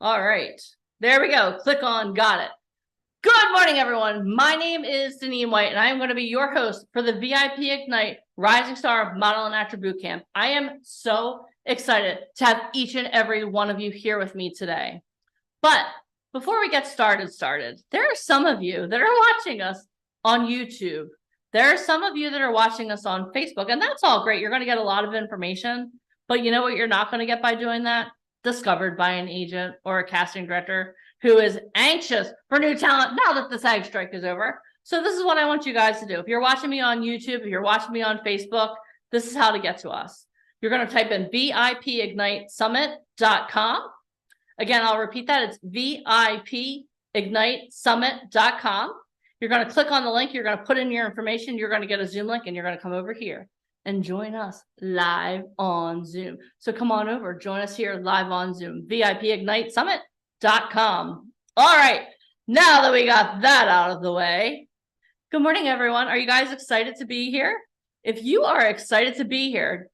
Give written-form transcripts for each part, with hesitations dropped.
All right, there we go. Click on, got it. Good morning, everyone. My name is Deneen White, and I am going to be your host for the VIP Ignite Rising Star Model and Actor Bootcamp. I am so excited to have each and every one of you here with me today. But before we get started, there are some of you that are watching us on YouTube. There are some of you that are watching us on Facebook, and that's all great. You're going to get a lot of information, but you know what you're not going to get by doing that? Discovered by an agent or a casting director who is anxious for new talent now that the SAG strike is over. So this is what I want you guys to do. If you're watching me on YouTube, if you're watching me on Facebook, this is how to get to us. You're going to type in VIPigniteSummit.com. Again, I'll repeat that. It's VIPigniteSummit.com. You're going to click on the link. You're going to put in your information. You're going to get a Zoom link, and you're going to come over here and join us live on Zoom. So come on over, join us here live on Zoom, VIPigniteSummit.com. All right, now that we got that out of the way, good morning, everyone. Are you guys excited to be here? If you are excited to be here,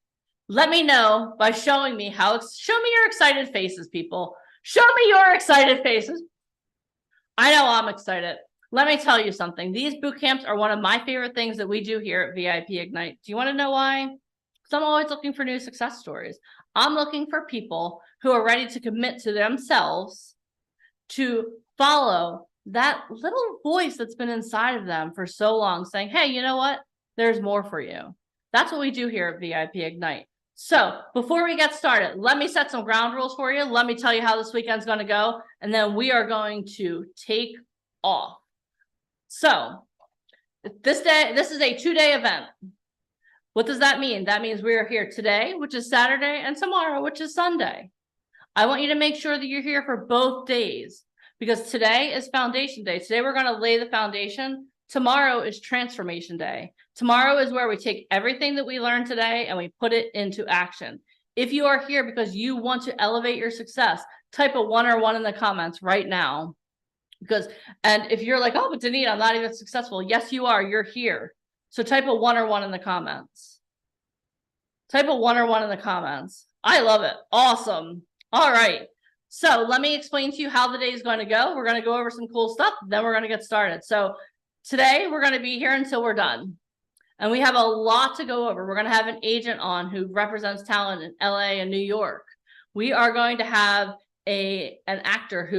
let me know by showing me show me your excited faces, people. Show me your excited faces. I know I'm excited. Let me tell you something. These boot camps are one of my favorite things that we do here at VIP Ignite. Do you want to know why? Because I'm always looking for new success stories. I'm looking for people who are ready to commit to themselves to follow that little voice that's been inside of them for so long saying, hey, you know what? There's more for you. That's what we do here at VIP Ignite. So before we get started, let me set some ground rules for you. Let me tell you how this weekend's going to go, and then we are going to take off. So this is a 2-day event. What does that mean? That means we are here today, which is Saturday, and tomorrow, which is Sunday. I want you to make sure that you're here for both days because today is foundation day. Today we're going to lay the foundation. Tomorrow is transformation day. Tomorrow is where we take everything that we learned today and we put it into action. If you are here because you want to elevate your success, type a 1 or 1 in the comments right now. And if you're like, oh, but Deneen, I'm not even successful. Yes, you are. You're here. So type a 1 or 1 in the comments. Type a 1 or 1 in the comments. I love it. Awesome. All right. So let me explain to you how the day is going to go. We're going to go over some cool stuff. Then we're going to get started. So today we're going to be here until we're done. And we have a lot to go over. We're going to have an agent on who represents talent in LA and New York. We are going to have an actor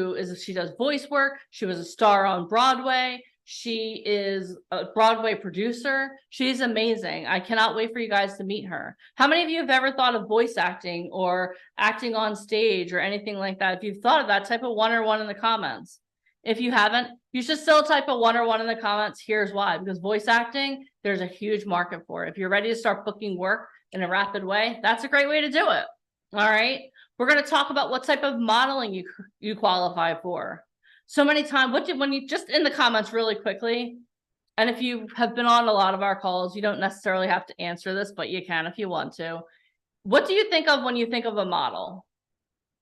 she does voice work. She was a star on Broadway. She is a Broadway producer. She's amazing. I cannot wait for you guys to meet her. How many of you have ever thought of voice acting or acting on stage or anything like that? If you've thought of that, type a 1 or 1 in the comments. If you haven't, you should still type a 1 or 1 in the comments. Here's why. Because voice acting, there's a huge market for it. If you're ready to start booking work in a rapid way, that's a great way to do it. All right. We're going to talk about what type of modeling you qualify for. So many times, when you just in the comments really quickly, and if you have been on a lot of our calls, you don't necessarily have to answer this, but you can if you want to. What do you think of when you think of a model?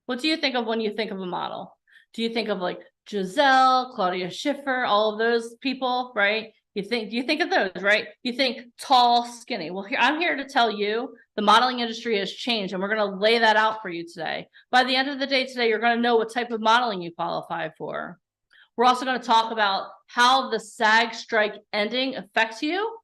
What do you think of when you think of a model? Do you think of like Giselle, Claudia Schiffer, all of those people, right? Do you think of those, right? You think tall, skinny. Well, I'm here to tell you the modeling industry has changed, and we're going to lay that out for you today. By the end of the day today, you're going to know what type of modeling you qualify for. We're also going to talk about how the SAG strike ending affects you.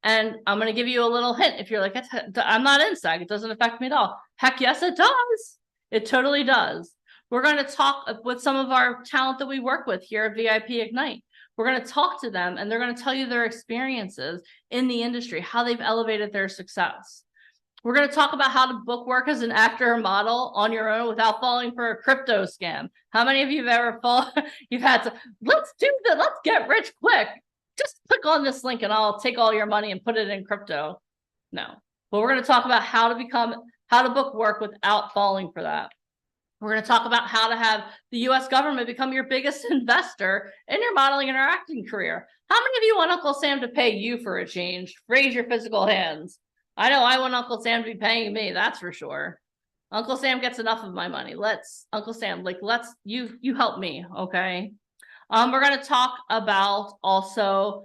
And I'm going to give you a little hint. If you're like, I'm not in SAG, it doesn't affect me at all. Heck yes, it does. It totally does. We're going to talk with some of our talent that we work with here at VIP Ignite. We're going to talk to them, and they're going to tell you their experiences in the industry, how they've elevated their success. We're going to talk about how to book work as an actor or model on your own without falling for a crypto scam. How many of you have ever you've had to, let's get rich quick. Just click on this link and I'll take all your money and put it in crypto. No, but we're going to talk about how to book work without falling for that. We're going to talk about how to have the U.S. government become your biggest investor in your modeling and your acting career. How many of you want Uncle Sam to pay you for a change? Raise your physical hands. I know I want Uncle Sam to be paying me, that's for sure. Uncle Sam gets enough of my money. Uncle Sam, you help me, okay? We're going to talk about also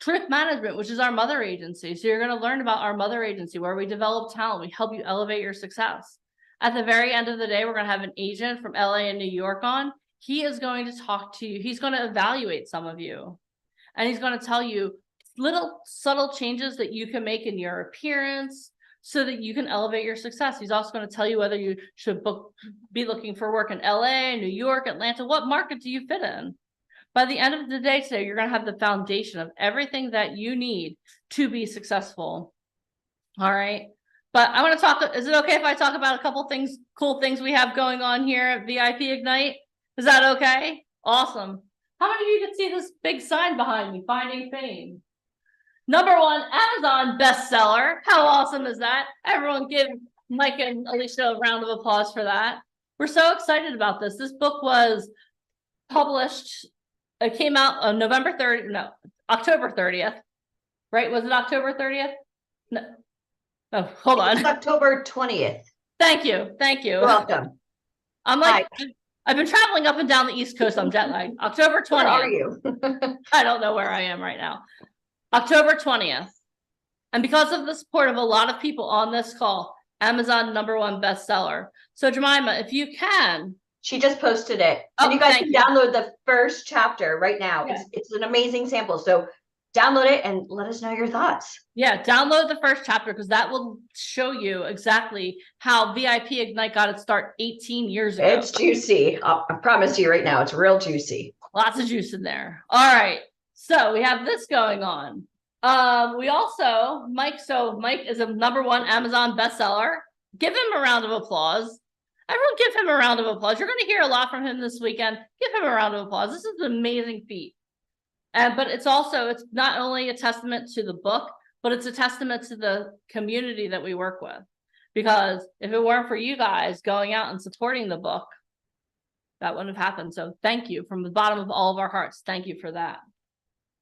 Trick Management, which is our mother agency. So you're going to learn about our mother agency where we develop talent. We help you elevate your success. At the very end of the day, we're going to have an agent from LA and New York on. He is going to talk to you. He's going to evaluate some of you. And he's going to tell you little subtle changes that you can make in your appearance so that you can elevate your success. He's also going to tell you whether you should be looking for work in LA, New York, Atlanta. What market do you fit in? By the end of the day today, you're going to have the foundation of everything that you need to be successful. All right. But I want to talk, is it okay if I talk about a couple things, cool things we have going on here at VIP Ignite? Is that okay? Awesome. How many of you can see this big sign behind me, Finding Fame? #1 Amazon bestseller. How awesome is that? Everyone give Mike and Alicia a round of applause for that. We're so excited about this. This book was published, it came out on October 30th, right? Was it October 30th? No. Oh, hold on. It's October 20th. Thank you. Thank you. You're welcome. I'm like, I've been traveling up and down the East Coast. I'm jet lagged. October 20th. Where are you? I don't know where I am right now. October 20th. And because of the support of a lot of people on this call, Amazon #1 bestseller. So Jemima, if you can. She just posted it. And you guys can download the first chapter right now. Yeah. It's an amazing sample. So download it and let us know your thoughts. Yeah, download the first chapter because that will show you exactly how VIP Ignite got its start 18 years ago. It's juicy. I promise you right now, it's real juicy. Lots of juice in there. All right. So we have this going on. We also, Mike is a #1 Amazon bestseller. Give him a round of applause. Everyone give him a round of applause. You're going to hear a lot from him this weekend. Give him a round of applause. This is an amazing feat. But it's not only a testament to the book, but it's a testament to the community that we work with. Because if it weren't for you guys going out and supporting the book, that wouldn't have happened. So thank you from the bottom of all of our hearts. Thank you for that.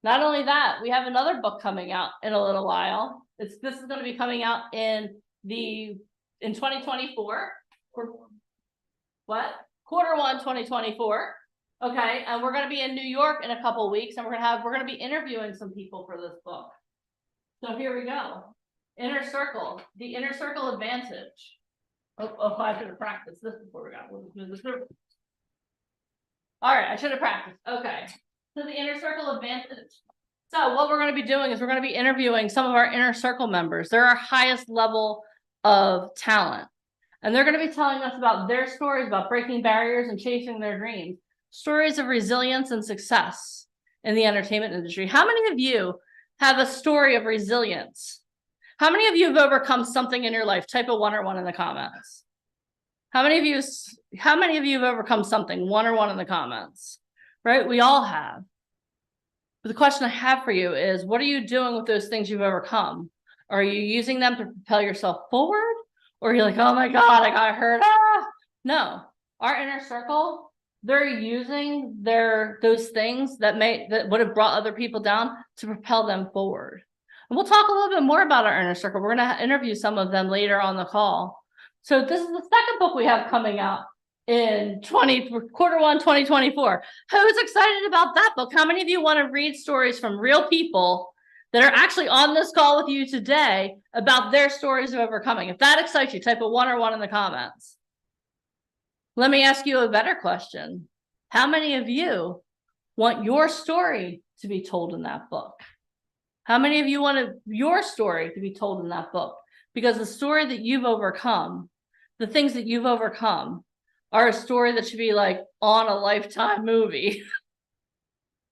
Not only that, we have another book coming out in a little while. This is going to be coming out in 2024. Q1 2024. Okay, and we're going to be in New York in a couple of weeks, and we're going to be interviewing some people for this book. So here we go. Inner Circle, the Inner Circle Advantage. Oh, I should have practiced this before we got. All right, I should have practiced. Okay, so the Inner Circle Advantage. So what we're going to be doing is we're going to be interviewing some of our Inner Circle members. They're our highest level of talent, and they're going to be telling us about their stories about breaking barriers and chasing their dreams. Stories of resilience and success in the entertainment industry. How many of you have a story of resilience? How many of you have overcome something in your life? Type a 1 or 1 in the comments. How many of you have overcome something? 1 or 1 in the comments, right? We all have. But the question I have for you is, what are you doing with those things you've overcome? Are you using them to propel yourself forward? Or are you like, oh my God, I got hurt. No, our inner circle, they're using those things that would have brought other people down to propel them forward. And we'll talk a little bit more about our inner circle. We're going to interview some of them later on the call. So this is the second book we have coming out in Q1 2024. Who's excited about that book? How many of you want to read stories from real people that are actually on this call with you today about their stories of overcoming? If that excites you, type a 1 or 1 in the comments. Let me ask you a better question. How many of you want your story to be told in that book? How many of you want your story to be told in that book? Because the story that you've overcome, the things that you've overcome, are a story that should be like on a Lifetime movie.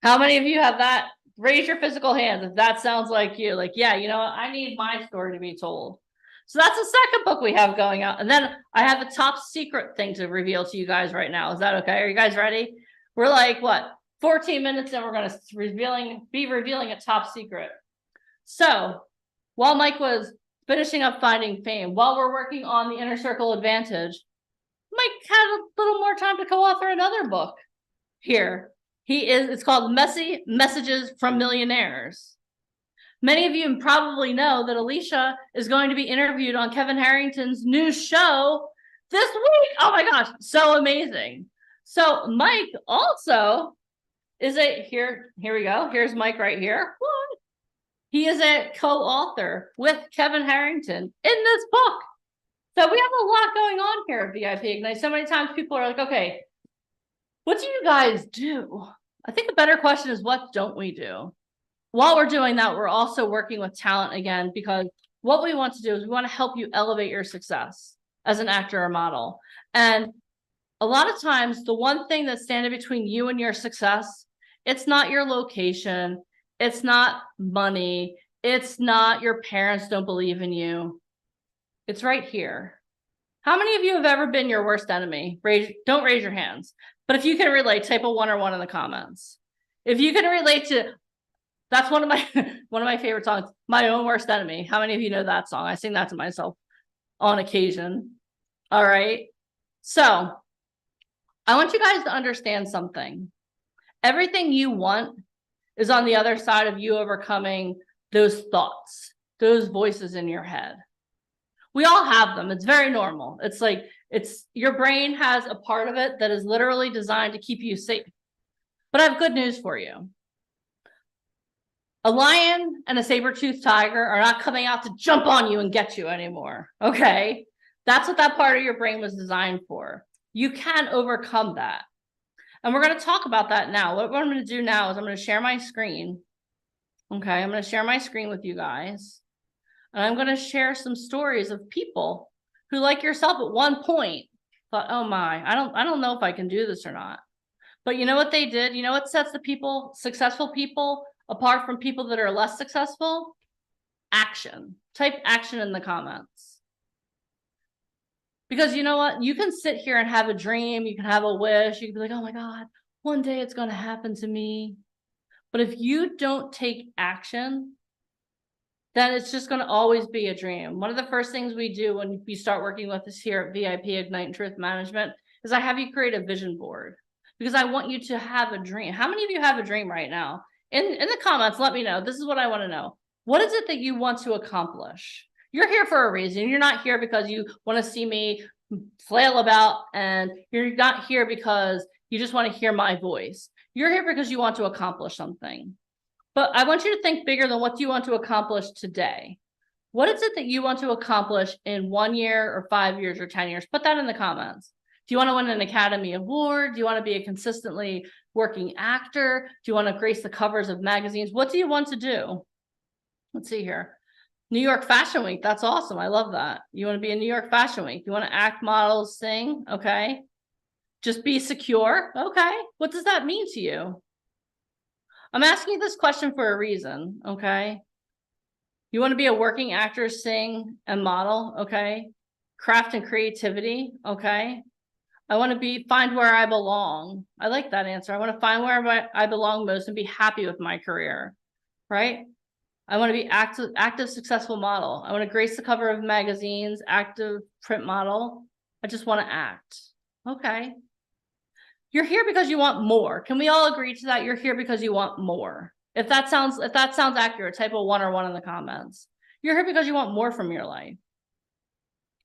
How many of you have that? Raise your physical hands if that sounds like you. Like, yeah, you know what? I need my story to be told. So that's the second book we have going out. And then I have a top secret thing to reveal to you guys right now. Is that okay? Are you guys ready? We're like, 14 minutes and we're going to be revealing a top secret. So while Mike was finishing up Finding Fame, while we're working on the Inner Circle Advantage, Mike had a little more time to co-author another book here. It's called Messy Messages from Millionaires. Many of you probably know that Alicia is going to be interviewed on Kevin Harrington's new show this week. Oh my gosh, so amazing. So Mike also is here we go. Here's Mike right here. What? He is a co-author with Kevin Harrington in this book. So we have a lot going on here at VIP Ignite. So many times people are like, okay, what do you guys do? I think the better question is, what don't we do? While we're doing that, we're also working with talent again, because what we want to do is we want to help you elevate your success as an actor or model. And a lot of times, the one thing that's standing between you and your success, it's not your location, it's not money, it's not your parents don't believe in you. It's right here. How many of you have ever been your worst enemy? Don't raise your hands. But if you can relate, type a 1 or 1 in the comments. If you can relate to, that's one of my favorite songs, My Own Worst Enemy. How many of you know that song? I sing that to myself on occasion. All right. So I want you guys to understand something. Everything you want is on the other side of you overcoming those thoughts, those voices in your head. We all have them. It's very normal. It's like, your brain has a part of it that is literally designed to keep you safe. But I have good news for you. A lion and a saber-toothed tiger are not coming out to jump on you and get you anymore. Okay? That's what that part of your brain was designed for. You can overcome that. And we're going to talk about that now. What I'm going to do now is I'm going to share my screen. Okay, I'm going to share my screen with you guys. And I'm going to share some stories of people who, like yourself at one point, thought, oh my, I don't know if I can do this or not. But you know what they did? You know what sets the successful people apart from people that are less successful? Action. Type action in the comments. Because you know what? You can sit here and have a dream. You can have a wish. You can be like, oh my God, one day it's going to happen to me. But if you don't take action, then it's just going to always be a dream. One of the first things we do when you start working with us here at VIP Ignite and Truth Management is I have you create a vision board, because I want you to have a dream. How many of you have a dream right now? In the comments, let me know. This is what I want to know. What is it that you want to accomplish? You're here for a reason. You're not here because you want to see me flail about, and you're not here because you just want to hear my voice. You're here because you want to accomplish something. But I want you to think bigger than what you want to accomplish today. What is it that you want to accomplish in 1 year or 5 years or 10 years? Put that in the comments. Do you want to win an Academy Award? Do you want to be a consistently working actor? Do you want to grace the covers of magazines? What do you want to do? Let's see here. New York Fashion Week. That's awesome. I love that. You want to be in New York Fashion Week. You want to act, model, sing. Okay. Just be secure. Okay. What does that mean to you? I'm asking you this question for a reason. Okay. You want to be a working actor, sing, and model. Okay. Craft and creativity. Okay. I want to find where I belong. I like that answer. I want to find where I belong most and be happy with my career, right? I want to be active, successful model. I want to grace the cover of magazines, active print model. I just want to act. Okay. You're here because you want more. Can we all agree to that? You're here because you want more. If that sounds accurate, type a 1 or 1 in the comments. You're here because you want more from your life.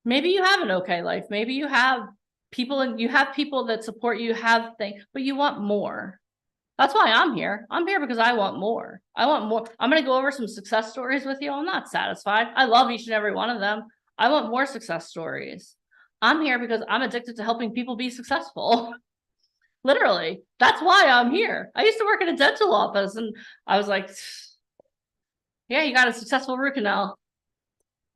Maybe you have an okay life. Maybe you have people that support you, but you want more. That's why I'm here. I'm here because I want more. I want more. I'm going to go over some success stories with you. I'm not satisfied. I love each and every one of them. I want more success stories. I'm here because I'm addicted to helping people be successful. Literally. That's why I'm here. I used to work in a dental office and I was like, yeah, you got a successful root canal.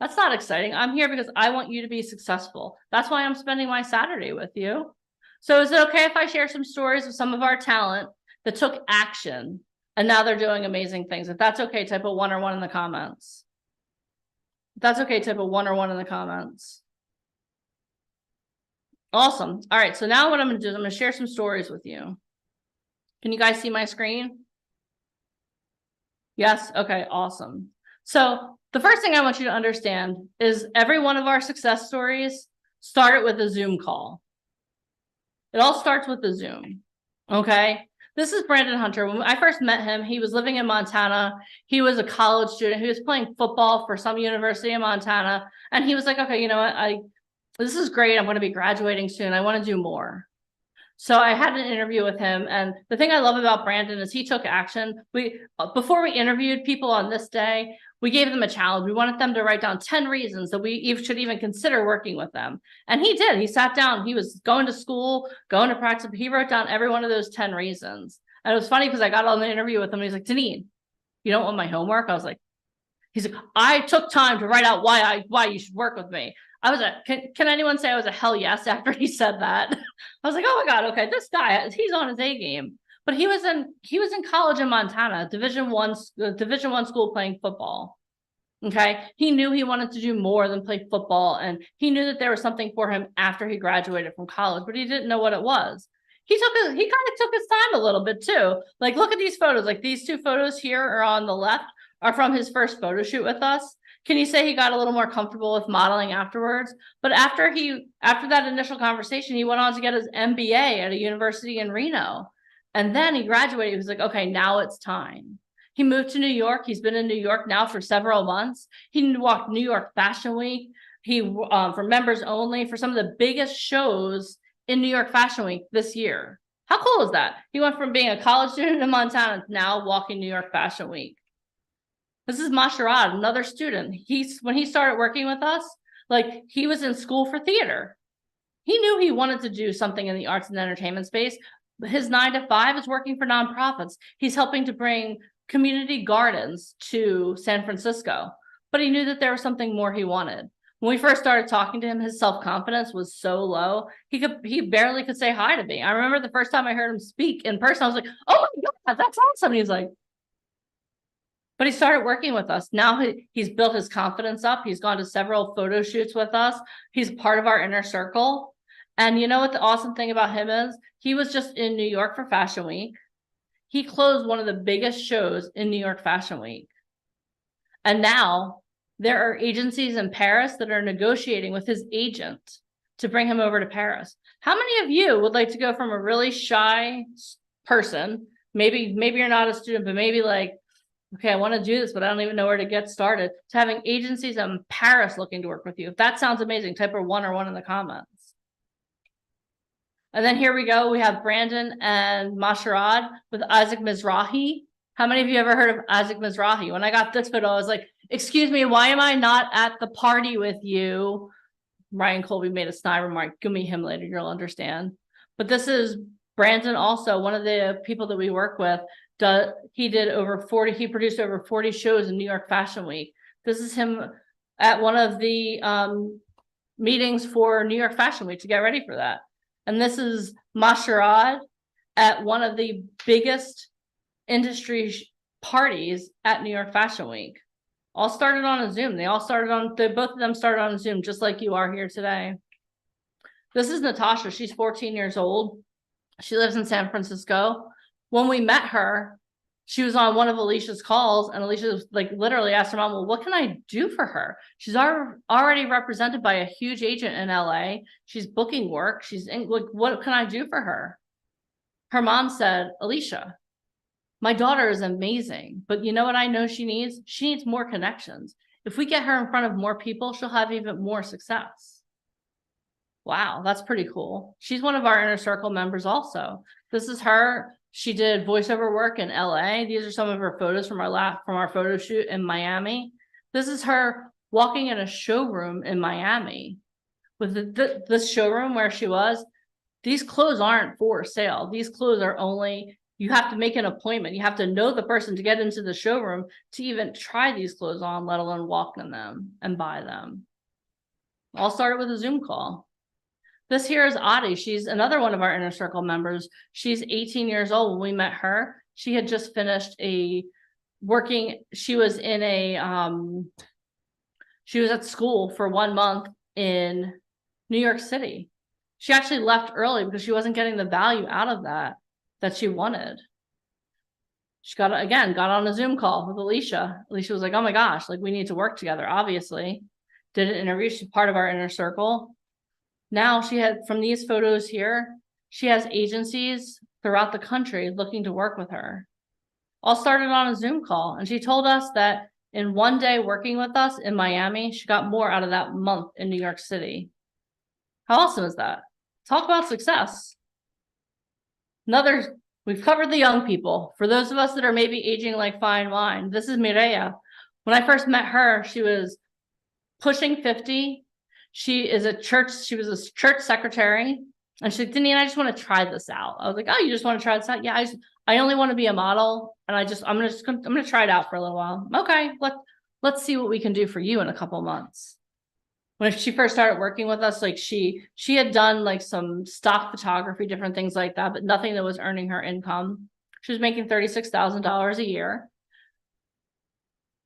That's not exciting. I'm here because I want you to be successful. That's why I'm spending my Saturday with you. So is it okay if I share some stories of some of our talent that took action and now they're doing amazing things? If that's okay, type a 1 or 1 in the comments. If that's okay, type a 1 or 1 in the comments. Awesome. All right. So now what I'm going to do is I'm going to share some stories with you. Can you guys see my screen? Yes. Okay. Awesome. So the first thing I want you to understand is every one of our success stories started with a Zoom call. It all starts with a Zoom. Okay. This is Brandon Hunter. When I first met him, he was living in Montana. He was a college student. He was playing football for some university in Montana. And he was like, okay, you know what? This is great. I'm going to be graduating soon. I want to do more. So I had an interview with him, and the thing I love about Brandon is he took action. Before we interviewed people on this day, we gave them a challenge. We wanted them to write down 10 reasons that we should even consider working with them. And he did. He sat down. He was going to school, going to practice. He wrote down every one of those 10 reasons. And it was funny because I got on the interview with him, and he's like, Deneen, you don't want my homework? I was like, he's like, I took time to write out why you should work with me. I was can anyone say I was a hell yes after he said that? I was like, oh my God, okay, this guy, he's on his A game. But he was in college in Montana, Division One school playing football. Okay. He knew he wanted to do more than play football, and he knew that there was something for him after he graduated from college, but he didn't know what it was. He kind of took his time a little bit too. Like, look at these photos. Like, these two photos here are on the left are from his first photo shoot with us. Can you say he got a little more comfortable with modeling afterwards? But after that initial conversation, he went on to get his MBA at a university in Reno. And then he graduated. He was like, okay, now it's time. He moved to New York. He's been in New York now for several months. He walked New York Fashion Week. He for members only for some of the biggest shows in New York Fashion Week this year. How cool is that? He went from being a college student in Montana to now walking New York Fashion Week. This is Masharad, another student. When he started working with us, like, he was in school for theater. He knew he wanted to do something in the arts and entertainment space. His 9 to 5 is working for nonprofits. He's helping to bring community gardens to San Francisco, but he knew that there was something more he wanted. When we first started talking to him, his self-confidence was so low. He barely could say hi to me. I remember the first time I heard him speak in person, I was like, oh my God, that's awesome. And he's like, but he started working with us. Now he's built his confidence up. He's gone to several photo shoots with us. He's part of our inner circle. And you know what the awesome thing about him is? He was just in New York for Fashion Week. He closed one of the biggest shows in New York Fashion Week. And now there are agencies in Paris that are negotiating with his agent to bring him over to Paris. How many of you would like to go from a really shy person, maybe you're not a student, but maybe like, okay, I want to do this, but I don't even know where to get started, to having agencies in Paris looking to work with you? If that sounds amazing, type a 1 or 1 in the comments. And then here we go. We have Brandon and Masharad with Isaac Mizrahi. How many of you ever heard of Isaac Mizrahi? When I got this photo, I was like, excuse me, why am I not at the party with you? Ryan Colby made a snide remark. Give me him later, you'll understand. But this is Brandon, also one of the people that we work with. He produced over 40 shows in New York Fashion Week. This is him at one of the meetings for New York Fashion Week to get ready for that. And this is Masharad at one of the biggest industry parties at New York Fashion Week. All started on a Zoom. Both of them started on a Zoom, just like you are here today. This is Natasha. She's 14 years old. She lives in San Francisco. When we met her, she was on one of Alicia's calls, and Alicia was like literally asked her mom, well, what can I do for her? She's already represented by a huge agent in LA. She's booking work. What can I do for her? Her mom said, Alicia, my daughter is amazing, but you know what I know she needs? She needs more connections. If we get her in front of more people, she'll have even more success. Wow, that's pretty cool. She's one of our inner circle members also. This is her. She did voiceover work in LA. These are some of her photos from our photo shoot in Miami. This is her walking in a showroom in Miami. With this showroom where she was, these clothes aren't for sale. These clothes are only, you have to make an appointment. You have to know the person to get into the showroom to even try these clothes on, let alone walk in them and buy them. All started with a Zoom call. This here is Adi. She's another one of our inner circle members. She's 18 years old. When we met her, she had just finished she was at school for 1 month in New York City. She actually left early because she wasn't getting the value out of that she wanted. She got on a Zoom call with Alicia. Alicia was like, oh my gosh, like, we need to work together, obviously. Did an interview. She's part of our inner circle. Now from these photos here, she has agencies throughout the country looking to work with her. All started on a Zoom call. And she told us that in 1 day working with us in Miami, she got more out of that month in New York City. How awesome is that? Talk about success. we've covered the young people. For those of us that are maybe aging like fine wine, this is Mireya. When I first met her, she was pushing 50. She was a church secretary. And she's like, Denise, I just want to try this out. I was like, oh, you just want to try this out? Yeah, I only want to be a model. And I'm gonna try it out for a little while. Okay, let's see what we can do for you in a couple months. When she first started working with us, like she had done like some stock photography, different things like that, but nothing that was earning her income. She was making $36,000 a year.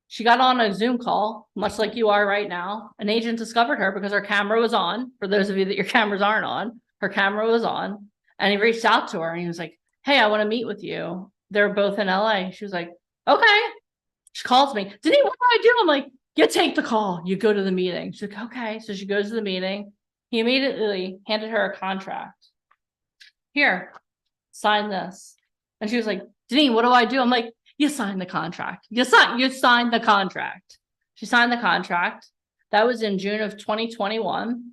She got on a Zoom call, much like you are right now. An agent discovered her because her camera was on. For those of you that your cameras aren't on, her camera was on. And he reached out to her and he was like, hey, I want to meet with you. They're both in LA. She was like, okay. She calls me. Denise, what do I do? I'm like, you take the call. You go to the meeting. She's like, okay. So she goes to the meeting. He immediately handed her a contract. Here, sign this. And she was like, Denise, what do I do? I'm like, you sign the contract. You sign the contract. She signed the contract. That was in June of 2021.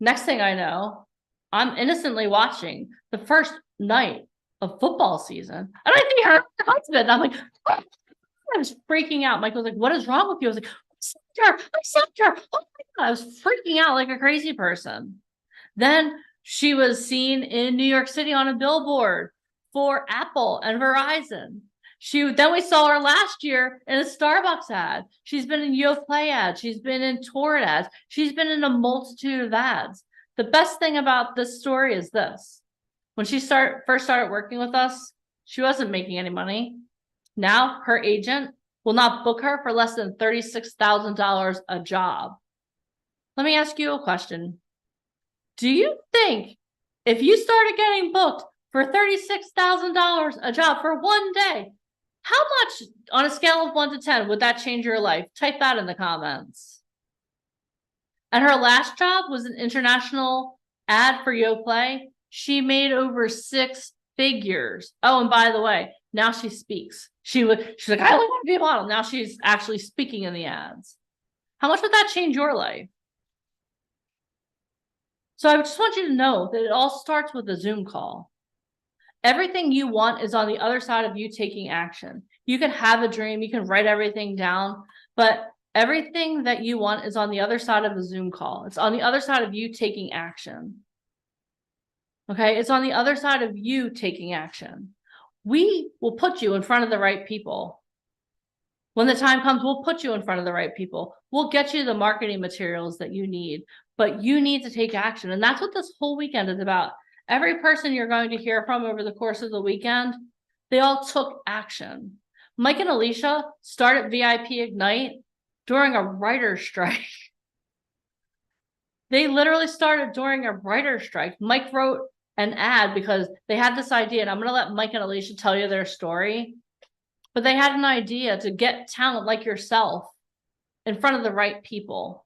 Next thing I know, I'm innocently watching the first night of football season. And I see her husband. I'm like, oh. I was freaking out. Michael was like, what is wrong with you? I was like, I slept her. Oh my God. I was freaking out like a crazy person. Then she was seen in New York City on a billboard for Apple and Verizon. Then we saw her last year in a Starbucks ad. She's been in YoPlay ads. She's been in Torrid ads. She's been in a multitude of ads. The best thing about this story is this. When she first started working with us, she wasn't making any money. Now her agent will not book her for less than $36,000 a job. Let me ask you a question. Do you think if you started getting booked for $36,000 a job for one day, how much on a scale of 1 to 10 would that change your life? Type that in the comments. And her last job was an international ad for YoPlay. She made over 6 figures. Oh, and by the way, now she speaks. She's like, I only want to be a model. Now she's actually speaking in the ads. How much would that change your life? So I just want you to know that it all starts with a Zoom call. Everything you want is on the other side of you taking action. You can have a dream, you can write everything down, but everything that you want is on the other side of the Zoom call. It's on the other side of you taking action. Okay, it's on the other side of you taking action. We will put you in front of the right people. When the time comes, we'll put you in front of the right people. We'll get you the marketing materials that you need, but you need to take action. And that's what this whole weekend is about. Every person you're going to hear from over the course of the weekend, they all took action. Mike and Alicia started VIP Ignite during a writer's strike. They literally started during a writer's strike. Mike wrote an ad because they had this idea, and I'm going to let Mike and Alicia tell you their story. But they had an idea to get talent like yourself in front of the right people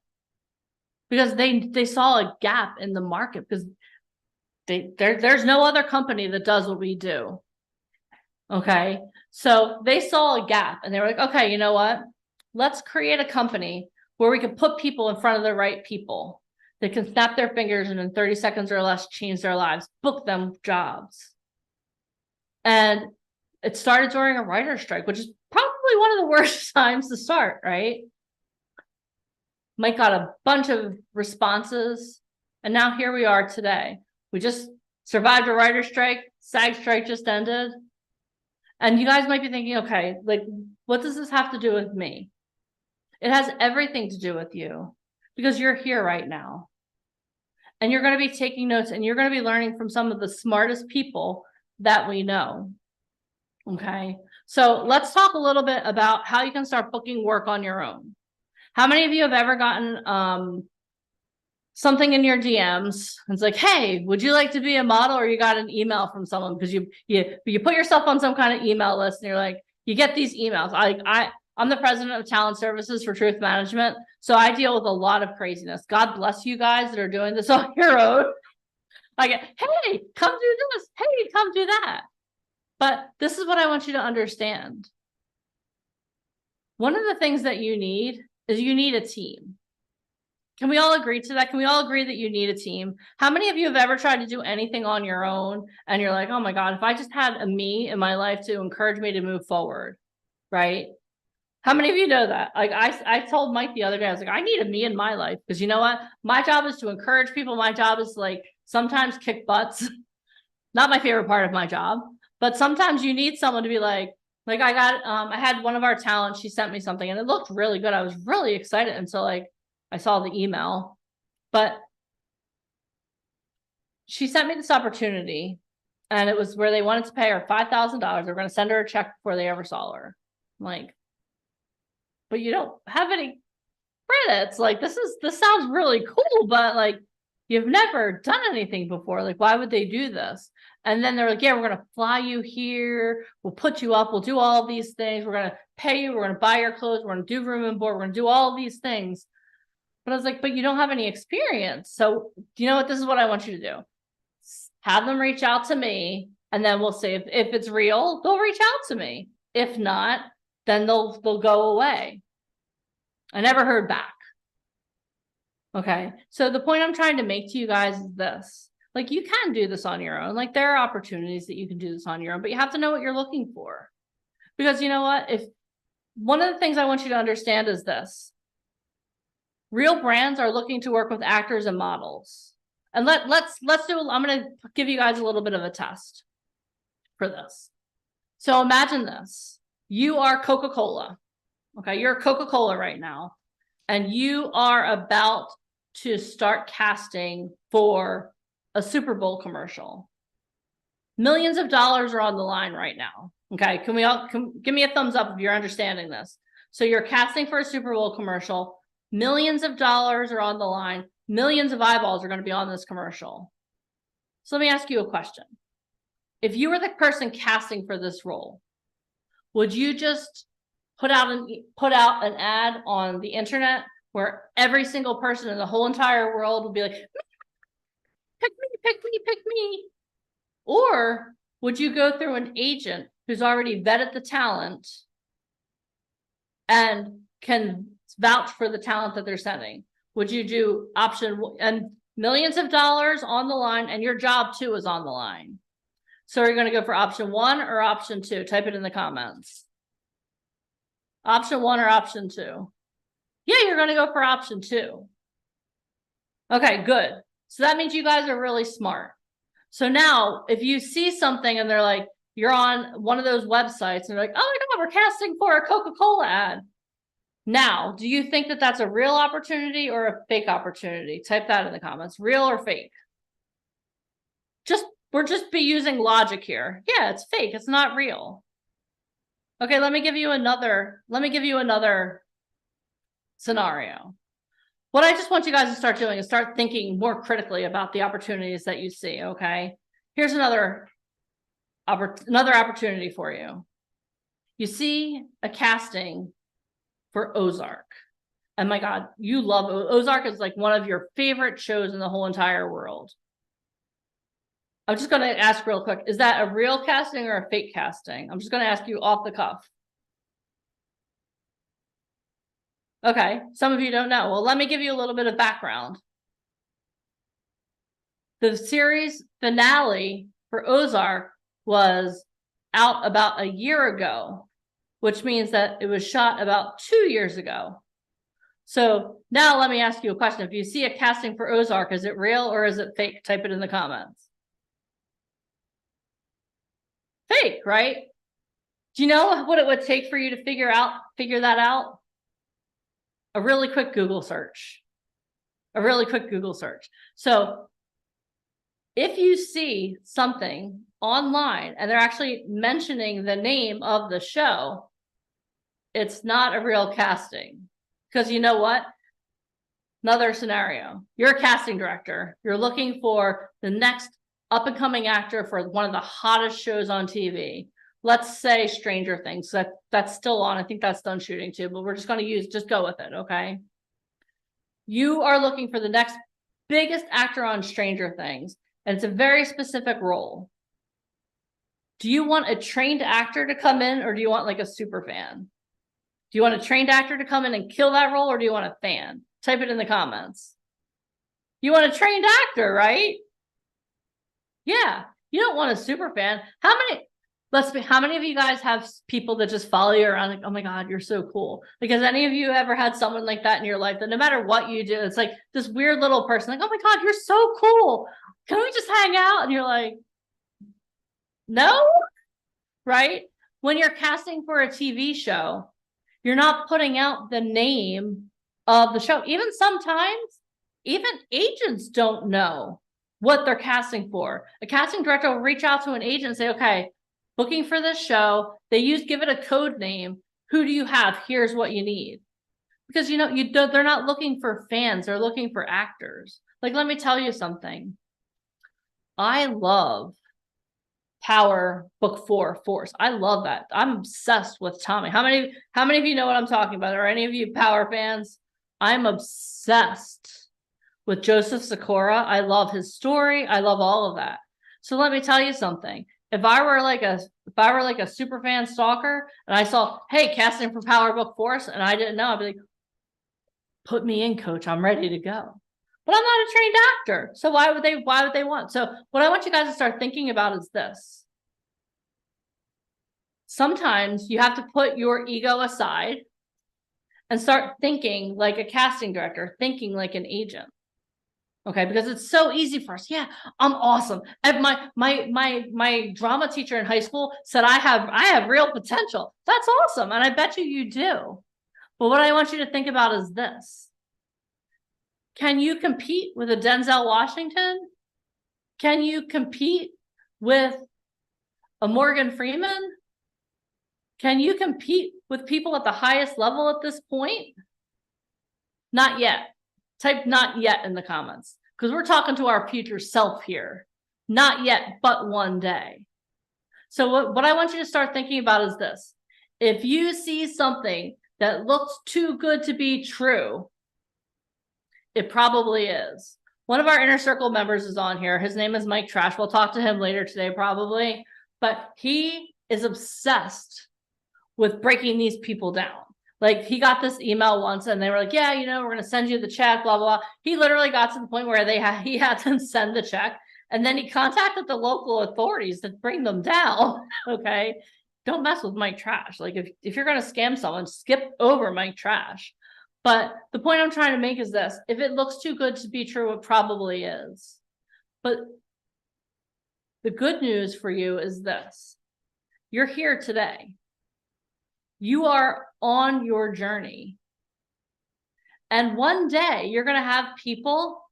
because they saw a gap in the market because there's no other company that does what we do. Okay. So they saw a gap and they were like, okay, you know what? Let's create a company where we can put people in front of the right people that can snap their fingers and in 30 seconds or less change their lives, book them jobs. And it started during a writer's strike, which is probably one of the worst times to start, right? Mike got a bunch of responses, and now here we are today. We just survived a writer's strike. SAG strike just ended. And you guys might be thinking, okay, like, what does this have to do with me? It has everything to do with you because you're here right now. And you're going to be taking notes and you're going to be learning from some of the smartest people that we know. Okay, so let's talk a little bit about how you can start booking work on your own. How many of you have ever gotten something in your DMs? It's like, hey, would you like to be a model? Or you got an email from someone because you put yourself on some kind of email list and you're like, you get these emails. I'm the president of talent services for Truth Management. So I deal with a lot of craziness. God bless you guys that are doing this on your own. I get, hey, come do this. Hey, come do that. But this is what I want you to understand. One of the things that you need is you need a team. Can we all agree to that? Can we all agree that you need a team? How many of you have ever tried to do anything on your own and you're like, oh my God, if I just had a me in my life to encourage me to move forward, right? How many of you know that? Like I told Mike the other day, I was like, I need a me in my life because you know what? My job is to encourage people. My job is like sometimes kick butts. Not my favorite part of my job, but sometimes you need someone to be like I had one of our talents, she sent me something and it looked really good. I was really excited. And so like I saw the email, but she sent me this opportunity and it was where they wanted to pay her $5,000. They're going to send her a check before they ever saw her. I'm like, but you don't have any credits. Like this sounds really cool, but like you've never done anything before. Like, why would they do this? And then they're like, yeah, we're going to fly you here. We'll put you up. We'll do all these things. We're going to pay you. We're going to buy your clothes. We're going to do room and board. We're going to do all these things. But I was like, but you don't have any experience. So do you know what? This is what I want you to do. Have them reach out to me. And then we'll see if it's real, they'll reach out to me. If not, then they'll go away. I never heard back. Okay. So the point I'm trying to make to you guys is this. Like you can do this on your own. Like there are opportunities that you can do this on your own, but you have to know what you're looking for. Because you know what? If one of the things I want you to understand is this. Real brands are looking to work with actors and models. And let's do, I'm going to give you guys a little bit of a test for this. So imagine this. You are Coca-Cola. Okay. You're Coca-Cola right now. And you are about to start casting for a Super Bowl commercial. Millions of dollars are on the line right now. Okay. Can we all give me a thumbs up if you're understanding this? So you're casting for a Super Bowl commercial. Millions of dollars are on the line. Millions of eyeballs are going to be on this commercial. So let me ask you a question. If you were the person casting for this role, would you just put out an ad on the internet where every single person in the whole entire world would be like, pick me, pick me, pick me? Or would you go through an agent who's already vetted the talent and can vouch for the talent that they're sending? Would you do option and millions of dollars on the line and your job too is on the line? So are you going to go for option 1 or option 2? Type it in the comments. Option 1 or option 2? Yeah, you're going to go for option 2. Okay, good. So that means you guys are really smart. So now if you see something and they're like, you're on one of those websites and they're like, oh my God, we're casting for a Coca-Cola ad. Now, do you think that that's a real opportunity or a fake opportunity? Type that in the comments, real or fake. We're just be using logic here. Yeah, it's fake. It's not real. Okay, let me give you another scenario. What I just want you guys to start doing is start thinking more critically about the opportunities that you see, okay? Here's another opportunity for you. You see a casting for Ozark. And my God, you love Ozark is like one of your favorite shows in the whole entire world. I'm just going to ask real quick, is that a real casting or a fake casting? I'm just going to ask you off the cuff. Okay, some of you don't know. Well, let me give you a little bit of background. The series finale for Ozark was out about a year ago, which means that it was shot about 2 years ago. So now let me ask you a question. If you see a casting for Ozark, is it real or is it fake? Type it in the comments. Fake, right? Do you know what it would take for you to figure that out? A really quick Google search. So if you see something online and they're actually mentioning the name of the show, it's not a real casting. Because you know what? Another scenario. You're a casting director. You're looking for the next up-and-coming actor for one of the hottest shows on TV. Let's say Stranger Things. That's still on. I think that's done shooting too, but we're just going to just go with it, okay? You are looking for the next biggest actor on Stranger Things, and it's a very specific role. Do you want a trained actor to come in, or do you want like a super fan? Do you want a trained actor to come in and kill that role, or do you want a fan? Type it in the comments. You want a trained actor, right? Yeah. You don't want a super fan. How many of you guys have people that just follow you around like, oh my God, you're so cool? Because any of you ever had someone like that in your life that no matter what you do, it's like this weird little person, like, oh my God, you're so cool. Can we just hang out? And you're like, no, right? When you're casting for a TV show, you're not putting out the name of the show. Even sometimes, even agents don't know what they're casting for. A casting director will reach out to an agent and say, okay, booking for this show. Give it a code name. Who do you have? Here's what you need. Because they're not looking for fans, they're looking for actors. Like, let me tell you something. I love Power Book 4 Force. I love that. I'm obsessed with Tommy. How many of you know what I'm talking about? Are any of you Power fans? I'm obsessed with Joseph Sikora. I love his story. I love all of that. So let me tell you something. If I were like a super fan stalker and I saw, hey, casting for Power Book Force, and I didn't know, I'd be like, put me in, coach. I'm ready to go. But I'm not a trained actor. So why would they want? So what I want you guys to start thinking about is this. Sometimes you have to put your ego aside and start thinking like a casting director, thinking like an agent. Okay, because it's so easy for us. Yeah, I'm awesome. And my drama teacher in high school said I have real potential. That's awesome. And I bet you do. But what I want you to think about is this. Can you compete with a Denzel Washington? Can you compete with a Morgan Freeman? Can you compete with people at the highest level at this point? Not yet. Type not yet in the comments, because we're talking to our future self here. Not yet, but one day. So what I want you to start thinking about is this. If you see something that looks too good to be true, it probably is. One of our inner circle members is on here. His name is Mike Trash. We'll talk to him later today, probably. But he is obsessed with breaking these people down. Like, he got this email once and they were like, yeah, we're going to send you the check, blah, blah, blah. He literally got to the point where he had to send the check. And then he contacted the local authorities to bring them down. Okay. Don't mess with Mike Trash. Like, if you're going to scam someone, skip over Mike Trash. But the point I'm trying to make is this. If it looks too good to be true, it probably is. But the good news for you is this. You're here today. You are on your journey. And one day you're going to have people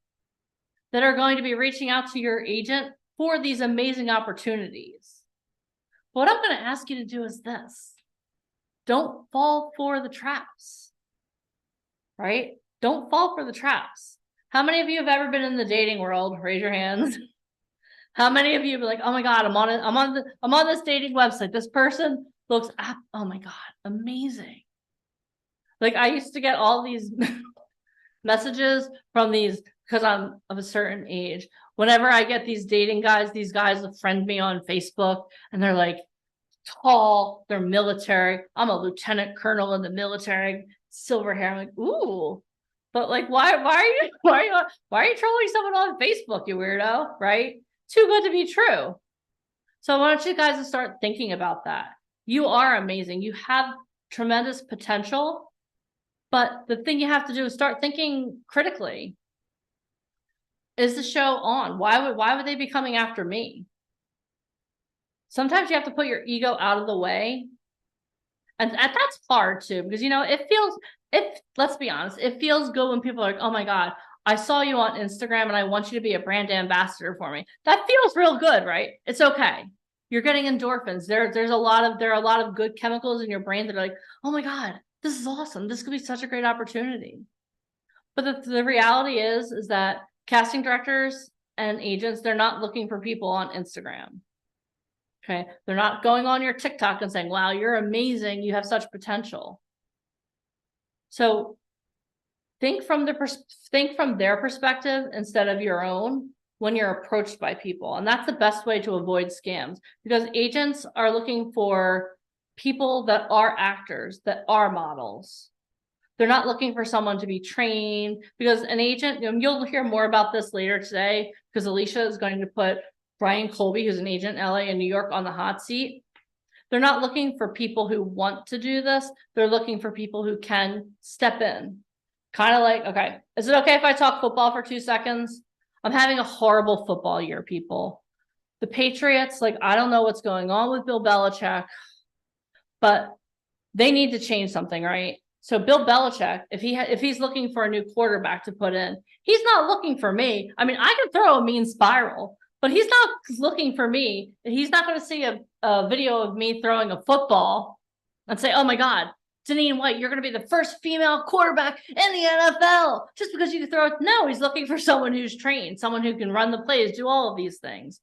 that are going to be reaching out to your agent for these amazing opportunities. What I'm going to ask you to do is this. Don't fall for the traps. Right? Don't fall for the traps. How many of you have ever been in the dating world? Raise your hands. How many of you be like, oh my God, I'm on this dating website. This person looks, oh my God, amazing. Like, I used to get all these messages from these, because I'm of a certain age. Whenever I get these dating guys, these guys will friend me on Facebook and they're like tall, they're military. I'm a lieutenant colonel in the military, silver hair. I'm like, ooh, but like, why are you trolling someone on Facebook, you weirdo? Right? Too good to be true. So I want you guys to start thinking about that. You are amazing. You have tremendous potential, but the thing you have to do is start thinking critically. Is the show on? Why would they be coming after me? Sometimes you have to put your ego out of the way. And that's hard too, because let's be honest, it feels good when people are like, oh my God, I saw you on Instagram and I want you to be a brand ambassador for me. That feels real good, right? It's okay. You're getting endorphins. There are a lot of good chemicals in your brain that are like, oh my God, this is awesome. This could be such a great opportunity. But the reality is that casting directors and agents, they're not looking for people on Instagram. Okay. They're not going on your TikTok and saying, wow, you're amazing. You have such potential. So think from their perspective instead of your own when you're approached by people. And that's the best way to avoid scams, because agents are looking for people that are actors, that are models, They're not looking for someone to be trained, because an agent, you'll hear more about this later today, because Alicia is going to put Brian Colby, who's an agent in LA and New York, on the hot seat. They're not looking for people who want to do this. They're looking for people who can step in. Kind of like, okay, is it okay if I talk football for 2 seconds? I'm having a horrible football year, people. The Patriots, like, I don't know what's going on with Bill Belichick, but they need to change something, right? So Bill Belichick, if he's looking for a new quarterback to put in, he's not looking for me. I mean, I can throw a mean spiral, but he's not looking for me. He's not going to see a video of me throwing a football and say, oh my God, Deneen White, you're going to be the first female quarterback in the NFL just because you can throw it. No, he's looking for someone who's trained, someone who can run the plays, do all of these things.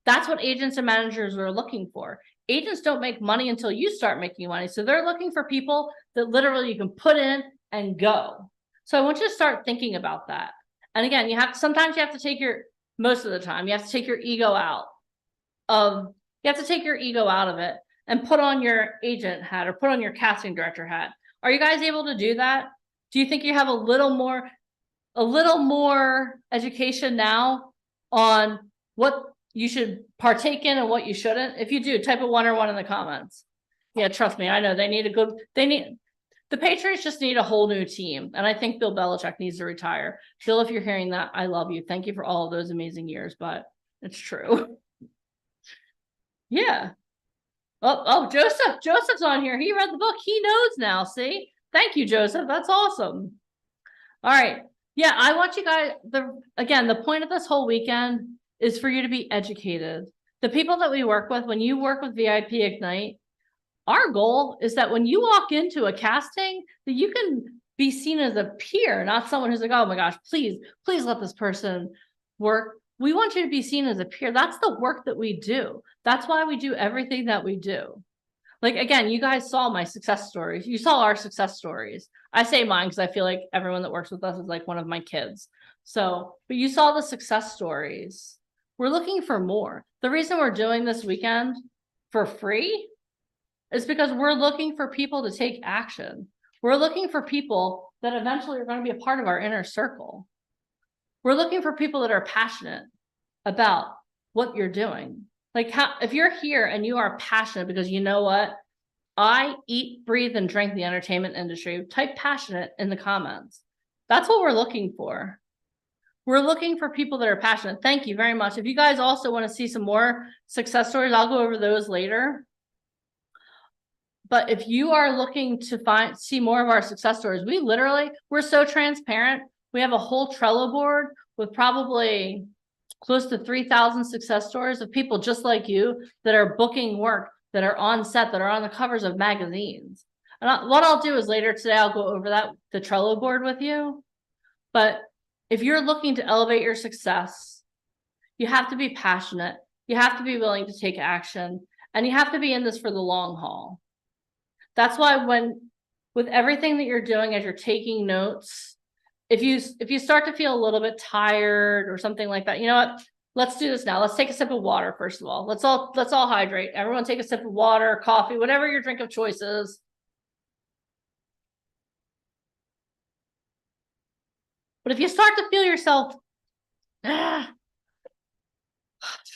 That's what agents and managers are looking for. Agents don't make money until you start making money. So they're looking for people that literally you can put in and go. So I want you to start thinking about that. And again, sometimes you have to take most of the time, you have to take your ego out of it and put on your agent hat or put on your casting director hat. Are you guys able to do that? Do you think you have a little more education now on what you should partake in and what you shouldn't? If you do, type a 1 or 1 in the comments. Yeah, trust me, I know the Patriots just need a whole new team. And I think Bill Belichick needs to retire. Bill, if you're hearing that, I love you. Thank you for all of those amazing years, but it's true. Yeah. Oh, Joseph's on here. He read the book. He knows now. See? Thank you, Joseph. That's awesome. All right. Yeah, I want you guys, the point of this whole weekend is for you to be educated. The people that we work with, when you work with VIP Ignite, our goal is that when you walk into a casting, that you can be seen as a peer, not someone who's like, oh my gosh, please let this person work. We want you to be seen as a peer. That's the work that we do. That's why we do everything that we do. Like, again, you guys saw my success stories. You saw our success stories. I say mine because I feel like everyone that works with us is like one of my kids. So, but you saw the success stories. We're looking for more. The reason we're doing this weekend for free is because we're looking for people to take action. We're looking for people that eventually are going to be a part of our inner circle. We're looking for people that are passionate about what you're doing. Like, if you're here and you are passionate because you know what? I eat, breathe, and drink the entertainment industry, type passionate in the comments. That's what we're looking for. We're looking for people that are passionate. Thank you very much. If you guys also want to see some more success stories, I'll go over those later. But if you are looking to see more of our success stories, we're so transparent. We have a whole Trello board with probably close to 3,000 success stories of people just like you that are booking work, that are on set, that are on the covers of magazines. And what I'll do is later today, I'll go over the Trello board with you. But if you're looking to elevate your success, you have to be passionate. You have to be willing to take action, and you have to be in this for the long haul. That's why with everything that you're doing as you're taking notes, if you start to feel a little bit tired or something like that, you know what? Let's do this now. Let's take a sip of water, first of all. Let's all hydrate. Everyone take a sip of water, coffee, whatever your drink of choice is. But if you start to feel yourself, should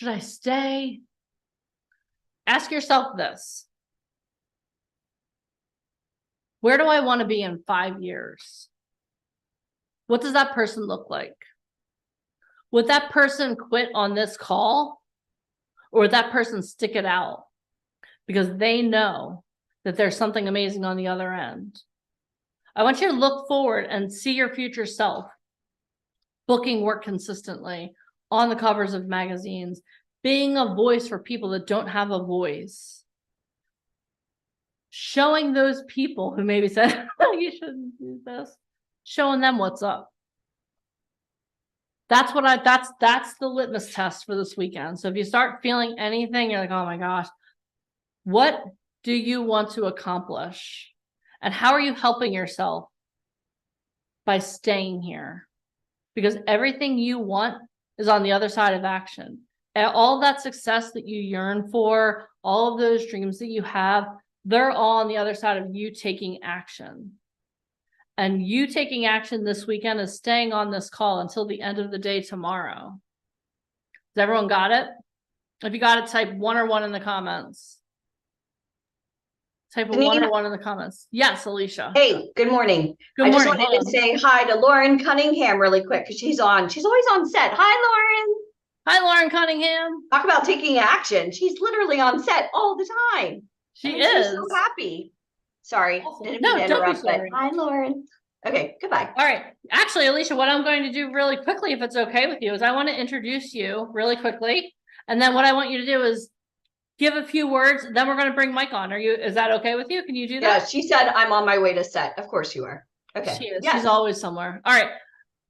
I stay? Ask yourself this. Where do I want to be in 5 years? What does that person look like? Would that person quit on this call? Or would that person stick it out because they know that there's something amazing on the other end? I want you to look forward and see your future self booking work consistently on the covers of magazines, being a voice for people that don't have a voice. Showing those people who maybe said, you shouldn't do this, showing them what's up. That's the litmus test for this weekend. So if you start feeling anything, you're like, oh my gosh, what do you want to accomplish? And how are you helping yourself by staying here? Because everything you want is on the other side of action. And all that success that you yearn for, all of those dreams that you have, they're all on the other side of you taking action. And you taking action this weekend is staying on this call until the end of the day tomorrow. Has everyone got it? If you got it, type 1 or 1 in the comments. Type a 1 or 1 in the comments. Yes, Alicia. Hey, good morning. Good morning. I just wanted to say hi to Lauren Cunningham really quick because she's always on set. Hi, Lauren. Hi, Lauren Cunningham. Talk about taking action. She's literally on set all the time. She is. So happy. Sorry. Awesome. Didn't mean to interrupt, but hi, Lauren. Okay, goodbye. All right. Actually, Alicia, what I'm going to do really quickly, if it's okay with you, is I want to introduce you really quickly. And then what I want you to do is give a few words. Then we're going to bring Mike on. Is that okay with you? Can you do that? Yeah, she said I'm on my way to set. Of course you are. Okay. She is. Yes. She's always somewhere. All right.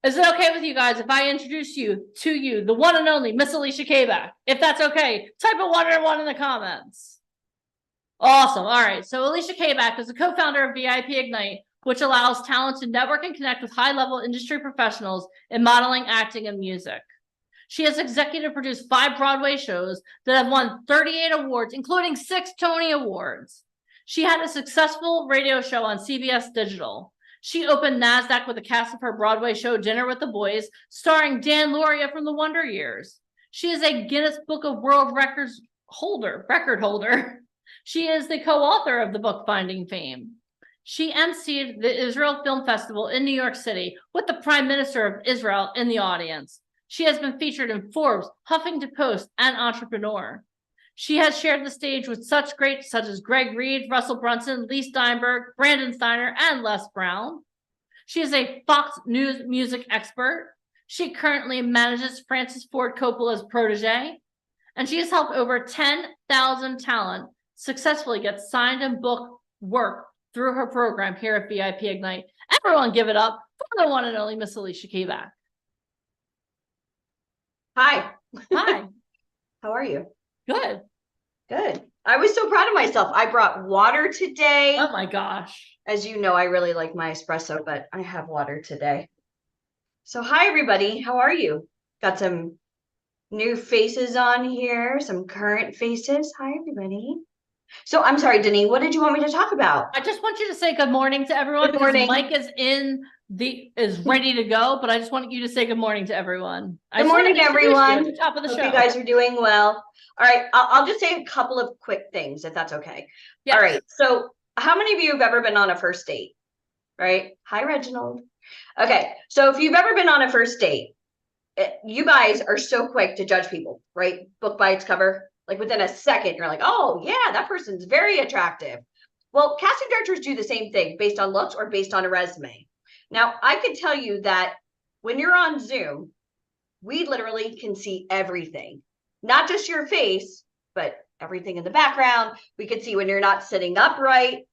Is it okay with you guys if I introduce you to you, the one and only Miss Alicia Kabak? If that's okay, type a 1 or 1 in the comments. Awesome. All right. So Alicia Kabak is the co-founder of VIP Ignite, which allows talent to network and connect with high-level industry professionals in modeling, acting, and music. She has executive produced 5 Broadway shows that have won 38 awards, including 6 Tony Awards. She had a successful radio show on CBS Digital. She opened NASDAQ with a cast of her Broadway show, Dinner with the Boys, starring Dan Luria from the Wonder Years. She is a Guinness Book of World Records record holder. She is the co-author of the book Finding Fame. She emceed the Israel Film Festival in New York City with the Prime Minister of Israel in the audience. She has been featured in Forbes, Huffington Post, and Entrepreneur. She has shared the stage with such greats such as Greg Reed, Russell Brunson, Lee Steinberg, Brandon Steiner, and Les Brown. She is a Fox News music expert. She currently manages Francis Ford Coppola's protege, and she has helped over 10,000 talent successfully get signed and book work through her program here at VIP Ignite. Everyone give it up for the one and only Miss Alicia Kabak. Hi. Hi. How are you? Good. Good. I was so proud of myself. I brought water today. Oh my gosh. As you know, I really like my espresso, but I have water today. So hi, everybody. How are you? Got some new faces on here, some current faces. Hi, everybody. So I'm sorry, Denise, what did you want me to talk about? I just want you to say good morning to everyone. Good morning. Mike is ready to go, but I just want you to say good morning to everyone. Good morning, everyone. At the top of the show. You guys are doing well. All right, I'll just say a couple of quick things, if that's okay. Yes. All right, so how many of you have ever been on a first date? Right? Hi, Reginald. Okay, so if you've ever been on a first date, you guys are so quick to judge people, right? Book by its cover. Like within a second, you're like, oh yeah, that person's very attractive. Well, casting directors do the same thing based on looks or based on a resume. Now, I can tell you that when you're on Zoom, we literally can see everything, not just your face, but everything in the background. We can see when you're not sitting upright.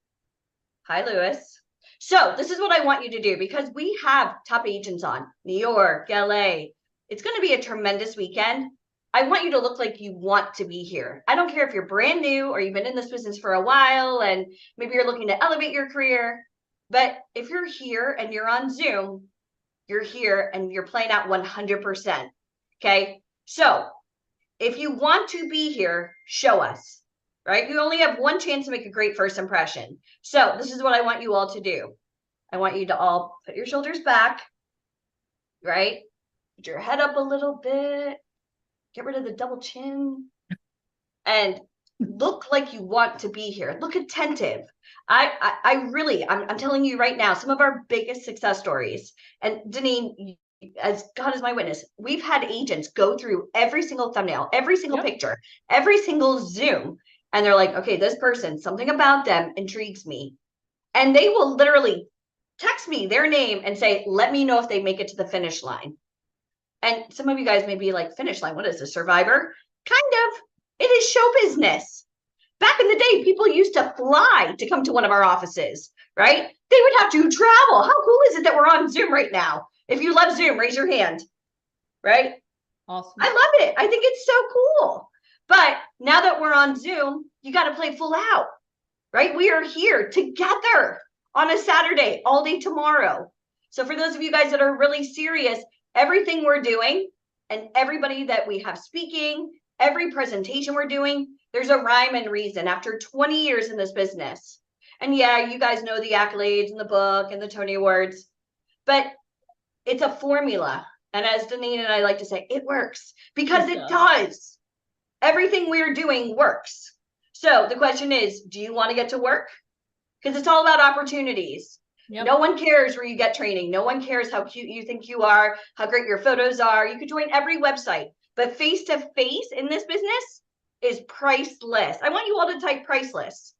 Hi, Lewis. So this is what I want you to do because we have top agents on New York, LA. It's going to be a tremendous weekend. I want you to look like you want to be here. I don't care if you're brand new or you've been in this business for a while and maybe you're looking to elevate your career. But if you're here and you're on Zoom, you're here and you're playing out 100%. Okay. So if you want to be here, show us, right? You only have one chance to make a great first impression. So this is what I want you all to do. I want you to all put your shoulders back, right? Put your head up a little bit. Get rid of the double chin and look like you want to be here. Look attentive. I'm telling you right now, some of our biggest success stories, and Deneen, as God is my witness, we've had agents go through every single thumbnail, every single picture, every single Zoom. And they're like, okay, this person, something about them intrigues me. And they will literally text me their name and say, let me know if they make it to the finish line. And some of you guys may be like, finish line, what is this, Survivor? Kind of. It is show business. Back in the day, people used to fly to come to one of our offices, right? They would have to travel. How cool is it that we're on Zoom right now? If you love Zoom, raise your hand, right? Awesome. I love it. I think it's so cool. But now that we're on Zoom, you got to play full out, right? We are here together on a Saturday, all day tomorrow. So for those of you guys that are really serious, everything we're doing and everybody that we have speaking, every presentation we're doing, there's a rhyme and reason after 20 years in this business. And yeah, you guys know the accolades and the book and the Tony Awards, but it's a formula. And as Deneen and I like to say, it works because it does. Everything we're doing works. So the question is, do you want to get to work? Because it's all about opportunities. Yep. No one cares where you get training. No one cares how cute you think you are, how great your photos are. You could join every website, but face-to-face in this business is priceless. I want you all to type priceless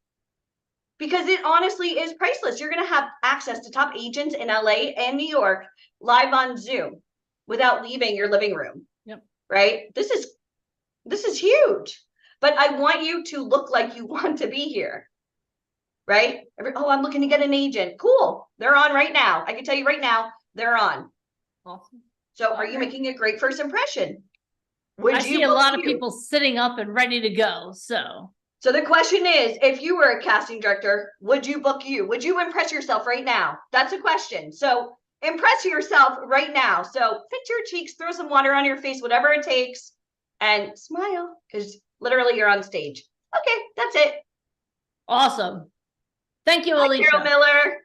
because it honestly is priceless. You're going to have access to top agents in LA and New York live on Zoom without leaving your living room. Yep. Right? This is huge. But I want you to look like you want to be here. Right? Oh, I'm looking to get an agent. Cool. They're on right now. I can tell you right now, they're on. Awesome. So are you making a great first impression? I see a lot of people sitting up and ready to go. So the question is, if you were a casting director, would you book you? Would you impress yourself right now? That's a question. So impress yourself right now. So fix your cheeks, throw some water on your face, whatever it takes, and smile because literally you're on stage. Okay, that's it. Awesome. Thank you, Alicia. Carol Miller.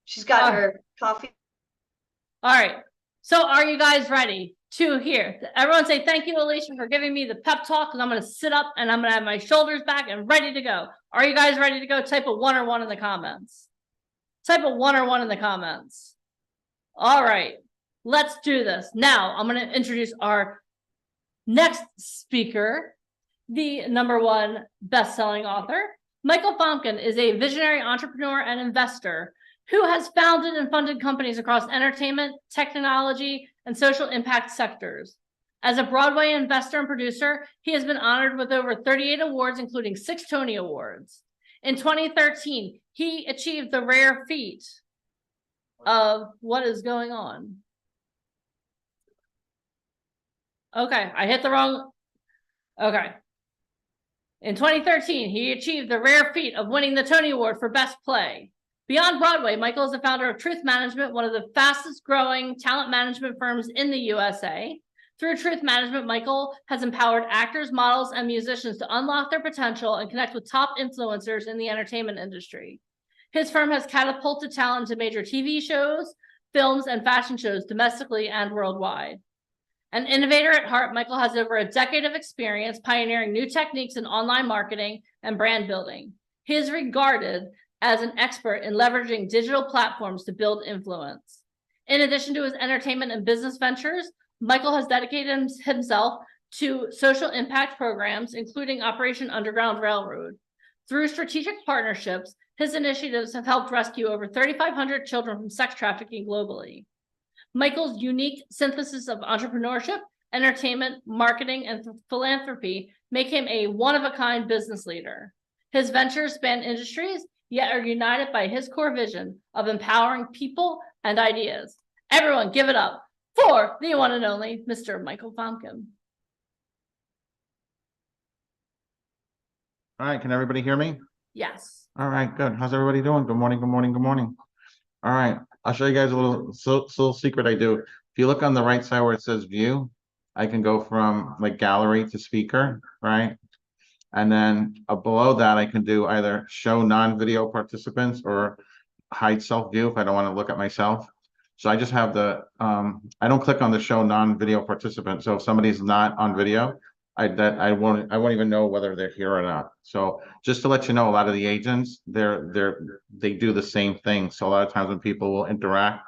She's got her coffee. All right. So are you guys ready to hear? Everyone say thank you, Alicia, for giving me the pep talk, because I'm going to sit up and I'm going to have my shoulders back and ready to go. Are you guys ready to go? Type a 1 or 1 in the comments. Type a 1 or 1 in the comments. All right. Let's do this. Now I'm going to introduce our next speaker, the #1 best-selling author. Michael Famkin is a visionary entrepreneur and investor who has founded and funded companies across entertainment, technology, and social impact sectors. As a Broadway investor and producer, he has been honored with over 38 awards, including 6 Tony Awards. In 2013, he achieved the rare feat of what is going on. Okay, I hit the wrong. Okay. In 2013, he achieved the rare feat of winning the Tony Award for Best Play. Beyond Broadway, Michael is the founder of Truth Management, one of the fastest growing talent management firms in the USA. Through Truth Management, Michael has empowered actors, models, and musicians to unlock their potential and connect with top influencers in the entertainment industry. His firm has catapulted talent to major TV shows, films, and fashion shows domestically and worldwide. An innovator at heart, Michael has over a decade of experience pioneering new techniques in online marketing and brand building. He is regarded as an expert in leveraging digital platforms to build influence. In addition to his entertainment and business ventures, Michael has dedicated himself to social impact programs, including Operation Underground Railroad. Through strategic partnerships, his initiatives have helped rescue over 3,500 children from sex trafficking globally. Michael's unique synthesis of entrepreneurship, entertainment, marketing, and philanthropy make him a one-of-a-kind business leader. His ventures span industries, yet are united by his core vision of empowering people and ideas. Everyone give it up for the one and only Mr. Michael Famkin. All right, can everybody hear me? Yes. All right, good. How's everybody doing? Good morning, good morning, good morning. All right, I'll show you guys a little secret I do. If you look on the right side where it says view, I can go from like gallery to speaker, right? And then below that, I can do either show non-video participants or hide self-view if I don't want to look at myself. So I just have the, I don't click on the show non-video participant. So if somebody's not on video, I won't even know whether they're here or not. So just to let you know, a lot of the agents, they do the same thing. So a lot of times when people will interact,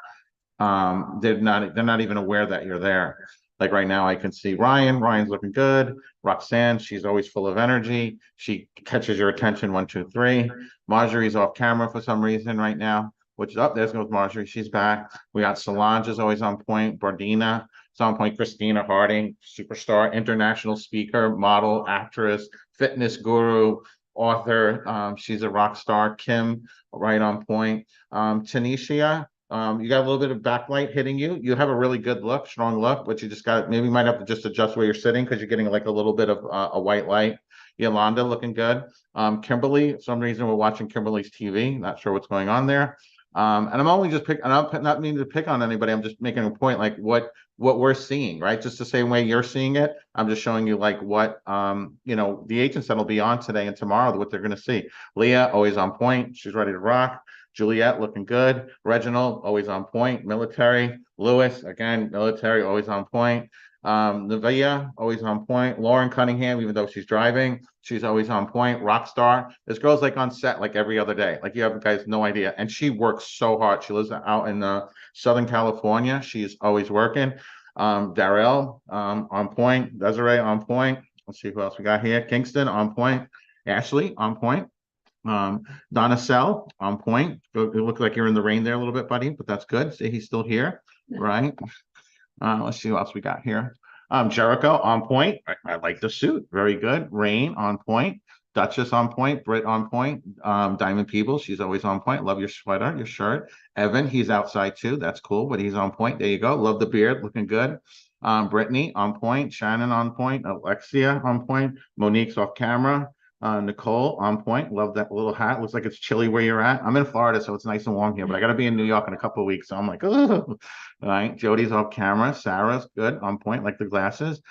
they're not even aware that you're there. Like right now, I can see Ryan's looking good. Roxanne, she's always full of energy. She catches your attention 1, 2, 3. Marjorie's off camera for some reason right now, which is up. There goes Marjorie. She's back. We got Solange is always on point. Bardina is on point. Christina Harding, superstar, international speaker, model, actress, fitness guru, author. She's a rock star. Kim, right on point. Tanisha. You got a little bit of backlight hitting you. You have a really good look, strong look, but you just got maybe might have to just adjust where you're sitting because you're getting like a little bit of a white light. Yolanda looking good. Kimberly, for some reason we're watching Kimberly's TV. Not sure what's going on there. And I'm only just picking, and I'm not meaning to pick on anybody. I'm just making a point, like what we're seeing, right? Just the same way you're seeing it. I'm just showing you like what the agents that'll be on today and tomorrow, what they're going to see. Leah, always on point. She's ready to rock. Juliet, looking good. Reginald, always on point. Military. Lewis, again, military, always on point. Navia, always on point. Lauren Cunningham, even though she's driving, she's always on point. Rock star. This girl's like on set like every other day. Like you have guys no idea. And she works so hard. She lives out in Southern California. She's always working. Darrell, on point. Desiree, on point. Let's see who else we got here. Kingston, on point. Ashley, on point. Donna Sell, on point. It looks like you're in the rain there a little bit, buddy, but that's good. See, he's still here, right? Let's see what else we got here. Jericho, on point. I like the suit. Very good. Rain, on point. Duchess, on point. Britt, on point. Diamond Peebles, she's always on point. Love your sweater, your shirt. Evan, he's outside too. That's cool, but he's on point. There you go. Love the beard. Looking good. Brittany, on point. Shannon, on point. Alexia, on point. Monique's off camera. Nicole, on point. Love that little hat. Looks like it's chilly where you're at. I'm in Florida, so it's nice and warm here, but I got to be in New York in a couple of weeks. So I'm like, oh, all right. Jody's off camera. Sarah's good, on point, like the glasses.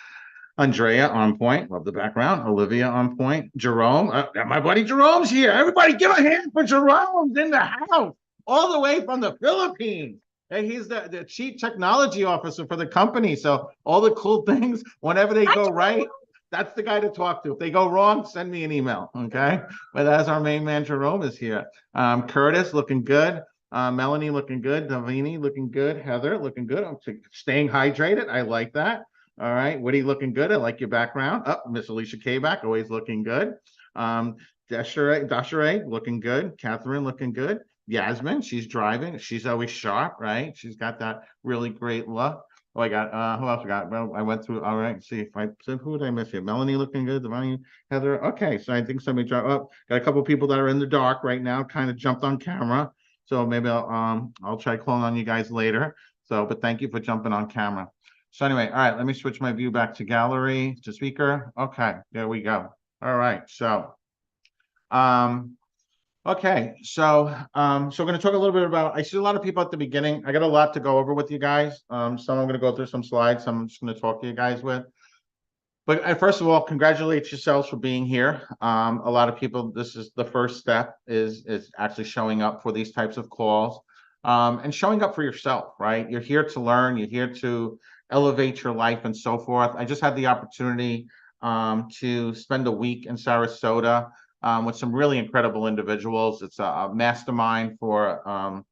Andrea, on point. Love the background. Olivia, on point. Jerome, my buddy Jerome's here. Everybody give a hand for Jerome's in the house, all the way from the Philippines. And he's the chief technology officer for the company. So all the cool things, whenever they go right, that's the guy to talk to. If they go wrong, send me an email, okay? But as our main man, Jerome, is here. Curtis, looking good. Melanie, looking good. Davini, looking good. Heather, looking good. I'm staying hydrated. I like that. All right. Woody, looking good. I like your background. Oh, Miss Alicia Kabak, always looking good. Dashere, looking good. Catherine, looking good. Yasmin, she's driving. She's always sharp, right? She's got that really great look. Oh, I got who else I got? Well, I went through. All right, see if I said who did I miss here? Melanie looking good, Devani, Heather. Okay, so I think somebody dropped up. Got a couple people that are in the dark right now, kind of jumped on camera. So maybe I'll try calling on you guys later. So, but thank you for jumping on camera. So anyway, all right, let me switch my view back to gallery to speaker. Okay, there we go. All right, so okay, so we're going to talk a little bit about. I see a lot of people at the beginning. I got a lot to go over with you guys. Some I'm going to go through some slides. Some I'm just going to talk to you guys with. But first of all, congratulate yourselves for being here. A lot of people, this is the first step is actually showing up for these types of calls and showing up for yourself, right? You're here to learn. You're here to elevate your life and so forth. I just had the opportunity to spend a week in Sarasota with some really incredible individuals. It's a mastermind for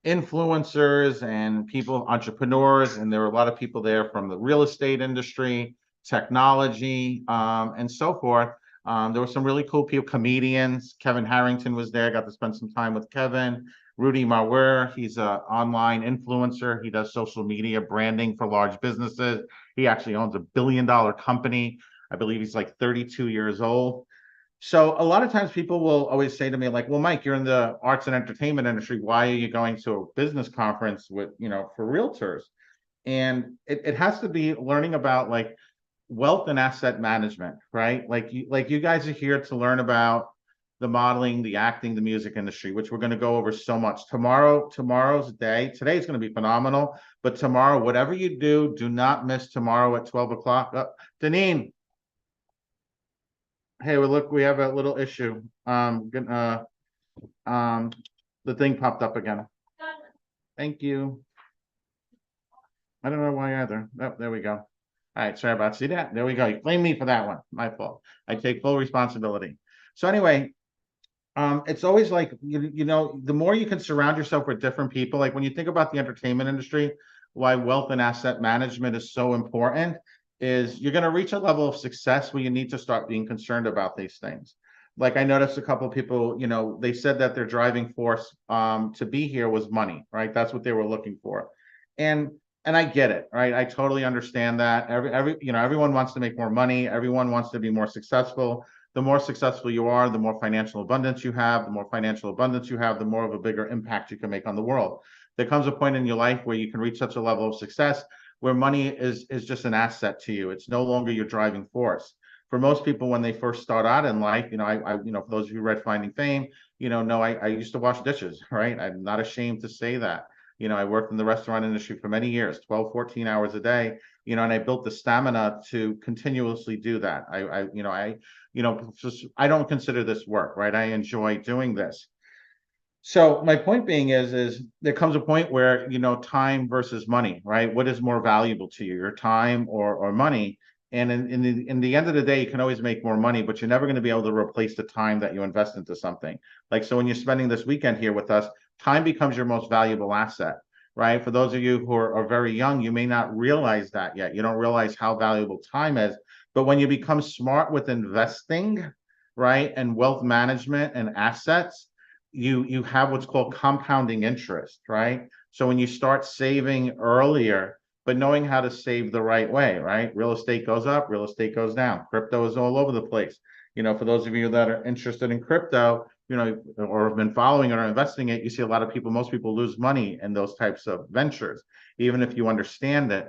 influencers and people, entrepreneurs, and there were a lot of people there from the real estate industry, technology, and so forth. There were some really cool people, comedians. Kevin Harrington was there. I got to spend some time with Kevin. Rudy Mauer, he's an online influencer. He does social media branding for large businesses. He actually owns $1 billion company. I believe he's like 32 years old. So a lot of times people will always say to me like, well, Mike, you're in the arts and entertainment industry. Why are you going to a business conference with, for realtors? And it has to be learning about like wealth and asset management, right? Like you guys are here to learn about the modeling, the acting, the music industry, which we're going to go over so much. Tomorrow's day. Today is going to be phenomenal. But tomorrow, whatever you do, do not miss tomorrow at 12 o'clock. Deneen. Hey, well, look, we have a little issue. The thing popped up again. Thank you. I don't know why either. Oh, there we go. All right, sorry about see that. There we go. You blame me for that one. My fault. I take full responsibility. So anyway, it's always like the more you can surround yourself with different people. Like when you think about the entertainment industry, why wealth and asset management is so important is you're going to reach a level of success where you need to start being concerned about these things. Like I noticed a couple of people, they said that their driving force to be here was money, right? That's what they were looking for. And I get it, right? I totally understand that. Everyone wants to make more money. Everyone wants to be more successful. The more successful you are, the more financial abundance you have. The more financial abundance you have, the more of a bigger impact you can make on the world. There comes a point in your life where you can reach such a level of success where money is just an asset to you. It's no longer your driving force. for most people, when they first start out in life, for those of you who read Finding Fame, I used to wash dishes, right? I'm not ashamed to say that. I worked in the restaurant industry for many years, 12, 14 hours a day, and I built the stamina to continuously do that. I don't consider this work, right? I enjoy doing this. So my point being is there comes a point where, time versus money, right? What is more valuable to you, your time or money? And in the end of the day, you can always make more money, but you're never going to be able to replace the time that you invest into something. Like, so when you're spending this weekend here with us, time becomes your most valuable asset, right? For those of you who are very young, you may not realize that yet. You don't realize how valuable time is. But when you become smart with investing, right, and wealth management and assets, you have what's called compounding interest, right? So when you start saving earlier, but knowing how to save the right way, right? Real estate goes up, real estate goes down. Crypto is all over the place. For those of you that are interested in crypto, or have been following it or investing it, you see a lot of people, most people lose money in those types of ventures, even if you understand it.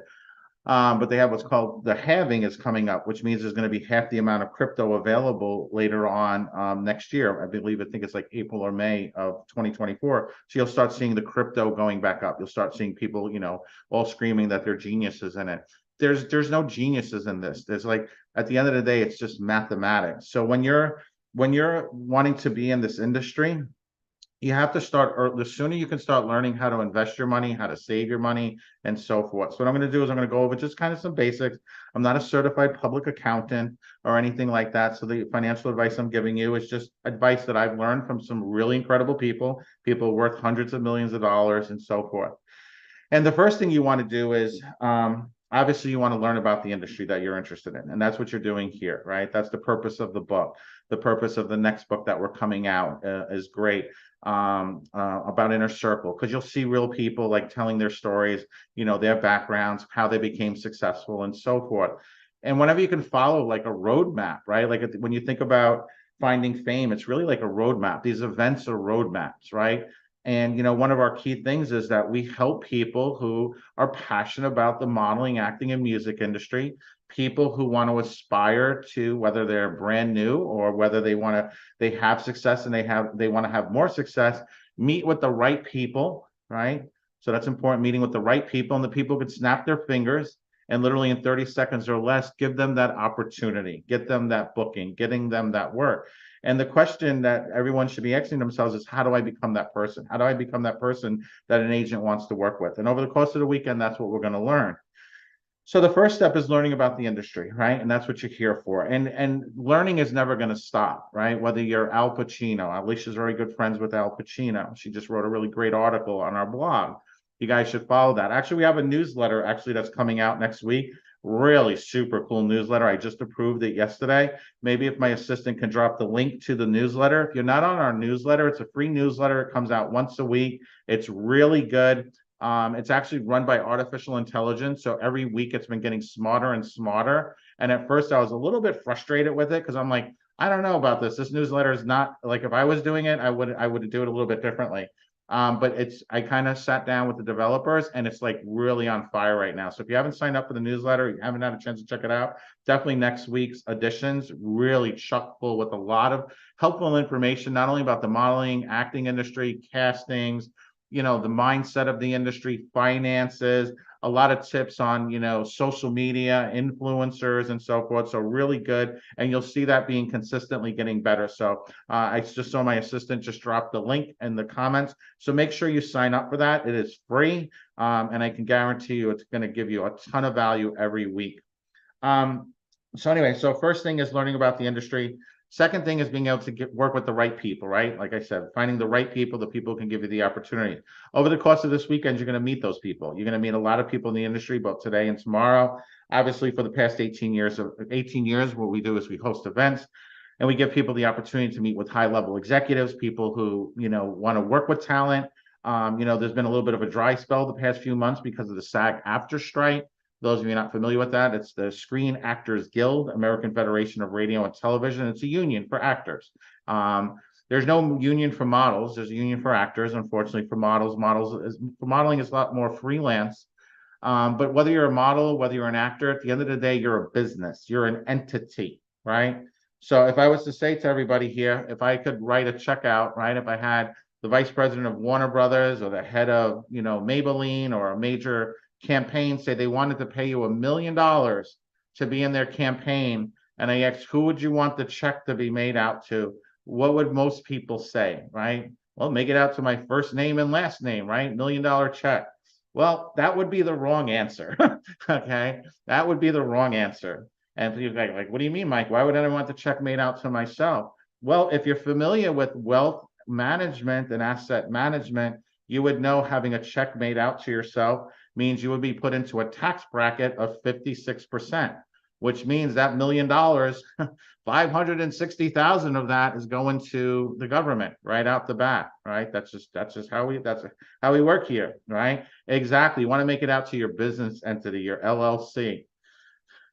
But they have what's called the halving is coming up, which means there's going to be half the amount of crypto available later on next year. I think it's like April or May of 2024. So you'll start seeing the crypto going back up. You'll start seeing people, all screaming that they're geniuses in it. There's no geniuses in this. There's like, at the end of the day, it's just mathematics. So when you're wanting to be in this industry, you have to start, or the sooner you can start learning how to invest your money, how to save your money, and so forth. So what I'm going to do is I'm going to go over just kind of some basics. I'm not a certified public accountant or anything like that. So the financial advice I'm giving you is just advice that I've learned from some really incredible people worth hundreds of millions of dollars and so forth. And the first thing you want to do is, obviously, you want to learn about the industry that you're interested in. And that's what you're doing here, right? That's the purpose of the book. The purpose of the next book that we're coming out is great, about Inner Circle, because you'll see real people like telling their stories, their backgrounds, how they became successful and so forth. And whenever you can follow like a roadmap, right? Like when you think about Finding Fame, it's really like a roadmap. These events are roadmaps, right? And, one of our key things is that we help people who are passionate about the modeling, acting, and music industry, people who want to aspire to, whether they're brand new or whether they have success and they want to have more success, meet with the right people, right? So that's important, meeting with the right people, and the people can snap their fingers and literally in 30 seconds or less, give them that opportunity, get them that booking, getting them that work. And the question that everyone should be asking themselves is, how do I become that person? How do I become that person that an agent wants to work with? And over the course of the weekend, that's what we're going to learn. So the first step is learning about the industry, right? And that's what you're here for. And learning is never going to stop, right? Whether you're Al Pacino, Alicia's very good friends with Al Pacino. She just wrote a really great article on our blog. You guys should follow that. Actually, we have a newsletter that's coming out next week. Really super cool newsletter. I just approved it yesterday. Maybe if my assistant can drop the link to the newsletter. If you're not on our newsletter, it's a free newsletter. It comes out once a week. It's really good. It's actually run by artificial intelligence. So every week it's been getting smarter and smarter. And at first I was a little bit frustrated with it because I'm like, I don't know about this. This newsletter is not like, if I was doing it, I would do it a little bit differently. But I kind of sat down with the developers and it's like really on fire right now. So if you haven't signed up for the newsletter, you haven't had a chance to check it out, definitely next week's editions, really chock full with a lot of helpful information, not only about the modeling, acting industry, castings, the mindset of the industry, finances, a lot of tips on, social media, influencers, and so forth. So really good. And you'll see that being consistently getting better. So I just saw my assistant just drop the link in the comments. So make sure you sign up for that. It is free. And I can guarantee you it's going to give you a ton of value every week. So anyway, so first thing is learning about the industry. Second thing is being able to work with the right people, right? Like I said, finding the right people, the people who can give you the opportunity. Over the course of this weekend, you're going to meet those people. You're going to meet a lot of people in the industry, both today and tomorrow. Obviously, for the past 18 years, what we do is we host events and we give people the opportunity to meet with high-level executives, people who, want to work with talent. There's been a little bit of a dry spell the past few months because of the SAG-AFTRA strike. Those of you not familiar with that, it's the Screen Actors Guild, American Federation of Radio and Television. It's a union for actors. There's no union for models. There's a union for actors. Unfortunately, for modeling is a lot more freelance. But whether you're a model, whether you're an actor, at the end of the day, you're a business. You're an entity, right? So if I was to say to everybody here, if I could write a check out, right? If I had the vice president of Warner Brothers or the head of, Maybelline or a major campaign say they wanted to pay you $1 million to be in their campaign, and I asked, who would you want the check to be made out to? What would most people say, right? Well, make it out to my first name and last name, right? $1 million check. Well, that would be the wrong answer. Okay, that would be the wrong answer. And you're like, what do you mean, Mike? Why would I want the check made out to myself? Well, if you're familiar with wealth management and asset management, you would know having a check made out to yourself means you would be put into a tax bracket of 56%, which means that $1 million, 560,000 of that is going to the government right out the bat, right? That's just how we work here, right? Exactly. You want to make it out to your business entity, your LLC.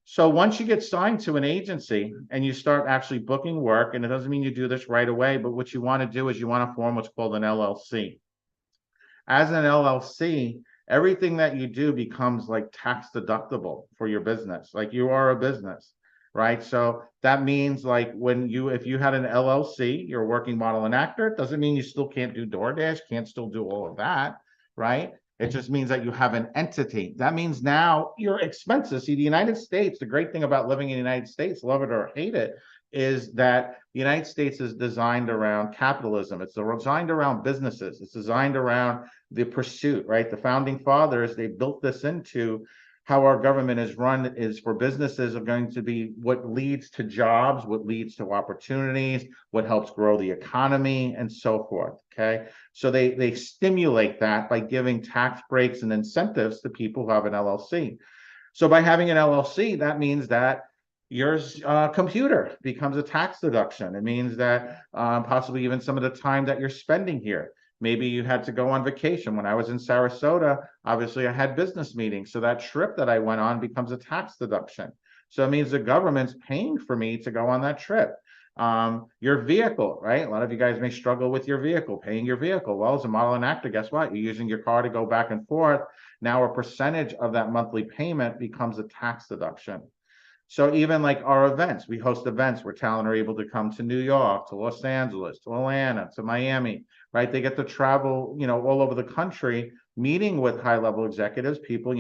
So once you get signed to an agency and you start actually booking work, and it doesn't mean you do this right away, but what you want to do is you want to form what's called an LLC. As an LLC, everything that you do becomes like tax deductible for your business, like you are a business, right? So that means like if you had an LLC, you're a working model and actor, it doesn't mean you still can't do DoorDash, can't still do all of that, right? It just means that you have an entity. That means now your expenses. See, the United States, the great thing about living in the United States, love it or hate it, is that the United States is designed around capitalism. It's designed around businesses. It's designed around the pursuit, right? The founding fathers, they built this into how our government is run, is for businesses are going to be what leads to jobs, what leads to opportunities, what helps grow the economy, and so forth. Okay. So they stimulate that by giving tax breaks and incentives to people who have an LLC. So by having an LLC, that means that your computer becomes a tax deduction. It means that possibly even some of the time that you're spending here. Maybe you had to go on vacation. When I was in Sarasota, obviously I had business meetings. So that trip that I went on becomes a tax deduction. So it means the government's paying for me to go on that trip. Your vehicle, right? A lot of you guys may struggle with your vehicle, paying your vehicle. Well, as a model and actor, guess what? You're using your car to go back and forth. Now a percentage of that monthly payment becomes a tax deduction. So even like our events, we host events where talent are able to come to New York, to Los Angeles, to Atlanta, to Miami, right? They get to travel, all over the country, meeting with high-level executives, people,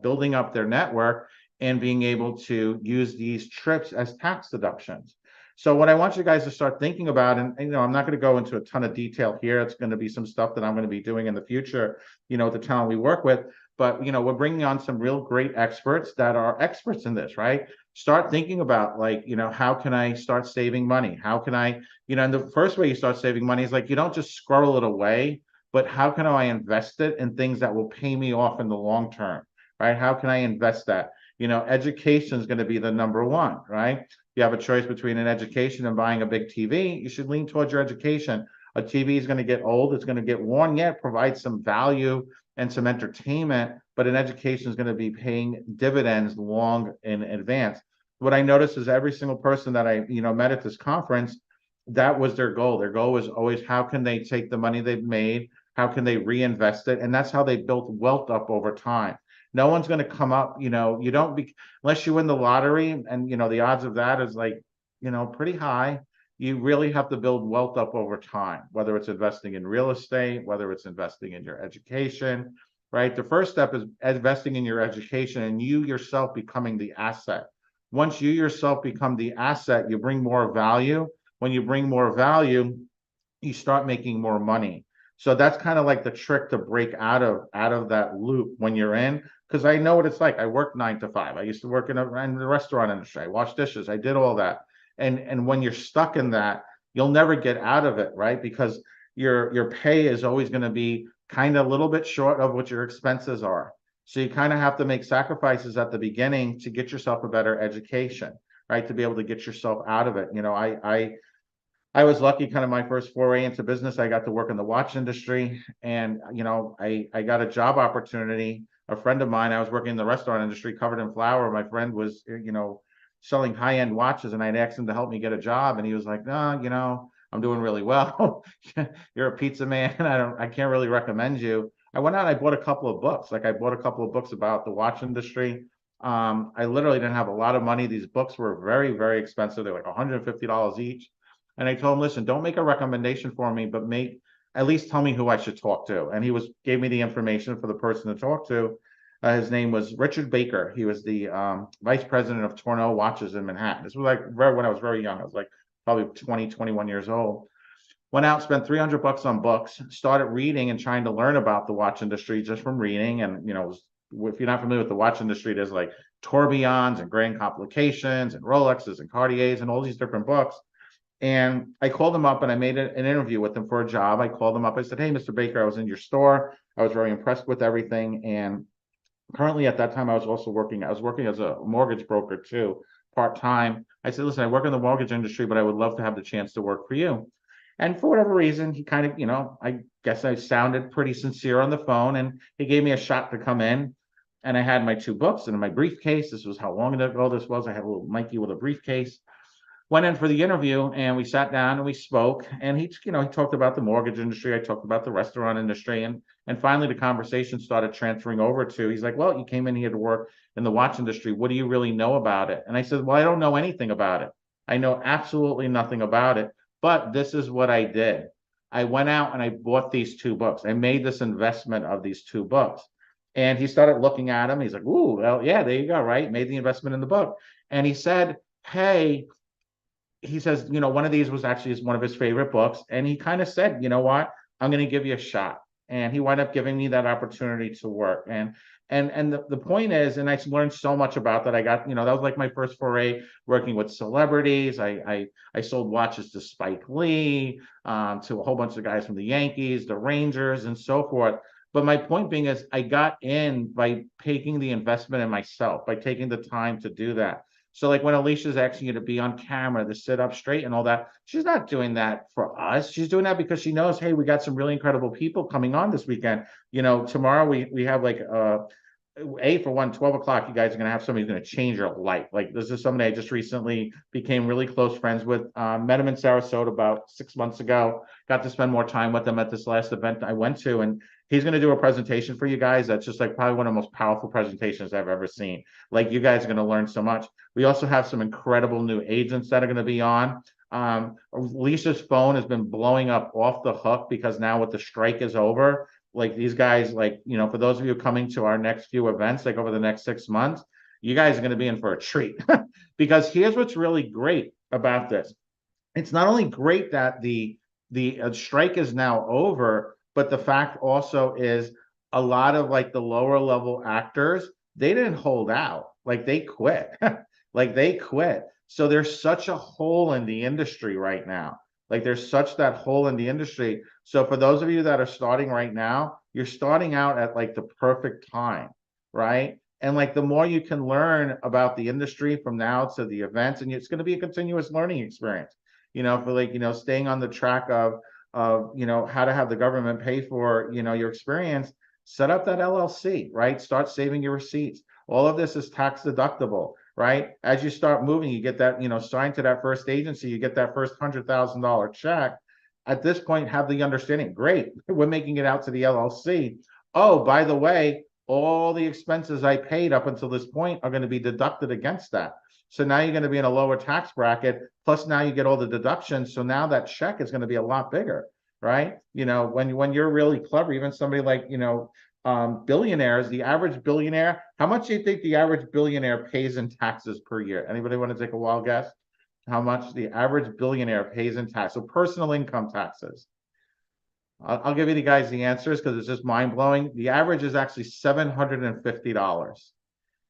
building up their network and being able to use these trips as tax deductions. So what I want you guys to start thinking about, and I'm not going to go into a ton of detail here. It's going to be some stuff that I'm going to be doing in the future, the talent we work with. But we're bringing on some real great experts that are experts in this, right? Start thinking about like, how can I start saving money? How can I, and the first way you start saving money is like you don't just squirrel it away, but how can I invest it in things that will pay me off in the long term, right? How can I invest that? Education is going to be the number one, right? You have a choice between an education and buying a big TV. You should lean towards your education. A TV is going to get old, it's going to get worn, yet provide some value and some entertainment, but an education is going to be paying dividends long in advance. What I noticed is every single person that I, met at this conference, that was their goal. Their goal was always how can they take the money they've made, how can they reinvest it, and that's how they built wealth up over time. No one's going to come up, you don't be unless you win the lottery, and the odds of that is like, pretty high. You really have to build wealth up over time, whether it's investing in real estate, whether it's investing in your education, right? The first step is investing in your education and you yourself becoming the asset. Once you yourself become the asset, you bring more value. When you bring more value, you start making more money. So that's kind of like the trick to break out of that loop when you're in, because I know what it's like. I worked 9 to 5. I used to work in the restaurant industry. I washed dishes. I did all that. And when you're stuck in that, you'll never get out of it, right? Because your pay is always going to be kind of a little bit short of what your expenses are. So you kind of have to make sacrifices at the beginning to get yourself a better education, right? To be able to get yourself out of it. I was lucky, kind of my first foray into business. I got to work in the watch industry, and I got a job opportunity. A friend of mine, I was working in the restaurant industry, covered in flour. My friend was, selling high-end watches, and I'd asked him to help me get a job, and he was like, "No, I'm doing really well. You're a pizza man. I can't really recommend you." I went out, I bought a couple of books. Like I bought a couple of books about the watch industry. I literally didn't have a lot of money. These books were very, very expensive. They're like $150 each. And I told him, listen, don't make a recommendation for me, but at least tell me who I should talk to. And gave me the information for the person to talk to. His name was Richard Baker. He was the vice president of Tourneau Watches in Manhattan. This was like when I was very young. I was like probably 20, 21 years old. Went out, spent $300 on books, started reading and trying to learn about the watch industry just from reading. And, if you're not familiar with the watch industry, there's like tourbillons and grand complications and Rolexes and Cartiers and all these different books. And I called him up and I made an interview with him for a job. I called him up. I said, hey, Mr. Baker, I was in your store. I was very impressed with everything. And currently at that time, I was working as a mortgage broker too, part-time. I said, listen, I work in the mortgage industry, but I would love to have the chance to work for you. And for whatever reason, he kind of, I guess I sounded pretty sincere on the phone, and he gave me a shot to come in. And I had my 2 books and my briefcase. This was how long ago this was. I had a little Mikey with a briefcase. Went in for the interview and we sat down and we spoke. And he talked about the mortgage industry. I talked about the restaurant industry. And finally, the conversation started transferring over to, he's like, well, you came in here to work in the watch industry. What do you really know about it? And I said, well, I don't know anything about it. I know absolutely nothing about it. But this is what I did. I went out and I bought these 2 books. I made this investment of these 2 books. And he started looking at them. He's like, ooh, well, yeah, there you go, right? Made the investment in the book. And he said, hey, he says, one of these was actually one of his favorite books. And he kind of said, you know what? I'm going to give you a shot. And he wound up giving me that opportunity to work. And the point is, and I learned so much about that. I got, that was like my first foray working with celebrities. I sold watches to Spike Lee, to a whole bunch of guys from the Yankees, the Rangers, and so forth. But my point being is I got in by taking the investment in myself, by taking the time to do that. So like when Alicia's asking you to be on camera, to sit up straight and all that, she's not doing that for us. She's doing that because she knows, hey, we got some really incredible people coming on this weekend. Tomorrow we have like for one, 12 o'clock, you guys are going to have somebody who's going to change your life. Like this is somebody I just recently became really close friends with. Met him in Sarasota about 6 months ago. Got to spend more time with them at this last event I went to. And he's going to do a presentation for you guys. That's just like probably one of the most powerful presentations I've ever seen. Like you guys are going to learn so much. We also have some incredible new agents that are going to be on. Alicia's phone has been blowing up off the hook because now with the strike is over, like these guys, like, for those of you coming to our next few events, like over the next 6 months, you guys are going to be in for a treat. Because here's what's really great about this. It's not only great that the strike is now over, but the fact also is a lot of like the lower level actors, they didn't hold out. Like they quit. Like they quit. So there's such a hole in the industry right now. Like there's such that hole in the industry. So for those of you that are starting right now, you're starting out at like the perfect time, right? And like the more you can learn about the industry from now to the events, and it's going to be a continuous learning experience, for like, staying on the track of how to have the government pay for, your experience, set up that LLC, right? Start saving your receipts. All of this is tax deductible, right? As you start moving, you get that, signed to that first agency, you get that first $100,000 check. At this point, have the understanding, great, we're making it out to the LLC. Oh, by the way, all the expenses I paid up until this point are going to be deducted against that. So now you're going to be in a lower tax bracket. Plus now you get all the deductions. So now that check is going to be a lot bigger, right? When you're really clever, even somebody like, billionaires, the average billionaire, how much do you think the average billionaire pays in taxes per year? Anybody want to take a wild guess? How much the average billionaire pays in tax? So personal income taxes. I'll give you the guys the answers because it's just mind blowing. The average is actually $750.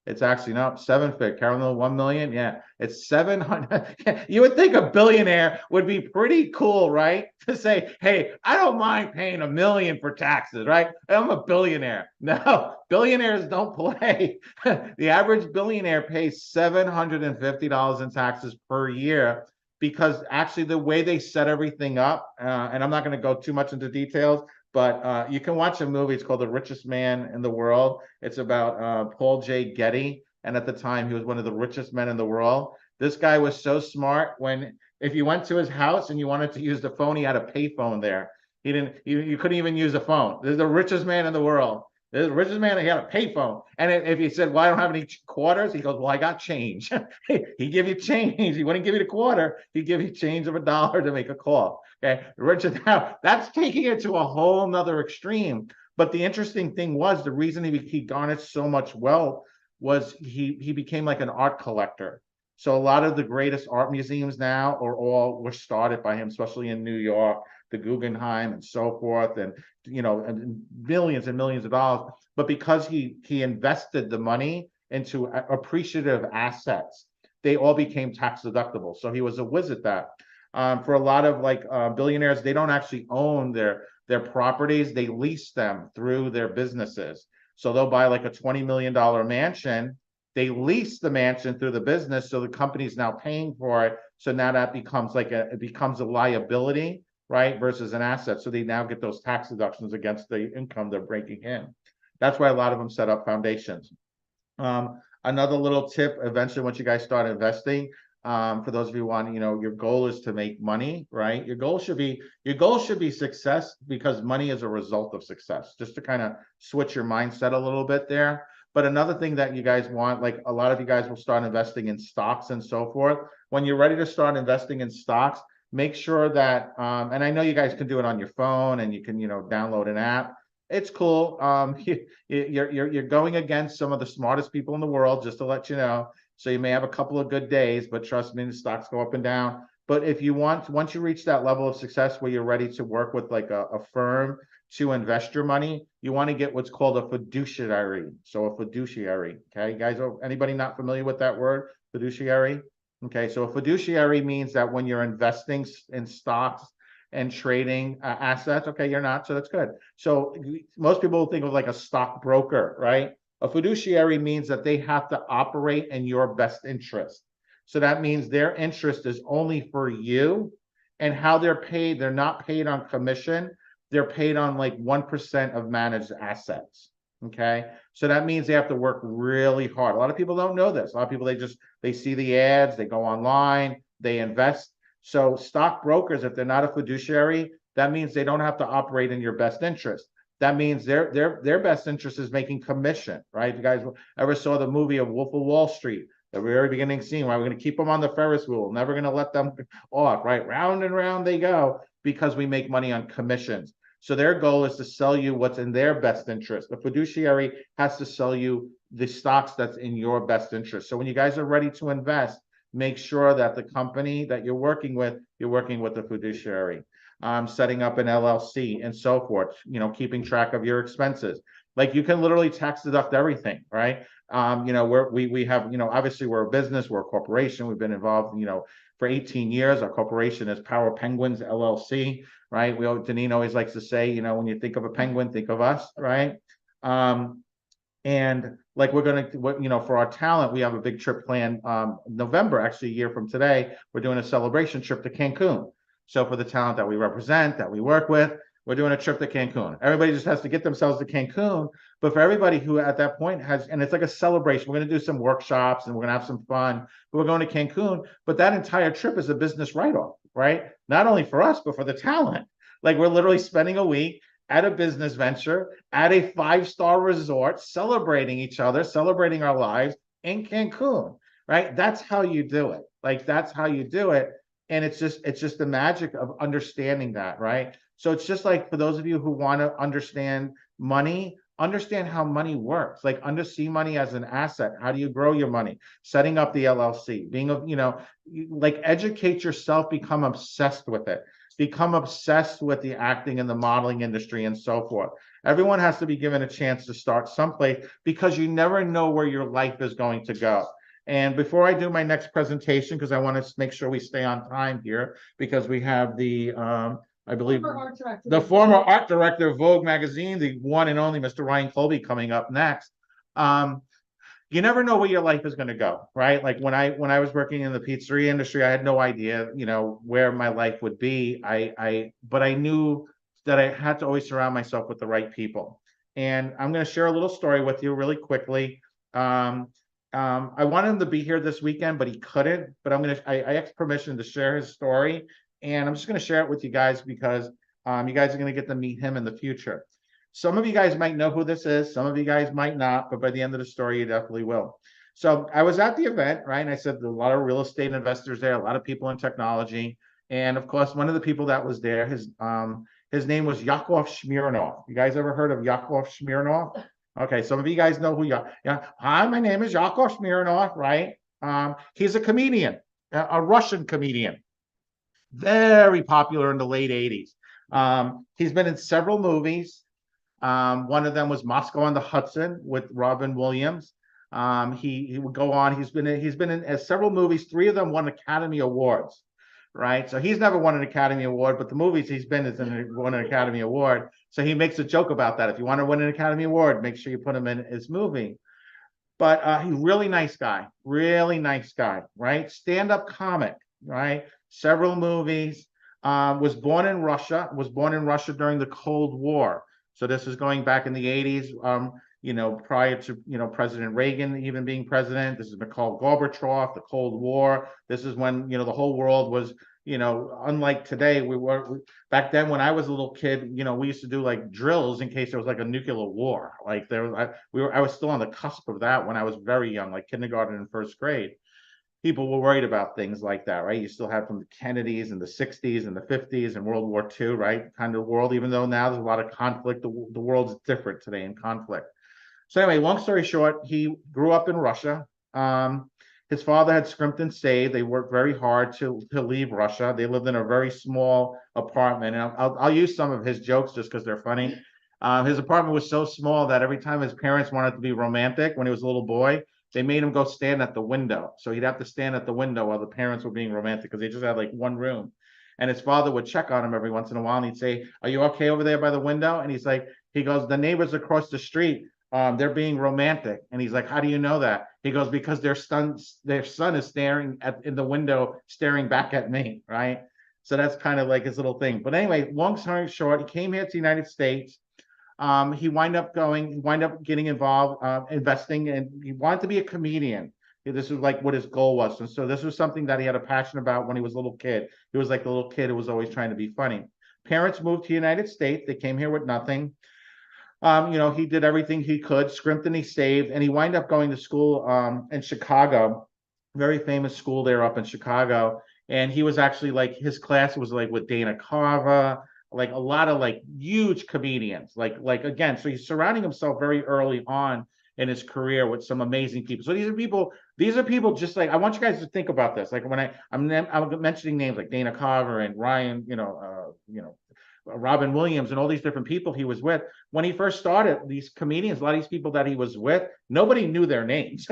It's actually not 7 figure. Carolyn, 1 million. Yeah, it's 700. You would think a billionaire would be pretty cool, right? To say, hey, I don't mind paying $1 million for taxes, right? I'm a billionaire. No, billionaires don't play. The average billionaire pays $750 in taxes per year because actually the way they set everything up, and I'm not going to go too much into details, but you can watch a movie. It's called The Richest Man in the World. It's about Paul J. Getty. And at the time, he was one of the richest men in the world. This guy was so smart if you went to his house and you wanted to use the phone, he had a pay phone there. You couldn't even use a phone. This is the richest man in the world. The richest man, he had a payphone. And if he said, well, I don't have any quarters, he goes, well, I got change. He give you change. He wouldn't give you the quarter. He'd give you change of $1 to make a call. Okay. Richard, now that's taking it to a whole nother extreme. But the interesting thing was the reason he garnered so much wealth was he became like an art collector. So a lot of the greatest art museums now were started by him, especially in New York, the Guggenheim and so forth, and and millions and millions of dollars. But because he invested the money into appreciative assets, they all became tax deductible. So he was a whiz at that. For a lot of billionaires, they don't actually own their properties; they lease them through their businesses. So they'll buy like a $20 million mansion. They lease the mansion through the business, so the company's now paying for it. So now that becomes it becomes a liability, right, versus an asset. So they now get those tax deductions against the income they're breaking in. That's why a lot of them set up foundations. Another little tip: eventually, once you guys start investing, for those of you who want, your goal is to make money, right? Your goal should be success, because money is a result of success. Just to kind of switch your mindset a little bit there. But another thing that you guys want, like a lot of you guys will start investing in stocks and so forth. When you're ready to start investing in stocks, make sure that, and I know you guys can do it on your phone and you can, download an app. It's cool. You're going against some of the smartest people in the world, just to let you know. So you may have a couple of good days, but trust me, the stocks go up and down. But if you want, once you reach that level of success where you're ready to work with like a firm to invest your money, you want to get what's called a fiduciary. So a fiduciary, okay, guys, anybody not familiar with that word, fiduciary? Okay, so a fiduciary means that when you're investing in stocks and trading assets, okay, you're not, so that's good. So most people think of like a stockbroker, right? A fiduciary means that they have to operate in your best interest. So that means their interest is only for you, and how they're paid, they're not paid on commission. They're paid on like 1% of managed assets. Okay. So that means they have to work really hard. A lot of people don't know this. A lot of people, they see the ads, they go online, they invest. So stockbrokers, if they're not a fiduciary, that means they don't have to operate in your best interest. That means their best interest is making commission, right? You guys ever saw the movie of Wolf of Wall Street? The very beginning scene, right? We're going to keep them on the Ferris wheel, never going to let them off, right? Round and round they go, because we make money on commissions. So their goal is to sell you what's in their best interest. The fiduciary has to sell you the stocks that's in your best interest. So when you guys are ready to invest, make sure that the company that you're working with the fiduciary. Setting up an LLC and so forth, keeping track of your expenses. Like you can literally tax deduct everything, right? We have, obviously we're a business, we're a corporation. We've been involved, for 18 years. Our corporation is Power Penguins LLC, right? Deneen always likes to say, when you think of a penguin, think of us, right? And like we're going to, for our talent, we have a big trip planned November, actually a year from today. We're doing a celebration trip to Cancun. So for the talent that we represent, that we work with, we're doing a trip to Cancun. Everybody just has to get themselves to Cancun. But for everybody who at that point and it's like a celebration, we're going to do some workshops and we're going to have some fun, but we're going to Cancun. But that entire trip is a business write-off, right? Not only for us, but for the talent. Like we're literally spending a week at a business venture, at a 5-star resort, celebrating each other, celebrating our lives in Cancun, right? That's how you do it. Like that's how you do it. And it's just the magic of understanding that, right? So it's just like for those of you who want to understand money, understand how money works. Like see money as an asset. How do you grow your money? Setting up the LLC, like educate yourself, become obsessed with it. Become obsessed with the acting and the modeling industry and so forth. Everyone has to be given a chance to start someplace, because you never know where your life is going to go. And before I do my next presentation, because I want to make sure we stay on time here, because we have the, I believe, the former art director of Vogue magazine, the one and only Mr. Ryan Colby, coming up next. You never know where your life is going to go, right? Like when I was working in the pizzeria industry, I had no idea, where my life would be. But I knew that I had to always surround myself with the right people. And I'm going to share a little story with you really quickly. I wanted him to be here this weekend, but he couldn't. But I asked permission to share his story, and I'm just going to share it with you guys because you guys are going to get to meet him in the future. Some of you guys might know who this is. Some of you guys might not, but by the end of the story, you definitely will. So I was at the event, right? And I said, there are a lot of real estate investors there, a lot of people in technology. And of course, one of the people that was there, his name was Yakov Smirnov. You guys ever heard of Yakov Smirnov? Okay, some of you guys know who yeah. Hi, my name is Yakov Smirnov, right? He's a comedian, a Russian comedian, very popular in the late 80s. He's been in several movies. One of them was Moscow on the Hudson with Robin Williams. He would go on. He's been in several movies. 3 of them won Academy Awards, right? So he's never won an Academy Award, but the movies he's been in won an Academy Award. So he makes a joke about that. If you want to win an Academy Award, make sure you put him in his movie. But he's really nice guy, right? Stand-up comic, right? Several movies. Was born in Russia during the Cold War. So this is going back in the 80s, prior to, President Reagan even being president. This is Mikhail Gorbachev, the Cold War. This is when, the whole world was, unlike today, back then when I was a little kid, we used to do like drills in case there was like a nuclear war. Like I was still on the cusp of that when I was very young, like kindergarten and first grade. People were worried about things like that, right? You still had from the Kennedys in the 60s and the 50s and World War II, right? Kind of world, even though now there's a lot of conflict, the world's different today in conflict. So anyway, long story short, he grew up in Russia. His father had scrimped and saved. They worked very hard to leave Russia. They lived in a very small apartment. And I'll use some of his jokes just because they're funny. His apartment was so small that every time his parents wanted to be romantic when he was a little boy, they made him go stand at the window. So he'd have to stand at the window while the parents were being romantic because they just had like one room. And his father would check on him every once in a while. And he'd say, "Are you okay over there by the window?" And he goes, "The neighbors across the street, they're being romantic." And he's like, "How do you know that?" He goes, "Because their son is staring in the window, staring back at me." Right. So that's kind of like his little thing. But anyway, long story short, he came here to the United States. He wind up getting involved, investing, and he wanted to be a comedian. This was like what his goal was. And so this was something that he had a passion about when he was a little kid. He was like the little kid who was always trying to be funny. Parents moved to the United States. They came here with nothing. He did everything he could, scrimped and he saved, and he wind up going to school in Chicago, very famous school there up in Chicago. And he was actually like, his class was like with Dana Carvey, like a lot of like huge comedians, like again, so he's surrounding himself very early on in his career with some amazing people. So these are people just like, I want you guys to think about this. Like when I'm mentioning names like Dana Carvey and Ryan, Robin Williams and all these different people he was with. When he first started, these comedians, a lot of these people that he was with, nobody knew their names,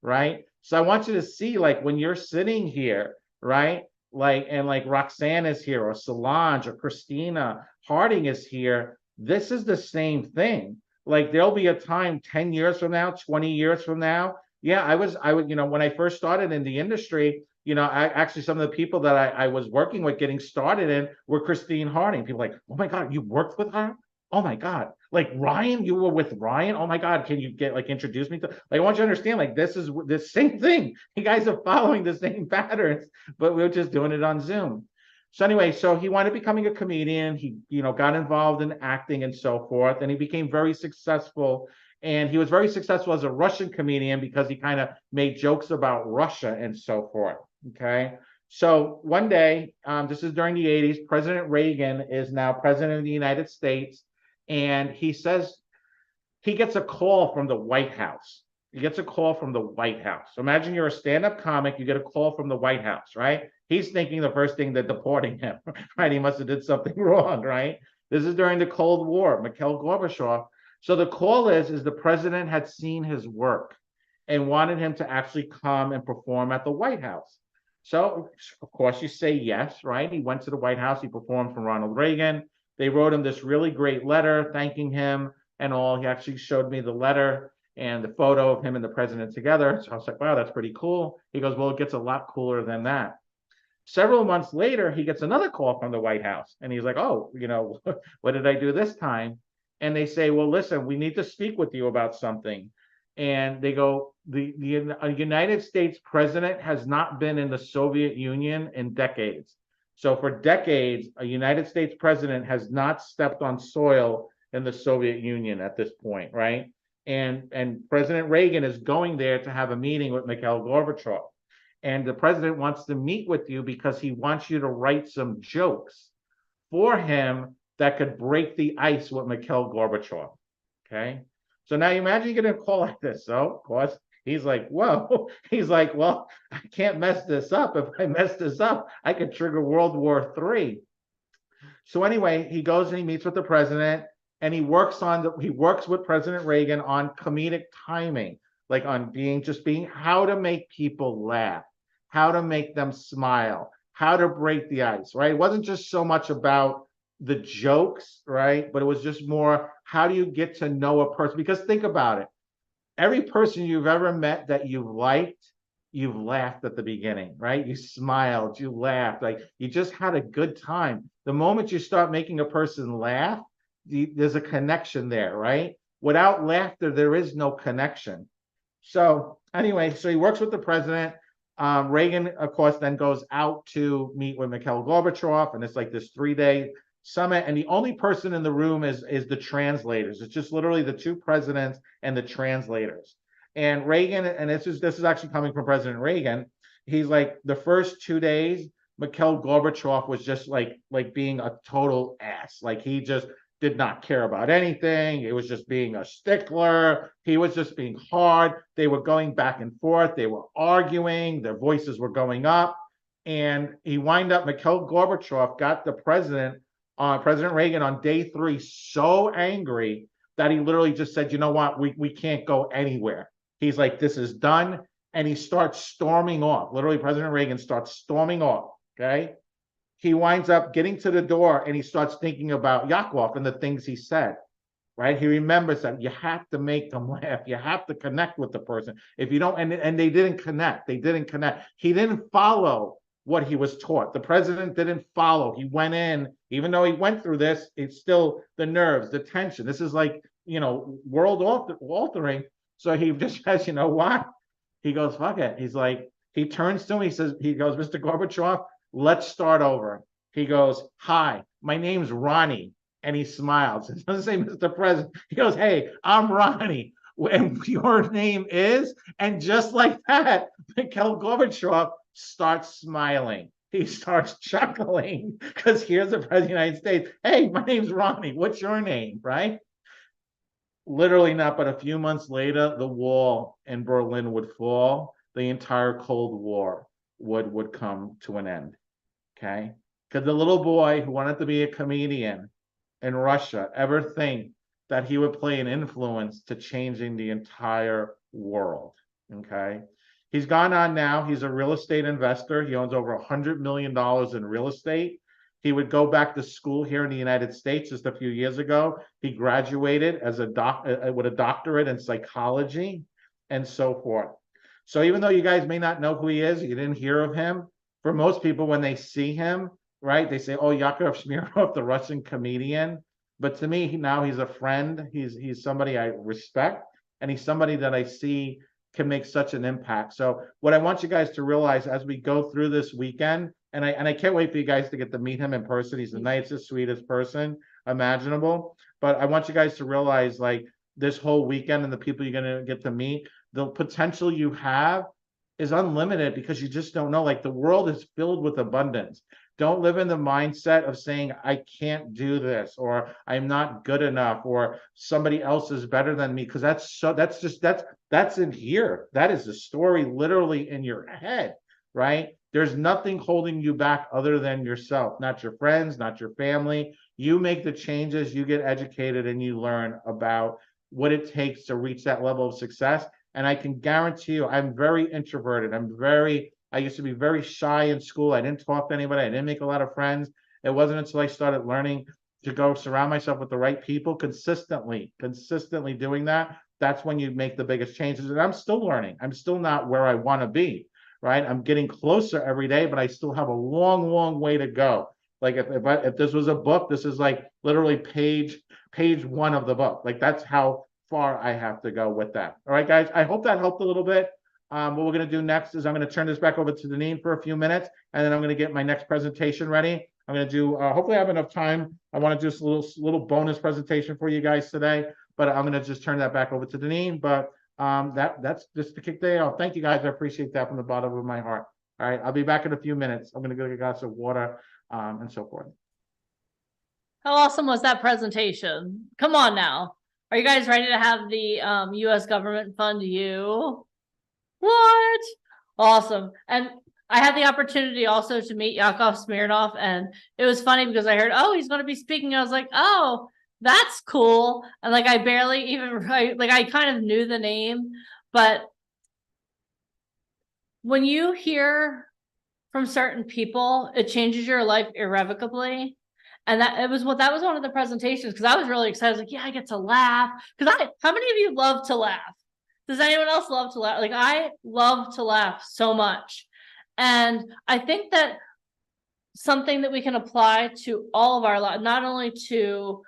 right? So I want you to see, like, when you're sitting here, right? Like Roxanne is here, or Solange, or Christina Harding is here. This is the same thing. Like there'll be a time 10 years from now, 20 years from now. Yeah, I would, when I first started in the industry, some of the people that I was working with getting started in were Christine Harding. People like, "Oh my God, you worked with her? Oh my God." Like Ryan, you were with Ryan? Oh my God, can you introduce me to, like, I want you to understand, like, this is the same thing. You guys are following the same patterns, but we're just doing it on Zoom. So anyway, so he wound up becoming a comedian. He, got involved in acting and so forth, and he became very successful. And he was very successful as a Russian comedian because he kind of made jokes about Russia and so forth. Okay. So one day, this is during the 80s, President Reagan is now president of the United States. And he says he gets a call from the White House. He gets a call from the White House. So imagine you're a stand-up comic, you get a call from the White House, right? He's thinking the first thing they're deporting him, right? He must have did something wrong, right? This is during the Cold War, Mikhail Gorbachev. So the call is the president had seen his work and wanted him to actually come and perform at the White House. So of course you say yes, right? He went to the White House, he performed for Ronald Reagan. They wrote him this really great letter thanking him and all. He actually showed me the letter and the photo of him and the president together. So I was like, wow, that's pretty cool. He goes, well, it gets a lot cooler than that. Several months later, he gets another call from the White House. And he's like, oh, what did I do this time? And they say, well, listen, we need to speak with you about something. And they go, the United States president has not been in the Soviet Union in decades. So for decades, a United States president has not stepped on soil in the Soviet Union at this point, right? And President Reagan is going there to have a meeting with Mikhail Gorbachev. And the president wants to meet with you because he wants you to write some jokes for him that could break the ice with Mikhail Gorbachev. Okay. So now you imagine you getting a call like this. So, of course, he's like, whoa. He's like, well, I can't mess this up. If I mess this up, I could trigger World War III. So anyway, he goes and he meets with the president, and he works with President Reagan on comedic timing, like on being how to make people laugh, how to make them smile, how to break the ice, right? It wasn't just so much about the jokes, right? But it was just more, how do you get to know a person? Because think about it. Every person you've ever met that you've liked, you've laughed at the beginning, right? You smiled, you laughed, like you just had a good time. The moment you start making a person laugh, there's a connection there, right? Without laughter, there is no connection. So anyway, so he works with the president. Reagan, of course, then goes out to meet with Mikhail Gorbachev, and it's like this 3-day summit. And the only person in the room is the translators. It's just literally the two presidents and the translators. And Reagan, and this is actually coming from President Reagan. He's like, the first 2 days, Mikhail Gorbachev was just like being a total ass. Like he just did not care about anything. It was just being a stickler. He was just being hard. They were going back and forth. They were arguing. Their voices were going up. And Mikhail Gorbachev got the President Reagan on day 3 so angry that he literally just said, you know what, we can't go anywhere. He's like, this is done. And he starts storming off. Literally, President Reagan starts storming off, okay? He winds up getting to the door and he starts thinking about Yakov and the things he said, right? He remembers that you have to make them laugh. You have to connect with the person. If you don't, and they didn't connect. They didn't connect. He didn't follow what he was taught. The president didn't follow. He went in, even though he went through this, it's still the nerves, the tension. This is like, world altering. So he just says, you know what? He goes, fuck it. He's like, he turns to him, he goes, Mr. Gorbachev, let's start over. He goes, hi, my name's Ronnie. And he smiles. He doesn't say Mr. President. He goes, hey, I'm Ronnie. And your name is? And just like that, Mikhail Gorbachev starts smiling. He starts chuckling because here's the President of the United States. Hey, my name's Ronnie. What's your name? Right? Literally not but a few months later, the wall in Berlin would fall. The entire Cold War would come to an end. Okay? Could the little boy who wanted to be a comedian in Russia ever think that he would play an influence to changing the entire world? Okay? He's gone on now. He's a real estate investor. He owns over $100 million in real estate. He would go back to school here in the United States just a few years ago. He graduated as with a doctorate in psychology and so forth. So even though you guys may not know who he is, you didn't hear of him, for most people, when they see him, right, they say, oh, Yakov Smirnov, the Russian comedian. But to me, now he's a friend. He's somebody I respect, and he's somebody that I see can make such an impact. So what I want you guys to realize as we go through this weekend, and I can't wait for you guys to get to meet him in person. He's the nicest, sweetest person imaginable. But I want you guys to realize, like, this whole weekend and the people you're going to get to meet, the potential you have is unlimited because you just don't know. Like, the world is filled with abundance. Don't live in the mindset of saying, I can't do this, or I'm not good enough, or somebody else is better than me. Because that's in here. That is the story literally in your head, right? There's nothing holding you back other than yourself, not your friends, not your family. You make the changes, you get educated, and you learn about what it takes to reach that level of success. And I can guarantee you, I'm very introverted. I used to be very shy in school. I didn't talk to anybody. I didn't make a lot of friends. It wasn't until I started learning to go surround myself with the right people consistently doing that. That's when you make the biggest changes. And I'm still learning. I'm still not where I want to be, right? I'm getting closer every day, but I still have a long, long way to go. Like if this was a book, this is like literally page 1 of the book. Like, that's how far I have to go with that. All right, guys, I hope that helped a little bit. What we're going to do next is I'm going to turn this back over to Deneen for a few minutes, and then I'm going to get my next presentation ready. I'm going to do, hopefully I have enough time. I want to do just a little bonus presentation for you guys today, but I'm going to just turn that back over to Deneen. But that's just to kick the day off. Thank you guys. I appreciate that from the bottom of my heart. All right, I'll be back in a few minutes. I'm going to go get a glass of water and so forth. How awesome was that presentation? Come on now. Are you guys ready to have the US government fund you? What? Awesome. And I had the opportunity also to meet Yakov Smirnov, and it was funny because I heard, oh, he's going to be speaking. I was like, oh, that's cool. And like, I barely even, I kind of knew the name, but when you hear from certain people, it changes your life irrevocably. And that was one of the presentations, because I was really excited. I was like, yeah, I get to laugh. Because how many of you love to laugh? Does anyone else love to laugh? Like, I love to laugh so much. And I think that something that we can apply to all of our lives, not only to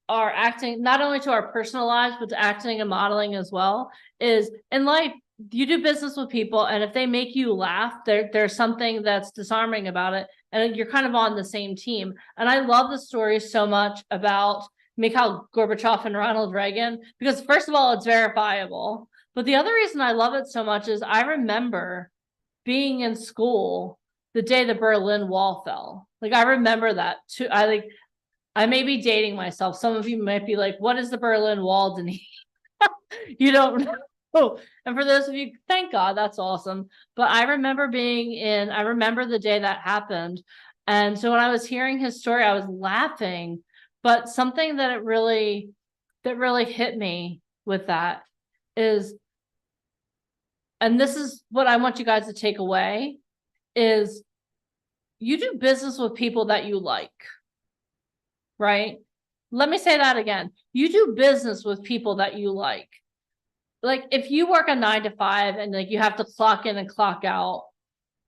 our acting, not only to our personal lives, but to acting and modeling as well, is in life, you do business with people, and if they make you laugh, there's something that's disarming about it, and you're kind of on the same team. And I love the story so much about Mikhail Gorbachev and Ronald Reagan, because first of all, it's verifiable. But the other reason I love it so much is I remember being in school the day the Berlin Wall fell. Like, I remember that too. I may be dating myself. Some of you might be like, what is the Berlin Wall, Denise? You don't know. Oh, and for those of you, thank God, that's awesome. But I remember the day that happened. And so when I was hearing his story, I was laughing. But something that really hit me with that is, and this is what I want you guys to take away, is you do business with people that you like, right? Let me say that again. You do business with people that you like. Like, if you work a 9 to 5 and like you have to clock in and clock out,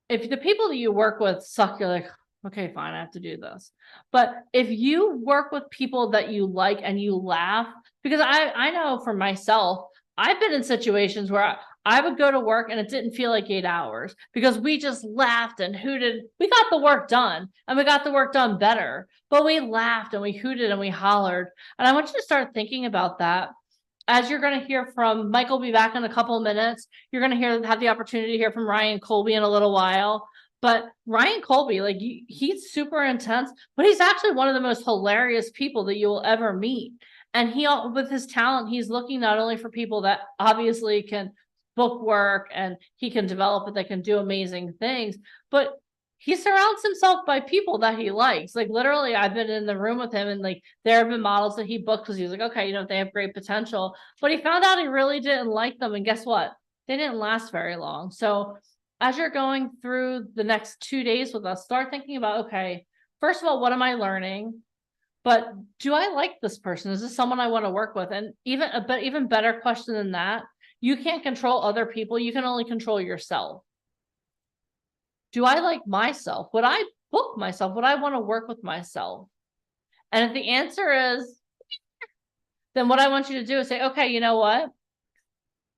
if the people that you work with suck, you're like, okay, fine, I have to do this. But if you work with people that you like and you laugh, because I know for myself, I've been in situations where I would go to work and it didn't feel like 8 hours because we just laughed and hooted. We got the work done, and we got the work done better, but we laughed and we hooted and we hollered. And I want you to start thinking about that. As you're going to hear from Michael, will be back in a couple of minutes. You're going to have the opportunity to hear from Ryan Colby in a little while. But Ryan Colby, like, he's super intense, but he's actually one of the most hilarious people that you will ever meet. And with his talent, he's looking not only for people that obviously can book work and he can develop it, that can do amazing things, but he surrounds himself by people that he likes. Like, literally, I've been in the room with him, and like, there have been models that he booked because he was like, okay, they have great potential, but he found out he really didn't like them. And guess what? They didn't last very long. So as you're going through the next 2 days with us, start thinking about, okay, first of all, what am I learning? But do I like this person? Is this someone I want to work with? And even better question than that, you can't control other people. You can only control yourself. Do I like myself? Would I book myself? Would I want to work with myself? And if the answer is, then what I want you to do is say, okay, you know what?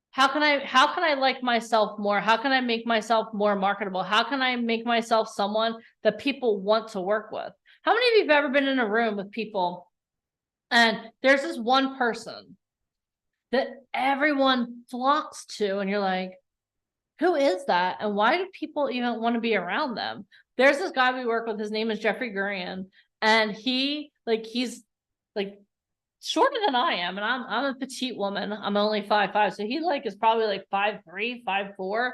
How can I like myself more? How can I make myself more marketable? How can I make myself someone that people want to work with? How many of you have ever been in a room with people and there's this one person that everyone flocks to, and you're like, who is that? And why do people even want to be around them? There's this guy we work with. His name is Jeffrey Gurian, and he's like shorter than I am, and I'm a petite woman. I'm only 5'5", so he is probably like 5'3", 5'4".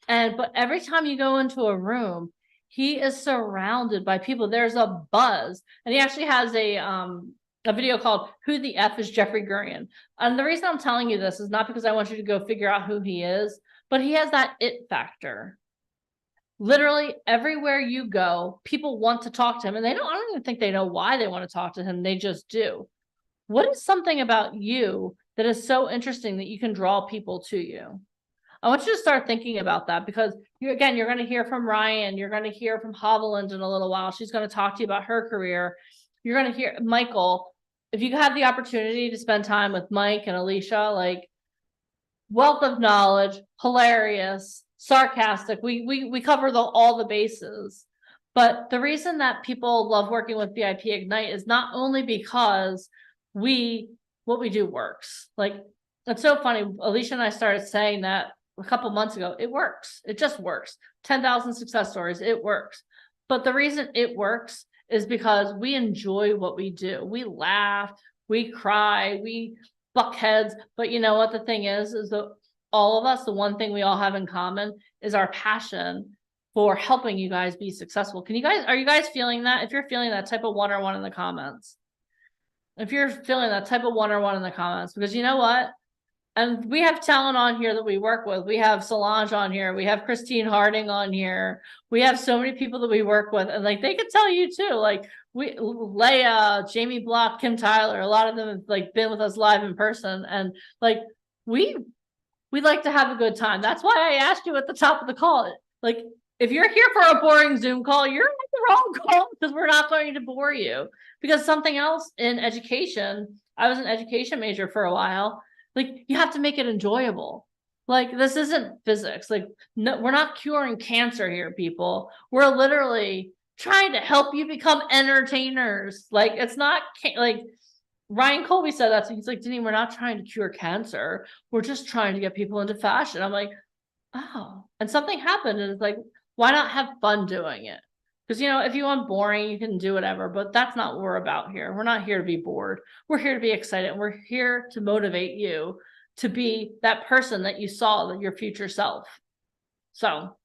But every time you go into a room, he is surrounded by people. There's a buzz, and he actually has a video called "Who the F is Jeffrey Gurian?" And the reason I'm telling you this is not because I want you to go figure out who he is, but he has that it factor. Literally everywhere you go, people want to talk to him, and I don't even think they know why they want to talk to him. They just do. What is something about you that is so interesting that you can draw people to you? I want you to start thinking about that, because you're going to hear from Ryan. You're going to hear from Haviland in a little while. She's going to talk to you about her career. You're going to hear Michael. If you have the opportunity to spend time with Mike and Alicia, like, wealth of knowledge, hilarious, sarcastic. We cover all the bases. But the reason that people love working with VIP Ignite is not only because what we do works. Like, it's so funny. Alicia and I started saying that a couple months ago. It works. It just works. 10,000 success stories. It works. But the reason it works is because we enjoy what we do. We laugh, we cry, we buck heads. But you know what the thing is that all of us, the one thing we all have in common is our passion for helping you guys be successful. Are you guys feeling that? If you're feeling that, type of 1 or 1 in the comments. If you're feeling that, type of 1 or 1 in the comments, because you know what? And we have talent on here that we work with. We have Solange on here. We have Christine Harding on here. We have so many people that we work with, and like, they could tell you too, like Leia, Jamie Block, Kim Tyler, a lot of them have like been with us live in person. And like, we like to have a good time. That's why I asked you at the top of the call, like, if you're here for a boring Zoom call, you're at the wrong call, because we're not going to bore you. Because something else in education, I was an education major for a while. Like, you have to make it enjoyable. Like, this isn't physics. Like, no, we're not curing cancer here, people. We're literally trying to help you become entertainers. Like, it's not like Ryan Colby said that. So he's like, Denise, we're not trying to cure cancer. We're just trying to get people into fashion. I'm like, oh, and something happened. And it's like, why not have fun doing it? Because, you know, if you want boring, you can do whatever, but that's not what we're about here. We're not here to be bored. We're here to be excited. We're here to motivate you to be that person that you saw, that your future self. So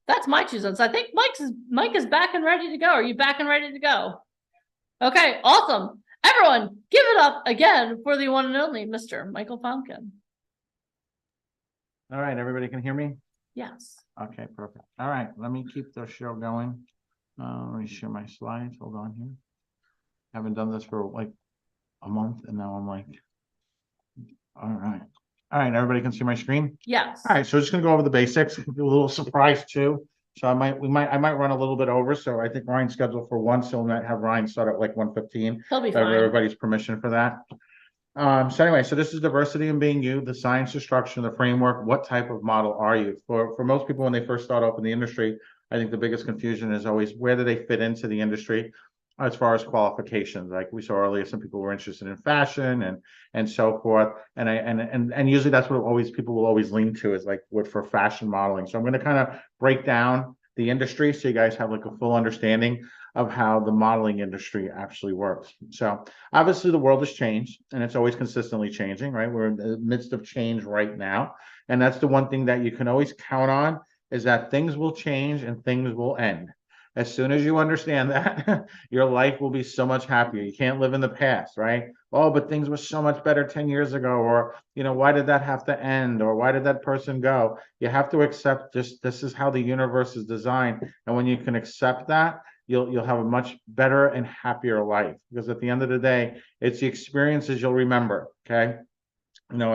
that's my 2 cents. I think Mike is back and ready to go. Are you back and ready to go? Okay, awesome. Everyone, give it up again for the one and only Mr. Michael Pumpkin. All right, everybody can hear me? Yes. Okay, perfect. All right, let me keep the show going. Let me share my slides. Hold on here. Haven't done this for like a month, and now I'm like, all right. All right, everybody can see my screen? Yes. All right, so just gonna go over the basics. Do a little surprise too. So I might run a little bit over. So I think Ryan's scheduled for 1, so we might have Ryan start at like 1:15. He'll be I have fine. everybody's permission for that. So anyway, so this is diversity in being you, the science, the structure, the framework. What type of model are you? For most people, when they first start off in the industry, I think the biggest confusion is always, where do they fit into the industry as far as qualifications? Like we saw earlier, some people were interested in fashion and so forth. And usually that's what always people will always lean to, is like what for fashion modeling. So I'm going to kind of break down the industry so you guys have like a full understanding of how the modeling industry actually works. So obviously the world has changed, and it's always consistently changing, right? We're in the midst of change right now. And that's the one thing that you can always count on, is that things will change and things will end. As soon as you understand that, your life will be so much happier. You can't live in the past, right? Oh, but things were so much better 10 years ago, or, you know, why did that have to end? Or why did that person go? You have to accept just, this is how the universe is designed. And when you can accept that, you'll have a much better and happier life, because at the end of the day, it's the experiences you'll remember. Okay. You know,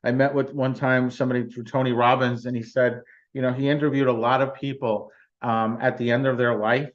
I met with one time somebody through Tony Robbins, and he said, you know, he interviewed a lot of people at the end of their life,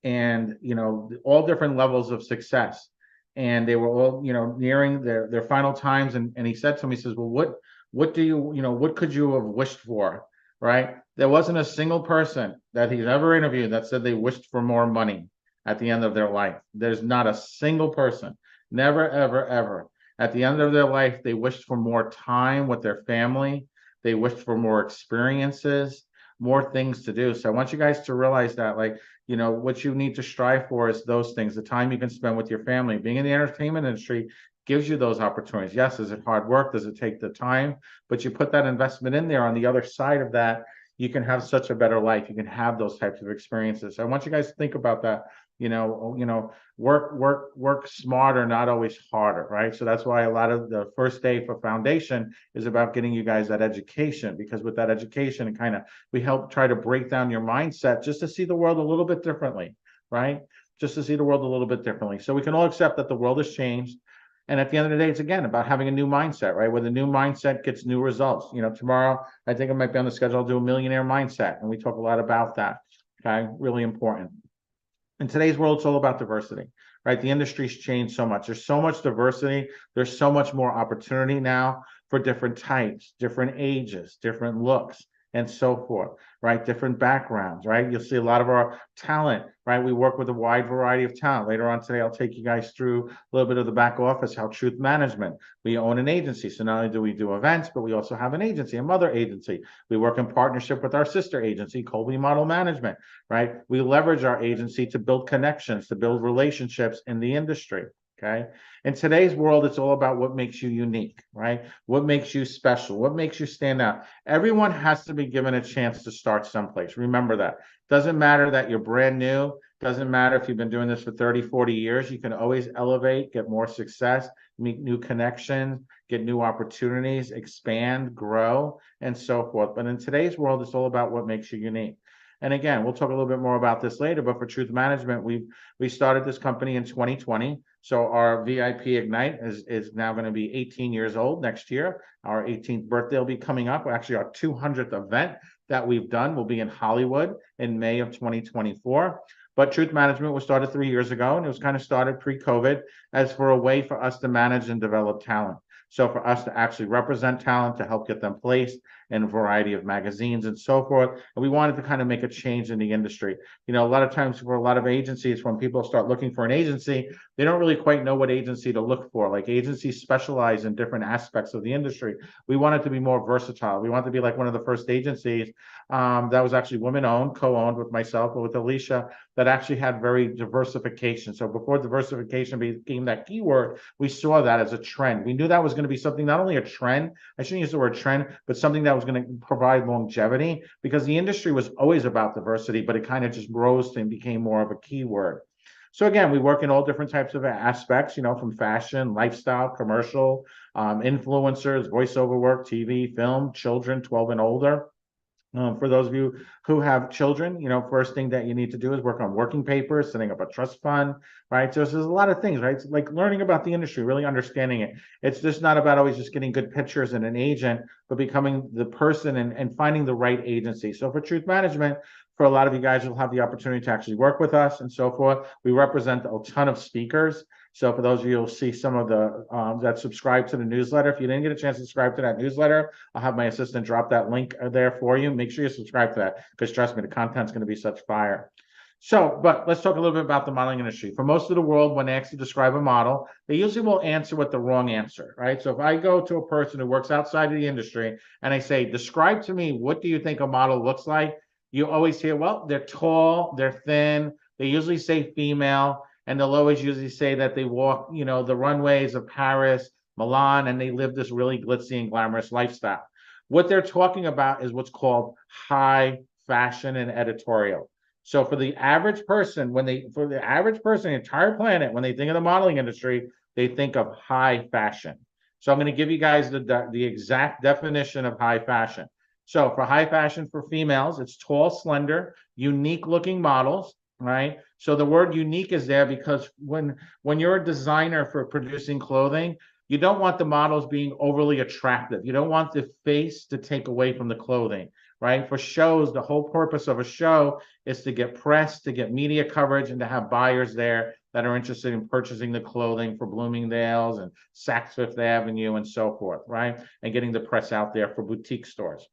and, you know, all different levels of success. And they were all, you know, nearing their final times. And he said to me, he says, well, what do you know, what could you have wished for? Right? There wasn't a single person that he's ever interviewed that said they wished for more money at the end of their life. There's not a single person, never, ever, ever. At the end of their life, they wished for more time with their family. They wished for more experiences, more things to do. So I want you guys to realize that, like, you know, what you need to strive for is those things, the time you can spend with your family. Being in the entertainment industry gives you those opportunities. Yes, is it hard work? Does it take the time? But you put that investment in there. On the other side of that, you can have such a better life. You can have those types of experiences. So I want you guys to think about that. You know, work smarter, not always harder, right? So that's why a lot of the first day for foundation is about getting you guys that education, because with that education, and kind of, we help try to break down your mindset just to see the world a little bit differently, right? Just to see the world a little bit differently. So we can all accept that the world has changed. And at the end of the day, it's again about having a new mindset, right? Where the new mindset gets new results. You know, tomorrow, I think it might be on the schedule, I'll do a millionaire mindset. And we talk a lot about that. Okay, really important. In today's world, it's all about diversity, right? The industry's changed so much. There's so much diversity. There's so much more opportunity now for different types, different ages, different looks. and so forth, right? Different backgrounds, right? You'll see a lot of our talent, right? We work with a wide variety of talent. Later on today, I'll take you guys through a little bit of the back office, how Truth Management. We own an agency. So not only do we do events, but we also have an agency, a mother agency. We work in partnership with our sister agency, Colby Model Management, right? We leverage our agency to build connections, to build relationships in the industry. Okay. In today's world, it's all about what makes you unique, right? What makes you special? What makes you stand out? Everyone has to be given a chance to start someplace. Remember that. Doesn't matter that you're brand new. Doesn't matter if you've been doing this for 30, 40 years. You can always elevate, get more success, meet new connections, get new opportunities, expand, grow, and so forth. But in today's world, it's all about what makes you unique. And again, we'll talk a little bit more about this later, but for Truth Management, we started this company in 2020. So our VIP Ignite is now going to be 18 years old next year. Our 18th birthday will be coming up. Actually, our 200th event that we've done will be in Hollywood in May of 2024. But Truth Management was started 3 years ago, and it was kind of started pre-COVID as for a way for us to manage and develop talent. So for us to actually represent talent, to help get them placed in a variety of magazines and so forth. And we wanted to kind of make a change in the industry. You know, a lot of times for a lot of agencies, when people start looking for an agency, they don't really quite know what agency to look for. Like agencies specialize in different aspects of the industry. We wanted to be more versatile. We wanted to be like one of the first agencies that was actually women-owned, co-owned with myself, but with Alicia, that actually had very diversification. So before diversification became that keyword, we saw that as a trend. We knew that was going to be something, not only a trend, I shouldn't use the word trend, but something that was going to provide longevity, because the industry was always about diversity, but it kind of just rose and became more of a keyword. So again, we work in all different types of aspects, you know, from fashion, lifestyle, commercial, influencers, voiceover work, TV, film, children 12 and older. For those of you who have children, you know, first thing that you need to do is work on working papers, setting up a trust fund, right? So there's a lot of things, right? It's like learning about the industry, really understanding it. It's just not about always just getting good pictures and an agent, but becoming the person and finding the right agency. So for Truth Management, for a lot of you guys, you'll have the opportunity to actually work with us and so forth. We represent a ton of speakers. So for those of you, you'll see some of the that subscribe to the newsletter. If you didn't get a chance to subscribe to that newsletter, I'll have my assistant drop that link there for you. Make sure you subscribe to that, because trust me, the content's going to be such fire. So, but let's talk a little bit about the modeling industry. For most of the world, when they actually describe a model, they usually will answer with the wrong answer, right? So if I go to a person who works outside of the industry and I say, describe to me, what do you think a model looks like? You always hear, well, they're tall, they're thin. They usually say female, and they'll always usually say that they walk, you know, the runways of Paris, Milan, and they live this really glitzy and glamorous lifestyle. What they're talking about is what's called high fashion and editorial. So for the average person, the entire planet, when they think of the modeling industry, they think of high fashion. So I'm going to give you guys the exact definition of high fashion. So for high fashion for females, it's tall, slender, unique looking models, right? So the word unique is there because when you're a designer for producing clothing, you don't want the models being overly attractive. You don't want the face to take away from the clothing, right? For shows, the whole purpose of a show is to get press, to get media coverage, and to have buyers there that are interested in purchasing the clothing for Bloomingdale's and Saks Fifth Avenue and so forth, right? And getting the press out there for boutique stores.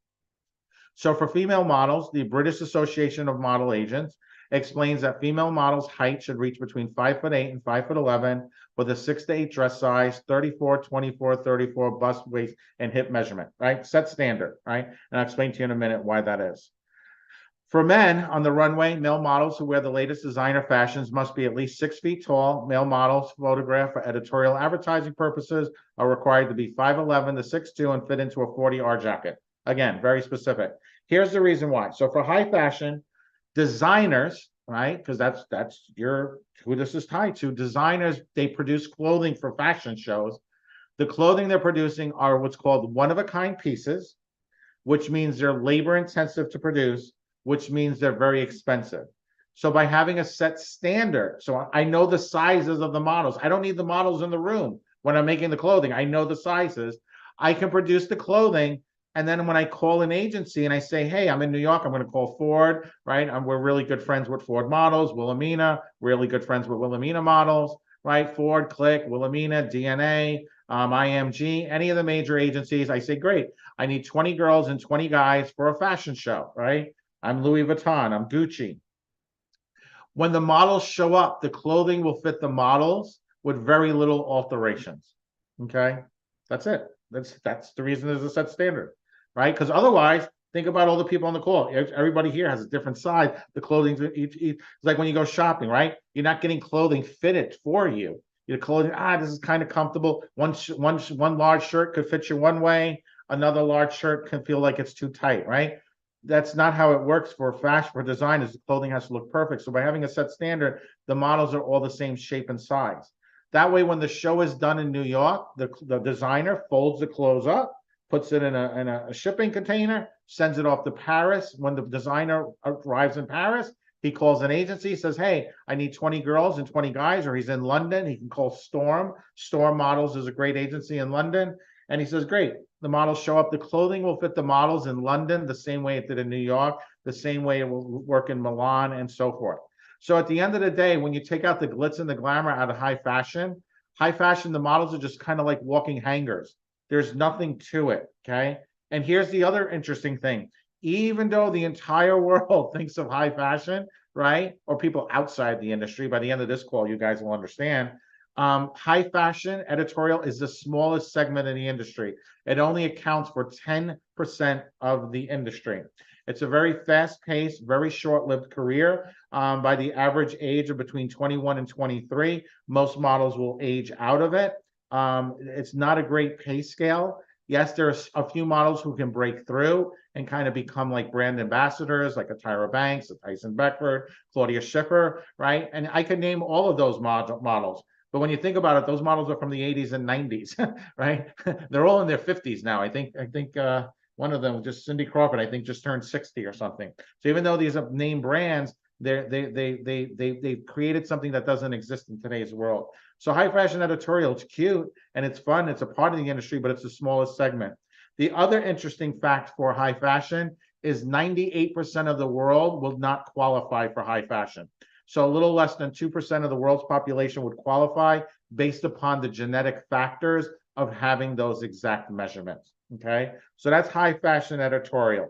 So for female models, the British Association of Model Agents explains that female models' height should reach between 5'8" and 5'11", with a 6 to 8 dress size, 34, 24, 34 bust, waist, and hip measurement, right? Set standard, right? And I'll explain to you in a minute why that is. For men on the runway, male models who wear the latest designer fashions must be at least 6 feet tall. Male models photographed for editorial advertising purposes are required to be 5'11" to 6'2" and fit into a 40R jacket. Again, very specific. Here's the reason why. So for high fashion, designers, right? Because that's who this is tied to. Designers, they produce clothing for fashion shows. The clothing they're producing are what's called one-of-a-kind pieces, which means they're labor intensive to produce, which means they're very expensive. So by having a set standard, so I know the sizes of the models. I don't need the models in the room when I'm making the clothing. I know the sizes. I can produce the clothing. And then when I call an agency and I say, hey, I'm in New York, I'm going to call Ford, right? We're really good friends with Ford Models, Wilhelmina, really good friends with Wilhelmina Models, right? Ford, Click, Wilhelmina, DNA, IMG, any of the major agencies. I say, great, I need 20 girls and 20 guys for a fashion show, right? I'm Louis Vuitton, I'm Gucci. When the models show up, the clothing will fit the models with very little alterations. Okay, that's it. That's the reason there's a set standard, right? Because otherwise, think about all the people on the call. Everybody here has a different size. The clothing's each it's like when you go shopping, right? You're not getting clothing fitted for you. Your clothing, this is kind of comfortable. One large shirt could fit you one way. Another large shirt can feel like it's too tight, right? That's not how it works for fashion, for designers. The clothing has to look perfect. So by having a set standard, the models are all the same shape and size. That way, when the show is done in New York, the designer folds the clothes up, puts it in a shipping container, sends it off to Paris. When the designer arrives in Paris, he calls an agency, says, hey, I need 20 girls and 20 guys, or he's in London, he can call Storm. Storm Models is a great agency in London. And he says, great, the models show up. The clothing will fit the models in London the same way it did in New York, the same way it will work in Milan, and so forth. So at the end of the day, when you take out the glitz and the glamour out of high fashion, the models are just kind of like walking hangers. There's nothing to it, okay? And here's the other interesting thing. Even though the entire world thinks of high fashion, right? Or people outside the industry, by the end of this call, you guys will understand, high fashion editorial is the smallest segment in the industry. It only accounts for 10% of the industry. It's a very fast-paced, very short-lived career. By the average age of between 21 and 23, most models will age out of it. It's not a great pay scale. Yes, there's a few models who can break through and kind of become like brand ambassadors, like a Tyra Banks, a Tyson Beckford, Claudia Schiffer, right? And I could name all of those models. But when you think about it, those models are from the 80s and 90s, right? They're all in their 50s now. I think one of them, just Cindy Crawford, I think just turned 60 or something. So even though these are name brands, they've created something that doesn't exist in today's world. So high fashion editorial, it's cute and it's fun. It's a part of the industry, but it's the smallest segment. The other interesting fact for high fashion is 98% of the world will not qualify for high fashion. So a little less than 2% of the world's population would qualify based upon the genetic factors of having those exact measurements, okay? So that's high fashion editorial,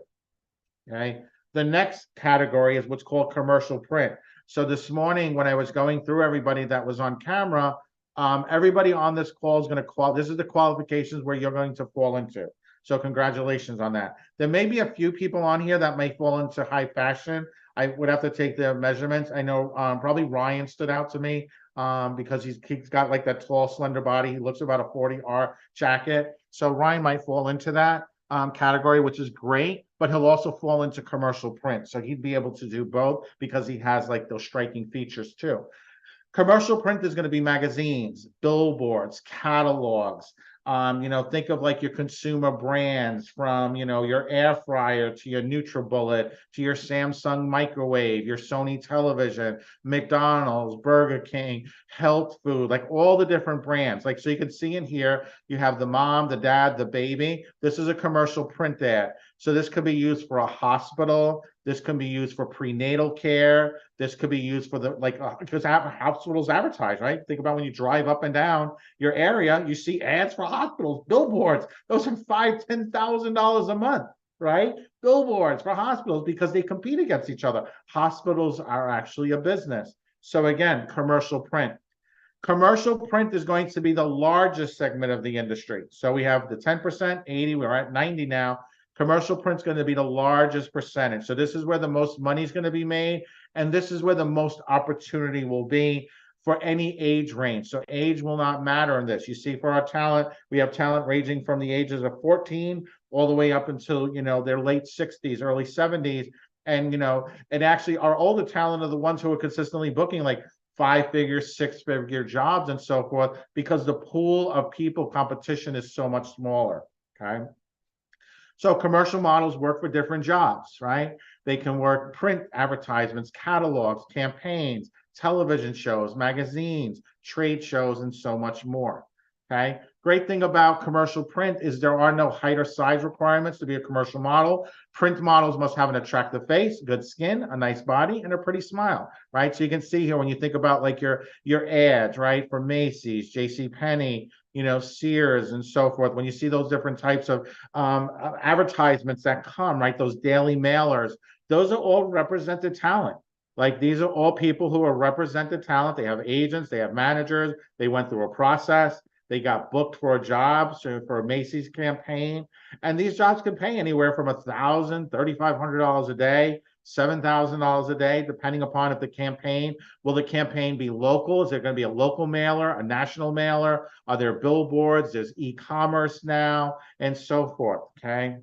okay? The next category is what's called commercial print. So this morning when I was going through everybody that was on camera, everybody on this call is going to this is the qualifications where you're going to fall into. So congratulations on that. There may be a few people on here that may fall into high fashion. I would have to take the measurements. I know probably Ryan stood out to me because he's got like that tall, slender body. He looks about a 40R jacket. So Ryan might fall into that category, which is great, but he'll also fall into commercial print. So he'd be able to do both because he has like those striking features too. Commercial print is going to be magazines, billboards, catalogs. Think of like your consumer brands from, your air fryer to your NutriBullet to your Samsung microwave, your Sony television, McDonald's, Burger King, health food, like all the different brands. Like, so you can see in here, you have the mom, the dad, the baby. This is a commercial print ad. So this could be used for a hospital. This can be used for prenatal care. This could be used for because hospitals advertise, right? Think about when you drive up and down your area, you see ads for hospitals, billboards. Those are $5,000, $10,000 a month, right? Billboards for hospitals because they compete against each other. Hospitals are actually a business. So again, commercial print. Commercial print is going to be the largest segment of the industry. So we have the 10%, 80, we're at 90 now. Commercial print is going to be the largest percentage. So this is where the most money is going to be made. And this is where the most opportunity will be for any age range. So age will not matter in this. You see, for our talent, we have talent ranging from the ages of 14 all the way up until, their late 60s, early 70s. And, and actually our older talent are the ones who are consistently booking like 5-figure, 6-figure jobs and so forth, because the pool of people competition is so much smaller, okay? So commercial models work for different jobs, right? They can work print advertisements, catalogs, campaigns, television shows, magazines, trade shows, and so much more. Okay. Great thing about commercial print is there are no height or size requirements to be a commercial model. Print models must have an attractive face, good skin, a nice body, and a pretty smile, right? So you can see here when you think about like your ads, right, for Macy's, J.C. Penney, Sears, and so forth. When you see those different types of advertisements that come, right, those daily mailers, those are all represented talent. Like these are all people who are represented talent. They have agents, they have managers, they went through a process. They got booked for a job, so for a Macy's campaign. And these jobs can pay anywhere from $1,000, $3,500 a day, $7,000 a day, depending upon if the campaign, will the campaign be local? Is there going to be a local mailer, a national mailer? Are there billboards? There's e-commerce now, and so forth, okay?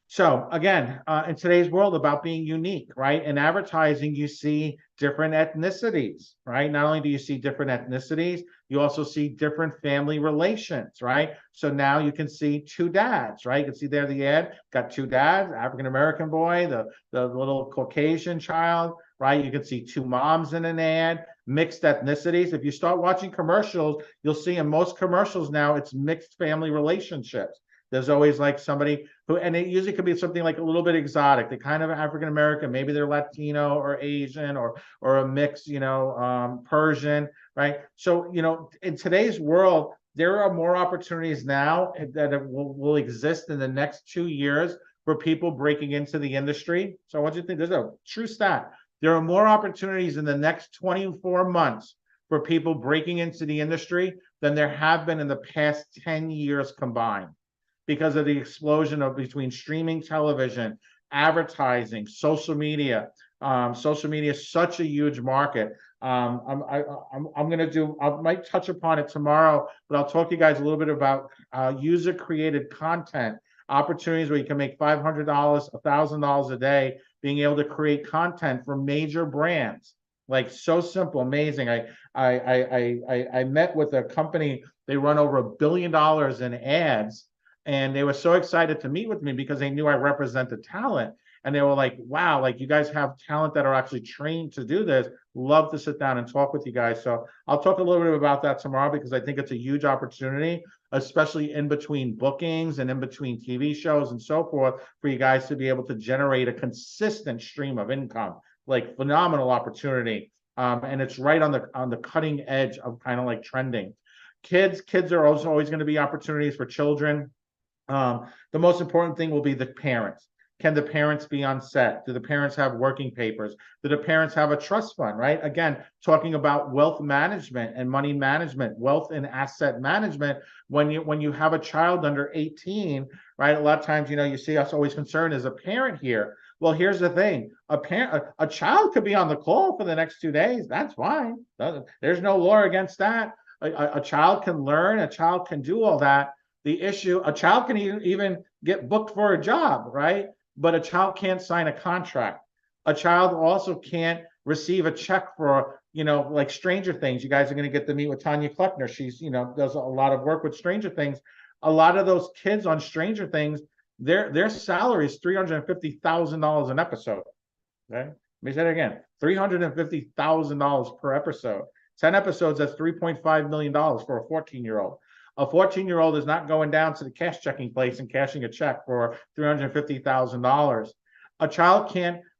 So again, in today's world about being unique, right? In advertising, you see different ethnicities, right? Not only do you see different ethnicities, you also see different family relations, right? So now you can see two dads, right? You can see there the ad, got two dads, African-American boy, the little Caucasian child, right? You can see two moms in an ad, mixed ethnicities. If you start watching commercials, you'll see in most commercials now, it's mixed family relationships. There's always like somebody who, and it usually could be something like a little bit exotic. They're kind of African American, maybe they're Latino or Asian or a mix, Persian, right? So, in today's world, there are more opportunities now that will exist in the next 2 years for people breaking into the industry. So, what do you think? There's a true stat. There are more opportunities in the next 24 months for people breaking into the industry than there have been in the past 10 years combined, because of the explosion of between streaming television, advertising, social media. Social media is such a huge market. I'm going to do, I might touch upon it tomorrow, but I'll talk to you guys a little bit about user created content, opportunities where you can make $500, $1,000 a day, being able to create content for major brands. Like so simple, amazing. I met with a company, they run over $1 billion in ads. And they were so excited to meet with me because they knew I represented talent. And they were like, wow, like you guys have talent that are actually trained to do this. Love to sit down and talk with you guys. So I'll talk a little bit about that tomorrow because I think it's a huge opportunity, especially in between bookings and in between TV shows and so forth, for you guys to be able to generate a consistent stream of income, like phenomenal opportunity. And it's right on the cutting edge of kind of like trending. Kids are also always going to be opportunities for children. The most important thing will be the parents. Can the parents be on set? Do the parents have working papers? Do the parents have a trust fund, right? Again, talking about wealth management and money management, wealth and asset management. When you have a child under 18, right? A lot of times, you see us always concerned as a parent here. Well, here's the thing. A child could be on the call for the next 2 days. That's fine. There's no law against that. A child can learn, a child can do all that. The issue, a child can even get booked for a job, right? But a child can't sign a contract. A child also can't receive a check for, like Stranger Things. You guys are going to get to meet with Tanya Kleckner. She's, does a lot of work with Stranger Things. A lot of those kids on Stranger Things, their salary is $350,000 an episode. Okay, let me say it again: $350,000 per episode. 10 episodes, that's $3.5 million for a 14-year-old. A 14-year-old is not going down to the cash checking place and cashing a check for $350,000.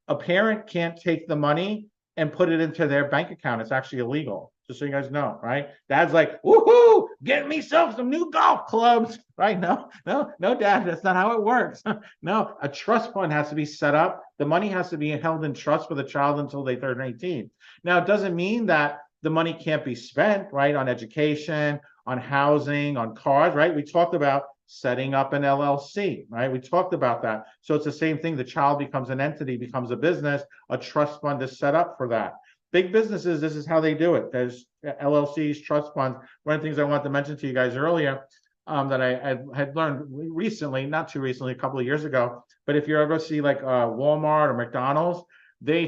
A parent can't take the money and put it into their bank account. It's actually illegal, just so you guys know, right? Dad's like, woohoo, get me some new golf clubs, right? No, Dad, that's not how it works. No, a trust fund has to be set up. The money has to be held in trust for the child until they turn 18. Now, it doesn't mean that the money can't be spent, right, on education, on housing, on cars, right? We talked about setting up an LLC, right? We talked about that. So it's the same thing. The child becomes an entity, becomes a business. A trust fund is set up for that. Big businesses, this is how they do it. There's LLCs, trust funds. One of the things I wanted to mention to you guys earlier that I had learned recently, not too recently, a couple of years ago, but if you ever see like Walmart or McDonald's, the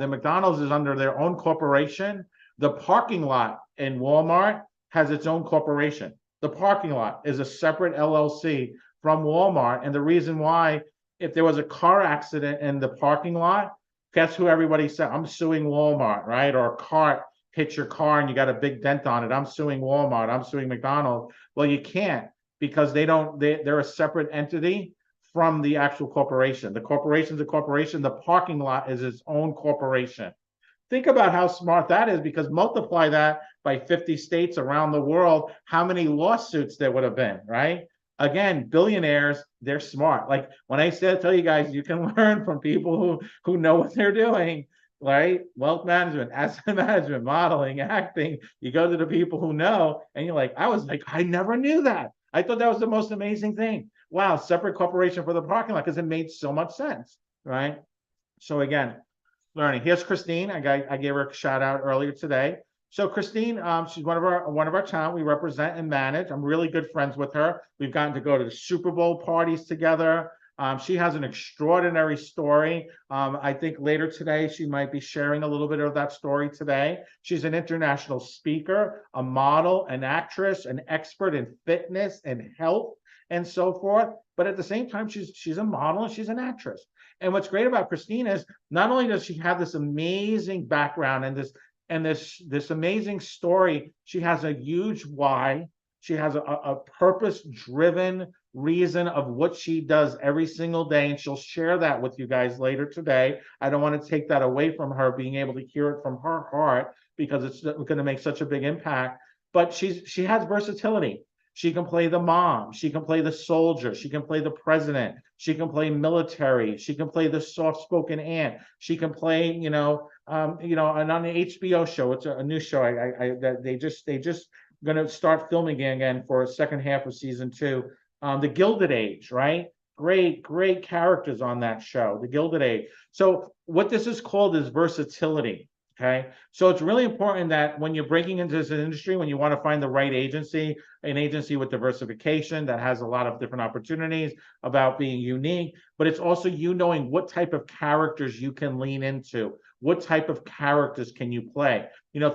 McDonald's is under their own corporation. The parking lot in Walmart has its own corporation. The parking lot is a separate LLC from Walmart. And the reason why, if there was a car accident in the parking lot, guess who everybody said? I'm suing Walmart, right? Or a cart hit your car and you got a big dent on it. I'm suing Walmart. I'm suing McDonald's. Well, you can't because they're a separate entity from the actual corporation. The corporation's a corporation. The parking lot is its own corporation. Think about how smart that is, because multiply that by 50 states around the world, how many lawsuits there would have been, right? Again, billionaires, they're smart. Like when I said, tell you guys, you can learn from people who know what they're doing, right? Wealth management, asset management, modeling, acting. You go to the people who know, and you're like, I never knew that. I thought that was the most amazing thing. Wow, separate corporation for the parking lot, because it made so much sense, right? So again, learning. Here's Christine. I gave her a shout out earlier today. So Christine, she's one of our talent we represent and manage. I'm really good friends with her. We've gotten to go to the Super Bowl parties together. She has an extraordinary story. I think later today she might be sharing a little bit of that story today. She's an international speaker, a model, an actress, an expert in fitness and health and so forth. But at the same time, she's a model and she's an actress. And what's great about Christine is not only does she have this amazing background and this amazing story, she has a huge why. She has a purpose-driven reason of what she does every single day, and she'll share that with you guys later today. I don't want to take that away from her, being able to hear it from her heart, because it's going to make such a big impact. But she has versatility. She can play the mom. She can play the soldier. She can play the president. She can play military. She can play the soft-spoken aunt. She can play, and on the HBO show, it's a new show. That they just going to start filming again for a second half of season 2. The Gilded Age, right? Great characters on that show, The Gilded Age. So what this is called is versatility. Okay, so it's really important that when you're breaking into this industry, when you want to find the right agency, an agency with diversification that has a lot of different opportunities about being unique, but it's also you knowing what type of characters you can lean into. What type of characters can you play?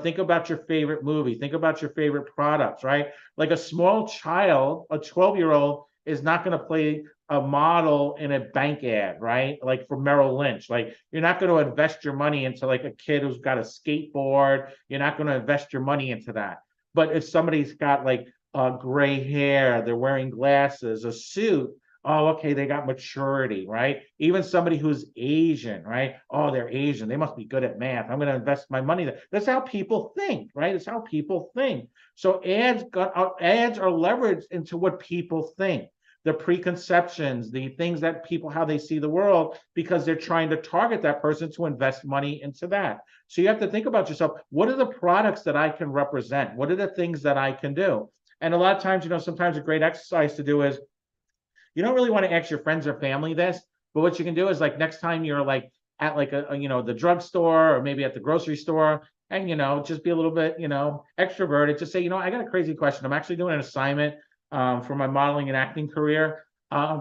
Think about your favorite movie. Think about your favorite products, right? Like a small child, a 12-year-old is not going to play a model in a bank ad, right? Like for Merrill Lynch. Like you're not going to invest your money into like a kid who's got a skateboard. You're not going to invest your money into that. But if somebody's got like gray hair, they're wearing glasses, a suit, oh, okay, they got maturity, right? Even somebody who's Asian, right? Oh, they're Asian. They must be good at math. I'm going to invest my money there. That's how people think, right? It's how people think. So ads are leveraged into what people think, the preconceptions, the things that people, how they see the world, because they're trying to target that person to invest money into that. So you have to think about yourself. What are the products that I can represent? What are the things that I can do? And a lot of times, sometimes a great exercise to do is, you don't really want to ask your friends or family this, but what you can do is like next time you're like at like the drugstore or maybe at the grocery store, and just be a little bit extroverted. Just say, I got a crazy question. I'm actually doing an assignment for my modeling and acting career. I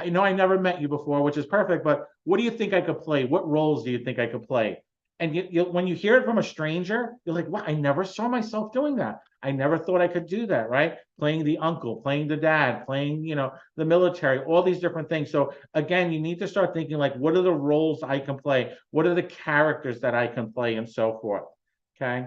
never met you before, which is perfect, but what do you think I could play? What roles do you think I could play? And when you hear it from a stranger, you're like, wow, I never saw myself doing that. I never thought I could do that, right? Playing the uncle, playing the dad, playing, the military, all these different things. So again, you need to start thinking like, what are the roles I can play? What are the characters that I can play and so forth, okay?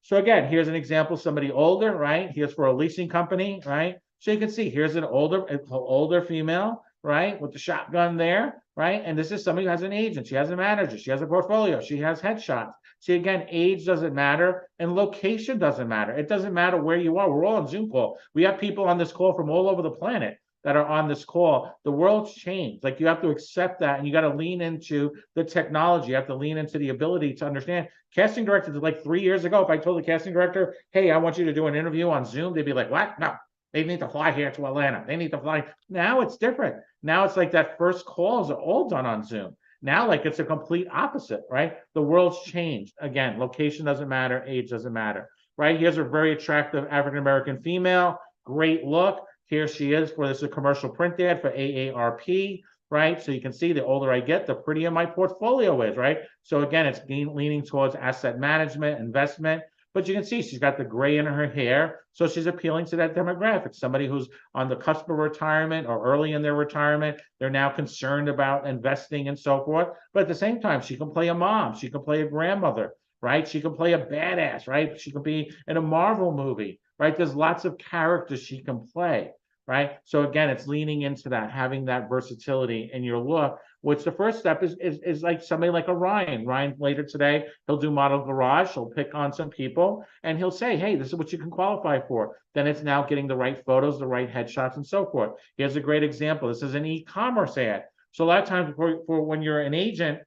So again, here's an example, somebody older, right? Here's for a leasing company, right? So you can see here's an older female, right? With the shotgun there, right? And this is somebody who has an agent. She has a manager. She has a portfolio. She has headshots. See, again, age doesn't matter and location doesn't matter. It doesn't matter where you are. We're all on Zoom call. We have people on this call from all over the planet that are on this call. The world's changed. Like you have to accept that, and you got to lean into the technology. You have to lean into the ability to understand. Casting directors, like 3 years ago, if I told the casting director, hey, I want you to do an interview on Zoom, they'd be like, what? No, they need to fly here to Atlanta. They need to fly. Now it's different. Now it's like that first calls are all done on Zoom. Now, like it's a complete opposite, right? The world's changed. Again, location doesn't matter. Age doesn't matter, right? Here's a very attractive African-American female. Great look. Here she is this is a commercial print ad for AARP, right? So you can see the older I get, the prettier my portfolio is, right? So again, it's leaning towards asset management, investment, but you can see she's got the gray in her hair. So she's appealing to that demographic, somebody who's on the cusp of retirement or early in their retirement. They're now concerned about investing and so forth. But at the same time, she can play a mom. She can play a grandmother. right? She can play a badass, right? She can be in a Marvel movie, right? There's lots of characters she can play, right? So again, it's leaning into that, having that versatility in your look, which the first step is like somebody like a Ryan. Ryan later today, he'll do Model Garage, he'll pick on some people, and he'll say, hey, this is what you can qualify for. Then it's now getting the right photos, the right headshots, and so forth. Here's a great example. This is an e-commerce ad. So a lot of times for when you're an agent,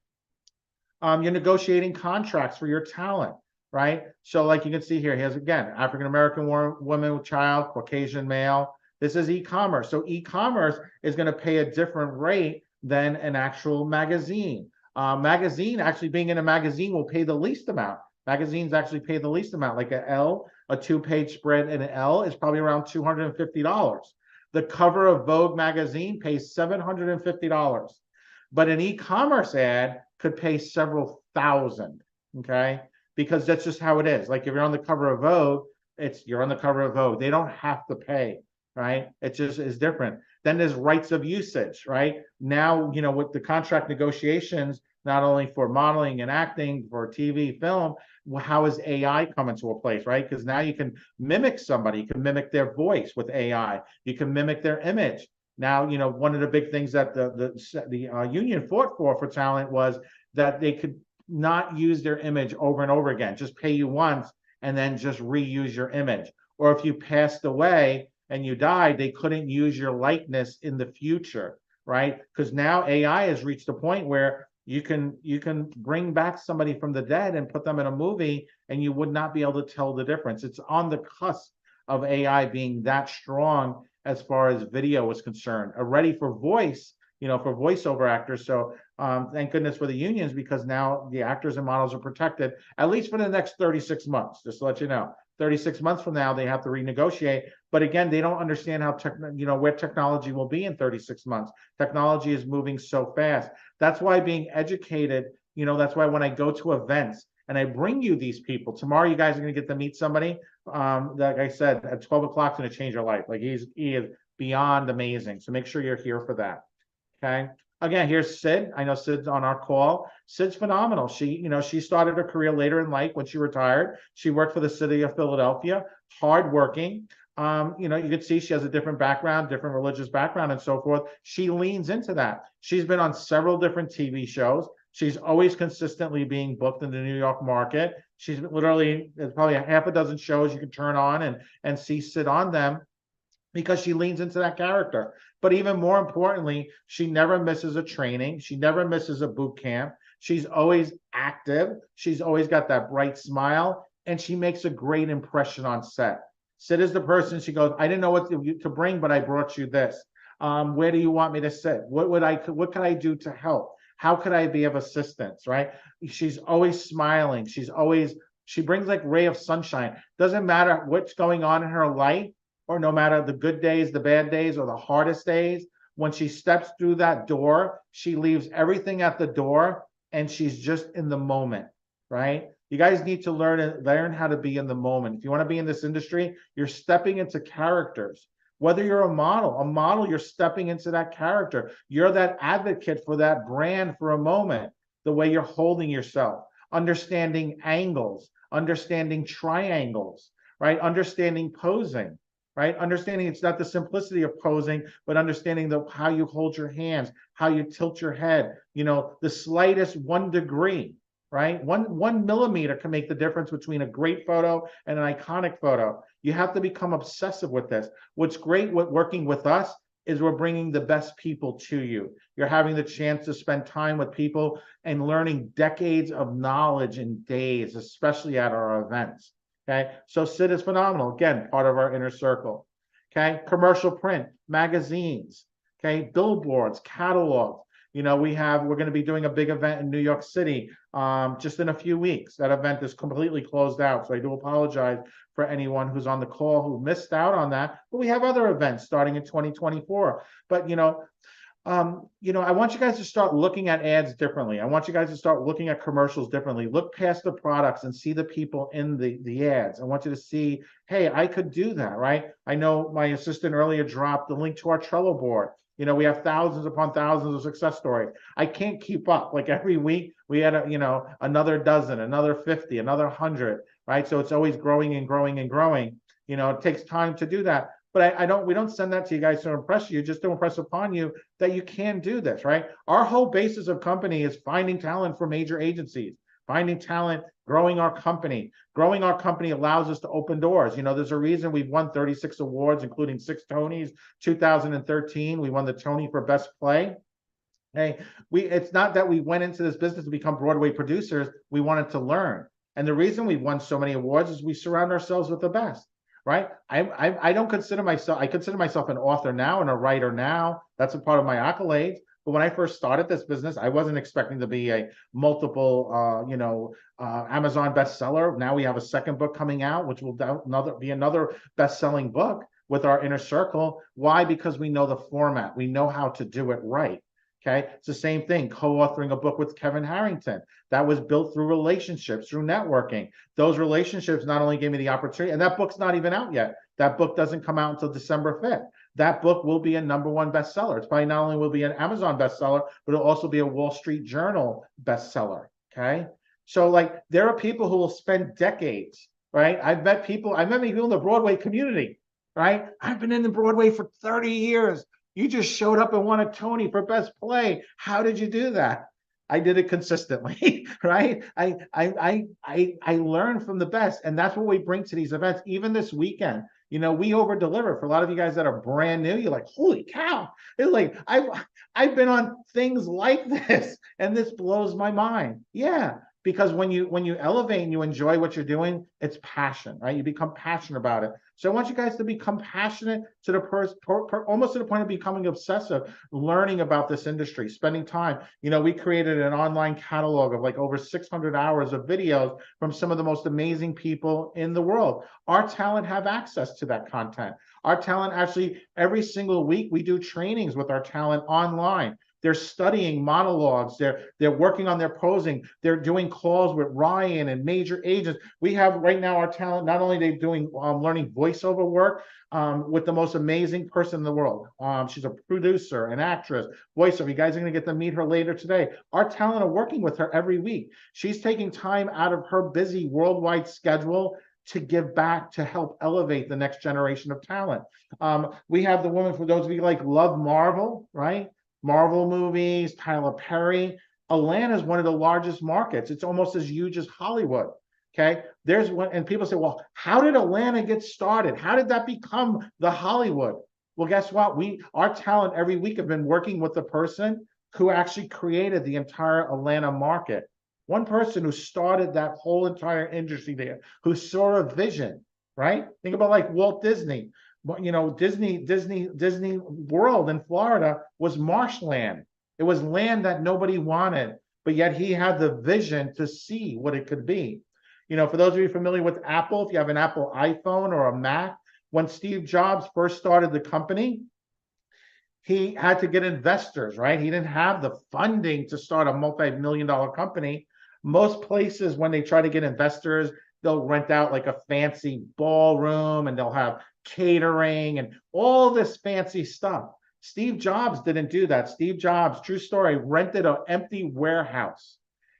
you're negotiating contracts for your talent, right? So like you can see here, here's again, African-American woman with child, Caucasian male. This is e-commerce. So e-commerce is going to pay a different rate than an actual magazine. Magazine, actually being in a magazine will pay the least amount. Magazines actually pay the least amount, like a 2-page spread in an L is probably around $250. The cover of Vogue magazine pays $750. But an e-commerce ad could pay several thousand, okay? Because that's just how it is. Like if you're on the cover of Vogue, you're on the cover of Vogue. They don't have to pay, right? It just is different. Then there's rights of usage, right? Now, with the contract negotiations, not only for modeling and acting, for TV, film, how is AI come into a place, right? Because now you can mimic somebody, you can mimic their voice with AI, you can mimic their image. Now, one of the big things that the union fought for talent was that they could not use their image over and over again, just pay you once and then just reuse your image. Or if you passed away and you died, they couldn't use your likeness in the future, right? Because now AI has reached a point where you can bring back somebody from the dead and put them in a movie and you would not be able to tell the difference. It's on the cusp of AI being that strong as far as video is concerned, already for voice, for voiceover actors. So thank goodness for the unions, because now the actors and models are protected, at least for the next 36 months, just to let you know. 36 months from now, they have to renegotiate. But again, they don't understand how where technology will be in 36 months. Technology is moving so fast. That's why being educated, that's why when I go to events and I bring you these people, tomorrow you guys are going to get to meet somebody. Like I said, at 12 o'clock, it's going to change your life. Like he is beyond amazing. So make sure you're here for that. Okay. Again, here's Sid. I know Sid's on our call. Sid's phenomenal. She started her career later in life when she retired. She worked for the city of Philadelphia, hardworking. You could see she has a different background, different religious background and so forth. She leans into that. She's been on several different TV shows. She's always consistently being booked in the New York market. She's literally, there's probably a half a dozen shows you can turn on and see Sid on them, because she leans into that character. But even more importantly, she never misses a training. She never misses a boot camp. She's always active. She's always got that bright smile, and she makes a great impression on set. Sid is the person, she goes, I didn't know what to bring, but I brought you this. Where do you want me to sit? What can I do to help? How could I be of assistance, right? She's always smiling. She brings like ray of sunshine. Doesn't matter what's going on in her life, or no matter the good days, the bad days, or the hardest days, when she steps through that door, she leaves everything at the door and she's just in the moment, right? You guys need to learn how to be in the moment. If you want to be in this industry, you're stepping into characters. Whether you're a model, you're stepping into that character. You're that advocate for that brand for a moment, the way you're holding yourself, understanding angles, understanding triangles, right? Understanding posing. Right? Understanding it's not the simplicity of posing, but understanding how you hold your hands, how you tilt your head, the slightest 1 degree, right? One millimeter can make the difference between a great photo and an iconic photo. You have to become obsessive with this. What's great with working with us is we're bringing the best people to you. You're having the chance to spend time with people and learning decades of knowledge in days, especially at our events. Okay, so Sid is phenomenal. Again, part of our inner circle. Okay, commercial print, magazines, okay, billboards, catalogs. We're going to be doing a big event in New York City just in a few weeks. That event is completely closed out. So I do apologize for anyone who's on the call who missed out on that. But we have other events starting in 2024. But I want you guys to start looking at ads differently. I want you guys to start looking at commercials differently. Look past the products and see the people in the ads. I want you to see, hey, I could do that, right? I know my assistant earlier dropped the link to our Trello board. We have thousands upon thousands of success stories. I can't keep up. Like every week we had another dozen, another 50, another 100, right? So it's always growing and growing and growing. It takes time to do that. But we don't send that to you guys to impress you, just to impress upon you that you can do this, right? Our whole basis of company is finding talent for major agencies, finding talent, growing our company. Growing our company allows us to open doors. There's a reason we've won 36 awards, including 6 Tonys. 2013, we won the Tony for Best Play. Hey, it's not that we went into this business to become Broadway producers. We wanted to learn. And the reason we've won so many awards is we surround ourselves with the best. Right? I don't consider myself, I consider myself an author now and a writer now. That's a part of my accolades. But when I first started this business, I wasn't expecting to be a multiple, Amazon bestseller. Now we have a second book coming out, which will be another best-selling book with our inner circle. Why? Because we know the format. We know how to do it right. Okay, it's the same thing, co-authoring a book with Kevin Harrington. That was built through relationships, through networking. Those relationships not only gave me the opportunity, and that book's not even out yet. That book doesn't come out until December 5th. That book will be a #1 bestseller. It's probably not only will be an Amazon bestseller, but it'll also be a Wall Street Journal bestseller, okay? So like, there are people who will spend decades, right? I've met people in the Broadway community, right? I've been in the Broadway for 30 years. You just showed up and won a Tony for Best Play. How did you do that? I did it consistently, right? I learned from the best, and that's what we bring to these events. Even this weekend, we over deliver. For a lot of you guys that are brand new, you're like, holy cow! It's like I've been on things like this, and this blows my mind. Yeah, because when you elevate and you enjoy what you're doing, it's passion, right? You become passionate about it. So I want you guys to become passionate to the almost to the point of becoming obsessive, learning about this industry, spending time. We created an online catalog of like over 600 hours of videos from some of the most amazing people in the world. Our talent have access to that content. Our talent actually, every single week, we do trainings with our talent online. They're studying monologues. They're working on their posing. They're doing calls with Ryan and major agents. We have right now our talent, not only they doing learning voiceover work with the most amazing person in the world. She's a producer, an actress, voiceover. You guys are going to get to meet her later today. Our talent are working with her every week. She's taking time out of her busy worldwide schedule to give back, to help elevate the next generation of talent. We have the woman, for those of you like love Marvel, right? Marvel movies, Tyler Perry. Atlanta is one of the largest markets. It's almost as huge as Hollywood. Okay. There's one, and people say, well, how did Atlanta get started? How did that become the Hollywood? Well, guess what? Our talent every week have been working with the person who actually created the entire Atlanta market. One person who started that whole entire industry there, who saw a vision, right? Think about like Walt Disney. Disney World in Florida was marshland. It was land that nobody wanted, but yet he had the vision to see what it could be. For those of you familiar with Apple, if you have an Apple iPhone or a Mac, when Steve Jobs first started the company, he had to get investors, right? He didn't have the funding to start a multi-million-dollar company. Most places, when they try to get investors, they'll rent out like a fancy ballroom and they'll have catering and all this fancy stuff. Steve Jobs didn't do that. Steve Jobs, true story, rented an empty warehouse.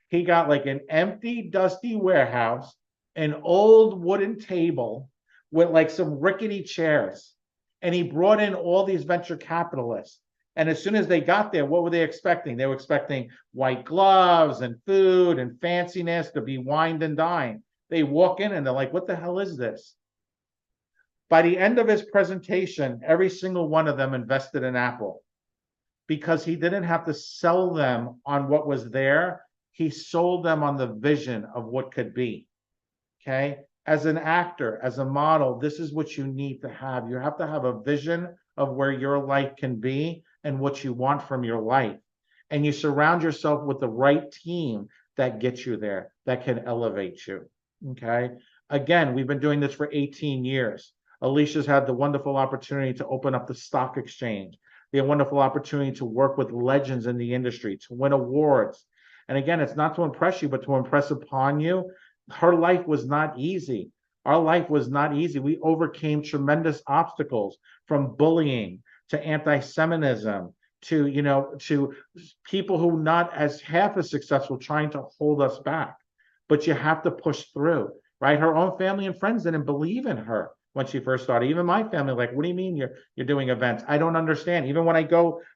He got like an empty, dusty warehouse, an old wooden table with like some rickety chairs. And he brought in all these venture capitalists. And as soon as they got there, what were they expecting? They were expecting white gloves and food and fanciness, to be wined and dined. They walk in and they're like, what the hell is this? By the end of his presentation, every single one of them invested in Apple because he didn't have to sell them on what was there. He sold them on the vision of what could be. Okay. As an actor, as a model, this is what you need to have. You have to have a vision of where your life can be and what you want from your life. And you surround yourself with the right team that gets you there, that can elevate you. Okay. Again, we've been doing this for 18 years. Alicia's had the wonderful opportunity to open up the stock exchange, the wonderful opportunity to work with legends in the industry, to win awards. And again, it's not to impress you, but to impress upon you. Her life was not easy. Our life was not easy. We overcame tremendous obstacles, from bullying, to anti-Semitism, to, you know, to people who not as half as successful trying to hold us back. But you have to push through, right? Her own family and friends didn't believe in her when she first started. Even my family, like, what do you mean you're doing events? I don't understand. Even when I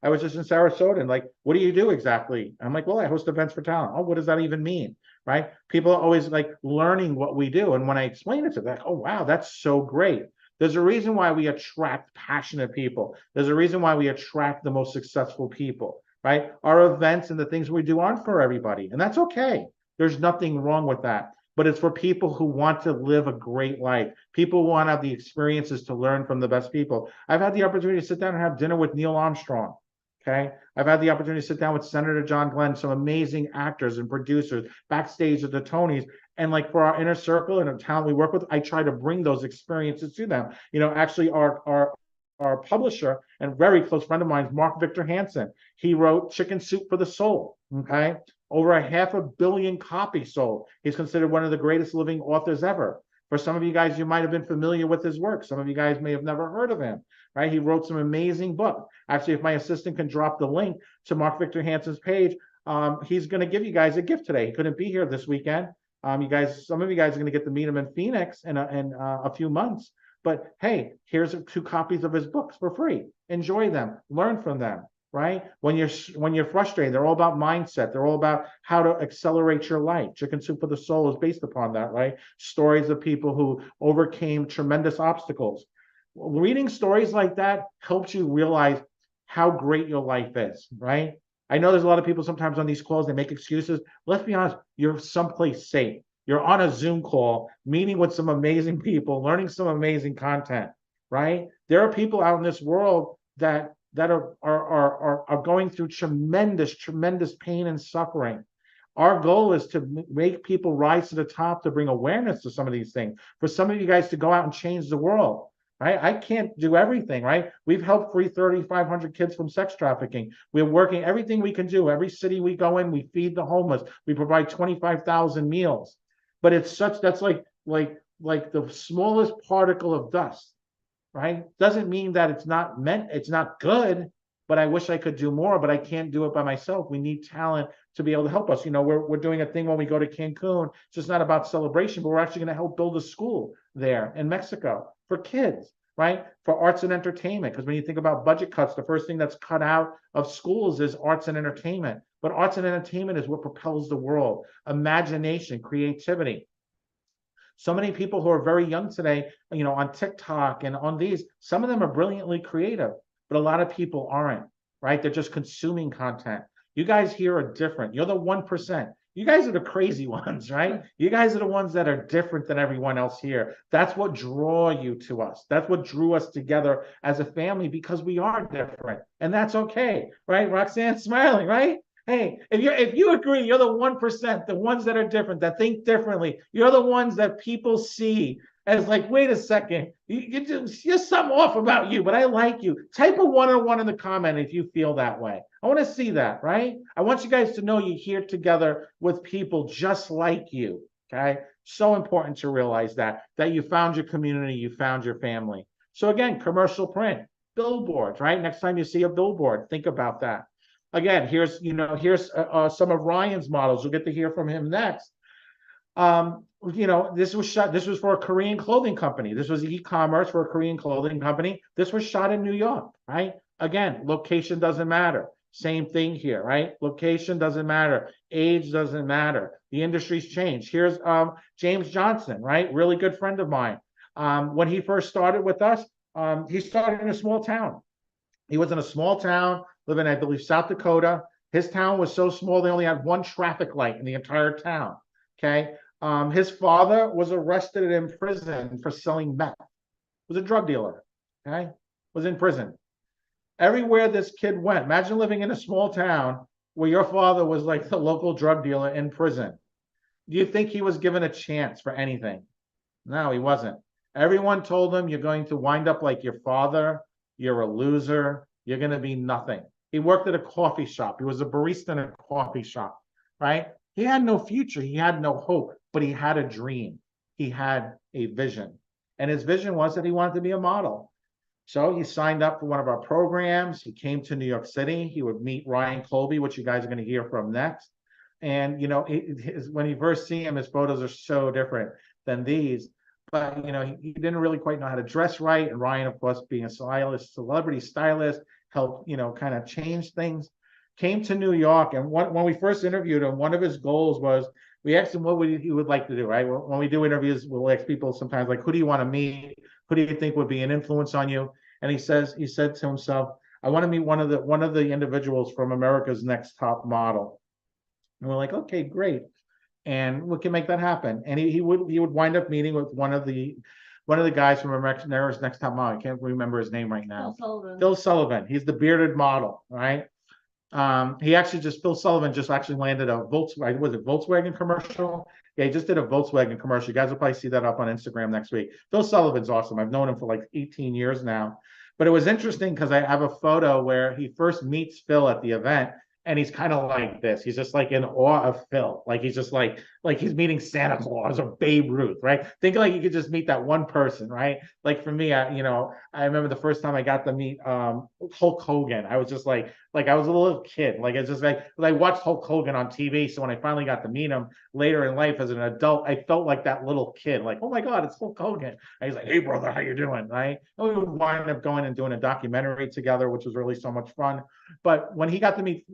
was just in Sarasota and like, what do you do exactly? I'm like, well, I host events for talent. Oh, what does that even mean? Right? People are always like learning what we do. And when I explain it to them, like, oh, wow, that's so great. There's a reason why we attract passionate people. There's a reason why we attract the most successful people, right? Our events and the things we do aren't for everybody, and that's okay. There's nothing wrong with that. But it's for people who want to live a great life. People who want to have the experiences to learn from the best people. I've had the opportunity to sit down and have dinner with Neil Armstrong. Okay. I've had the opportunity to sit down with Senator John Glenn, some amazing actors and producers backstage at the Tonys. And like for our inner circle and the talent we work with, I try to bring those experiences to them. You know, actually our publisher and very close friend of mine is Mark Victor Hansen. He wrote Chicken Soup for the Soul. Okay. Over 500 million copies sold. He's considered one of the greatest living authors ever. For some of you guys, you might have been familiar with his work. Some of you guys may have never heard of him, right? He wrote some amazing books. Actually, if my assistant can drop the link to Mark Victor Hansen's page, he's going to give you guys a gift today. He couldn't be here this weekend. Some of you guys are going to get to meet him in Phoenix in a few months. But hey, here's 2 copies of his books for free. Enjoy them. Learn from them. Right? When you're frustrated, they're all about mindset. They're all about how to accelerate your life. Chicken Soup for the Soul is based upon that, right? Stories of people who overcame tremendous obstacles. Reading stories like that helps you realize how great your life is, right? I know there's a lot of people sometimes on these calls, they make excuses. Let's be honest, you're someplace safe. You're on a Zoom call, meeting with some amazing people, learning some amazing content, right? There are people out in this world that are going through tremendous pain and suffering. Our goal is to make people rise to the top, to bring awareness to some of these things. For some of you guys to go out and change the world, right? I can't do everything, right? We've helped free 3,500 kids from sex trafficking. We're working everything we can do. Every city we go in, we feed the homeless. We provide 25,000 meals. But that's like the smallest particle of dust. Right? Doesn't mean that it's not good, but I wish I could do more, but I can't do it by myself. We need talent to be able to help us. You know, we're doing a thing when we go to Cancun. It's just not about celebration, but we're actually going to help build a school there in Mexico for kids, right? For arts and entertainment. Because when you think about budget cuts, the first thing that's cut out of schools is arts and entertainment. But arts and entertainment is what propels the world. Imagination, creativity. So many people who are very young today, you know, on TikTok and on these, some of them are brilliantly creative, but a lot of people aren't, right? They're just consuming content. You guys here are different. You're the 1%. You guys are the crazy ones, right? You guys are the ones that are different than everyone else here. That's what draw you to us. That's what drew us together as a family, because we are different. And that's okay, right? Roxanne's smiling, right? Hey, if you agree, you're the 1%, the ones that are different, that think differently. You're the ones that people see as like, wait a second, you're something off about you, but I like you. Type a 101 in the comment if you feel that way. I want to see that, right? I want you guys to know you're here together with people just like you, okay? So important to realize that you found your community, you found your family. So again, commercial print, billboards, right? Next time you see a billboard, think about that. Again, here's some of Ryan's models. We'll get to hear from him next. This was for a Korean clothing company. This was e-commerce for a Korean clothing company. This was shot in New York, right? Again, location doesn't matter. Same thing here, right? Location doesn't matter. Age doesn't matter. The industry's changed. Here's James Johnson, right? Really good friend of mine. When he first started with us, he started in a small town. He was in a small town, living, I believe, South Dakota. His town was so small, they only had 1 traffic light in the entire town, okay? His father was arrested and in prison for selling meth. Was a drug dealer, okay? Was in prison. Everywhere this kid went, imagine living in a small town where your father was like the local drug dealer in prison. Do you think he was given a chance for anything? No, he wasn't. Everyone told him, you're going to wind up like your father. You're a loser. You're going to be nothing. He worked at a coffee shop. He was a barista in a coffee shop, right? He had no future. He had no hope, but he had a dream. He had a vision. And his vision was that he wanted to be a model. So he signed up for one of our programs. He came to New York City. He would meet Ryan Colby, which you guys are going to hear from next. And, you know, when you first see him, his photos are so different than these. But, you know, he didn't really quite know how to dress right. And Ryan, of course, being a stylist, celebrity stylist, helped, you know, kind of change things. Came to New York. And when we first interviewed him, one of his goals was, we asked him what he would like to do, right? When we do interviews, we'll ask people sometimes, like, who do you want to meet? Who do you think would be an influence on you? And he said to himself, I want to meet one of the individuals from America's Next Top Model. And we're like, okay, great. And we can make that happen. And he would wind up meeting with one of the guys from America's Next Top Model. I can't remember his name right now. Phil Sullivan. He's the bearded model, right? Phil Sullivan just actually landed a Volkswagen commercial? Yeah, he just did a Volkswagen commercial. You guys will probably see that up on Instagram next week. Phil Sullivan's awesome. I've known him for like 18 years now. But it was interesting because I have a photo where he first meets Phil at the event, and he's kind of like this. He's just like in awe of Phil. Like he's just like he's meeting Santa Claus or Babe Ruth, right? Think like you could just meet that one person, right? Like for me, I remember the first time I got to meet Hulk Hogan. I was just like I was a little kid. Like it's just like I watched Hulk Hogan on TV. So when I finally got to meet him later in life as an adult, I felt like that little kid. Like, oh my God, it's Hulk Hogan. And he's like, hey brother, how you doing? Right? And we would wind up going and doing a documentary together, which was really so much fun. But when he got to meet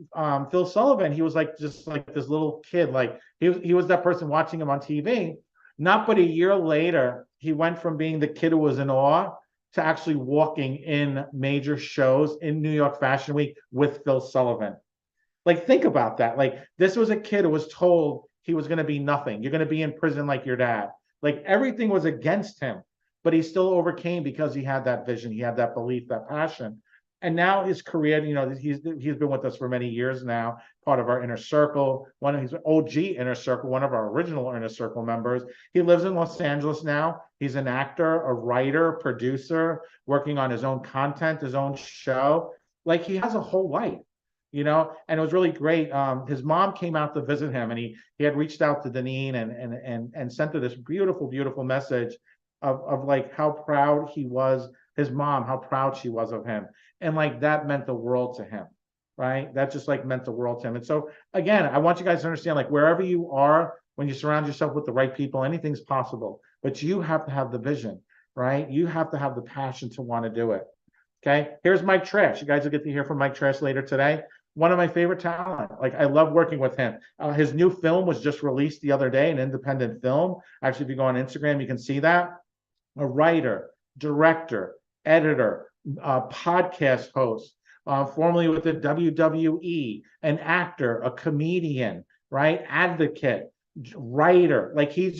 Phil Sullivan, he was like just like this little kid. Like he was that person watching him on TV. Not but a year later, he went from being the kid who was in awe to actually walking in major shows in New York Fashion Week with Phil Sullivan. Like, think about that. Like, this was a kid who was told he was going to be nothing. You're going to be in prison like your dad. Like, everything was against him, but he still overcame because he had that vision. He had that belief, that passion. And now his career, he's been with us for many years now, part of our inner circle, one of his OG inner circle, one of our original inner circle members. He lives in Los Angeles now. He's an actor, a writer, producer, working on his own content, his own show. Like he has a whole life, and it was really great. His mom came out to visit him, and he had reached out to Deneen and sent her this beautiful, beautiful message of like how proud he was, his mom, how proud she was of him. And like that meant the world to him, right? That just like meant the world to him. And so again, I want you guys to understand, like wherever you are, when you surround yourself with the right people, anything's possible, but you have to have the vision, right? You have to have the passion to want to do it. Okay. Here's Mike Trash. You guys will get to hear from Mike Trash later today. One of my favorite talent. Like I love working with him. His new film was just released the other day, an independent film. Actually, if you go on Instagram, you can see that. A writer, director, editor, podcast host, formerly with the WWE, an actor, a comedian, right? Advocate, writer. Like he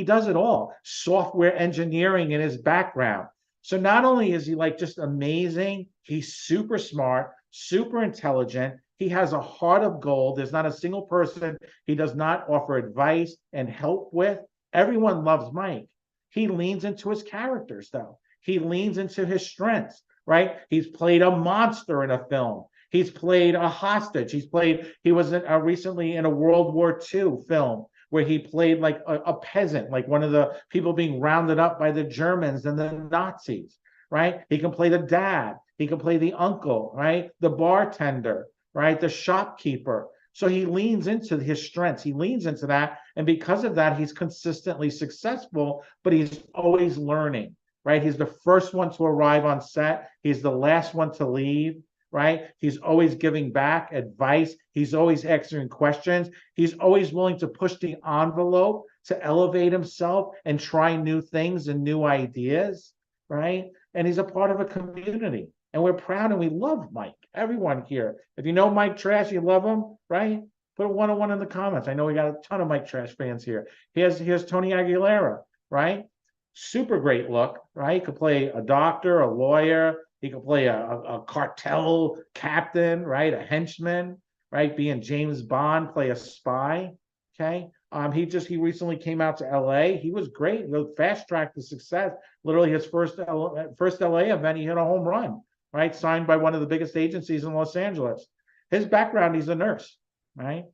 does it all. Software engineering in his background. So not only is he like just amazing, he's super smart, super intelligent. He has a heart of gold. There's not a single person he does not offer advice and help with. Everyone loves Mike. He leans into his characters, though. He leans into his strengths, right? He's played a monster in a film. He's played a hostage. He was recently in a World War II film where he played like a peasant, like one of the people being rounded up by the Germans and the Nazis, right? He can play the dad. He can play the uncle, right? The bartender, right? The shopkeeper. So he leans into his strengths. He leans into that. And because of that, he's consistently successful, but he's always learning, right? He's the first one to arrive on set. He's the last one to leave, right? He's always giving back advice. He's always answering questions. He's always willing to push the envelope to elevate himself and try new things and new ideas, right? And he's a part of a community. And we're proud and we love Mike. Everyone here. If you know Mike Trash, you love him, right? Put a 101 in the comments. I know we got a ton of Mike Trash fans here. Here's Tony Aguilera, right? Super great look, right? He could play a doctor, a lawyer. He could play a cartel captain, right? A henchman, right? Being James Bond, play a spy, okay? He recently came out to LA. He was great. He was fast track to success. Literally his first LA event, he hit a home run, right? Signed by one of the biggest agencies in Los Angeles. His background, he's a nurse, right?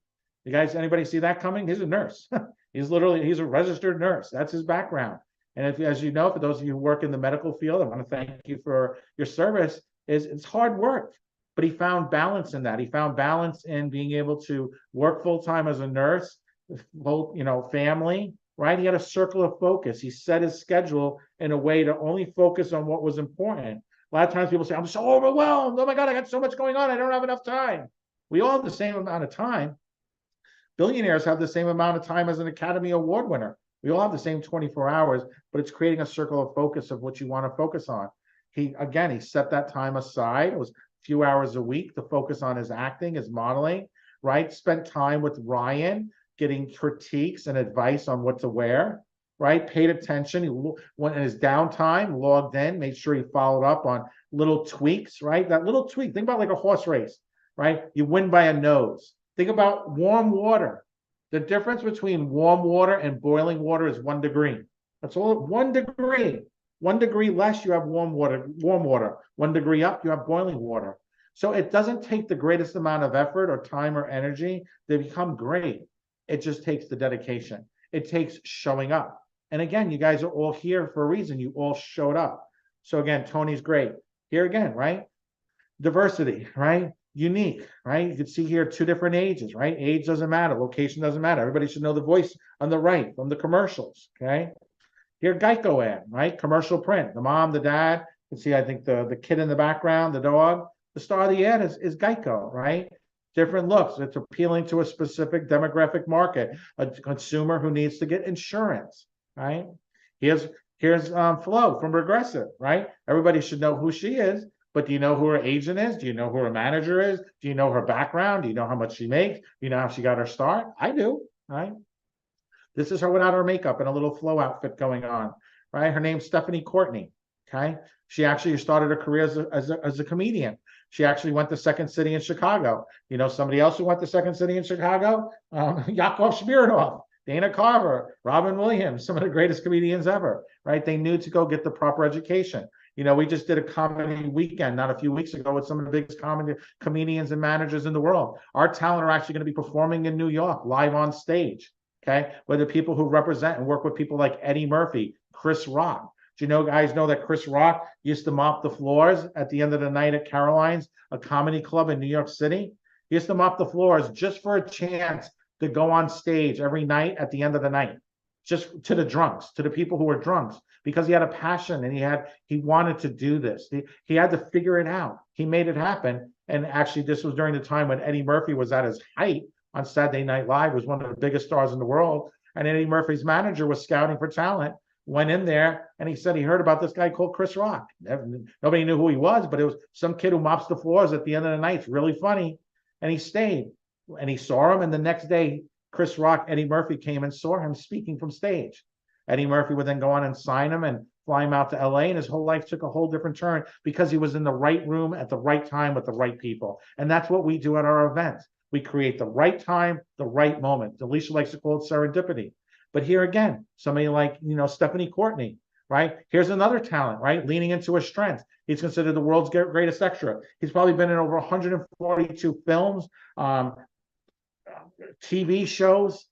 You guys, anybody see that coming? He's a nurse. He's a registered nurse. That's his background. And if, as you know, for those of you who work in the medical field, I want to thank you for your service. It's hard work, but he found balance in that. He found balance in being able to work full time as a nurse, both, family, right? He had a circle of focus. He set his schedule in a way to only focus on what was important. A lot of times people say, I'm so overwhelmed. Oh my God, I got so much going on. I don't have enough time. We all have the same amount of time. Billionaires have the same amount of time as an Academy Award winner. We all have the same 24 hours, but it's creating a circle of focus of what you want to focus on. He set that time aside. It was a few hours a week to focus on his acting, his modeling, right? Spent time with Ryan, getting critiques and advice on what to wear, right? Paid attention. He went in his downtime, logged in, made sure he followed up on little tweaks, right? That little tweak, think about like a horse race, right? You win by a nose. Think about warm water. The difference between warm water and boiling water is 1 degree. That's all, 1 degree. 1 degree less, you have warm water. 1 degree up, you have boiling water. So it doesn't take the greatest amount of effort or time or energy to become great. It just takes the dedication. It takes showing up. And again, you guys are all here for a reason. You all showed up. So again, Tony's great. Here again, right? Diversity, right? Unique, right? You can see here 2 different ages, right? Age doesn't matter. Location doesn't matter. Everybody should know the voice on the right from the commercials, okay? Here, Geico ad, right? Commercial print. The mom, the dad. You can see, I think, the kid in the background, the dog. The star of the ad is Geico, right? Different looks. It's appealing to a specific demographic market, a consumer who needs to get insurance, right? Here's Flo from Progressive, right? Everybody should know who she is, but do you know who her agent is? Do you know who her manager is? Do you know her background? Do you know how much she makes? Do you know how she got her start? I do, right? This is her without her makeup and a little Flo outfit going on, right? Her name's Stephanie Courtney, okay? She actually started her career as a comedian. She actually went to Second City in Chicago. You know somebody else who went to Second City in Chicago? Yakov Smirnoff, Dana Carver, Robin Williams, some of the greatest comedians ever, right? They knew to go get the proper education. We just did a comedy weekend not a few weeks ago with some of the biggest comedians and managers in the world. Our talent are actually going to be performing in New York, live on stage, okay? With the people who represent and work with people like Eddie Murphy, Chris Rock. Do you guys know that Chris Rock used to mop the floors at the end of the night at Caroline's, a comedy club in New York City? He used to mop the floors just for a chance to go on stage every night at the end of the night, just to the drunks, to the people who were drunks, because he had a passion and he wanted to do this. He had to figure it out. He made it happen. And actually, this was during the time when Eddie Murphy was at his height on Saturday Night Live, was one of the biggest stars in the world. And Eddie Murphy's manager was scouting for talent, went in there, and he said he heard about this guy called Chris Rock. Nobody knew who he was, but it was some kid who mops the floors at the end of the night. It's really funny. And he stayed, and he saw him. And the next day, Chris Rock, Eddie Murphy came and saw him speaking from stage. Eddie Murphy would then go on and sign him and fly him out to LA, and his whole life took a whole different turn because he was in the right room at the right time with the right people. And that's what we do at our events. We create the right time, the right moment. Alicia likes to call it serendipity. But here again, somebody like, Stephanie Courtney, right? Here's another talent, right? Leaning into his strengths. He's considered the world's greatest extra. He's probably been in over 142 films, TV shows.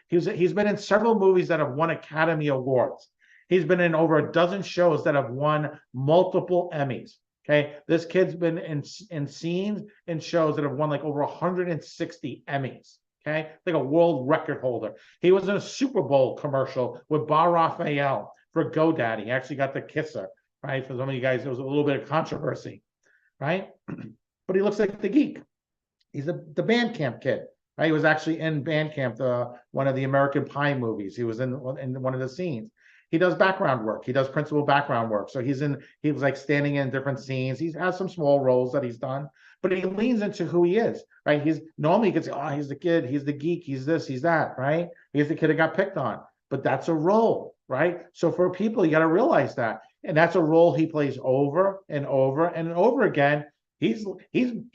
He's been in several movies that have won Academy Awards. He's been in over a dozen shows that have won multiple Emmys. Okay, this kid's been in scenes and shows that have won like over 160 Emmys. Okay, like a world record holder. He was in a Super Bowl commercial with Bar Raphael for GoDaddy. He actually got the kisser, right? For some of you guys, there was a little bit of controversy, right? But he looks like the geek. He's the Bootcamp kid, right? He was actually in Bootcamp, one of the American Pie movies. He was in one of the scenes. He does background work. He does principal background work. So he was like standing in different scenes. He has some small roles that he's done, but he leans into who he is, right? He's normally you could say, oh, he's the kid, he's the geek, he's this, he's that, right? He's the kid that got picked on, but that's a role, right? So for people, you got to realize that. And that's a role he plays over and over and over again. He's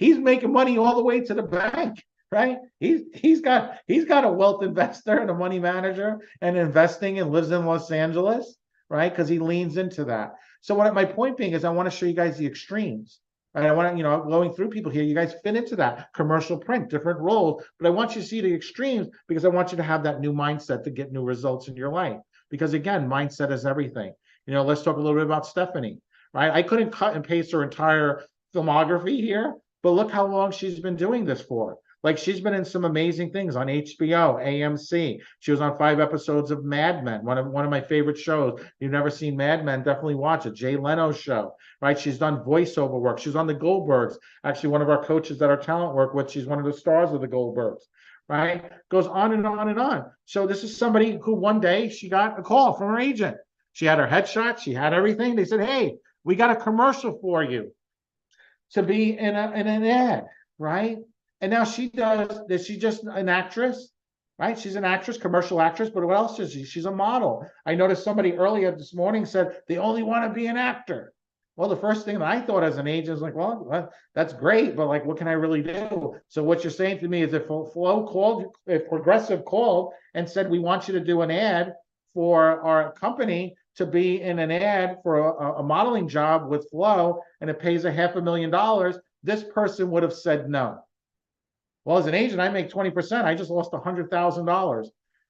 making money all the way to the bank, right? He's got a wealth investor and a money manager and investing and lives in Los Angeles, right? Because he leans into that. So my point being is I want to show you guys the extremes. Right? I want to, going through people here, you guys fit into that commercial print, different roles, but I want you to see the extremes because I want you to have that new mindset to get new results in your life. because again, mindset is everything. Let's talk a little bit about Stephanie, right? I couldn't cut and paste her entire filmography here, but look how long she's been doing this for. Like, she's been in some amazing things on HBO, AMC. She was on 5 episodes of Mad Men, one of my favorite shows. If you've never seen Mad Men, definitely watch it. Jay Leno's show, right? She's done voiceover work. She's on the Goldbergs. Actually, one of our coaches that our talent work with, she's one of the stars of the Goldbergs, right? Goes on and on and on. So this is somebody who one day she got a call from her agent. She had her headshot. She had everything. They said, hey, we got a commercial for you to be in an ad, right? And now she's just an actress, right? She's an actress, commercial actress, but what else is she? She's a model. I noticed somebody earlier this morning said they only want to be an actor. Well, the first thing that I thought as an agent is like, well, that's great, but like, what can I really do? So what you're saying to me is if Progressive called and said, we want you to do an ad for our company to be in an ad for a modeling job with Flo, and it pays $500,000, this person would have said no. Well, as an agent, I make 20%. I just lost $100,000.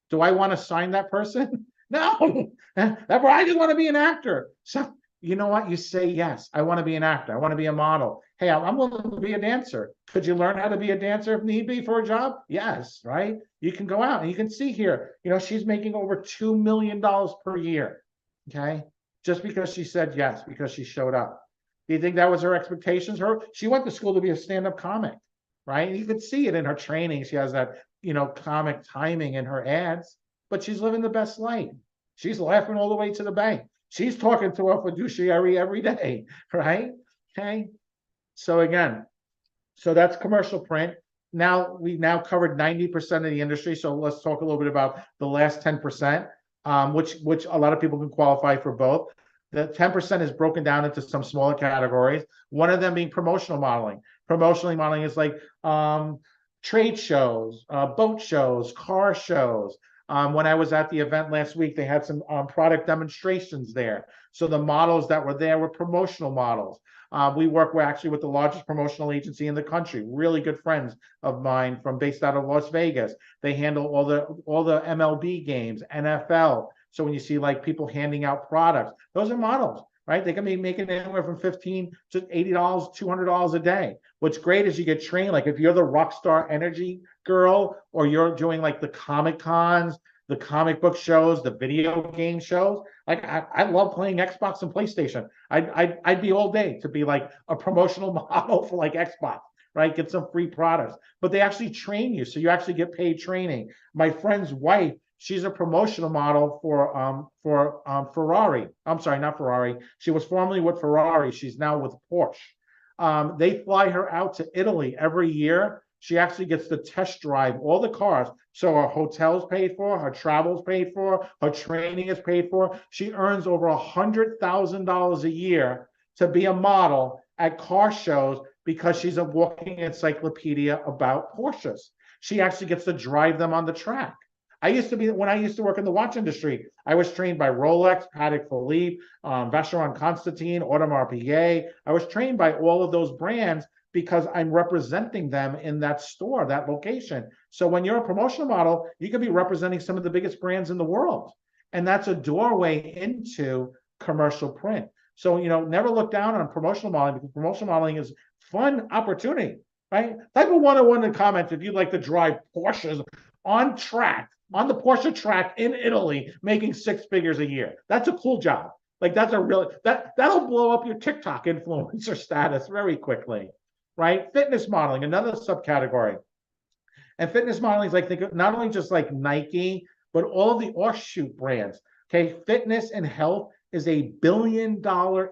Do I want to sign that person? No. I just want to be an actor. So you know what? You say, yes, I want to be an actor. I want to be a model. Hey, I'm willing to be a dancer. Could you learn how to be a dancer if need be for a job? Yes, right? You can go out and you can see here, she's making over $2 million per year. Okay. Just because she said yes, because she showed up. Do you think that was her expectations? She went to school to be a stand-up comic, right? And you could see it in her training. She has that, comic timing in her ads, but she's living the best life. She's laughing all the way to the bank. She's talking to a fiduciary every day, right? Okay. So again, that's commercial print. Now we've covered 90% of the industry. So let's talk a little bit about the last 10%, which a lot of people can qualify for both. The 10% is broken down into some smaller categories. One of them being promotional modeling. Promotional modeling is like trade shows, boat shows, car shows. When I was at the event last week, they had some product demonstrations there. So the models that were there were promotional models. We work actually with the largest promotional agency in the country, really good friends of mine based out of Las Vegas. They handle all the MLB games, NFL. So when you see like people handing out products, those are models, right? They can be making anywhere from $15 to $80, $200 a day. What's great is you get trained. Like if you're the rock star energy girl, or you're doing like the Comic Cons, the comic book shows, the video game shows. Like I love playing Xbox and PlayStation. I'd be all day to be like a promotional model for like Xbox, right? Get some free products, but they actually train you. So you actually get paid training. My friend's wife, she's a promotional model for Ferrari. I'm sorry, not Ferrari. She was formerly with Ferrari. She's now with Porsche. They fly her out to Italy every year. She actually gets to test drive all the cars. So her hotel's paid for, her travel's paid for, her training is paid for. She earns over $100,000 a year to be a model at car shows because she's a walking encyclopedia about Porsches. She actually gets to drive them on the track. When I used to work in the watch industry, I was trained by Rolex, Patek Philippe, Vacheron Constantin, Audemars Piguet. I was trained by all of those brands because I'm representing them in that store, that location. So when you're a promotional model, you can be representing some of the biggest brands in the world. And that's a doorway into commercial print. So, never look down on promotional modeling, because promotional modeling is fun opportunity, right? Type of 101 in the comments if you'd like to drive Porsches on the Porsche track in Italy, making 6 figures a year. That's a cool job. Like that'll blow up your TikTok influencer status very quickly, right? Fitness modeling, another subcategory. And fitness modeling is like, think of not only just like Nike, but all of the offshoot brands. Okay, fitness and health is a $1 billion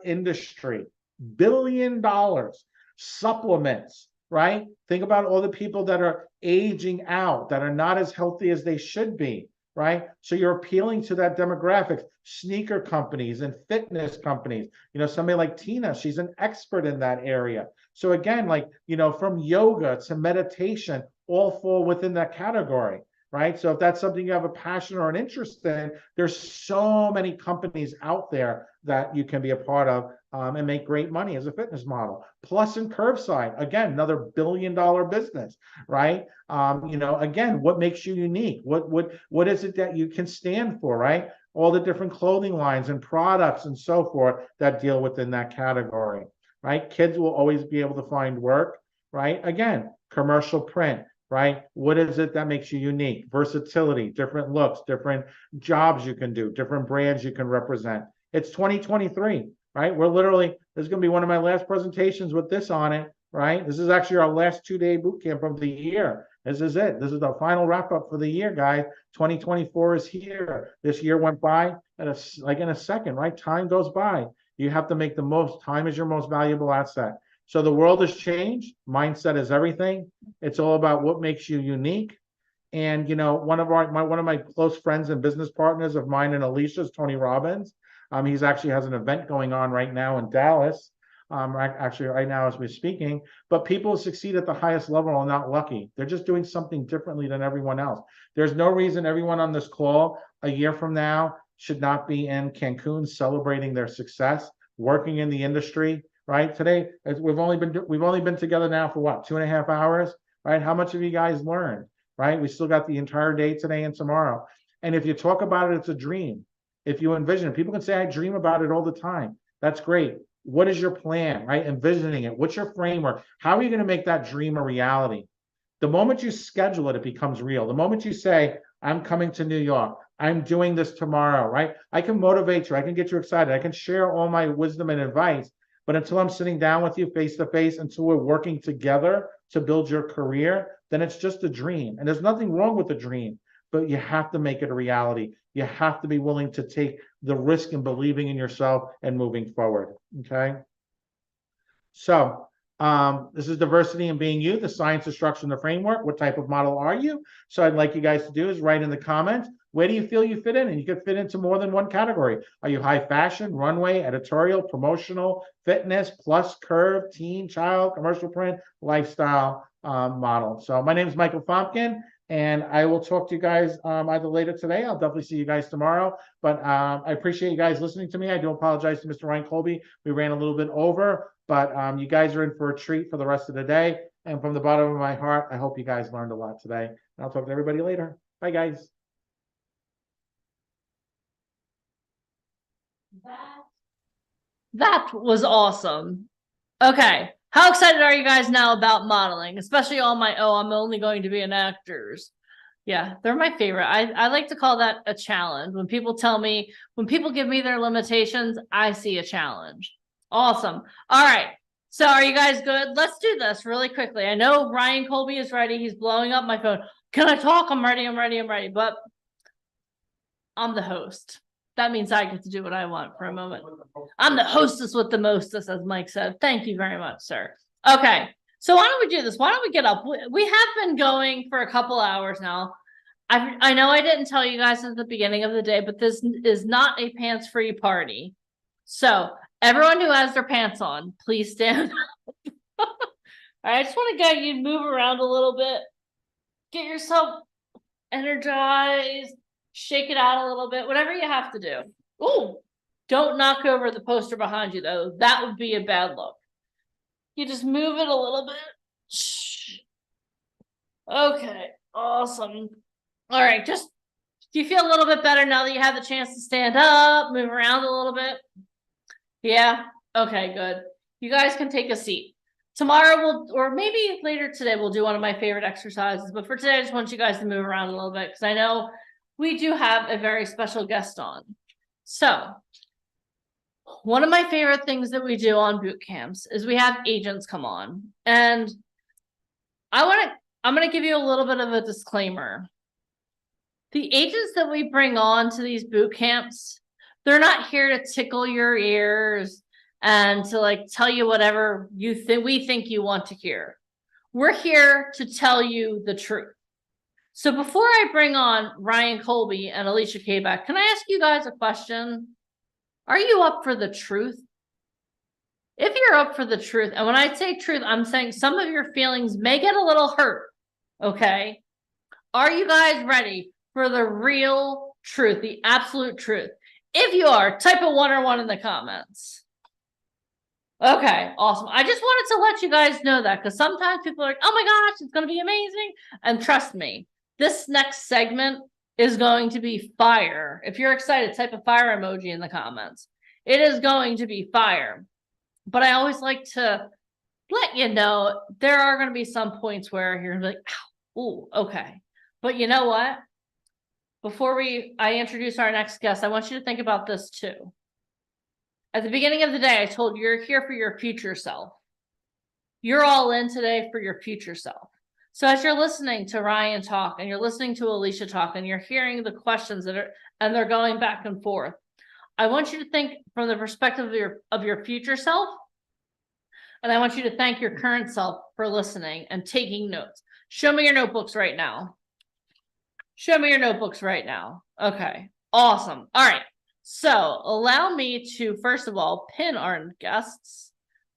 industry. $1 billion. Supplements, right? Think about all the people that are aging out, that are not as healthy as they should be, right? So you're appealing to that demographic. Sneaker companies and fitness companies, somebody like Tina, she's an expert in that area. So again, like, from yoga to meditation, all fall within that category, right? So if that's something you have a passion or an interest in, there's so many companies out there that you can be a part of and make great money as a fitness model. Plus in curbside, again, another $1 billion business, right? Again, what makes you unique? What is it that you can stand for, right? all the different clothing lines and products and so forth that deal within that category, right? Kids will always be able to find work, right? Again, commercial print, right? What is it that makes you unique? Versatility, different looks, different jobs you can do, different brands you can represent. It's 2023, right? We're literally, this is going to be one of my last presentations with this on it, right? This is actually our last 2-day boot camp of the year. This is it. This is the final wrap up for the year, guys. 2024 is here. This year went by in a second, right? Time goes by. You have to make the most. Time is your most valuable asset. So the world has changed. Mindset is everything. It's all about what makes you unique. And you know, one of my close friends and business partners of mine and Alicia's, Tony Robbins. He's actually has an event going on right now in Dallas. Actually right now as we're speaking, but people who succeed at the highest level are not lucky. They're just doing something differently than everyone else. There's no reason everyone on this call a year from now should not be in Cancun celebrating their success, working in the industry, right? Today, we've only been together now for what, 2.5 hours, right? How much have you guys learned, right? We still got the entire day today and tomorrow. And if you talk about it, it's a dream. If you envision it, people can say, I dream about it all the time. That's great. What is your plan, right? Envisioning it. What's your framework? How are you going to make that dream a reality? The moment you schedule it, it becomes real. The moment you say, I'm coming to New York, I'm doing this tomorrow, right? I can motivate you. I can get you excited. I can share all my wisdom and advice. But until I'm sitting down with you face to face, until we're working together to build your career, then it's just a dream. And there's nothing wrong with the dream, but you have to make it a reality. You have to be willing to take the risk in believing in yourself and moving forward, okay? So this is diversity and being you, the science, the structure, and the framework. What type of model are you? So I'd like you guys to do is write in the comments, where do you feel you fit in? And you could fit into more than one category. Are you high fashion, runway, editorial, promotional, fitness, plus, curve, teen, child, commercial print, lifestyle model? So my name is Michael Fompkin. And I will talk to you guys either later today. I'll definitely see you guys tomorrow. But I appreciate you guys listening to me. I do apologize to Mr. Ryan Colby. We ran a little bit over, but you guys are in for a treat for the rest of the day. And from the bottom of my heart, I hope you guys learned a lot today. And I'll talk to everybody later. Bye, guys. That was awesome. Okay. How excited are you guys now about modeling? Especially all my, oh, I'm only going to be an actors. Yeah, they're my favorite. I like to call that a challenge. When people tell me, when people give me their limitations, I see a challenge. Awesome. All right. So are you guys good? Let's do this really quickly. I know Ryan Colby is ready. He's blowing up my phone. Can I talk? I'm ready. But I'm the host. That means I get to do what I want for a moment. I'm the hostess with the mostest, as Mike said. Thank you very much, sir. Okay, so why don't we do this? Why don't we get up? We have been going for a couple hours now. I know I didn't tell you guys at the beginning of the day, but this is not a pants-free party. So everyone who has their pants on, please stand up. All right, I just want to get you to move around a little bit. Get yourself energized. Shake it out a little bit, whatever you have to do. Ooh, don't knock over the poster behind you, though. That would be a bad look. You just move it a little bit. Shh. Okay, awesome. All right, do you feel a little bit better now that you have the chance to stand up, move around a little bit? Yeah, okay, good. You guys can take a seat. Tomorrow or maybe later today, we'll do one of my favorite exercises. But for today, I just want you guys to move around a little bit because I know we do have a very special guest on. So one of my favorite things that we do on boot camps is we have agents come on. And I'm going to give you a little bit of a disclaimer. The agents that we bring on to these boot camps, they're not here to tickle your ears and to like tell you whatever we think you want to hear. We're here to tell you the truth. So before I bring on Ryan Colby and Alicia Kabak, can I ask you guys a question? Are you up for the truth? If you're up for the truth, and when I say truth, I'm saying some of your feelings may get a little hurt, okay? Are you guys ready for the real truth, the absolute truth? If you are, type a 1 or 1 in the comments. Okay, awesome. I just wanted to let you guys know that because sometimes people are like, oh my gosh, it's going to be amazing. And trust me, this next segment is going to be fire. If you're excited, type a fire emoji in the comments. It is going to be fire. But I always like to let you know there are going to be some points where you're like, oh, okay. But you know what? Before I introduce our next guest, I want you to think about this too. At the beginning of the day, I told you you're here for your future self. You're all in today for your future self. So as you're listening to Ryan talk and you're listening to Alicia talk and you're hearing the questions and they're going back and forth, I want you to think from the perspective of your future self. And I want you to thank your current self for listening and taking notes. Show me your notebooks right now. Show me your notebooks right now. Okay, awesome. All right. So allow me to, first of all, pin our guests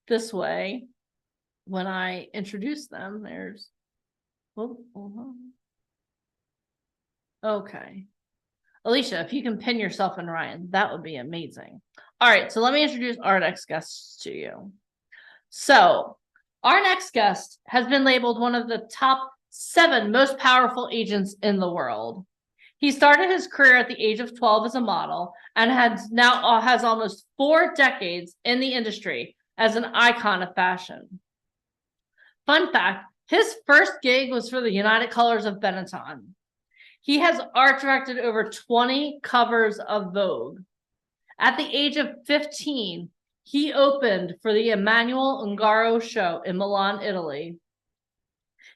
this way. When I introduce them, there's, okay. Alicia, if you can pin yourself and Ryan, that would be amazing. All right, so let me introduce our next guests to you. So our next guest has been labeled one of the top 7 most powerful agents in the world. He started his career at the age of 12 as a model and has almost 4 decades in the industry as an icon of fashion. Fun fact, his first gig was for the United Colors of Benetton. He has art directed over 20 covers of Vogue. At the age of 15, he opened for the Emanuele Ungaro show in Milan, Italy.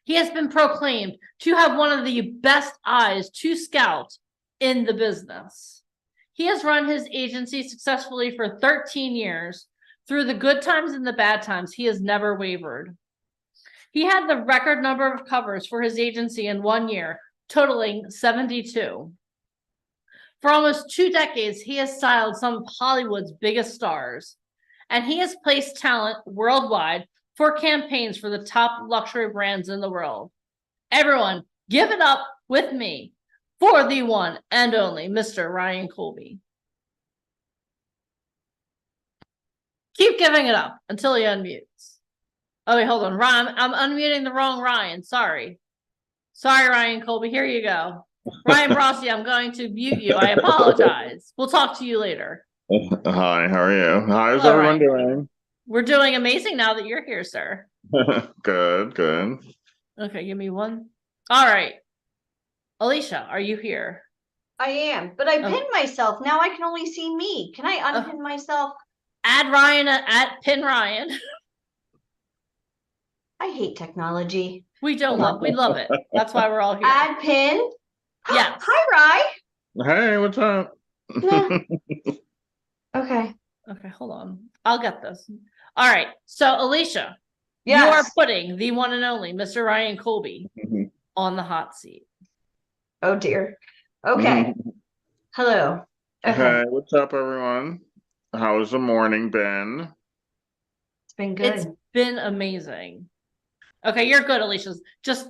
He has been proclaimed to have one of the best eyes to scout in the business. He has run his agency successfully for 13 years. Through the good times and the bad times, he has never wavered. He had the record number of covers for his agency in 1 year, totaling 72. For almost 2 decades, he has styled some of Hollywood's biggest stars, and he has placed talent worldwide for campaigns for the top luxury brands in the world. Everyone, give it up with me for the one and only Mr. Ryan Colby. Keep giving it up until he unmutes. Oh, wait, hold on. Ryan, I'm unmuting the wrong Ryan. Sorry, Ryan Colby. Here you go. Ryan Brossi, I'm going to mute you. I apologize. We'll talk to you later. Hi, how are you? How's Hello, everyone Ryan. doing? We're doing amazing now that you're here, sir. Good, good. Okay, give me one. All right. Alicia, are you here? I am, but I Oh. pinned myself. Now I can only see me. Can I unpin myself? Add Ryan at pin Ryan. I hate technology. We love it. That's why we're all here. Add pin? Yes. Hi, Hey, what's up? Rye. Okay. Okay, hold on. I'll get this. All right. So Alicia, Yes. you are putting the one and only Mr. Ryan Colby on the hot seat. Oh dear. Okay. Hello. Okay. Hey, what's up, everyone? How's the morning been? It's been good. It's been amazing. Okay, you're good, Alicia. Just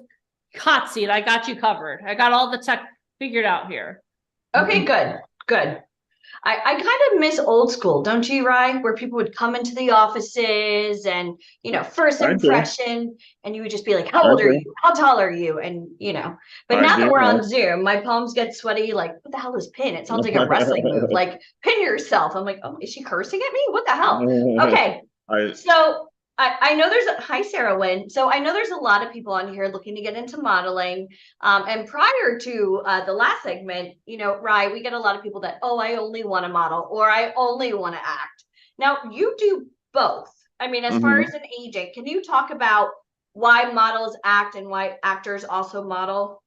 hot seat. I got you covered. I got all the tech figured out here. Okay, good. Good. I kind of miss old school, don't you, Rye? Where people would come into the offices and, first I do. impression, and you would just be like, how old I are do. you? How tall are you? And, but I now that do, we're yeah. on Zoom, my palms get sweaty. Like, what the hell is pin? It sounds like a wrestling move. Like, pin yourself. I'm like, oh, is she cursing at me? What the hell? Okay. So I know hi, Sarah Wynn. So I know there's a lot of people on here looking to get into modeling. And prior to the last segment, Rye, we get a lot of people that, I only want to model or I only want to act. Now you do both. I mean, as far as an agent, can you talk about why models act and why actors also model?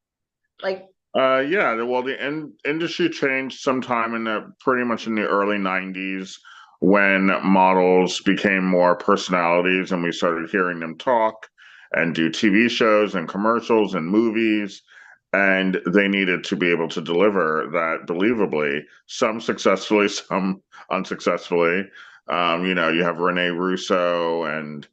Yeah, well, the industry changed sometime pretty much in the early 90s when models became more personalities and we started hearing them talk and do TV shows and commercials and movies. And they needed to be able to deliver that believably, some successfully, some unsuccessfully. You have Rene Russo and,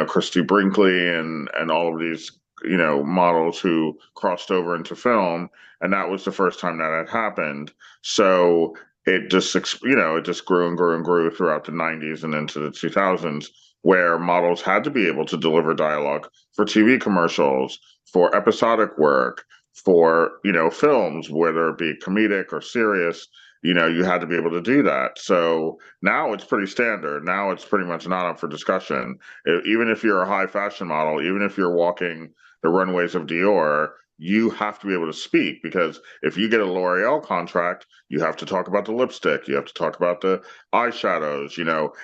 Christy Brinkley and all of these, models who crossed over into film. And that was the first time that had happened. So it just, it just grew and grew and grew throughout the 90s and into the 2000s, where models had to be able to deliver dialogue for TV commercials, for episodic work, for, films, whether it be comedic or serious, you had to be able to do that. So now it's pretty standard. Now it's pretty much not up for discussion. Even if you're a high fashion model, even if you're walking the runways of Dior, you have to be able to speak, because if you get a L'Oreal contract, you have to talk about the lipstick, you have to talk about the eyeshadows.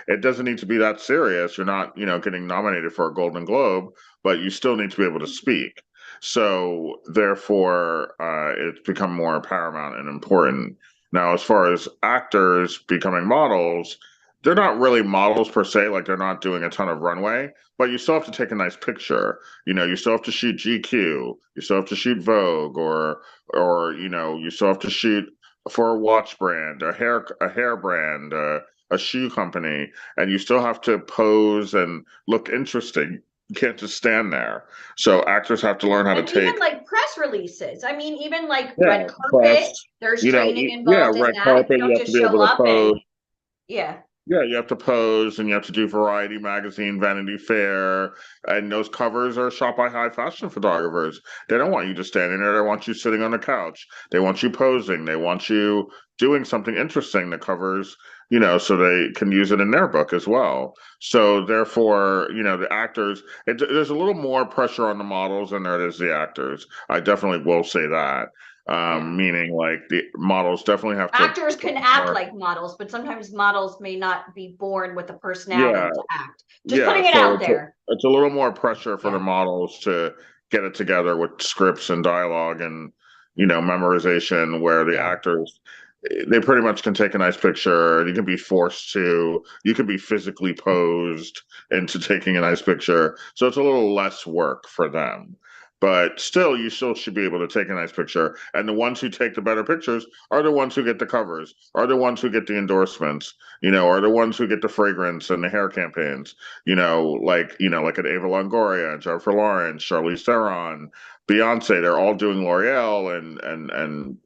It doesn't need to be that serious. You're not, getting nominated for a Golden Globe, but you still need to be able to speak. So therefore, it's become more paramount and important. Now, as far as actors becoming models, they're not really models per se, like they're not doing a ton of runway, but you still have to take a nice picture. You still have to shoot GQ, you still have to shoot Vogue, or you still have to shoot for a watch brand, a hair brand, a shoe company, and you still have to pose and look interesting. You can't just stand there. So actors have to learn how And to take even like press releases. I mean, even like yeah, red carpet, press, there's training yeah, involved in red that. You carpet. You don't have to just be show able to up pose. and yeah. Yeah, you have to pose, and you have to do Variety magazine, Vanity Fair, and those covers are shot by high fashion photographers. They don't want you just standing there. They want you sitting on the couch. They want you posing. They want you doing something interesting that covers, so they can use it in their book as well. So therefore, the actors, there's a little more pressure on the models than there is the actors. I definitely will say that. Yeah. Meaning like the models definitely have to. Actors can act like models, but sometimes models may not be born with the personality Yeah. to act. Just Yeah, putting it so out there. it's a little more pressure for the Yeah. models to get it together with scripts and dialogue and, memorization, where the Yeah. actors, they pretty much can take a nice picture. You can be forced to, you can be physically posed into taking a nice picture. So it's a little less work for them. But still, you still should be able to take a nice picture. And the ones who take the better pictures are the ones who get the covers, are the ones who get the endorsements, are the ones who get the fragrance and the hair campaigns, like at Ava Longoria, Jennifer Lawrence, Charlize Theron, Beyonce. They're all doing L'Oreal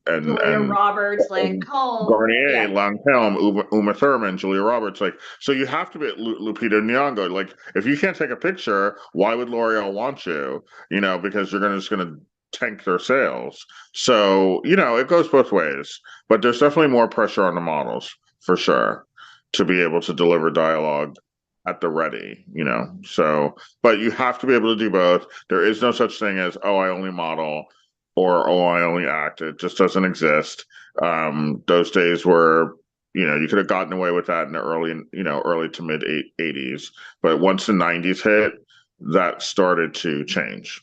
Julia Roberts, and Lancome. Garnier, Yeah. Lancome, Uma Thurman, Julia Roberts. Like, so you have to be Lupita Nyong'o. Like, if you can't take a picture, why would L'Oreal want you? Because you're just gonna tank their sales. So it goes both ways. But there's definitely more pressure on the models for sure to be able to deliver dialogue at the ready. So, but you have to be able to do both. There is no such thing as, oh, I only model, or oh, I only act. It just doesn't exist. Those days were, you could have gotten away with that in the early to mid 80s, but once the 90s hit, that started to change.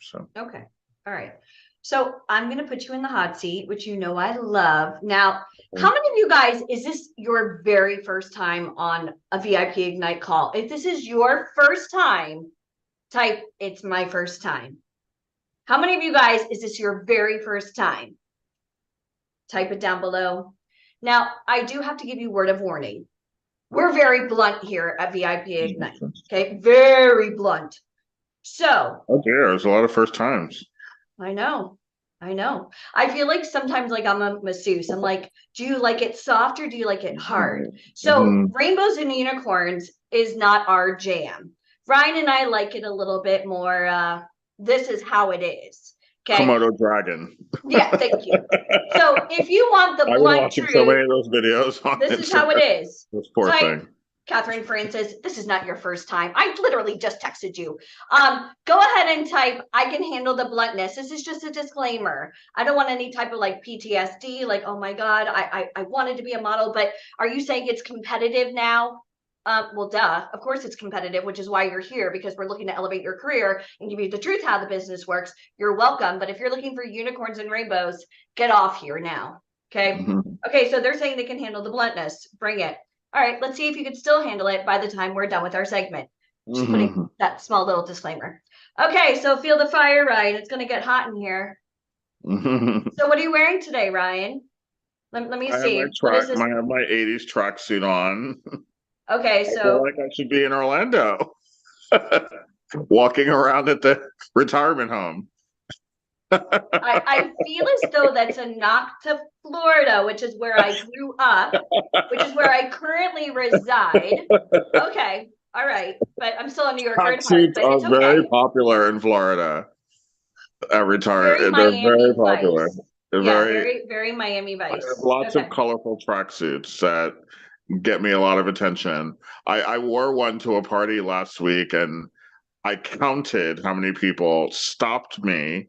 So Okay. All right. So I'm going to put you in the hot seat, which I love. Now, how many of you guys, is this your very first time on a VIP Ignite call? If this is your first time, type, it's my first time. How many of you guys, is this your very first time? Type it down below. Now, I do have to give you word of warning. We're very blunt here at VIP Ignite. Okay. Very blunt. So. Oh dear, there's a lot of first times. I know. I feel like sometimes like I'm a masseuse. I'm like, do you like it soft or do you like it hard? So rainbows and unicorns is not our jam. Ryan and I like it a little bit more. This is how it is. Okay. Komodo dragon. Yeah, thank you. So if you want the blunt truth, so many of those videos. This is how it is. This poor thing. Catherine Francis, this is not your first time. I literally just texted you. Go ahead and type, I can handle the bluntness. This is just a disclaimer. I don't want any type of like PTSD, like, oh my God, I wanted to be a model, but are you saying it's competitive now? Well, duh, of course it's competitive, which is why you're here, because we're looking to elevate your career and give you the truth how the business works. You're welcome. But if you're looking for unicorns and rainbows, get off here now. Okay. Okay. So they're saying they can handle the bluntness. Bring it. All right, let's see if you can still handle it by the time we're done with our segment. Just putting that small little disclaimer. Okay, so feel the fire, Ryan. It's going to get hot in here. So what are you wearing today, Ryan? Let me see. I have my 80s tracksuit on. Okay, I so. feel like I should be in Orlando. Walking around at the retirement home. I feel as though that's a knock to Florida, which is where I grew up, which is where I currently reside. Okay, all right, but I'm still a New Yorker. Tracksuits are very popular in Florida. every time. Very They're Miami very popular. Vice. They're Yeah, very. very, very Miami I have Vice. lots Okay. of colorful tracksuits that get me a lot of attention. I wore one to a party last week, and I counted how many people stopped me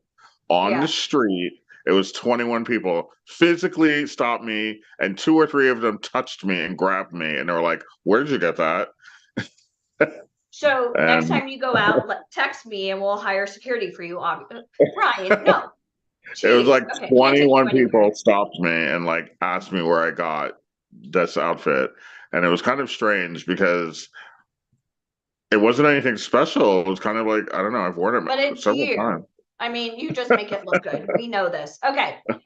on the Yeah. street. It was 21 people physically stopped me, and 2 or 3 of them touched me and grabbed me, and they were like, "Where did you get that?" So next And time you go out, text me and we'll hire security for you. Ryan, no. it was Jeez. like Okay, can't take you 21 anywhere. people stopped me and like asked me where I got this outfit. And it was kind of strange because it wasn't anything special. It was kind of like, I don't know, I've worn But it it's several you. times. I mean, you just make it look good. We know this. Okay. All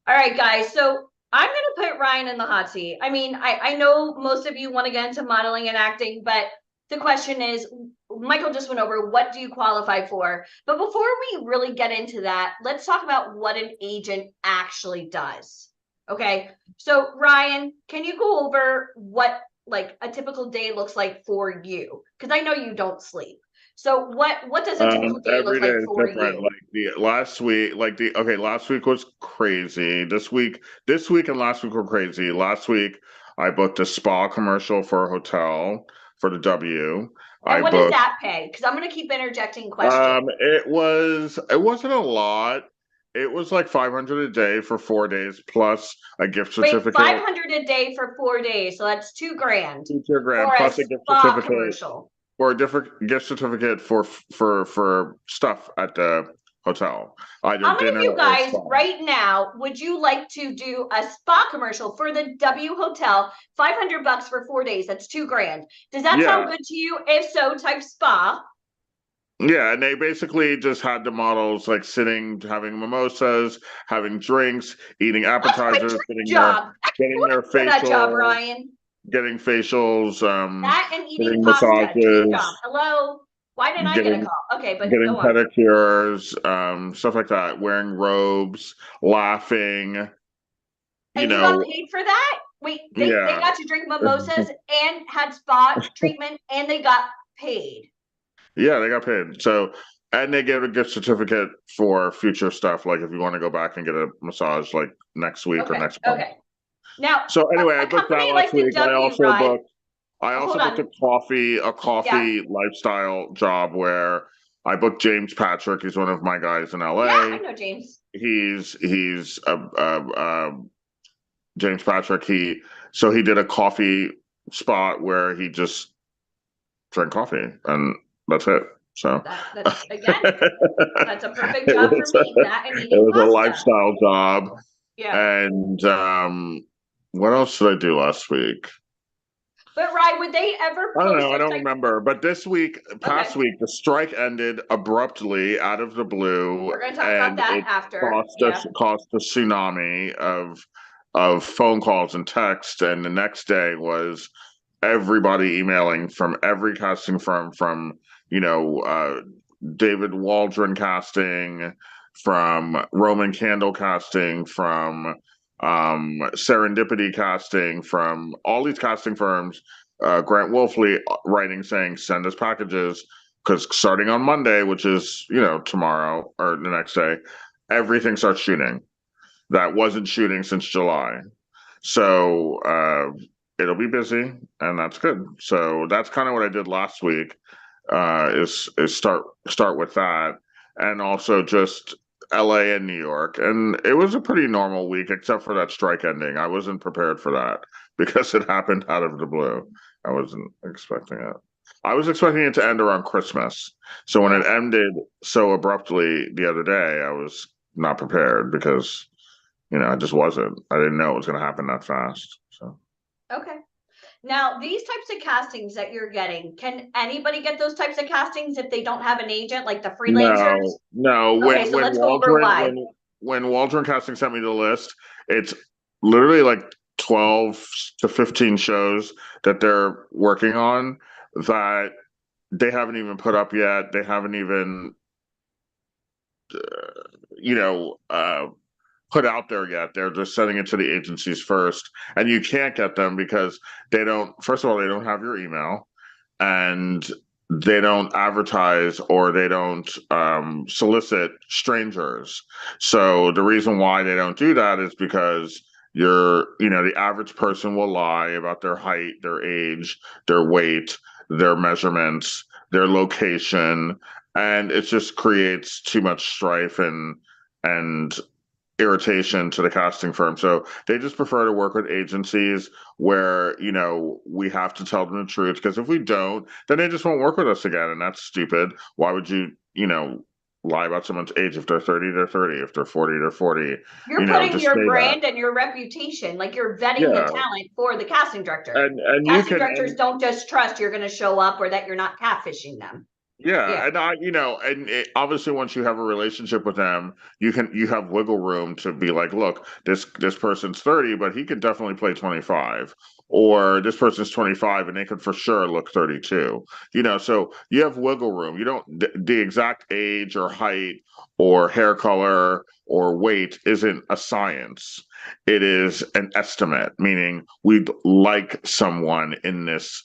right, guys. So I'm going to put Ryan in the hot seat. I mean, I know most of you want to get into modeling and acting, but the question is, Michael just went over what do you qualify for? But before we really get into that, let's talk about what an agent actually does. Okay. So Ryan, can you go over what like a typical day looks like for you? Because I know you don't sleep. So what does a typical day Every look day like is for different. you? Like the last week, last week was crazy. This week and last week were crazy. Last week, I booked a spa commercial for a hotel for the W. And I what does booked. that pay? Because I'm going to keep interjecting questions. It wasn't a lot. It was like 500 a day for 4 days plus a gift Wait, certificate, 500 a day for 4 days. So that's 2 grand teacher for grant a plus a gift spa certificate commercial. or a different gift certificate for stuff at the hotel, either How many of dinner you or guys spa. right now would you like to do a spa commercial for the W Hotel? 500 bucks for 4 days. That's 2 grand. Does that Yeah, sound good to you? If so, type spa. yeah, and they basically just had the models like sitting, having mimosas, having drinks, eating That's my appetizers, dream job. I getting their for that job, facials, Ryan. getting facials, That and eating getting pasta. Dream job. massages, Hello. Why didn't I get a getting call? Okay, but getting go on. pedicures, stuff like that, wearing robes, laughing, you And you got know, paid for that? Wait, they yeah. got to drink mimosas and had spa treatment and they got paid. Yeah, they got paid. So, and they gave a gift certificate for future stuff, like if you want to go back and get a massage like next week or Okay, next month. okay. Now, So anyway, I a booked that company last like the week. W, right? I also Hold booked on. a Yeah. coffee lifestyle job where I booked James Patrick. He's one of my guys in Yeah, I LA. know James. He's James Patrick. He did a coffee spot where he just drank coffee and that's it. So That's again, that's a perfect it job for was me. That and it eating was a pasta. lifestyle job. Yeah. And what else did I do last week? But Ryan, would they ever I don't post know. I those don't type? remember. But Okay. past week, the strike ended abruptly out of the blue, We're gonna talk about and that it after. Yeah. caused a tsunami of phone calls and text. And the next day was everybody emailing from every casting firm, from you know David Waldron casting, from Roman Candle casting, from Serendipity casting, from all these casting firms. Grant Wolfley writing saying send us packages because starting on Monday, which is tomorrow or the next day, everything starts shooting. That wasn't shooting since July. So it'll be busy, and that's good. So that's kind of what I did last week. Is start with that, and also just LA and New York, and it was a pretty normal week except for that strike ending. I wasn't prepared for that because it happened out of the blue. I wasn't expecting it. I was expecting it to end around Christmas. So when it Yeah. ended so abruptly the other day, I was not prepared because I just wasn't. I didn't know it was going to happen that fast. So Okay. Now, these types of castings that you're getting, can anybody get those types of castings if they don't have an agent, like the freelancers? no. Okay, so let's go over why. When Waldron Casting sent me the list, it's literally like 12 to 15 shows that they're working on that they haven't even put up yet. They haven't even, you know, put out there yet. They're just sending it to the agencies first, and you can't get them because they don't. First of all, they don't have your email, and they don't advertise or they don't solicit strangers. So the reason why they don't do that is because the average person will lie about their height, their age, their weight, their measurements, their location, and it just creates too much strife and irritation to the casting firm. So they just prefer to work with agencies where, we have to tell them the truth. Because if we don't, then they just won't work with us again. And that's stupid. Why would you, lie about someone's age? If they're 30, they're 30. If they're 40, they're 40. You're putting Just your say that. brand and your reputation, like you're vetting the Yeah. talent for the casting director. And Casting directors don't just trust you're going to show up or that you're not catfishing them. Yeah, and obviously once you have a relationship with them, you have wiggle room to be like, look, this person's 30, but he could definitely play 25, or this person's 25 and they could for sure look 32. So you have wiggle room. You don't the exact age or height or hair color or weight isn't a science. It is an estimate, meaning we'd like someone in this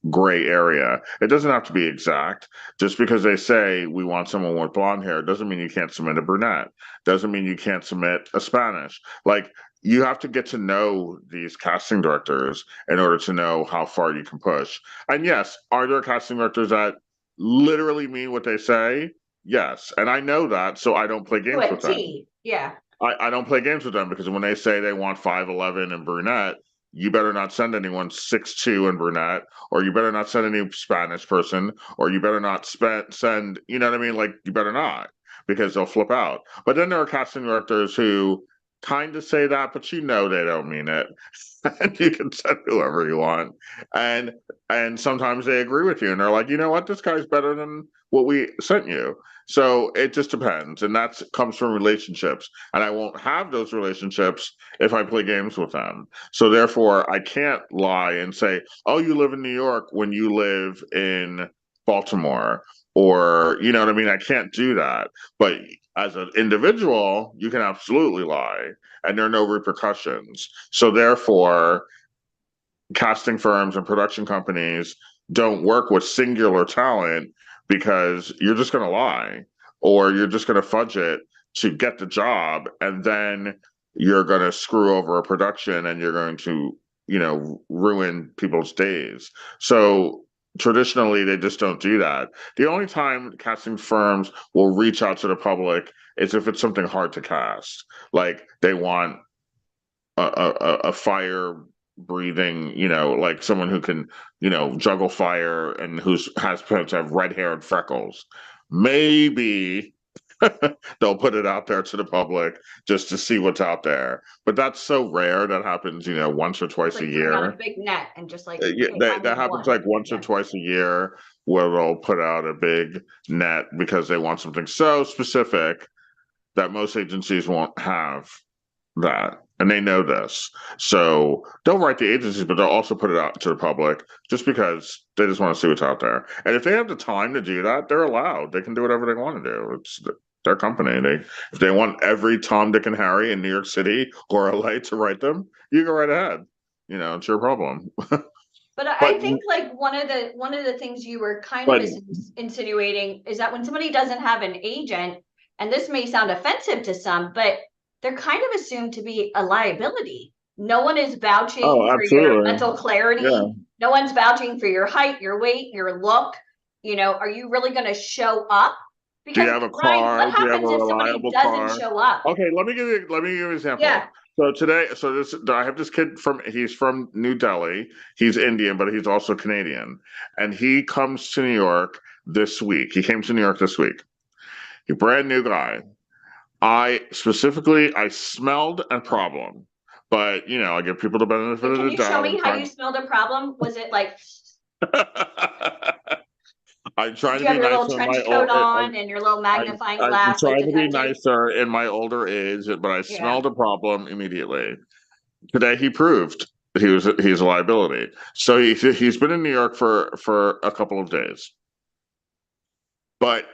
gray area. It doesn't have to be exact. Just because they say we want someone with blonde hair doesn't mean you can't submit a brunette. Doesn't mean you can't submit a Spanish. Like, you have to get to know these casting directors in order to know how far you can push. And yes, are there casting directors that literally mean what they say? Yes. And I know that, so I don't play games with them. Yeah. I don't play games with them because when they say they want 5'11" and brunette, you better not send anyone 6'2" and brunette, or you better not send any Spanish person, or you better not send, you know what I mean? Like, you better not, because they'll flip out. But then there are casting directors who kind of say that, but they don't mean it. And you can send whoever you want. And sometimes they agree with you and they're like, you know what, this guy's better than what we sent you. So it just depends. And that comes from relationships. And I won't have those relationships if I play games with them. So therefore, I can't lie and say, oh, you live in New York when you live in Baltimore. Or, you know what I mean? I can't do that. But as an individual, you can absolutely lie and there are no repercussions. So therefore, casting firms and production companies don't work with singular talent because you're just going to lie or you're just going to fudge it to get the job, and then you're going to screw over a production and you're going to, ruin people's days. So traditionally, they just don't do that. The only time casting firms will reach out to the public is if it's something hard to cast, like they want a fire breathing, like someone who can, juggle fire and has to have red hair and freckles. Maybe they'll put it out there to the public just to see what's out there. But that's so rare. That happens, once or twice a year. On a big net and just like that happens like once or twice a year, where they'll put out a big net because they want something so specific that most agencies won't have that. And they know this. So they'll write the agencies, but they'll also put it out to the public just because they just want to see what's out there. And if they have the time to do that, they're allowed. They can do whatever they want to do. It's their company. If they want every Tom, Dick, and Harry in New York City or LA to write them, you go right ahead. It's your problem. But I think like one of the things you were kind of insinuating is that when somebody doesn't have an agent, and this may sound offensive to some, but they're kind of assumed to be a liability. No one is vouching for your mental clarity. Yeah. No one's vouching for your height, your weight, your look. Are you really going to show up? Because, do you have a car? What happens if somebody doesn't show up? Okay, let me give you an example. Yeah. So today, I have this kid he's from New Delhi. He's Indian, but he's also Canadian. And he comes to New York this week. He came to New York this week. A brand new guy. I smelled a problem, but I give people the benefit of the doubt. Can you show me how you smelled a problem? Was it like? I'm trying to be nicer. You have your little trench coat on and your little magnifying glass. I'm trying to be nicer in my older age, but I smelled a problem immediately. Today he proved he's a liability. So he's been in New York for a couple of days. But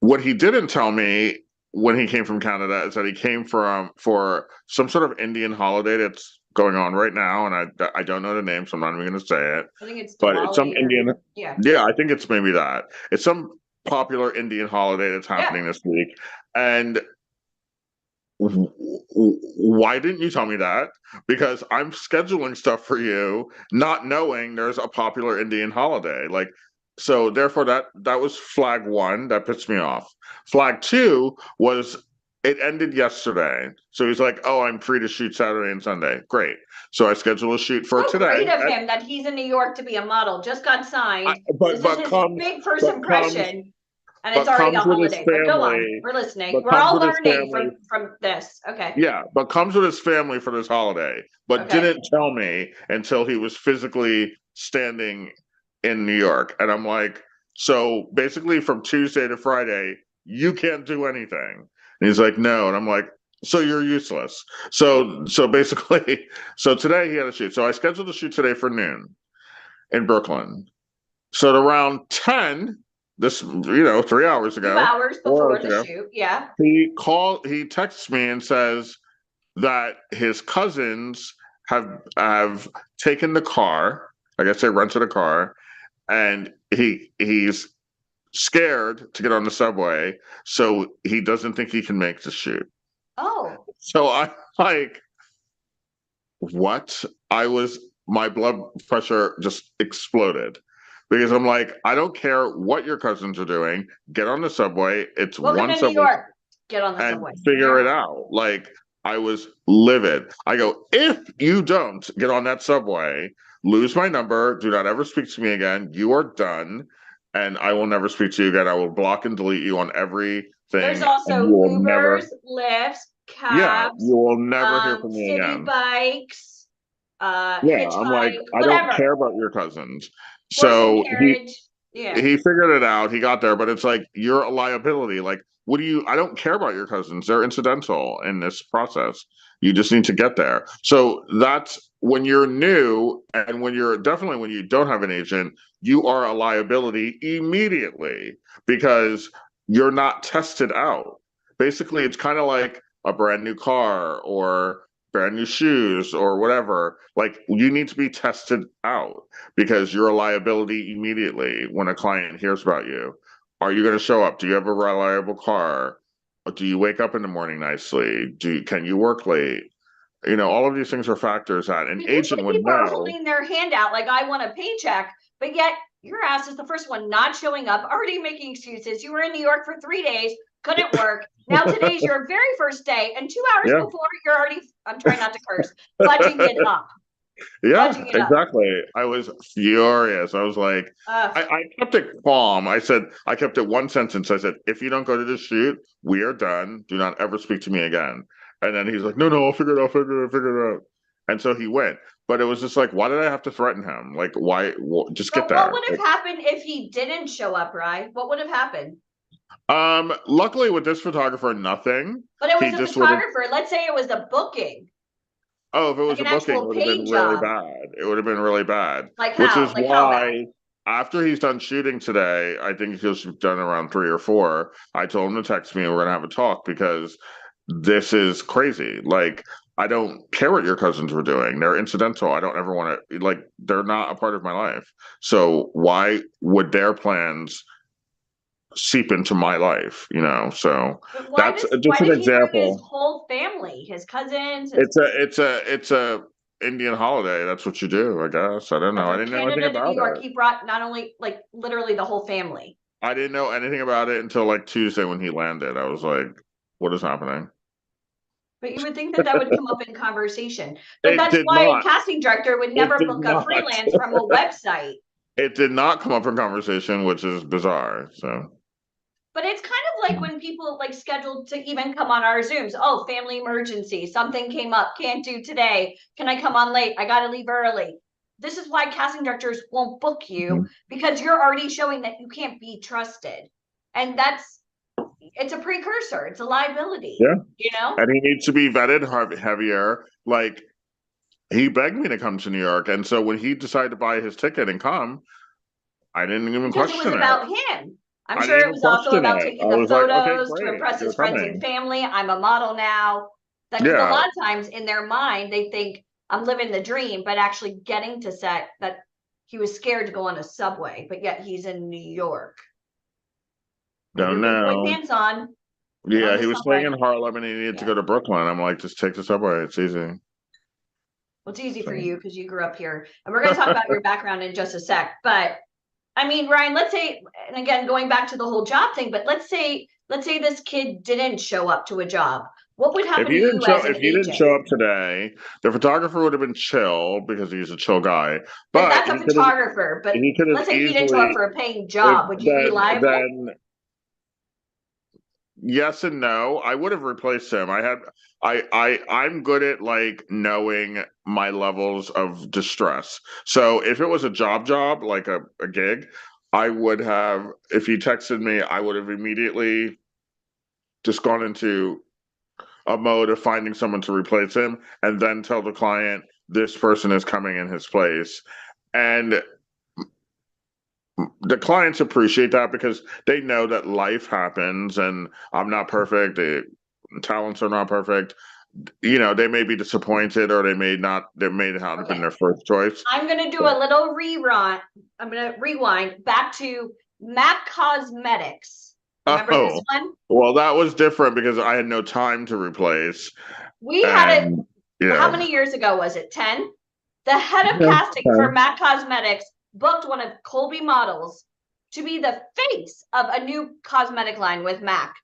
what he didn't tell me when he came from Canada is that he came for some sort of Indian holiday that's going on right now, and I don't know the name, so I'm not even going to say it. I think it's But it's some Diwali or- Indian. yeah. Yeah, I think it's maybe that. It's some popular Indian holiday that's happening this week, and why didn't you tell me that? Because I'm scheduling stuff for you, not knowing there's a popular Indian holiday. Like, so therefore that was flag one. That pissed me off. Flag two was it ended yesterday. So he's like, "Oh, I'm free to shoot Saturday and Sunday." Great. So I schedule a shoot for So today. great of him that he's in New York to be a model. Just got signed. But This is his comes big first but impression. And it's but already a comes with his holiday. But go on. family. We're listening. But We're comes all with his learning family. from this. Okay. Yeah, but comes with his family for this holiday, but Okay. didn't tell me until he was physically standing in New York. And I'm like, so basically from Tuesday to Friday, you can't do anything. And he's like, no. And I'm like, so you're useless. So basically, so today he had a shoot. So I scheduled a shoot today for noon in Brooklyn. So at around 10, this, 3 hours 2 ago, hours 4 before hours the ago, shoot. Yeah. he texts me and says that his cousins have taken the car. I guess they rented a car, and he's scared to get on the subway, so he doesn't think he can make the shoot. Oh. So I'm like, what? My blood pressure just exploded. Because I'm like, I don't care what your cousins are doing. Get on the subway. It's Welcome one to New subway York. Get on the and subway. figure it Yeah. out. Like, I was livid. I go, if you don't get on that subway, lose my number, do not ever speak to me again. You are done, and I will never speak to you again. I will block and delete you on everything. There's and also you will Ubers, never, Lyfts, yeah, cabs, you will never hear from me city again. bikes, Yeah, I'm like, hitchhike, I don't whatever. care about your cousins. Horse and So carriage. Yeah. he figured it out. He got there, but it's like you're a liability. Like, what do you? I don't care about your cousins. They're incidental in this process. You just need to get there. So that's when you're new, and when you don't have an agent, you are a liability immediately because you're not tested out. Basically, it's kind of like a brand new car or brand new shoes or whatever. Like, you need to be tested out because you're a liability immediately when a client hears about you. Are you going to show up? Do you have a reliable car? Do you wake up in the morning nicely? Can you work late? All of these things are factors that an Usually agent would people are know. holding their hand out like I want a paycheck, but yet your ass is the first one not showing up, already making excuses. You were in New York for 3 days, couldn't work. Now today's your very first day, and 2 hours Yeah. before you're already, I'm trying not to curse, fudging it up. Yeah, Fudging it up. exactly. I was furious. I was like, I kept it calm. I kept it one sentence. I said, if you don't go to the shoot, we are done. Do not ever speak to me again. And then he's like, no, I'll figure it out, figure it out. And so he went. But it was just like, why did I have to threaten him? Like, why? Just get But there. what would have happened if he didn't show up, Rye? What would have happened? Luckily with this photographer, nothing. But it was He a just would've- photographer. Let's say it was a booking. Oh, if it was Like a an booking, it actual would have been paid really job. bad. It would have been really bad. Like Which how? is Like how bad? why after he's done shooting today, I think he's done around 3 or 4. I told him to text me and we're gonna have a talk because this is crazy. Like, I don't care what your cousins were doing. They're incidental. I don't ever want to, like, they're not a part of my life. So why would their plans seep into my life? So But why that's does, just why an did he bring his example. whole family, his cousins? His, It's a Indian holiday. That's what you do, I guess. I don't know. I from didn't know anything Canada to New about York, it. he brought not only like literally the whole family. I didn't know anything about it until like Tuesday when he landed. I was like, what is happening? But you would think that would come up in conversation. But It that's did why a not. casting director would never did book a not. freelance from a website. It did not come up in conversation, which is bizarre. So But it's kind of like when people like scheduled to even come on our Zooms. Oh, family emergency. Something came up. Can't do today. Can I come on late? I got to leave early. This is why casting directors won't book you because you're already showing that you can't be trusted. And it's a precursor. It's a liability. Yeah. And he needs to be vetted heavier. Like, he begged me to come to New York. And so when he decided to buy his ticket and come, I didn't even because question it was about him. I'm sure it was also about taking the photos to impress his friends and family. I'm a model now. Because a lot of times in their mind, they think I'm living the dream, but actually getting to set that he was scared to go on a subway, but yet he's in New York. Put Don't your big boy know. pants on. Get Yeah, on the he was staying subway. in Harlem and he needed to Yeah. go to Brooklyn. I'm like, just take the subway. It's easy. Well, it's easy for So- you because you grew up here. And we're going to talk about your background in just a sec. But I mean, Ryan, let's say, and again, going back to the whole job thing, but let's say this kid didn't show up to a job. What would happen to you as an If he didn't agent? show up today, the photographer would have been chill because he's a chill guy. But But that's a he could have photographer. But he could have let's say he didn't show up easily for a paying job. Would you be liable? then yes and no. I would have replaced him. I'm good at like knowing my levels of distress. So if it was a job like a gig, I would have, if he texted me, I would have immediately just gone into a mode of finding someone to replace him and then tell the client this person is coming in his place. And the clients appreciate that because they know that life happens and I'm not perfect. The talents are not perfect. You know, they may be disappointed or they may not have Okay. been their first choice. I'm going to do a little rerun. I'm going to rewind back to MAC Cosmetics. Remember this one? Well, that was different because I had no time to replace. We had it. And, you How know, many years ago was it? 10? The head of Yeah, casting 10. for MAC Cosmetics booked one of Colby models to be the face of a new cosmetic line with MAC.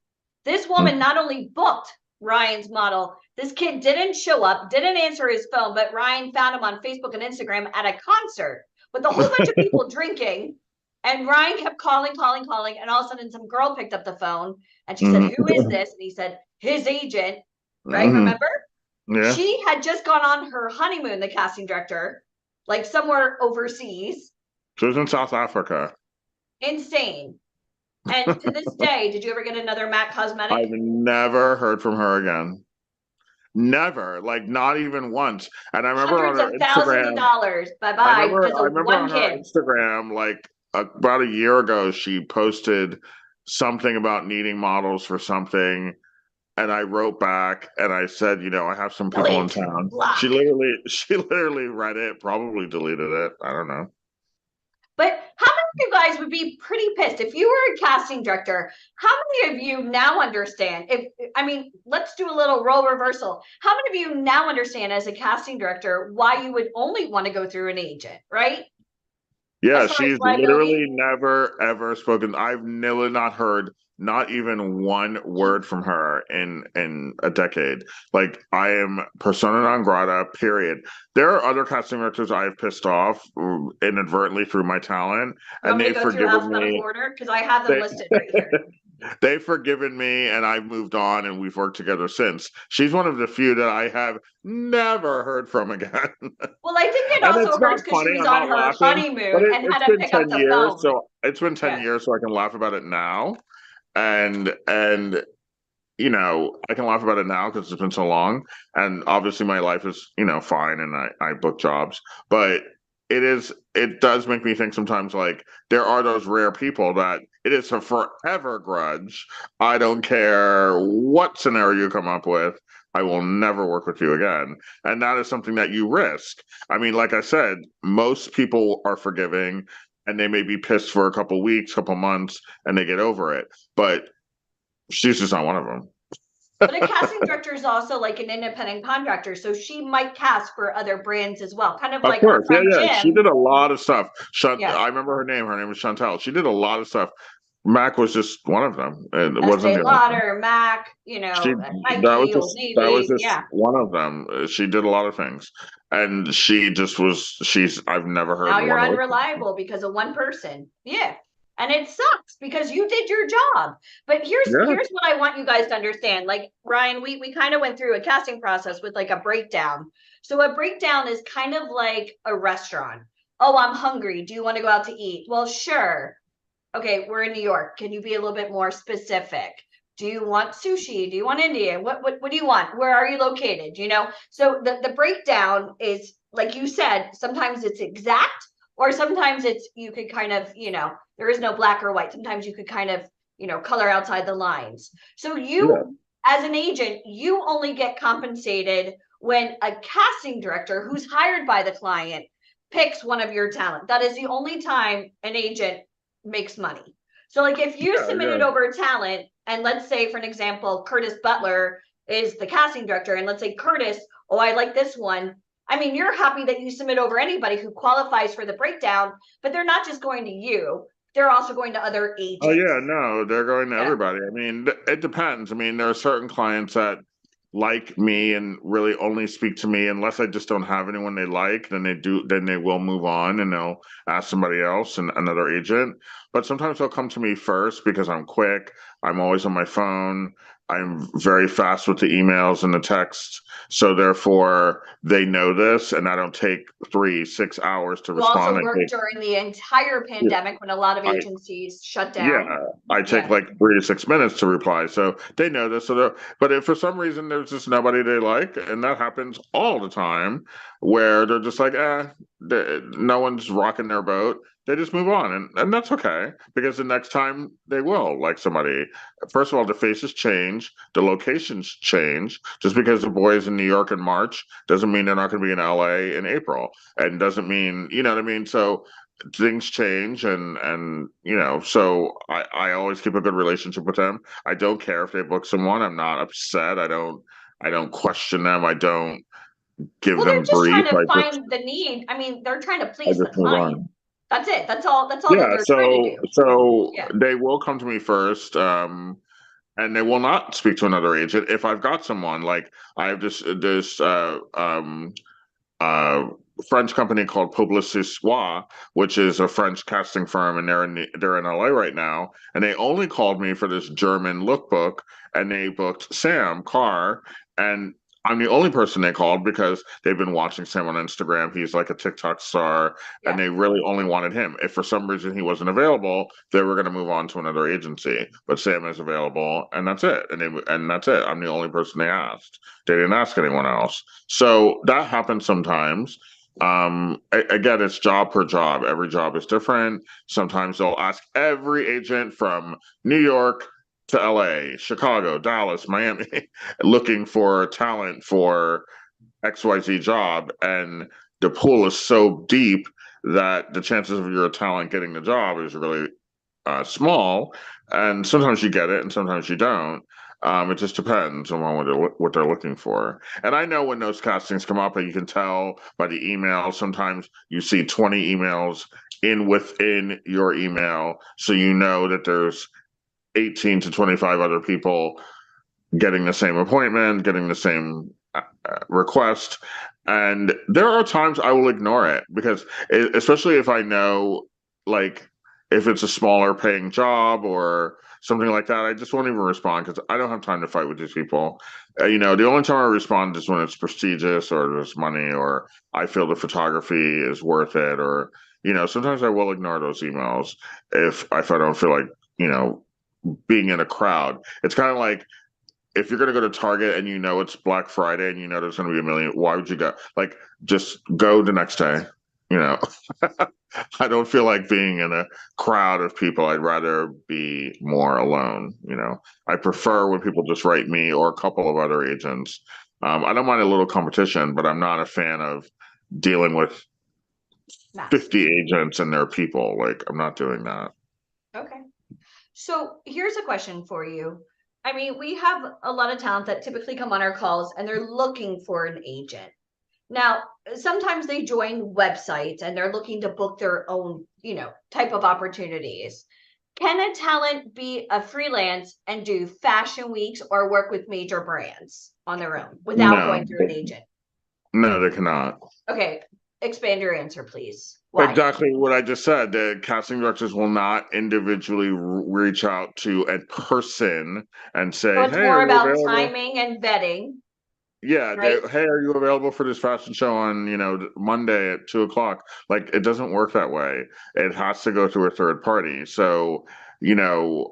This woman not only booked Ryan's model, this kid didn't show up, didn't answer his phone, but Ryan found him on Facebook and Instagram at a concert with a whole bunch of people drinking. And Ryan kept calling, and all of a sudden some girl picked up the phone and she said, "Who is this?" And he said, "His agent." Right? Remember? Yeah. She had just gone on her honeymoon, the casting director, like somewhere overseas. She was in South Africa. Insane. And to this day, did you ever get another MAC cosmetic? I've never heard from her again. Never, like not even once. And I remember Hundreds on her of thousands of Instagram, dollars. Bye-bye. Because I of remember one on her kid. Instagram, like about a year ago, she posted something about needing models for something. And I wrote back and I said, you know, I have some people in Delete. town. Block. She literally read it, probably deleted it. I don't know. But how many of you guys would be pretty pissed if you were a casting director? How many of you now understand? Let's do a little role reversal. How many of you now understand as a casting director why you would only want to go through an agent, right? Yeah, As far as she's liability? literally never ever spoken. I've nearly not heard not even one word from her in a decade. Like I am persona non grata, period. There are other casting directors I've pissed off inadvertently through my talent, You want and me to they've go through forgiven alphabetical me. order? Because I have them listed right here. They've forgiven me and I've moved on and we've worked together since. She's one of the few that I have never heard from again. Well, I think it And also it's hurts not because she funny, was I'm on not her laughing, but honeymoon and it's had to been pick up 10 the years, phone. so it's been 10 Yeah. years, so I can laugh about it now. And you know, I can laugh about it now because it's been so long. And obviously my life is, you know, fine and I book jobs. But it does make me think sometimes like there are those rare people that it is a forever grudge. I don't care what scenario you come up with. I will never work with you again. And that is something that you risk. I mean, like I said, most people are forgiving and they may be pissed for a couple weeks, couple months, and they get over it. But she's just not one of them. But a casting director is also like an independent contractor, so she might cast for other brands as well. Kind of like our Course, yeah, friend yeah. She Jim. did a lot of stuff. Yeah. I remember her name. Her name was Chantel. She did a lot of stuff. Mac was just one of them, and it wasn't Estee the only one. Lauder, MAC, you know, She Nike, Old Navy. that was just Yeah. one of them. She did a lot of things, and she just was. I've never heard. Now you're one unreliable because of one person. Yeah. And it sucks because you did your job. But here's what I want you guys to understand. Like Ryan, we kind of went through a casting process with like a breakdown. So a breakdown is kind of like a restaurant. Oh, I'm hungry. Do you want to go out to eat? Well, sure. Okay, we're in New York. Can you be a little bit more specific? Do you want sushi? Do you want Indian? What do you want? Where are you located? You know, so the breakdown is like you said, sometimes it's exact, or sometimes it's you could kind of, you know, there is no black or white. Sometimes you could kind of, you know, color outside the lines. So you as an agent, you only get compensated when a casting director who's hired by the client picks one of your talent. That is the only time an agent makes money. So like if you submitted over talent, and let's say for an example, Curtis Butler is the casting director, and let's say Curtis, oh, I like this one. I mean, you're happy that you submit over anybody who qualifies for the breakdown, but they're not just going to you. They're also going to other agents. Oh yeah, no, they're going to everybody. I mean, it depends. I mean, there are certain clients that like me and really only speak to me unless I just don't have anyone they like, then they will move on and they'll ask somebody else and another agent. But sometimes they'll come to me first because I'm quick. I'm always on my phone. I'm very fast with the emails and the texts. So therefore they know this and I don't take 3-6 hours to You respond. also worked during the entire pandemic when a lot of agencies shut down. Yeah, I take like 3 to 6 minutes to reply. So they know this. But if for some reason there's just nobody they like, and that happens all the time, where they're just like, no one's rocking their boat, they just move on. And that's okay, because the next time they will like somebody. First of all, the faces change, the locations change. Just because the boy is in New York in March doesn't mean they're not going to be in LA in April. And doesn't mean, you know what I mean? So things change and so I always keep a good relationship with them. I don't care if they book someone. I'm not upset. I don't question them. I don't give them they're just grief. trying to find the need. I mean, they're trying to please the move client. on. That's it. That's all that Yeah, they're trying to do. so they will come to me first, and they will not speak to another agent if I've got someone. Like I have this French company called Publicis, which is a French casting firm, and they're in LA right now. And they only called me for this German lookbook, and they booked Sam Carr, and I'm the only person they called because they've been watching Sam on Instagram. He's like a TikTok star, and they really only wanted him. If for some reason he wasn't available, they were going to move on to another agency. But Sam is available, and that's it. And that's it. I'm the only person they asked. They didn't ask anyone else. So that happens sometimes. Again, it's job per job. Every job is different. Sometimes they'll ask every agent from New York to LA, Chicago, Dallas, Miami, looking for talent for XYZ job. And the pool is so deep that the chances of your talent getting the job is really small. And sometimes you get it and sometimes you don't. It just depends on what they're looking for. And I know when those castings come up, and you can tell by the email. Sometimes you see 20 emails within your email, so you know that there's 18 to 25 other people getting the same appointment, getting the same request. And there are times I will ignore it because, especially if I know, like, if it's a smaller paying job or something like that, I just won't even respond because I don't have time to fight with these people. The only time I respond is when it's prestigious or there's money or I feel the photography is worth it, or sometimes I will ignore those emails if I don't feel like being in a crowd. It's kind of like if you're going to go to Target and it's Black Friday and there's going to be a million, why would you go? Like, just go the next day. I don't feel like being in a crowd of people. I'd rather be more alone. I prefer when people just write me or a couple of other agents. I don't mind a little competition, but I'm not a fan of dealing with 50 agents and their people. Like, I'm not doing that. Okay. So here's a question for you. I mean, we have a lot of talent that typically come on our calls and they're looking for an agent. Now, sometimes they join websites and they're looking to book their own, type of opportunities. Can a talent be a freelance and do fashion weeks or work with major brands on their own without going through an agent? No, they cannot. Okay. Expand your answer, please. Why? Exactly what I just said. The casting directors will not individually reach out to a person and say, So it's hey, more about available? timing and vetting. Yeah, right? hey, are you available for this fashion show on Monday at 2:00? Like, it doesn't work that way. It has to go through a third party. So the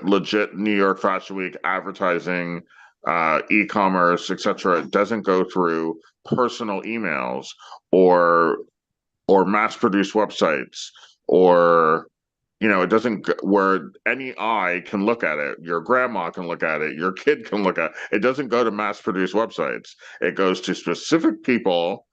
legit New York Fashion Week advertising, e-commerce, etc., it doesn't go through personal emails or mass produced websites or it doesn't where any eye can look at it. Your grandma can look at it. Your kid can look at it. It doesn't go to mass produced websites. It goes to specific people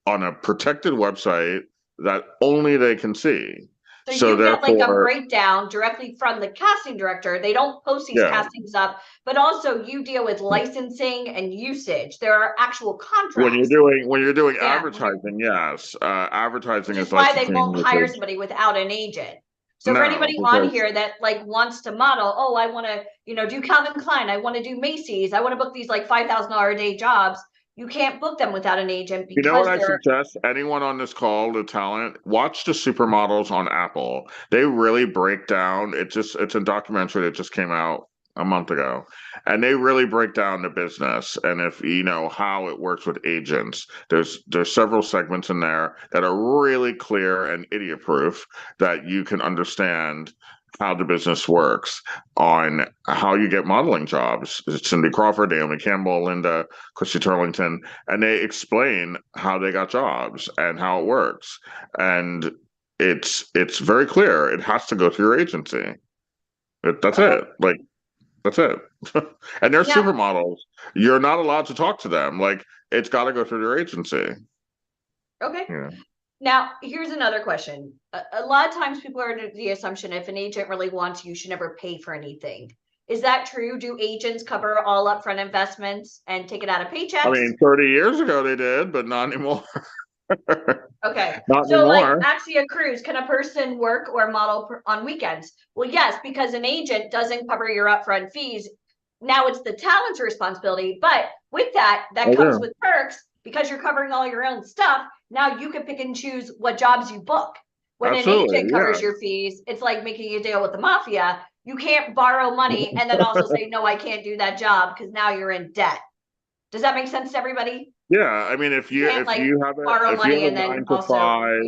on a protected website that only they can see. So you get like a therefore, breakdown directly from the casting director. They don't post these yeah. castings up, but also you deal with licensing and usage. There are actual contracts. When you're doing Yeah. advertising, yes, advertising Which is is why licensing. they won't hire somebody without an agent. So for No, anybody on because- here that like wants to model, oh, I want to, do Calvin Klein, I want to do Macy's, I want to book these like $5,000 a day jobs. You can't book them without an agent You know because what I they're suggest? Anyone on this call, the talent, watch the supermodels on Apple. They really break down. It's a documentary that just came out a month ago, and they really break down the business and if you know how it works with agents. There's several segments in there that are really clear and idiot proof that you can understand how the business works on how you get modeling jobs. Cindy Crawford, Naomi Campbell, Linda, Christy Turlington, and they explain how they got jobs and how it works. And it's very clear. It has to go through your agency. That's it. Like, that's it. And they're supermodels. You're not allowed to talk to them. Like, it's got to go through their agency. okay. Yeah. Now, here's another question. A lot of times people are under the assumption if an agent really wants you, you should never pay for anything. Is that true? Do agents cover all upfront investments and take it out of paychecks? I mean, 30 years ago they did, but not anymore. Okay. Not so anymore. like Axia Cruise, can a person work or model on weekends? Well, yes, because an agent doesn't cover your upfront fees. Now it's the talent's responsibility, but with that comes with perks because you're covering all your own stuff. Now you can pick and choose what jobs you book. When Absolutely, an agent covers yeah. your fees, it's like making a deal with the mafia. You can't borrow money and then also say, no, I can't do that job because now you're in debt. Does that make sense to everybody? Yeah, I mean, if you have a 9 to 5,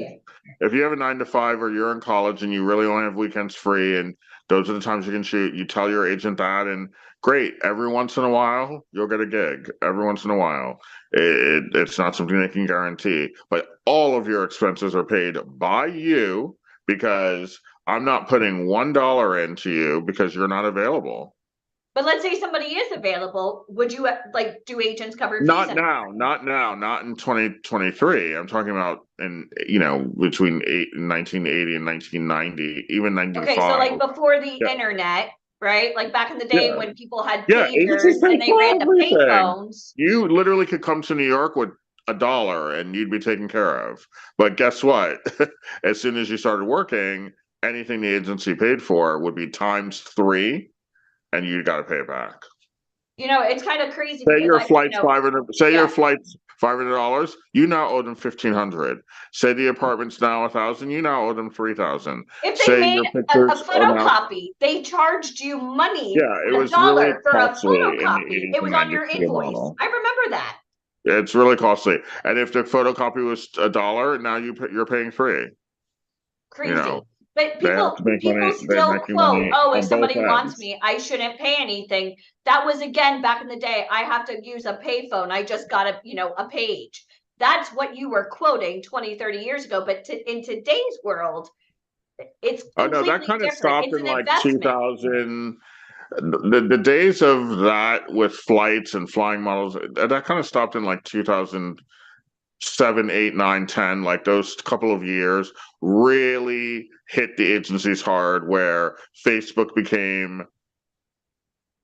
if you have a 9 to 5 or you're in college and you really only have weekends free and those are the times you can shoot, you tell your agent that, and great. Every once in a while, you'll get a gig. Every once in a while, it's not something they can guarantee, but all of your expenses are paid by you because I'm not putting $1 into you because you're not available. But let's say somebody is available. Would you like do agents cover fees? Not not in 2023. I'm talking about between 1980 and 1990, even 95. Okay, so like before the internet, right? Like back in the day when people had agencies pagers and they ran the payphones. You literally could come to New York with $1 and you'd be taken care of. But guess what? As soon as you started working, anything the agency paid for would be ×3, and you got to pay it back. It's kind of crazy. Say your flight's $500. Say your flight's $500. You now owe them $1,500. Say the apartment's now $1,000. You now owe them $3,000. If they made a photocopy, they charged you money. Yeah, it was $1 really for a costly photocopy. It was on your invoice. I remember that. It's really costly, and if the photocopy was $1, now you're paying $3. Crazy. But people still quote, oh, if somebody wants me, I shouldn't pay anything. That was, again, back in the day, I have to use a payphone. I just got a page. That's what you were quoting 20, 30 years ago. But in today's world, it's completely that kind of stopped in like investment. 2000. The days of that with flights and flying models, that kind of stopped in like 2007, 8, 9, 10, like those couple of years really hit the agencies hard, where Facebook became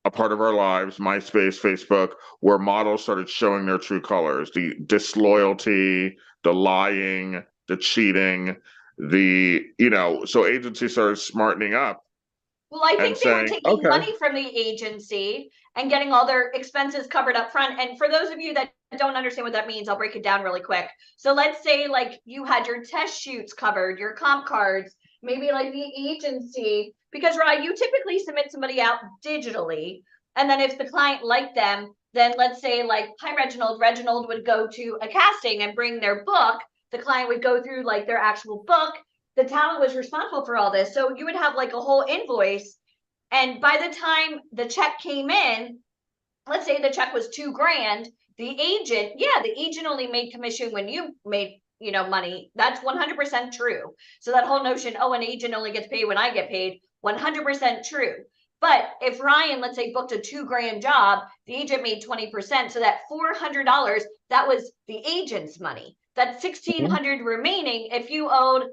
a part of our lives, MySpace, Facebook, where models started showing their true colors, the disloyalty, the lying, the cheating, so agencies started smartening up. Well, I think they were taking money from the agency and getting all their expenses covered up front. And for those of you that don't understand what that means, I'll break it down really quick. So let's say like you had your test shoots covered, your comp cards, maybe like the agency, because Rye, you typically submit somebody out digitally. And then if the client liked them, then let's say like, hi, Reginald would go to a casting and bring their book. The client would go through like their actual book. The talent was responsible for all this. So you would have like a whole invoice. And by the time the check came in, let's say the check was $2,000, the agent only made commission when you made money. That's 100% true. So that whole notion, oh, an agent only gets paid when I get paid, 100% true. But if Ryan, let's say, booked a $2,000 job, the agent made 20%. So that $400, that was the agent's money. That 1,600 remaining, if you owed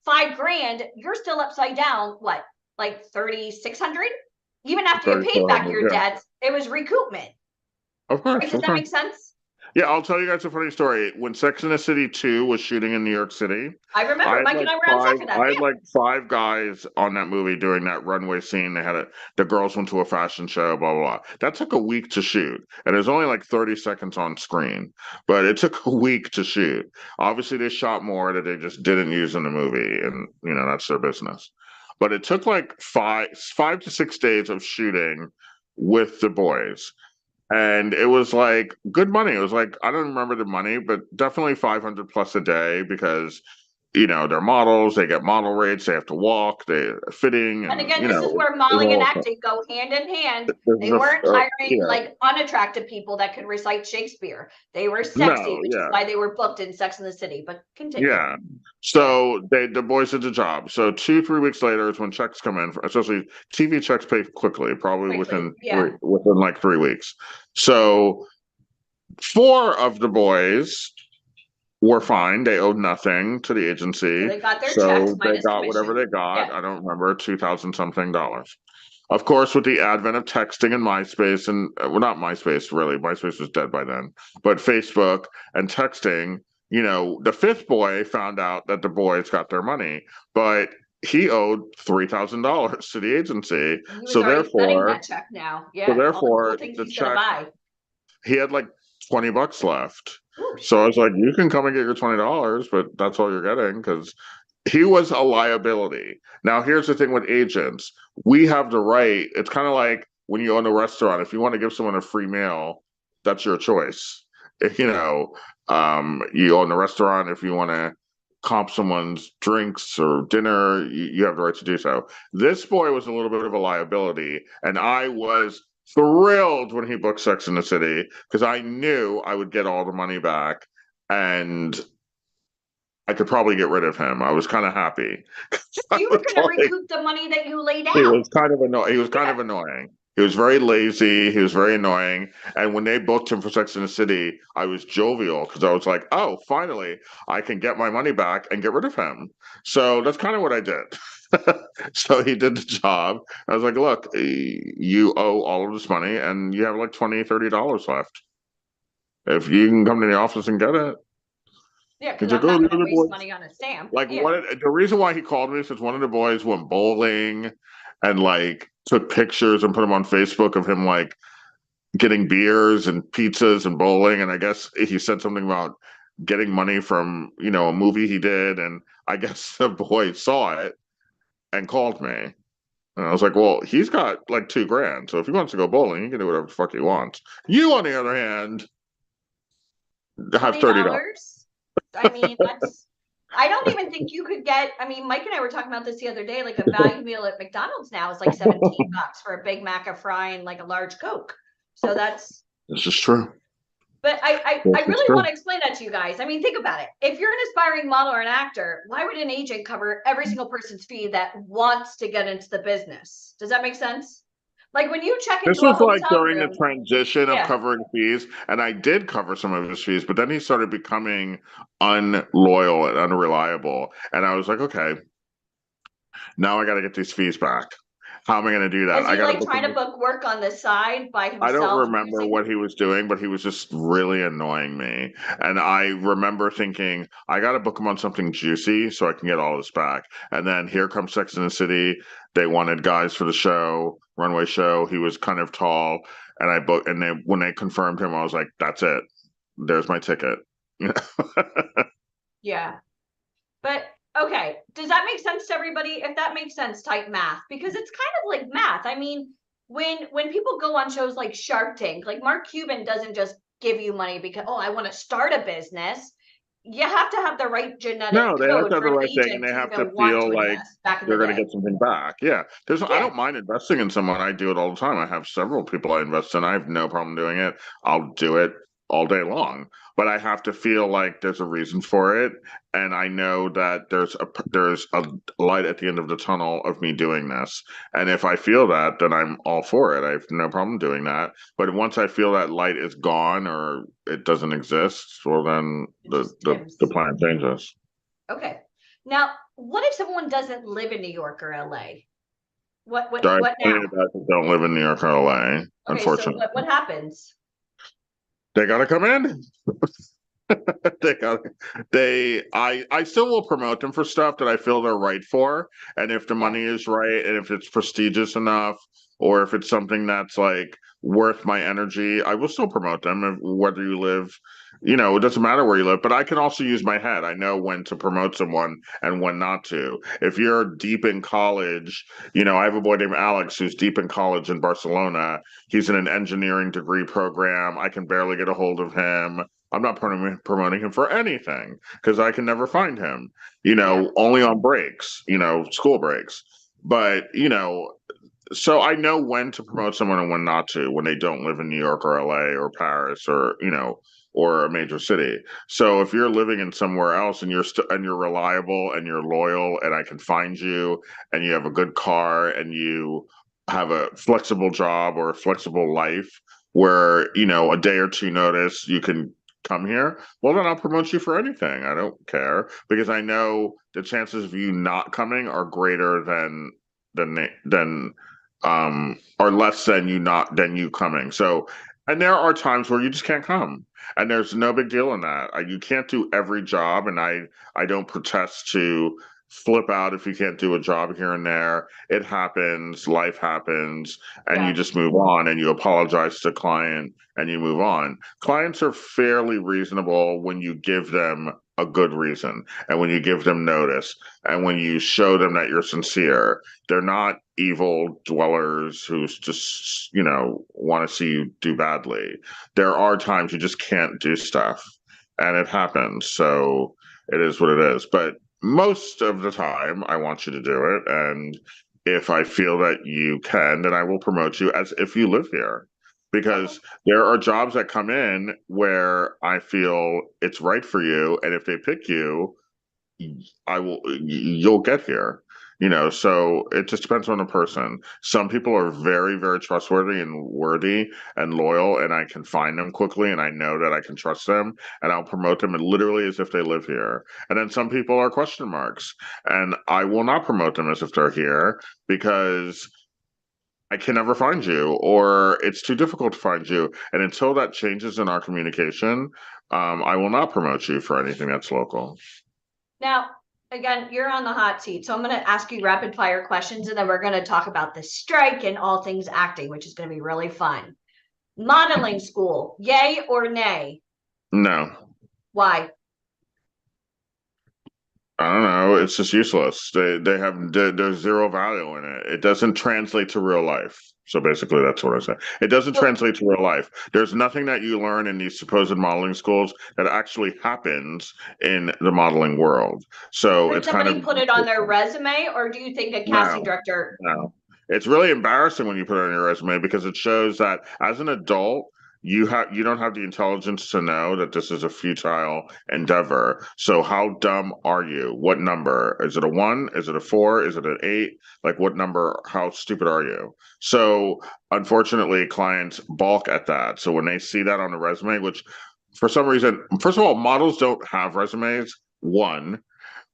$5,000, you're still upside down. What, like 3,600? Even after you paid back your debts, it was recoupment. Of course. Right? Does that make sense? Yeah, I'll tell you guys a funny story. When Sex and the City 2 was shooting in New York City, I remember Mike and I were on set for that. I had like 5 guys on that movie doing that runway scene. They had the girls went to a fashion show, blah, blah, blah. That took a week to shoot. And there's only like 30 seconds on screen, but it took a week to shoot. Obviously, they shot more that they just didn't use in the movie. And, that's their business. But it took like 5 to 6 days of shooting with the boys. And it was like good money. It was like, I don't remember the money, but definitely 500 plus a day because, they're models, they get model rates, they have to walk, they're fitting. And again, this is where modeling and acting go hand in hand. They weren't hiring like unattractive people that could recite Shakespeare. They were sexy, which is why they were booked in Sex and the City. But continue. Yeah. So the boys did the job. So 2-3 weeks later is when checks come in, especially TV checks pay quickly, probably within like 3 weeks. So 4 of the boys were fine. They owed nothing to the agency. So they got their checks. They got whatever they got. Yeah. I don't remember, $2,000 something. Of course, with the advent of texting and MySpace, and not MySpace really, MySpace was dead by then, but Facebook and texting, the 5th boy found out that the boys got their money, but he owed $3,000 to the agency. So therefore, that check now. Yeah. So therefore, the check, he had like $20 left. Ooh, so I was like, you can come and get your $20, but that's all you're getting because he was a liability. Now, here's the thing with agents. We have the right. It's kind of like when you own a restaurant. If you want to give someone a free meal, that's your choice. If, you own a restaurant. If you want to comp someone's drinks or dinner, you have the right to do so. This boy was a little bit of a liability, and I was thrilled when he booked Sex in the City because I knew I would get all the money back and I could probably get rid of him. I was kind of happy. You were going to recoup the money that you laid out. He was kind of annoying. He was very lazy. He was very annoying. And when they booked him for Sex in the City, I was jovial because I was like, oh, finally, I can get my money back and get rid of him. So that's kind of what I did. So he did the job. I was like, look, you owe all of this money and you have like $20, $30 left. If you can come to the office and get it. Yeah, because I'm not going to waste money on a stamp. Like the reason why he called me is because one of the boys went bowling and like took pictures and put them on Facebook of him like getting beers and pizzas and bowling. And I guess he said something about getting money from, a movie he did. And I guess the boy saw it and called me. And I was like, well, he's got like $2,000. So if he wants to go bowling, he can do whatever the fuck he wants. You, on the other hand, have $30. I mean, I don't even think you could get, Mike and I were talking about this the other day, like a value meal at McDonald's now is like $17 for a Big Mac, a fry, and like a large Coke. So this is true. But I really want to explain that to you guys. Think about it. If you're an aspiring model or an actor, why would an agent cover every single person's fee that wants to get into the business? Does that make sense? Like when you check into this was like during the transition of covering fees, and I did cover some of his fees, but then he started becoming unloyal and unreliable. And I was like, okay, now I got to get these fees back. How am I going to do that? Is he like trying to book work on the side by himself? I don't remember what he was doing, but he was just really annoying me. And I remember thinking, I got to book him on something juicy so I can get all this back. And then here comes Sex and the City. They wanted guys for the show, runway show. He was kind of tall, and I booked. And when they confirmed him, I was like, "That's it. There's my ticket." Yeah, but okay. Does that make sense to everybody? If that makes sense, type math, because it's kind of like math. When people go on shows like Shark Tank, like Mark Cuban doesn't just give you money because I want to start a business. You have to have the right genetic code. No, they have to have the right thing, and they have to feel like they're going to get something back. Yeah, I don't mind investing in someone. I do it all the time. I have several people I invest in. I have no problem doing it. I'll do it all day long, but I have to feel like there's a reason for it, and I know that there's a light at the end of the tunnel of me doing this. And if I feel that, then I'm all for it. I have no problem doing that. But once I feel that light is gone or it doesn't exist, well, then the plan changes. Okay. Now, what if someone doesn't live in New York or LA? What There are now? plenty of guys that don't live in New York or LA, Okay, unfortunately. so what happens? They gotta come in. I still will promote them for stuff that I feel they're right for. And if the money is right, and if it's prestigious enough, or if it's something that's like worth my energy, I will still promote them, whether you live, it doesn't matter where you live. But I can also use my head. I know when to promote someone and when not to. If you're deep in college, I have a boy named Alex who's deep in college in Barcelona. He's in an engineering degree program. I can barely get a hold of him. I'm not promoting him for anything because I can never find him, only on breaks, school breaks. But, so I know when to promote someone and when not to, when they don't live in New York or LA or Paris or, or a major city. So if you're living in somewhere else and you're reliable and you're loyal and I can find you and you have a good car and you have a flexible job or a flexible life where, a day or two notice, you can come here, well, then I'll promote you for anything. I don't care because I know the chances of you not coming are greater than or less than you coming. So, and there are times where you just can't come, and there's no big deal in that. You can't do every job, and I don't protest to flip out if you can't do a job here and there. It happens, life happens, and you just move on and you apologize to the client and you move on. Clients are fairly reasonable when you give them a good reason and when you give them notice and when you show them that you're sincere. They're not evil dwellers who just, want to see you do badly. There are times you just can't do stuff and it happens. So it is what it is. But most of the time, I want you to do it. And if I feel that you can, then I will promote you as if you live here. Because there are jobs that come in where I feel it's right for you. And if they pick you, you'll get here. So it just depends on the person. Some people are very, very trustworthy and worthy and loyal, and I can find them quickly, and I know that I can trust them, and I'll promote them literally as if they live here. And then some people are question marks, and I will not promote them as if they're here because I can never find you, or it's too difficult to find you. And until that changes in our communication, I will not promote you for anything that's local. Now, again, you're on the hot seat. So I'm going to ask you rapid fire questions and then we're going to talk about the strike and all things acting, which is going to be really fun. Modeling school, yay or nay? No. Why? I don't know. It's just useless. There's zero value in it. It doesn't translate to real life. So basically, that's what I said. It doesn't translate to real life. There's nothing that you learn in these supposed modeling schools that actually happens in the modeling world. So Did somebody put it on their resume, or do you think a casting director? No. It's really embarrassing when you put it on your resume because it shows that as an adult, you don't have the intelligence to know that this is a futile endeavor. So how dumb are you? What number? Is it a 1? Is it a 4? Is it an 8? Like what number? How stupid are you? So unfortunately, clients balk at that. So when they see that on the resume, which for some reason, first of all, models don't have resumes, one.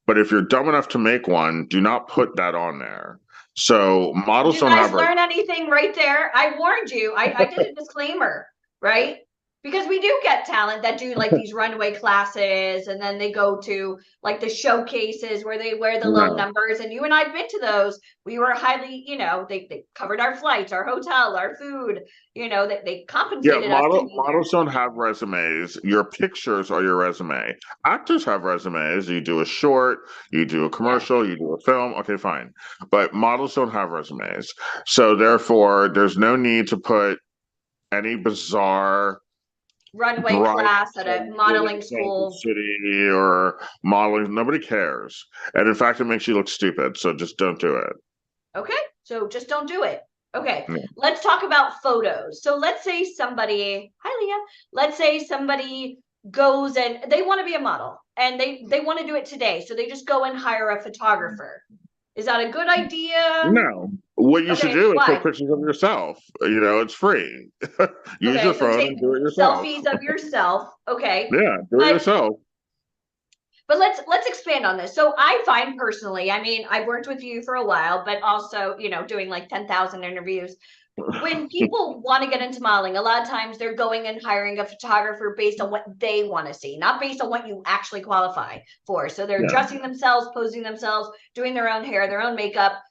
But if you're dumb enough to make one, do not put that on there. So models don't have. Did you guys learn anything right there? I warned you. I did a disclaimer, right? Because we do get talent that do like these runway classes and then they go to like the showcases where they wear the low numbers. And you and I've been to those. We were highly, they covered our flights, our hotel, our food, they compensated us. Models don't have resumes. Your pictures are your resume. Actors have resumes. You do a short, you do a commercial, you do a film. Okay, fine. But models don't have resumes. So therefore, there's no need to put any bizarre runway class at a modeling school city or modeling. Nobody cares. And in fact, it makes you look stupid. So just don't do it. Okay. So just don't do it. Okay, Yeah. let's talk about photos. So let's say somebody, hi Leah, let's say somebody goes and they want to be a model and they want to do it today. So they just go and hire a photographer. Is that a good idea? No. What you should Okay, do is why? take pictures of yourself. You know, it's free. Use Okay, your so phone take and do it yourself. selfies of yourself. Okay. Yeah, do it But yourself. But let's expand on this. So I find personally, I mean, I've worked with you for a while, but also, you know, doing like 10,000 interviews. When people want to get into modeling, a lot of times they're going and hiring a photographer based on what they want to see, not based on what you actually qualify for. So they're Yeah. dressing themselves, posing themselves, doing their own hair, their own makeup,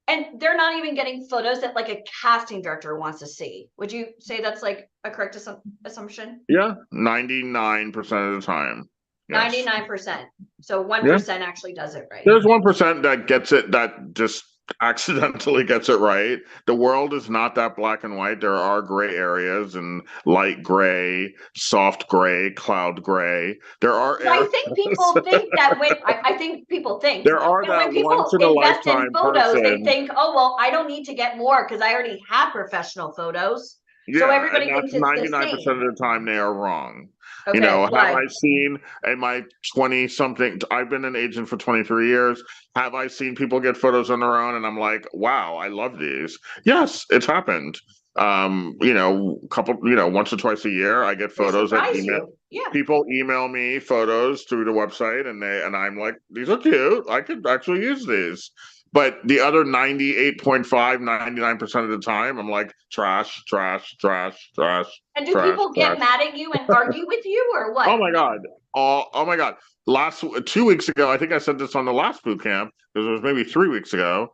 and they're not even getting photos that like a casting director wants to see. Would you say that's like a correct assumption? Yeah, 99% of the time. Yes. 99%. So Yeah. 1% actually does it right. There's 1% that gets it, that just accidentally gets it right. The world is not that black and white. There are gray areas and light gray, soft gray, cloud gray. There are I think people think that when I think people think there are that when that once people in a invest in lifetime photos, they person. think, oh well, I don't need to get more because I already have professional photos. So Yeah, everybody and that's thinks it's the 99% same. of the time they are wrong. You Okay, know, have why? I seen in my 20 something, I've been an agent for 23 years. Have I seen people get photos on their own and I'm like, wow, I love these? Yes, it's happened. You know, once or twice a year, I get They photos that surprise you. Yeah. people email me photos through the website and I'm like, these are cute. I could actually use these. But the other 98.5, 99% of the time, I'm like, trash, trash, trash, trash, And do trash, people trash. get mad at you and argue with you or what? Oh my God. Oh my God. Last 2 weeks ago, I think I said this on the last boot camp, because it was maybe 3 weeks ago.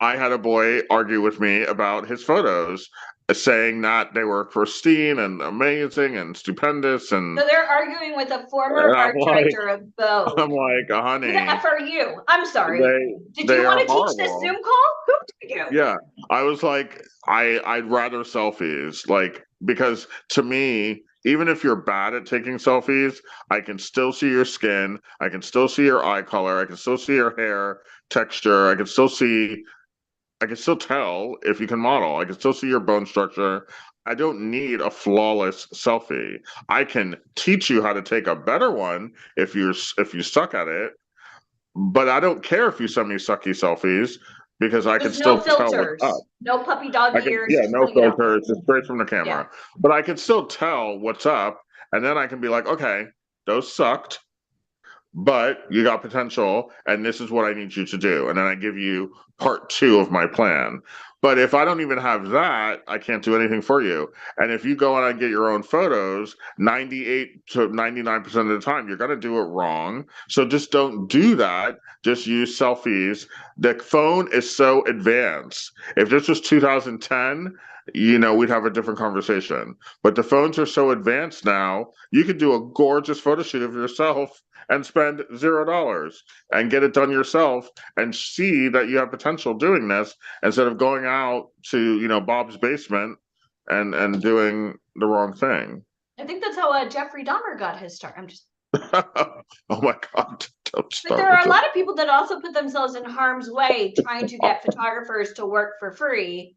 I had a boy argue with me about his photos, saying that they were pristine and amazing and stupendous. And So they're arguing with a former and art director of Vogue. I'm like, Who the honey, F are you? I'm sorry. Did they you are want to teach this horrible. Zoom call? Who are you? Yeah, I was like, I'd rather selfies, like, because to me, even if you're bad at taking selfies, I can still see your skin, I can still see your eye color, I can still see your hair texture, I can still tell if you can model, I can still see your bone structure. I don't need a flawless selfie. I can teach you how to take a better one if you suck at it, but I don't care if you send me sucky selfies because I can Just no still tell what's filters, up. no puppy dog ears, Yeah, just no putting it out there. filters, just straight from the camera. But I can still tell what's up, and then I can be like, okay, those sucked, but you got potential, and this is what I need you to do. And then I give you part two of my plan. But if I don't even have that, I can't do anything for you. And if you go and get your own photos, 98 to 99% of the time, you're going to do it wrong. So just don't do that. Just use selfies. The phone is so advanced. If this was 2010, you know, we'd have a different conversation. But the phones are so advanced now, you could do a gorgeous photo shoot of yourself and spend $0 and get it done yourself and see that you have potential doing this instead of going out to, you know, Bob's basement and doing the wrong thing. I think that's how Jeffrey Dahmer got his start. I'm just. Oh my God! Don't But start there are with a it. lot of people that also put themselves in harm's way trying to get photographers to work for free.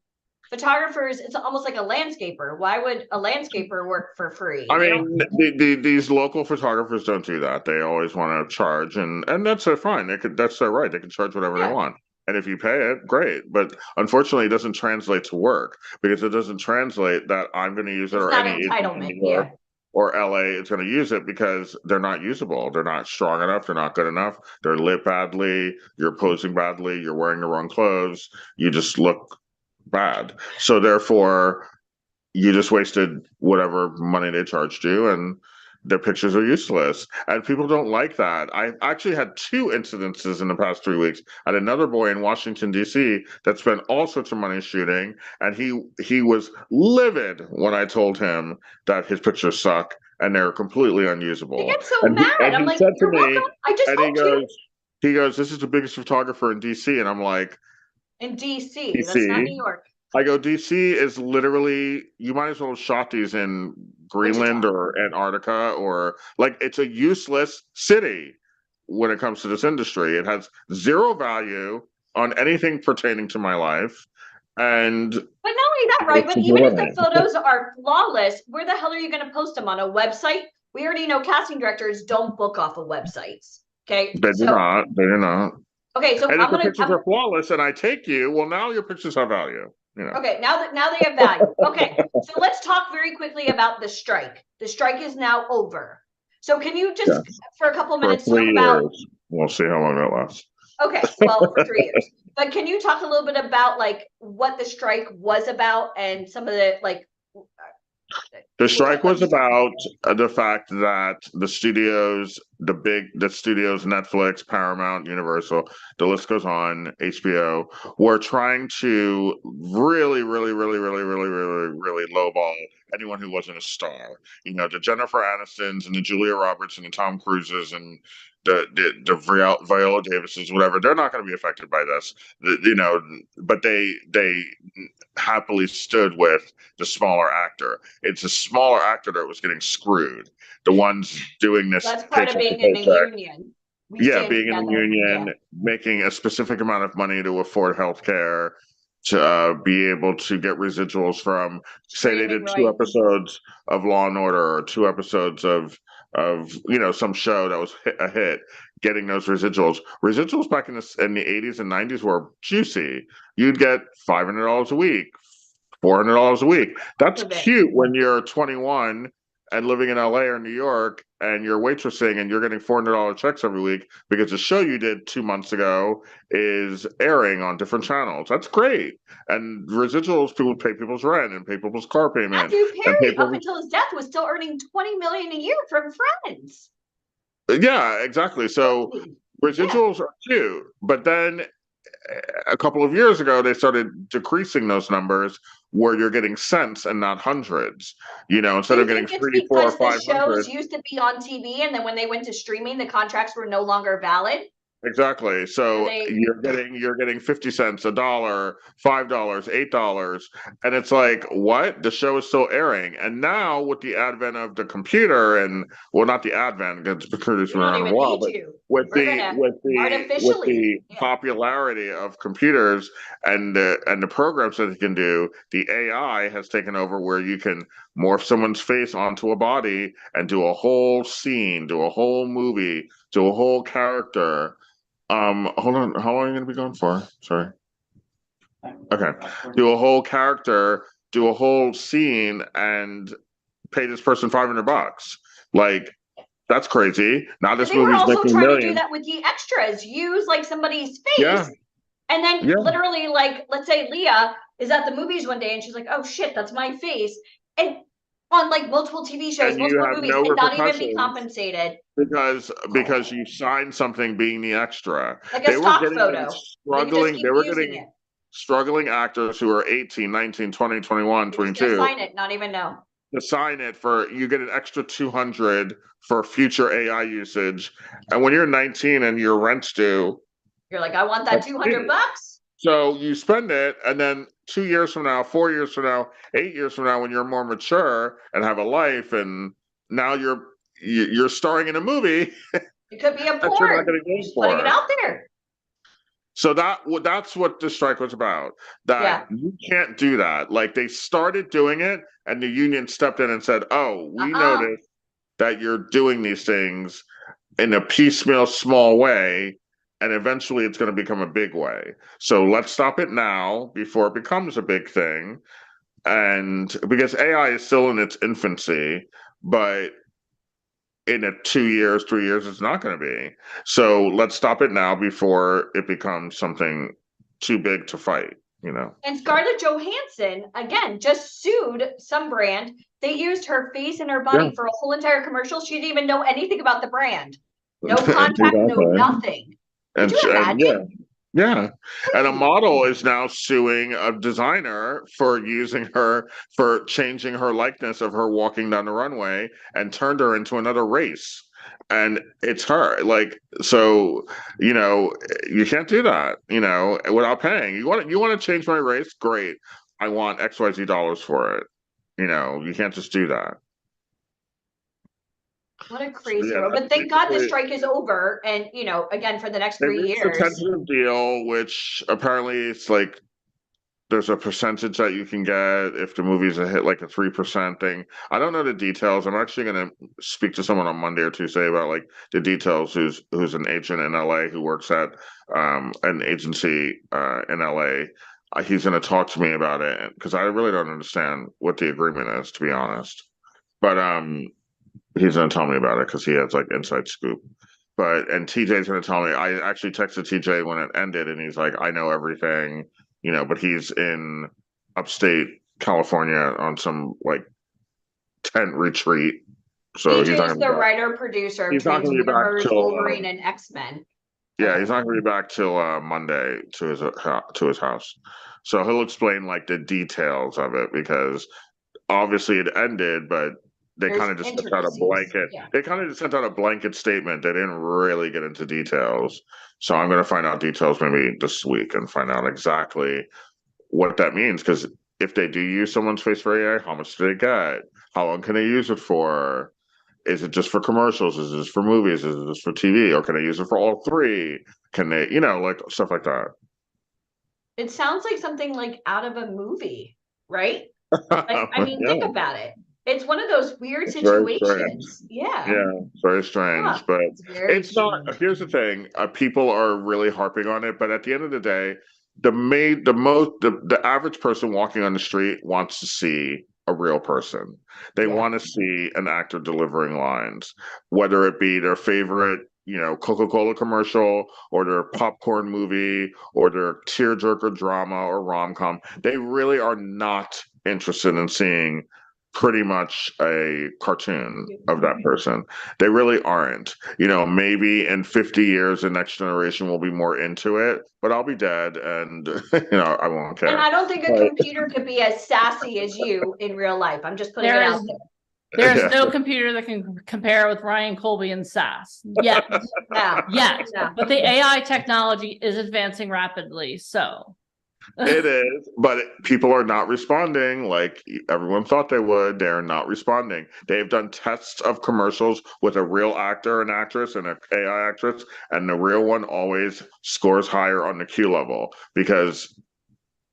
Photographers, it's almost like a landscaper. Why would a landscaper work for free? I They don't. mean, these local photographers don't do that. They always want to charge, and that's their fine. That's their right. They can charge whatever they Yeah. want. And if you pay it, great. But unfortunately, it doesn't translate to work because it doesn't translate that I'm going to use it It's or not any agent in entitlement. New York Yeah. or LA is going to use it because they're not usable. They're not strong enough. They're not good enough. They're lit badly. You're posing badly. You're wearing the wrong clothes. You just look bad. So therefore, you just wasted whatever money they charged you and their pictures are useless. And people don't like that. I actually had two incidences in the past 3 weeks. I had another boy in Washington, D.C. that spent all sorts of money shooting, and he was livid when I told him that his pictures suck and they're completely unusable. They get so And mad. and I'm he like, said to you're me, welcome. I just and helped you. he goes, this is the biggest photographer in D.C. And I'm like, In DC. That's not DC? New York. I go, DC is literally, you might as well have shot these in Greenland Wichita. or Antarctica or like it's a useless city when it comes to this industry. It has zero value on anything pertaining to my life. And But not only that, right? But it's even if the brilliant. photos are flawless, where the hell are you going to post them on a website? We already know casting directors don't book off of websites. Okay. They do not. They do not. Okay, so And if I'm the gonna. pictures are flawless and I take you, well, now your pictures have value. You know. Okay, now they have value. Okay, so let's talk very quickly about the strike. The strike is now over. So can you just for a couple For minutes talk 3 about? years, we'll see how long that lasts. Okay, well, for 3 years. But can you talk a little bit about like what the strike was about and some of the like? The strike was about the fact that the studios, the studios, Netflix, Paramount, Universal, the list goes on, HBO, were trying to really, really, really, really, really, really, really lowball anyone who wasn't a star. You know, the Jennifer Anistons and the Julia Roberts and the Tom Cruises and the Viola Davises, whatever, they're not going to be affected by this. You know, but they happily stood with the smaller actor. It's a smaller actor that was getting screwed. The ones doing this That's part of paycheck to being in the paycheck. union. We Yeah, stand being in the together. union, Yeah. making a specific amount of money to afford health care, to be able to get residuals from, say they did Streaming 2 rights. episodes of Law and Order or 2 episodes of you know, some show that was a hit, getting those residuals. Residuals back in the 80s and 90s were juicy. You'd get $500 a week, $400 a week. That's cute when you're 21 and living in LA or New York and you're waitressing and you're getting $400 checks every week because the show you did 2 months ago is airing on different channels. That's great. And residuals, people pay people's rent and pay people's car payment. Matthew and Perry, up until his death, was still earning $20 million a year from Friends. Yeah, exactly. So residuals are cute, but then a couple of years ago they started decreasing those numbers where you're getting cents and not hundreds. You know, instead of getting 3, 4, because the 500. shows used to be on TV, and then when they went to streaming, the contracts were no longer valid. Exactly. So you're getting 50 cents, $1, $5, $8, and it's like, what? The show is still airing. And now with the advent of the computer, and well, not the advent, because the computer's been around a while, but with the popularity of computers and the programs that it can do, the AI has taken over where you can morph someone's face onto a body and do a whole scene, do a whole movie, do a whole character. Hold on. How long are you gonna be going for? Sorry. Okay. Do a whole character, do a whole scene, and pay this person $500. Like, that's crazy. Now this movie's making also trying millions. to do that with the extras. Use like somebody's face, and then literally, like, let's say Leah is at the movies one day, and she's like, "Oh shit, that's my face," and on like multiple TV shows, and multiple movies, and not even be repercussions compensated because you signed something being the extra. like a stock photo. They were getting struggling actors who are 18, 19, 20, 21, 22 sign it, not even know. To sign it for, you get an extra 200 for future AI usage. And when you're 19 and your rent's due, you're like, I want that $200. So you spend it, and then 2 years from now, 4 years from now, 8 years from now, when you're more mature and have a life, and now you're starring in a movie. It could be a porn. Putting it out there. So that's what the strike was about. That you can't do that. Like, they started doing it, and the union stepped in and said, "Oh, we noticed that you're doing these things in a piecemeal, small way, and eventually it's going to become a big way. So let's stop it now before it becomes a big thing." And because AI is still in its infancy, but in 2 years, 3 years, it's not going to be. So let's stop it now before it becomes something too big to fight, you know? And Scarlett Johansson, again, just sued some brand. They used her face and her body for a whole entire commercial. She didn't even know anything about the brand. No contract, no nothing. Could you imagine? Yeah. And a model is now suing a designer for changing her likeness of her walking down the runway and turned her into another race. And it's her. Like, so, you know, you can't do that, you know, without paying. You want to change my race? Great. I want XYZ dollars for it. You know, you can't just do that. What a crazy world. But thank God the strike is over. And, you know, again, for the next 3 years. It's a tentative deal, which apparently it's like there's a percentage that you can get if the movie's a hit, like a 3% thing. I don't know the details. I'm actually going to speak to someone on Monday or Tuesday about like the details. Who's an agent in LA who works at an agency in LA. He's going to talk to me about it because I really don't understand what the agreement is, to be honest. But he's going to tell me about it because he has like inside scoop. And TJ's going to tell me. I actually texted TJ when it ended, and he's like, "I know everything." But he's in upstate California on some like tent retreat. So he's not TJ's the writer producer of he's not gonna be back Transformers, till Wolverine, and X-Men. yeah, he's not gonna be back till Monday to his house. So he'll explain like the details of it because obviously it ended, but they There's kind of just sent out a intricacies. blanket. Yeah. They kind of just sent out a blanket statement. They didn't really get into details. So I'm gonna find out details maybe this week and find out exactly what that means. Because if they do use someone's face for AI, how much do they get? How long can they use it for? Is it just for commercials? Is it just for movies? Is it just for TV? Or can they use it for all three? Can they, like stuff like that? It sounds like something like out of a movie, right? Like, I mean, Yeah. think about it. It's one of those weird It's very situations. Yeah. Yeah, it's very strange, Huh. but Very it's not. strange. Here's the thing: people are really harping on it, but at the end of the day, the average person walking on the street wants to see a real person. They Yeah. want to see an actor delivering lines, whether it be their favorite, Coca-Cola commercial or their popcorn movie or their tearjerker drama or rom-com. They really are not interested in seeing pretty much a cartoon of that person. They really aren't. Maybe in 50 years, the next generation will be more into it, but I'll be dead and, I won't care. And I don't think a computer could be as sassy as you in real life. I'm just putting it out there. There's Yeah. no computer that can compare with Ryan Colby and sass yet. Yeah. Yet. Yeah. But the AI technology is advancing rapidly. So It is, but people are not responding like everyone thought they would. They're not responding. They've done tests of commercials with a real actor and actress and an AI actress, and the real one always scores higher on the Q level because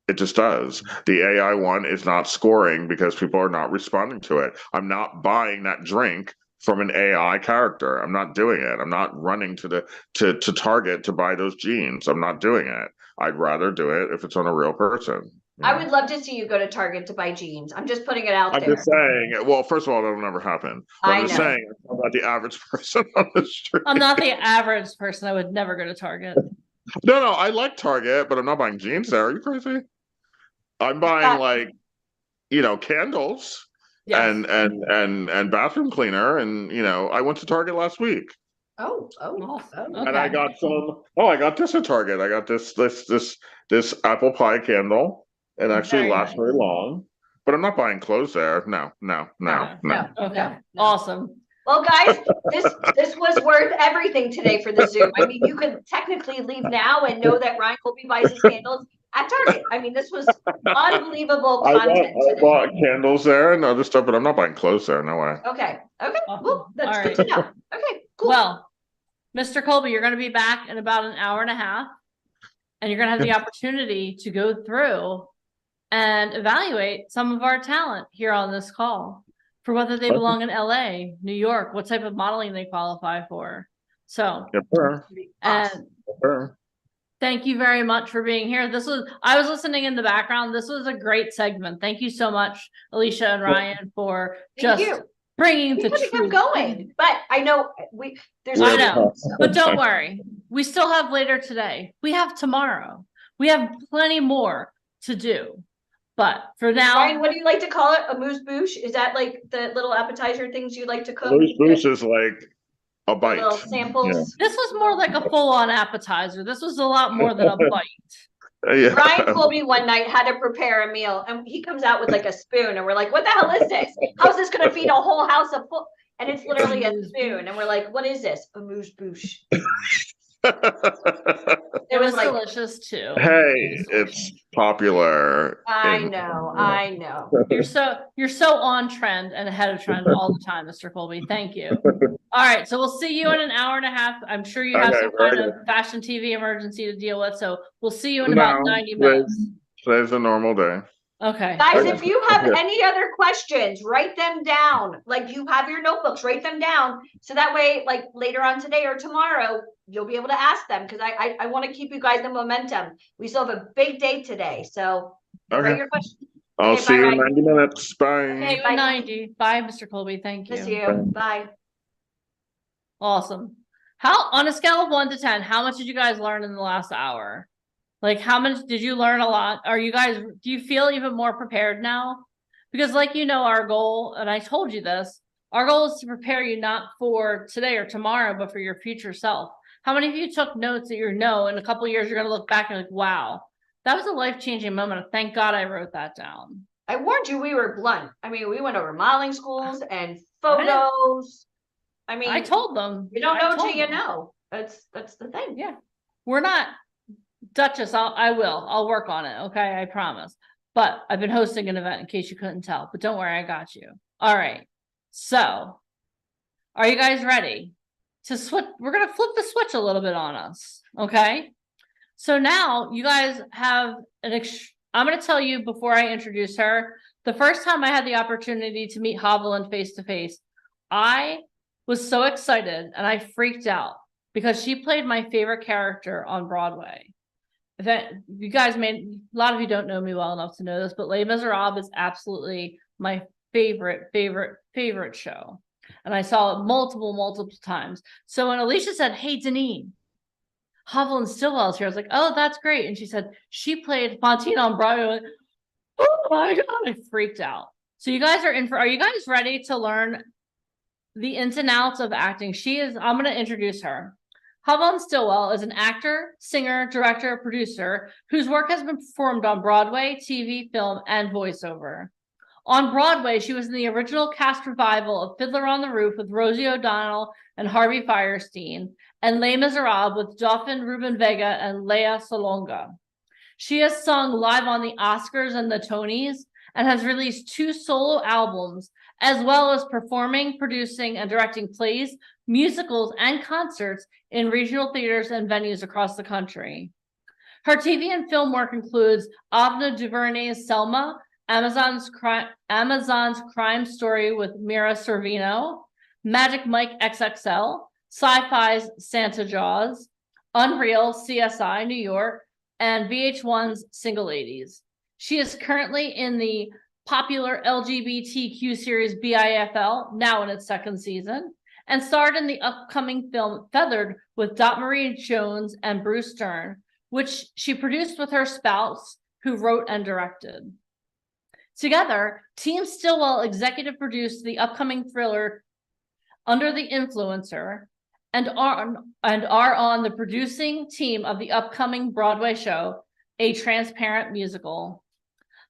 it just does. The AI one is not scoring because people are not responding to it. I'm not buying that drink from an AI character. I'm not doing it. I'm not running to Target to buy those jeans. I'm not doing it. I'd rather do it if it's on a real person. I would love to see you go to Target to buy jeans. I'm just putting it out I'm there. just saying. Well, first of all, that'll never happen. But I'm just saying about the average person on the street. I'm not the average person. I would never go to Target. No, I like Target, but I'm not buying jeans there. Are you crazy? I'm buying candles. Yes. And bathroom cleaner, and I went to Target last week. Oh, And I got I got this at Target. I got this apple pie candle. It actually lasts very long, but I'm not buying clothes there. No. Okay. Awesome. Well, guys, this was worth everything today for the Zoom. I mean, you could technically leave now and know that Ryan Colby buys his candles at Target. I mean, this was unbelievable content. I bought candles there and other stuff, but I'm not buying clothes there. No way. Okay. Well, that's All good to know. Okay, cool. Well, Mr. Colby, you're going to be back in about an hour and a half, and you're going to have the opportunity to go through and evaluate some of our talent here on this call for whether they belong in LA, New York, what type of modeling they qualify for. So, and thank you very much for being here. I was listening in the background. This was a great segment. Thank you so much, Alicia and Ryan, for bringing the truth. Keep going, but I know I know, but don't worry. We still have later today. We have tomorrow. We have plenty more to do. But for now, Ryan, what do you like to call it? A amuse-bouche? Is that like the little appetizer things you like to cook? Amuse-bouche is like a bite. Little samples. Yeah. This was more like a full-on appetizer. This was a lot more than a bite. Yeah. Ryan told me one night how to prepare a meal, and he comes out with like a spoon, and we're like, "What the hell is this? How's this going to feed a whole house of full?" And it's literally a spoon, and we're like, "What is this? A amuse-bouche." It was delicious too. Hey, it's popular. I know. You're so on trend and ahead of trend all the time, Mr. Colby. Thank you. All right, so we'll see you in an hour and a half. I'm sure you have some kind of fashion TV emergency to deal with, so we'll see you in about 90 minutes. Today's a normal day. Okay. Guys, Okay. if you have Okay. any other questions, write them down. Like you have your notebooks, write them down. So that way, like later on today or tomorrow, you'll be able to ask them because I want to keep you guys in momentum. We still have a big day today. So write Okay. your questions. I'll Okay, see you in bye-bye. 90 minutes. Bye. Okay, You bye. 90. Bye, Mr. Colby. Thank Miss you. you. Bye. Awesome. How, on a scale of 1 to 10, how much did you guys learn in the last hour? Like, how much did you learn? A lot? Are you guys, do you feel even more prepared now? Because like, you know, our goal, and I told you this, our goal is to prepare you not for today or tomorrow, but for your future self. How many of you took notes that you know in a couple of years, you're going to look back and like, wow, that was a life-changing moment. Thank God I wrote that down. I warned you we were blunt. I mean, we went over modeling schools and photos. I mean, I told them. you don't I know till told you them. know. That's the thing. Yeah. We're not Duchess. I'll work on it. Okay. I promise. But I've been hosting an event in case you couldn't tell, but don't worry. I got you. All right. So are you guys ready to switch? We're going to flip the switch a little bit on us. Okay. So now you guys have I'm going to tell you before I introduce her, the first time I had the opportunity to meet Haviland face to face, I was so excited and I freaked out because she played my favorite character on Broadway. That you guys a lot of you don't know me well enough to know this, but Les Miserables is absolutely my favorite show. And I saw it multiple times. So when Alicia said, "Hey, Deneen, Haviland Stillwell's here," I was like, "Oh, that's great." And she said, she played Fontina on Broadway. Like, oh my God, I freaked out. So you guys are you guys ready to learn the ins and outs of acting? I'm going to introduce her. Haviland Stillwell is an actor, singer, director, producer whose work has been performed on Broadway, TV, film, and voiceover. On Broadway, she was in the original cast revival of Fiddler on the Roof with Rosie O'Donnell and Harvey Fierstein, and Les Miserables with Dauphin Ruben Vega and Lea Salonga. She has sung live on the Oscars and the Tonys and has released 2 solo albums, as well as performing, producing, and directing plays, musicals, and concerts in regional theaters and venues across the country. Her TV and film work includes Avna DuVernay's Selma, Amazon's Crime Story with Mira Sorvino, Magic Mike XXL, Sci-Fi's Santa Jaws, Unreal, CSI New York, and VH1's Single Ladies. She is currently in the popular LGBTQ series BIFL, now in its 2nd season, and starred in the upcoming film Feathered with Dot Marie Jones and Bruce Stern, which she produced with her spouse, who wrote and directed. Together, Team Stillwell executive produced the upcoming thriller Under the Influencer and are on the producing team of the upcoming Broadway show, A Transparent Musical.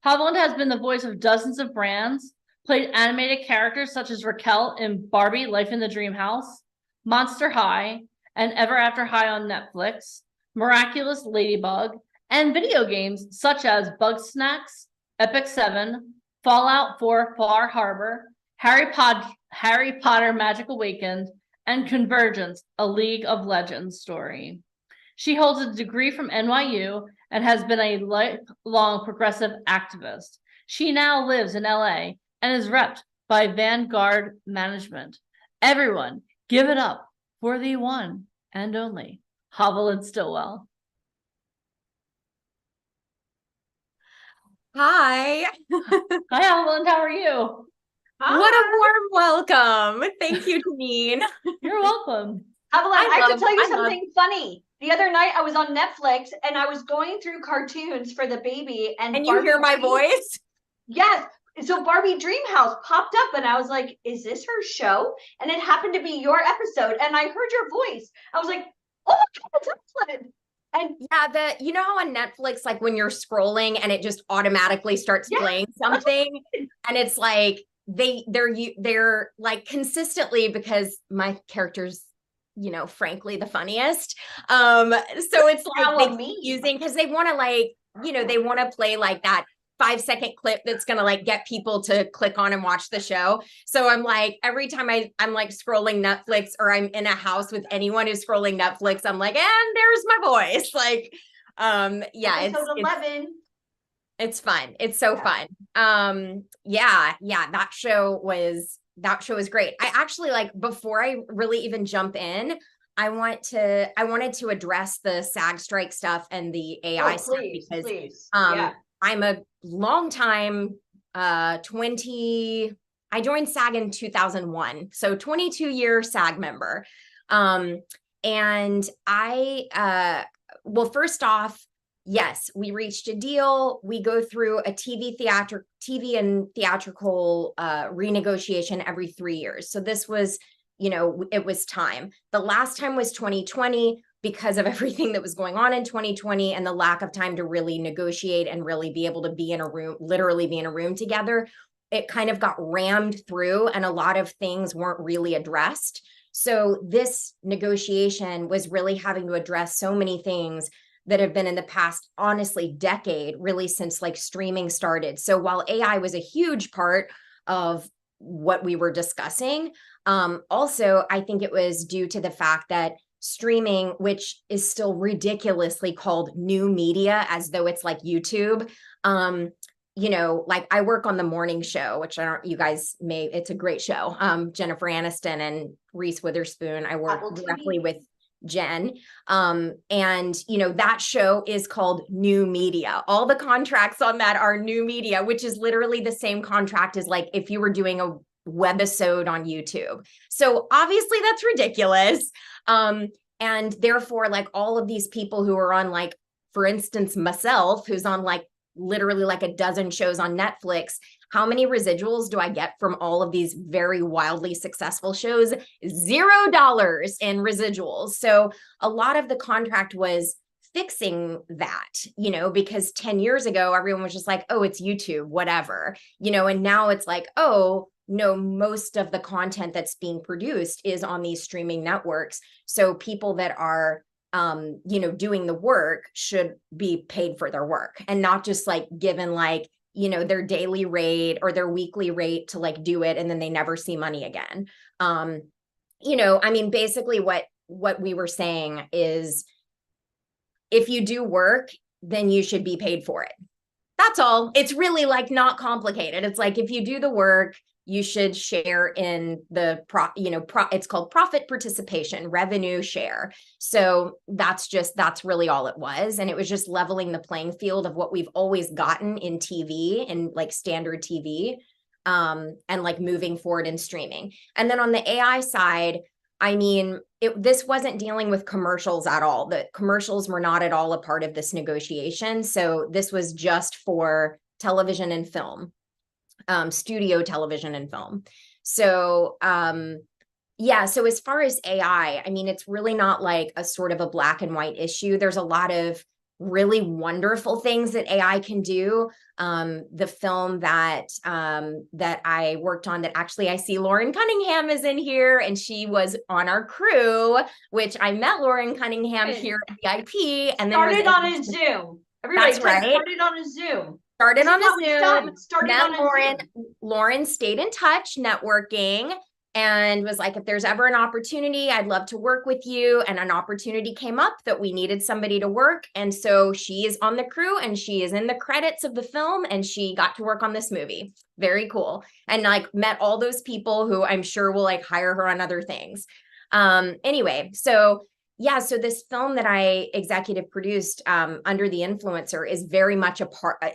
Haviland has been the voice of dozens of brands, played animated characters such as Raquel in Barbie Life in the Dream House, Monster High, and Ever After High on Netflix, Miraculous Ladybug, and video games such as Bugsnax, Epic 7, Fallout 4 Far Harbor, Harry Potter Magic Awakened, and Convergence, a League of Legends story. She holds a degree from NYU and has been a lifelong progressive activist. She now lives in LA and is repped by Vanguard Management. Everyone, give it up for the one and only Haviland Stillwell. Hi. Hi, Haviland. How are you? Hi. What a warm welcome. Thank you, Deneen. You're welcome. Haviland, I have to tell you I love- something funny. The other night I was on Netflix and I was going through cartoons for the baby and And you hear my voice? Yes. So Barbie Dreamhouse popped up and I was like, is this her show? And it happened to be your episode. And I heard your voice. I was like, oh my God, it's excellent. And Yeah, you know how on Netflix, like when you're scrolling and it just automatically starts Yeah. playing something, and it's like they're like consistently, because my character's, you know, frankly the funniest. So it's Now like a they meme. using, because they want to, like, you know, they want to play like that 5-second clip that's gonna like get people to click on and watch the show. So I'm like, every time I'm like scrolling Netflix, or I'm in a house with anyone who's scrolling Netflix, I'm like, and there's my voice. Like, yeah, episode 11. It's fun. It's so fun. Yeah, that show was great. I actually, like, before I really even jump in, I wanted to address the SAG strike stuff and the AI stuff, because please. I'm a long time 20 I joined SAG in 2001, so 22-year SAG member. And I well, first off, yes, we reached a deal. We go through a TV and theatrical renegotiation every 3 years. So this was, it was time. The last time was 2020 because of everything that was going on in 2020 and the lack of time to really negotiate and really be able to be in a room, literally be in a room together. It kind of got rammed through and a lot of things weren't really addressed. So this negotiation was really having to address so many things that have been in the past, honestly, decade, really since like streaming started. So while AI was a huge part of what we were discussing, also, I think it was due to the fact that streaming, which is still ridiculously called new media, as though it's like YouTube, like I work on the morning show, which you guys may, it's a great show. Jennifer Aniston and Reese Witherspoon. I work directly with Jen. And that show is called new media. All the contracts on that are new media, which is literally the same contract as like if you were doing a webisode on YouTube. So obviously that's ridiculous. And therefore, like all of these people who are on, like, for instance, myself, who's on like literally like a dozen shows on Netflix, how many residuals do I get from all of these very wildly successful shows? $0 in residuals. So a lot of the contract was fixing that, because 10 years ago, everyone was just like, oh, it's YouTube, whatever, and now it's like, oh, no, most of the content that's being produced is on these streaming networks. So people that are doing the work should be paid for their work and not just like given like, their daily rate or their weekly rate to like do it. And then they never see money again. Basically what we were saying is if you do work, then you should be paid for it. That's all. It's really like not complicated. It's like, if you do the work, you should share in the it's called profit participation, revenue share. So that's really all it was. And it was just leveling the playing field of what we've always gotten in TV and like standard TV, and like moving forward in streaming. And then on the AI side, this wasn't dealing with commercials at all. The commercials were not at all a part of this negotiation. So this was just for television and film. Studio television and film. So so as far as AI, it's really not like a sort of a black and white issue. There's a lot of really wonderful things that AI can do. The film that I worked on, that actually I see Lauren Cunningham is in here, and she was on our crew, which I met Lauren Cunningham here at VIP, and then started on a Zoom. Everybody, that's right. Started on a Zoom. Started on a Zoom. Started on a Lauren. Zoom. Lauren stayed in touch, networking, and was like, if there's ever an opportunity, I'd love to work with you. And an opportunity came up that we needed somebody to work. And so she is on the crew and she is in the credits of the film, and she got to work on this movie. Very cool. And like met all those people who I'm sure will like hire her on other things. Anyway, so this film that I executive produced, Under the Influencer, is very much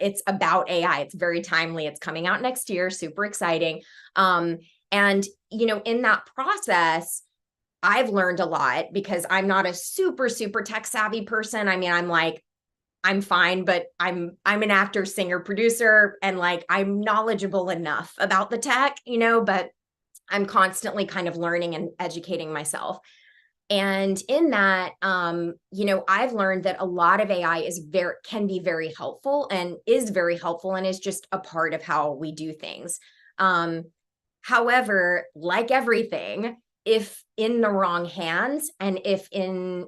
it's about AI. It's very timely. It's coming out next year. Super exciting. And, in that process, I've learned a lot because I'm not a super, super tech savvy person. I'm fine, but I'm an actor, singer, producer, and like, I'm knowledgeable enough about the tech, but I'm constantly kind of learning and educating myself. And in that, I've learned that a lot of AI can be very helpful and is very helpful and is just a part of how we do things. However, like everything, if in the wrong hands and if in,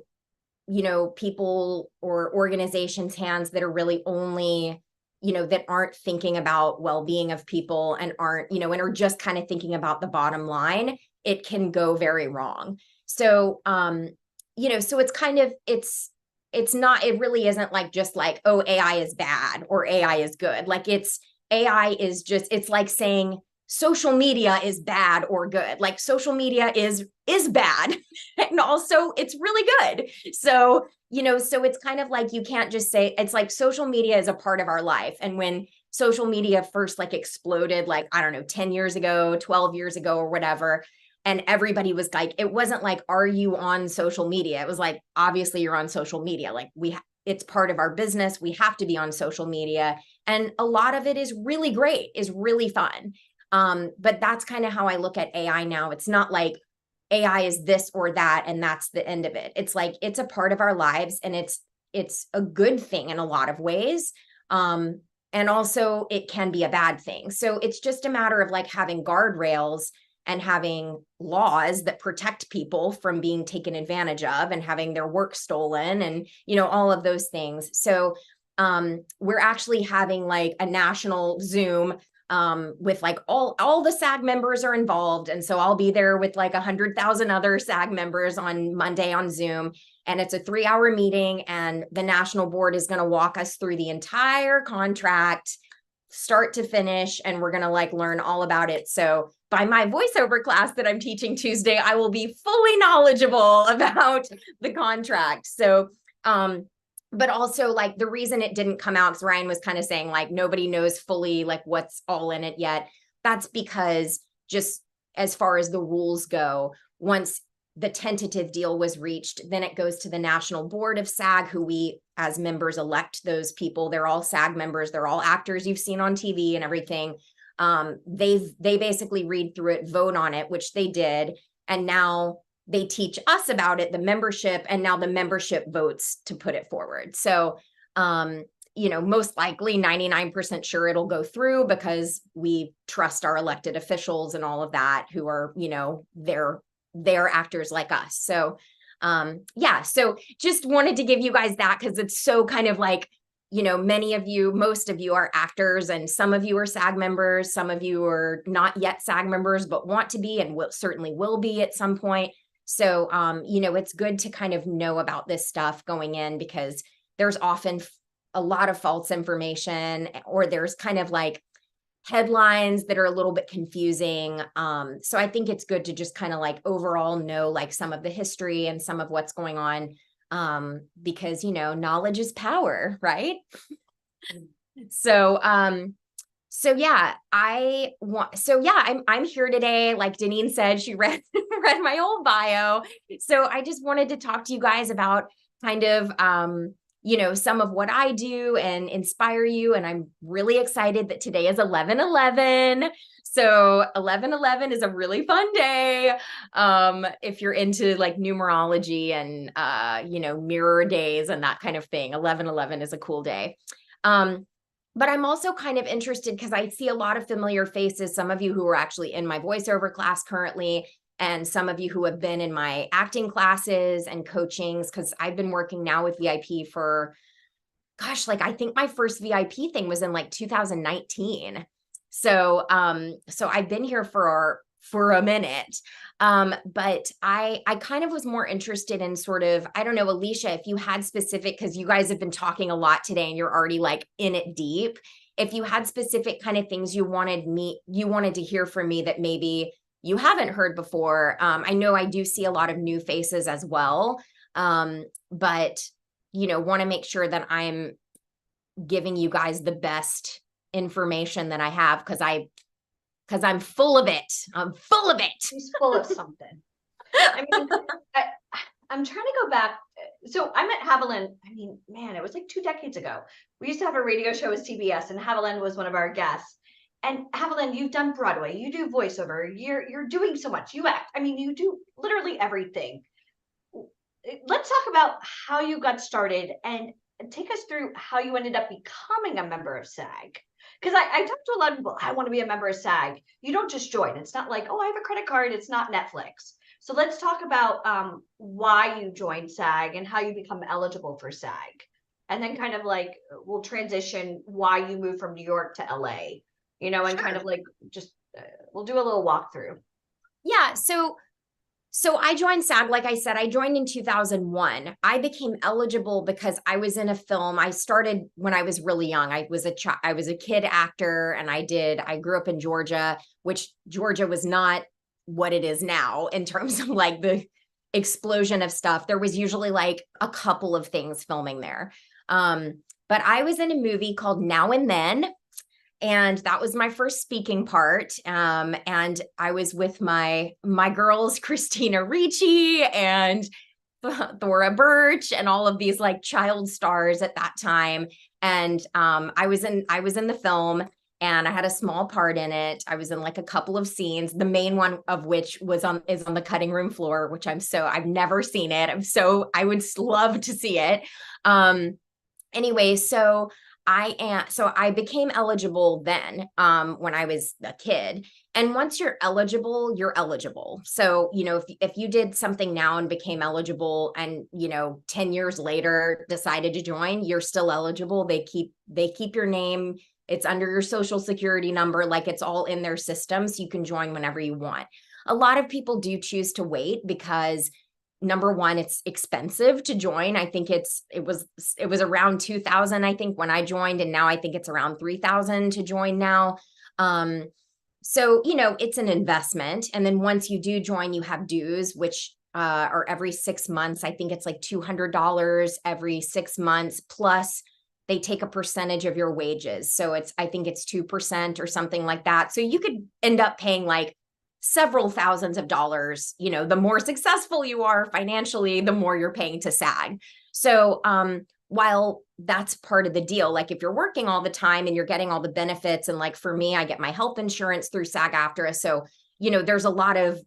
people or organizations' hands that are really only, that aren't thinking about well-being of people and aren't, and are just kind of thinking about the bottom line, it can go very wrong. So, so it's kind of, it really isn't like just like, oh, AI is bad or AI is good. Like AI is just, it's like saying social media is bad or good. Like social media is bad and also it's really good. So, so it's kind of like, you can't just say, it's like social media is a part of our life. And when social media first like exploded, like, I don't know, 10 years ago, 12 years ago or whatever, and everybody was like, it wasn't like, are you on social media? It was like, obviously you're on social media. Like it's part of our business. We have to be on social media. And a lot of it is really great, is really fun. But that's kind of how I look at AI now. It's not like AI is this or that, and that's the end of it. It's like, it's a part of our lives, and it's a good thing in a lot of ways. And also it can be a bad thing. So it's just a matter of like having guardrails and having laws that protect people from being taken advantage of and having their work stolen and, all of those things. So we're actually having like a national Zoom with like all the SAG members are involved. And so I'll be there with like 100,000 other SAG members on Monday on Zoom. And it's a 3-hour meeting, and the national board is going to walk us through the entire contract, start to finish, and we're going to like learn all about it. So by my voiceover class that I'm teaching Tuesday, I will be fully knowledgeable about the contract. So, but also like the reason it didn't come out, because Ryan was kind of saying like nobody knows fully like what's all in it yet. That's because just as far as the rules go, once the tentative deal was reached, then it goes to the national board of SAG, who we as members elect those people. They're all SAG members. They're all actors you've seen on TV and everything. They basically read through it, vote on it, which they did. And now they teach us about it, the membership, and now the membership votes to put it forward. So, most likely 99% sure it'll go through, because we trust our elected officials and all of that, who are, they're actors like us. So, so just wanted to give you guys that, because it's so kind of like, most of you are actors, and some of you are SAG members. Some of you are not yet SAG members, but want to be, and certainly will be at some point. So, it's good to kind of know about this stuff going in, because there's often a lot of false information, or there's kind of like headlines that are a little bit confusing. So I think it's good to just kind of like overall know like some of the history and some of what's going on, because, knowledge is power, right? So, I'm here today. Like Deneen said, she read my whole bio. So I just wanted to talk to you guys about kind of, some of what I do and inspire you. And I'm really excited that today is 11/11. So 11/11 is a really fun day. If you're into like numerology and, mirror days and that kind of thing, 11/11 is a cool day. But I'm also kind of interested because I see a lot of familiar faces, some of you who are actually in my voiceover class currently, and some of you who have been in my acting classes and coachings, because I've been working now with VIP for, gosh, like I think my first VIP thing was in like 2019. So I've been here for a minute. But I kind of was more interested in sort of, I don't know, Alicia, if you had specific, because you guys have been talking a lot today and you're already like in it deep. If you had specific kind of things you wanted to hear from me that maybe you haven't heard before. I know I do see a lot of new faces as well. But, want to make sure that I'm giving you guys the best information that I have, because I'm full of it. I'm full of it. She's full of something. I mean, I'm trying to go back. So I met Haviland. I mean, man, it was like 2 decades ago. We used to have a radio show with CBS, and Haviland was one of our guests. And Haviland, you've done Broadway, you do voiceover, you're doing so much. You act. I mean, you do literally everything. Let's talk about how you got started and take us through how you ended up becoming a member of SAG. Because I talked to a lot of people, I want to be a member of SAG. You don't just join. It's not like, oh, I have a credit card. It's not Netflix. So let's talk about why you joined SAG and how you become eligible for SAG. And then kind of like, we'll transition why you moved from New York to LA, and Sure. kind of like just, we'll do a little walkthrough. Yeah. So I joined SAG, like I said, I joined in 2001. I became eligible because I was in a film. I started when I was really young. I was a kid actor, and I grew up in Georgia, which Georgia was not what it is now in terms of like the explosion of stuff. There was usually like a couple of things filming there. But I was in a movie called Now and Then, and that was my first speaking part. And I was with my girls, Christina Ricci and Thora Birch, and all of these like child stars at that time. And I was in the film, and I had a small part in it. I was in like a couple of scenes, the main one of which is on the cutting room floor, which I've never seen it. I would love to see it. Anyway, so I became eligible then, when I was a kid. And once you're eligible, you're eligible. So, if you did something now and became eligible and, 10 years later decided to join, you're still eligible. They keep your name. It's under your social security number, like it's all in their system. So you can join whenever you want. A lot of people do choose to wait because number one, it's expensive to join. I think it was around 2,000, I think, when I joined, and now I think it's around 3,000 to join now. So, it's an investment. And then once you do join, you have dues, which are every 6 months. I think it's like $200 every 6 months, plus they take a percentage of your wages. So I think it's 2% or something like that. So you could end up paying like several thousands of dollars. The more successful you are financially, the more you're paying to SAG. So while that's part of the deal, like if you're working all the time and you're getting all the benefits, and like for me, I get my health insurance through SAG-AFTRA. So, there's a lot of,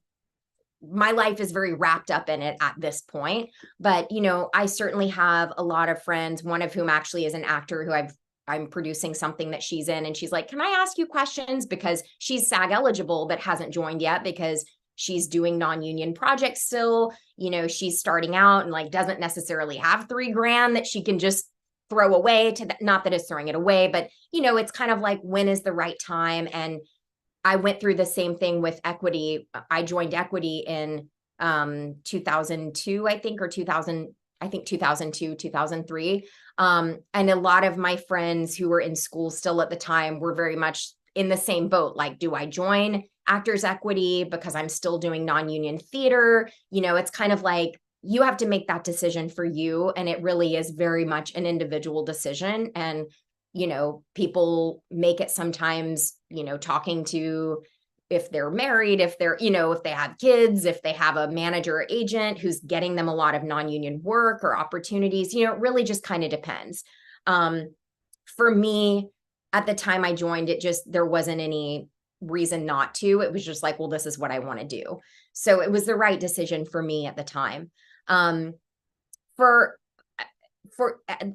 my life is very wrapped up in it at this point. But, I certainly have a lot of friends, one of whom actually is an actor who I'm producing something that she's in, and she's like, can I ask you questions? Because she's SAG eligible, but hasn't joined yet because she's doing non-union projects still. She's starting out and like doesn't necessarily have $3,000 that she can just throw away not that it's throwing it away, but it's kind of like, when is the right time? And I went through the same thing with equity. I joined equity in 2002, I think, or 2002, 2003. And a lot of my friends who were in school still at the time were very much in the same boat. Like, do I join Actors Equity because I'm still doing non-union theater? It's kind of like, you have to make that decision for you. And it really is very much an individual decision. And, people make it sometimes, talking to, if they're married, if they're, if they have kids, if they have a manager or agent who's getting them a lot of non-union work or opportunities, it really just kind of depends. For me, at the time I joined, there wasn't any reason not to. It was just like, well, this is what I want to do. So it was the right decision for me at the time. For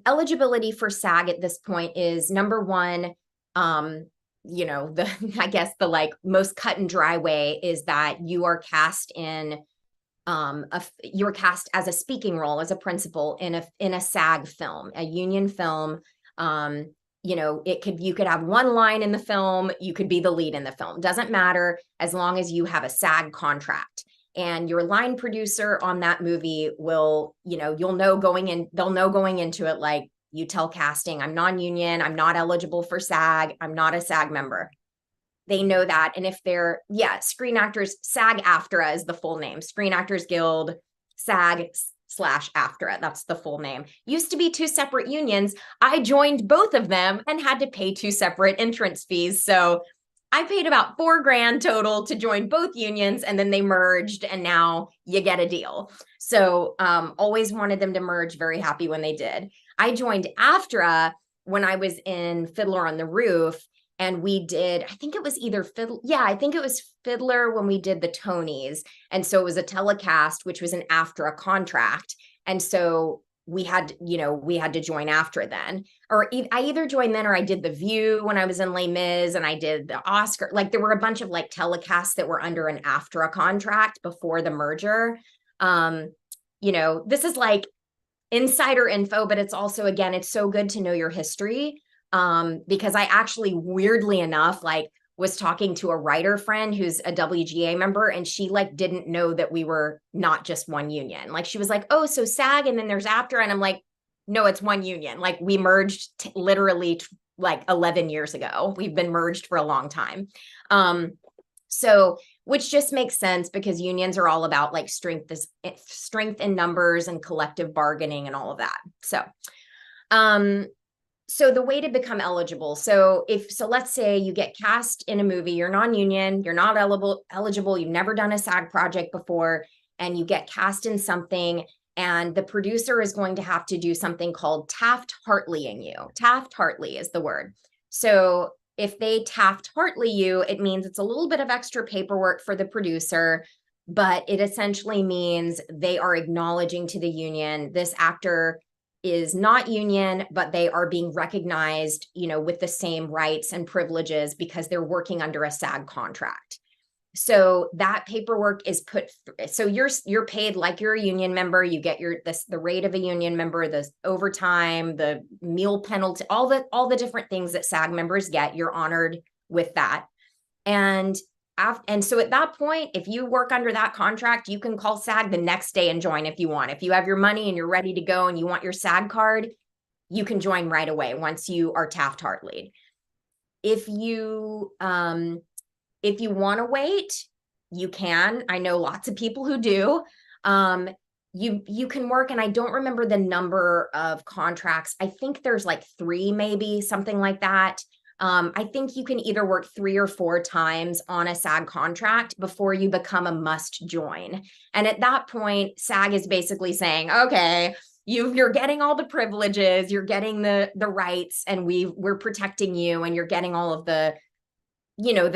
eligibility for SAG at this point is, number one, I guess the like most cut and dry way is that you are cast in you're cast as a speaking role, as a principal in a SAG film, a union film. You could have one line in the film, you could be the lead in the film, doesn't matter, as long as you have a SAG contract. And your line producer on that movie will, they'll know going into it, like, you tell casting, I'm non-union, I'm not eligible for SAG, I'm not a SAG member. They know that. And if they're, Screen Actors, SAG-AFTRA is the full name, Screen Actors Guild, SAG/AFTRA, that's the full name. Used to be two separate unions. I joined both of them and had to pay two separate entrance fees. So I paid about $4,000 total to join both unions, and then they merged, and now you get a deal. So always wanted them to merge, very happy when they did. I joined AFTRA when I was in Fiddler on the Roof, and we did, I think it was either I think it was Fiddler when we did the Tonys. And so it was a telecast, which was an AFTRA contract. And so we had to join AFTRA then, or I either joined then or I did The View when I was in Les Mis, and I did the Oscar. Like, there were a bunch of like telecasts that were under an AFTRA contract before the merger. This is like insider info, but it's also, again, it's so good to know your history. Because I actually, weirdly enough, like was talking to a writer friend who's a WGA member, and she like didn't know that we were not just one union. Like she was like, oh, so SAG and then there's AFTRA. And I'm like, no, it's one union. Like we merged literally like 11 years ago. We've been merged for a long time. So, which just makes sense because unions are all about like strength in numbers and collective bargaining and all of that. So the way to become eligible. So let's say you get cast in a movie, you're non-union, you're not eligible, you've never done a SAG project before, and you get cast in something, and the producer is going to have to do something called Taft-Hartleying you. Taft-Hartley is the word. So if they Taft-Hartley you, it means it's a little bit of extra paperwork for the producer, but it essentially means they are acknowledging to the union, this actor is not union, but they are being recognized, with the same rights and privileges because they're working under a SAG contract. So that paperwork is so you're paid like you're a union member. You get the rate of a union member, the overtime, the meal penalty, all the different things that SAG members get. You're honored with that. And so at that point, if you work under that contract, you can call SAG the next day and join if you want. If you have your money and you're ready to go and you want your SAG card, you can join right away once you are Taft-Hartleyed. If you want to wait, you can. I know lots of people who do. You can work, and I don't remember the number of contracts. I think there's like 3, maybe something like that. I think you can either work 3 or 4 times on a SAG contract before you become a must join. And at that point, SAG is basically saying, okay, you're getting all the privileges, you're getting the rights, and we're protecting you, and you're getting all of the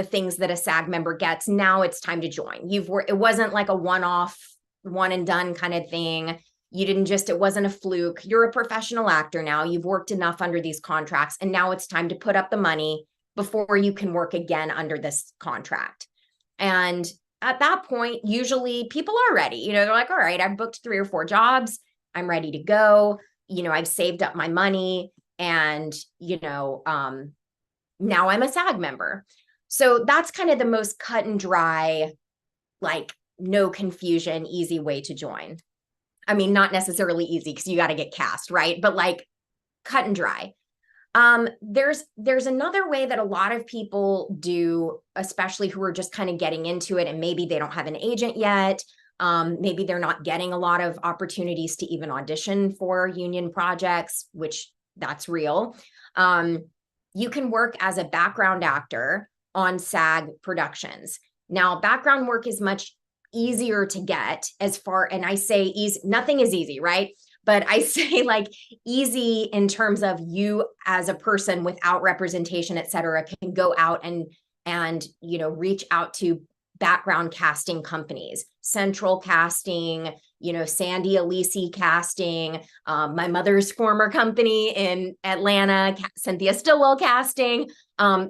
things that a SAG member gets. Now it's time to join. It wasn't like a one-off, one and done kind of thing. It wasn't a fluke. You're a professional actor now. You've worked enough under these contracts, and now it's time to put up the money before you can work again under this contract. And at that point, usually people are ready. They're like, all right, I've booked 3 or 4 jobs. I'm ready to go. I've saved up my money, and, now I'm a SAG member. So that's kind of the most cut and dry, like no confusion, easy way to join. I mean, not necessarily easy because you got to get cast, right? But like cut and dry. There's another way that a lot of people do, especially who are just kind of getting into it, and maybe they don't have an agent yet. Maybe they're not getting a lot of opportunities to even audition for union projects, which that's real. You can work as a background actor on SAG productions. Now, background work is much easier to get and I say easy, nothing is easy, right? But I say like easy in terms of you as a person without representation, et cetera, can go out and reach out to background casting companies, Central Casting, Sandy Alisi Casting, my mother's former company in Atlanta, Cynthia Stillwell Casting,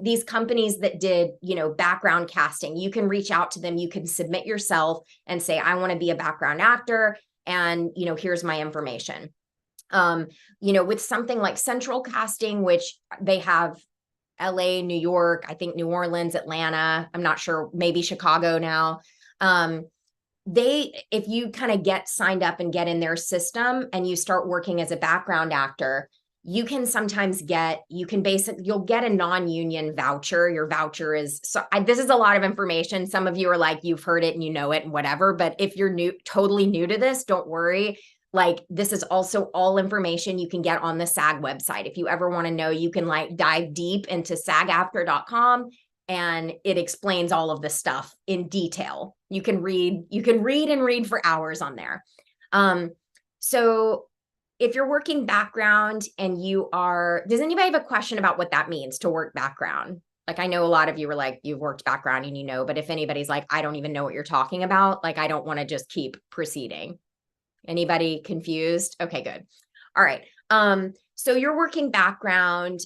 these companies that did, background casting. You can reach out to them. You can submit yourself and say, I want to be a background actor, and, here's my information. With something like Central Casting, which they have LA, New York, I think New Orleans, Atlanta, I'm not sure, maybe Chicago now. If you kind of get signed up and get in their system and you start working as a background actor, you can sometimes you'll get a non-union voucher. Your voucher is, this is a lot of information. Some of you are like, you've heard it and you know it and whatever, but if you're totally new to this, don't worry. Like, this is also all information you can get on the SAG website. If you ever want to know, you can like dive deep into sagafter.com, and it explains all of this stuff in detail. You can read and read for hours on there. So if you're working background and does anybody have a question about what that means to work background? Like, I know a lot of you were like, you've worked background and but if anybody's like, I don't even know what you're talking about, like, I don't want to just keep proceeding. Anybody confused? Okay, good. All right. So you're working background,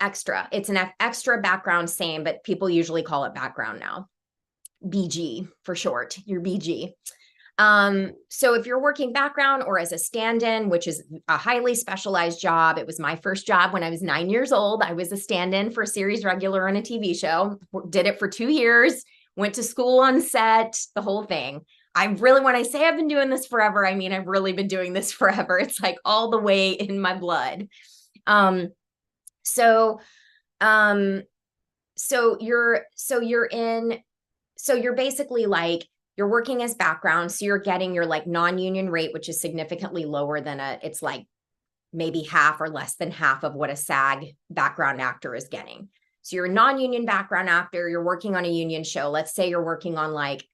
extra. It's an extra background, same, but people usually call it background now. BG for short, your BG. So if you're working background or as a stand-in, which is a highly specialized job, it was my first job when I was 9 years old. I was a stand-in for a series regular on a TV show, did it for 2 years, went to school on set, the whole thing. When I say I've been doing this forever, I mean, I've really been doing this forever. It's like all the way in my blood. So you're basically like, you're working as background. So you're getting your like non-union rate, which is significantly lower than it's like maybe half or less than half of what a SAG background actor is getting. So you're a non-union background actor, you're working on a union show. Let's say you're working on like,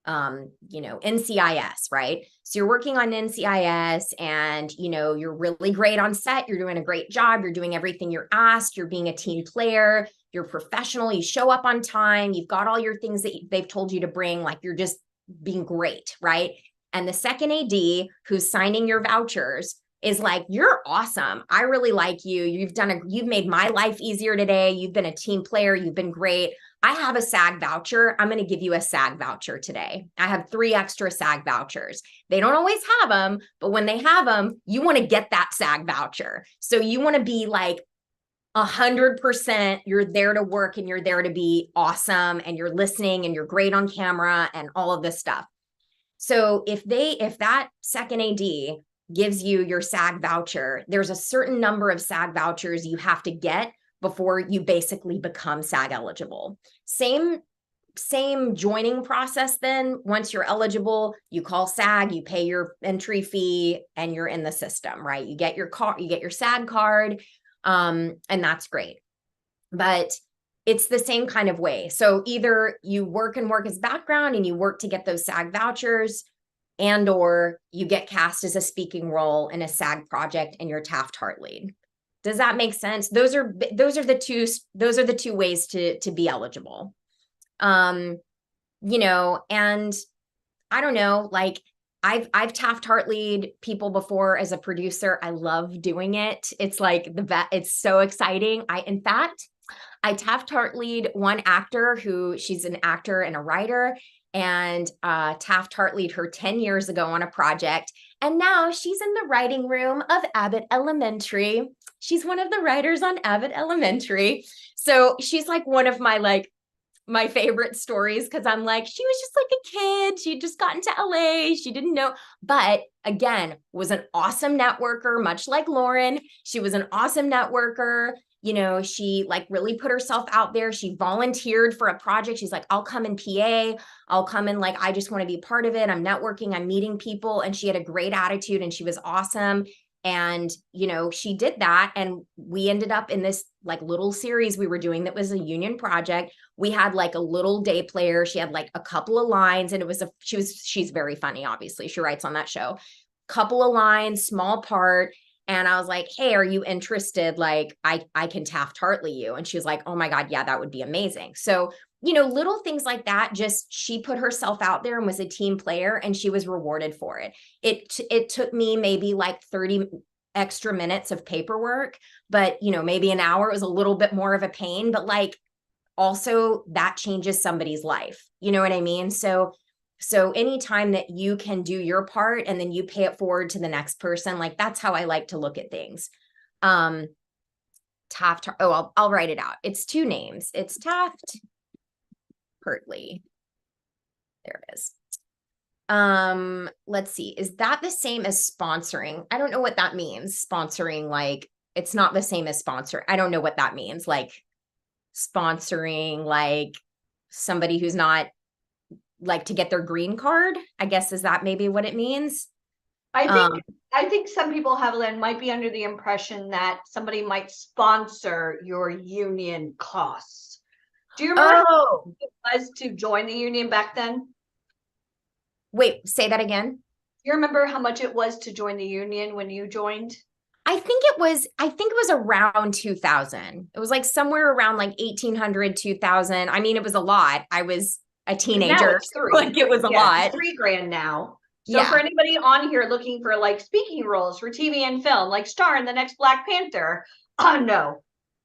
NCIS, right? So you're working on NCIS and, you're really great on set. You're doing a great job. You're doing everything you're asked. You're being a team player. You're professional. You show up on time. You've got all your things that they've told you to bring. Like you're just being great, right? And the second AD who's signing your vouchers is like, you're awesome. I really like you. You've made my life easier today. You've been a team player. You've been great. I have a SAG voucher. I'm going to give you a SAG voucher today. I have 3 extra SAG vouchers. They don't always have them, but when they have them, you want to get that SAG voucher. So you want to be like 100%, you're there to work and you're there to be awesome and you're listening and you're great on camera and all of this stuff. So if that second AD gives you your SAG voucher, there's a certain number of SAG vouchers you have to get before you basically become SAG eligible. Same joining process then. Once you're eligible, you call SAG, you pay your entry fee, and you're in the system, right? You get your SAG card, and that's great. But it's the same kind of way. So either you work as background and you work to get those SAG vouchers, and or you get cast as a speaking role in a SAG project and you're Taft-Hart lead. Does that make sense? Those are the two ways to be eligible. And I don't know, like I've Taft-Hart lead people before as a producer. I love doing it. It's like it's so exciting. In fact, I Taft-Hart lead one actor she's an actor and a writer, and Taft-Hart lead her 10 years ago on a project. And now she's in the writing room of Abbott Elementary. She's one of the writers on Abbott Elementary. So she's like one of my favorite stories, because I'm like, she was just like a kid. She just got into LA. She didn't know, but again, was an awesome networker, much like Lauren. She was an awesome networker. She like really put herself out there. She volunteered for a project. She's like, I'll come in PA. I'll come in, like, I just want to be part of it. I'm networking, I'm meeting people. And she had a great attitude and she was awesome. And, she did that. And we ended up in this like little series we were doing that was a union project. We had like a little day player. She had like a couple of lines, and she's very funny. Obviously she writes on that show, couple of lines, small part. And I was like, hey, are you interested? Like, I can Taft-Hart lead you. And she was like, oh my God, yeah, that would be amazing. So, little things like that, just she put herself out there and was a team player, and she was rewarded for it. It took me maybe like 30 extra minutes of paperwork, but maybe an hour. It was a little bit more of a pain, but like also that changes somebody's life. You know what I mean? So anytime that you can do your part and then you pay it forward to the next person, like that's how I like to look at things. I'll write it out. It's 2 names. It's Taft-Hart lead. There it is. Let's see. Is that the same as sponsoring? I don't know what that means. Sponsoring, like it's not the same as sponsor. I don't know what that means. Like sponsoring, like somebody who's not, like, to get their green card, I guess, is that maybe what it means? I think some people might be under the impression that somebody might sponsor your union costs. Do you remember how it was to join the union back then? Wait, say that again. Do you remember how much it was to join the union when you joined? I think it was around 2000. It was like somewhere around like 1800, 2000. I mean, it was a lot. I was a teenager. Now it's 3. Like it was a lot. $3,000 now. So for anybody on here looking for like speaking roles for TV and film, like star in the next Black Panther, no,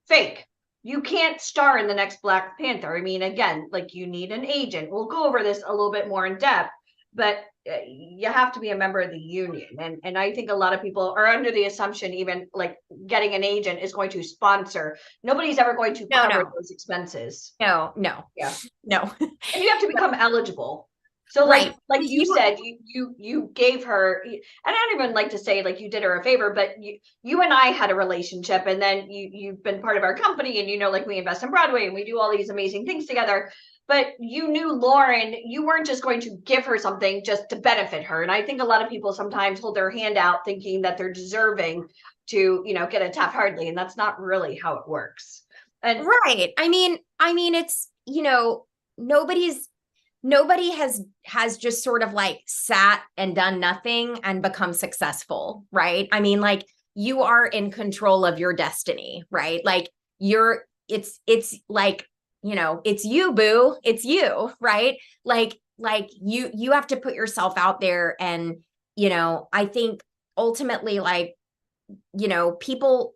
fake. You can't star in the next Black Panther. I mean, again, like you need an agent. We'll go over this a little bit more in depth, but you have to be a member of the union. And I think a lot of people are under the assumption even like getting an agent is going to sponsor. Nobody's ever going to cover those expenses. No. Yeah. No. And you have to become eligible. So Right. like you said, you gave her, and I don't even like to say like you did her a favor, but you and I had a relationship, and then you've been part of our company, and like we invest in Broadway and we do all these amazing things together. But you knew Lauren, you weren't just going to give her something just to benefit her. And I think a lot of people sometimes hold their hand out thinking that they're deserving to, get a Taft-Hartley, and that's not really how it works. And right. I mean, it's, nobody has just sort of like sat and done nothing and become successful, right? I mean, like, you are in control of your destiny, right? Like it's like, it's you, boo, it's you, right? Like you have to put yourself out there. And, I think ultimately, like, people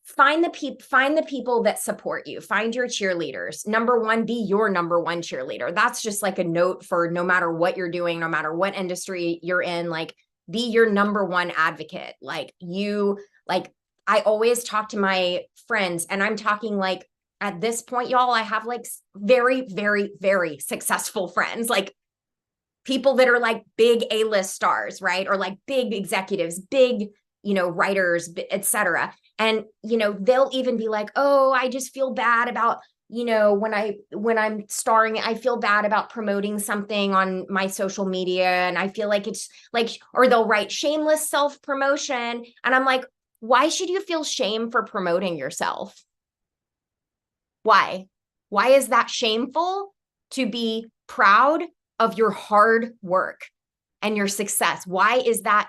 find the people that support you, find your cheerleaders. Number one, be your number one cheerleader. That's just like a note for no matter what you're doing, no matter what industry you're in, like, be your number one advocate. Like, I always talk to my friends, and I'm talking like, at this point, y'all, I have like very, very, very successful friends, like people that are like big A-list stars, right? Or like big executives, big, writers, etc. And, they'll even be like, oh, I just feel bad about, when I'm starring, I feel bad about promoting something on my social media. And I feel like it's like, or they'll write shameless self-promotion. And I'm like, why should you feel shame for promoting yourself? Why? Why is that shameful to be proud of your hard work and your success? Why is that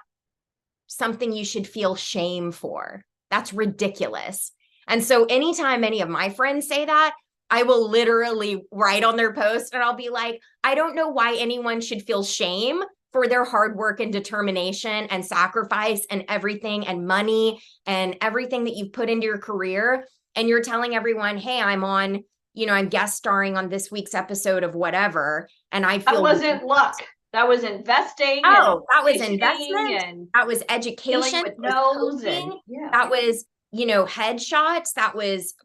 something you should feel shame for? That's ridiculous. And so anytime any of my friends say that, I will literally write on their post and I'll be like, I don't know why anyone should feel shame for their hard work and determination and sacrifice and everything and money and everything that you've put into your career. And you're telling everyone, hey, I'm on, I'm guest starring on this week's episode of whatever. And I feel that wasn't luck. That was investing. Oh, that was investment. And that was education. With no's and, that was, headshots. That was,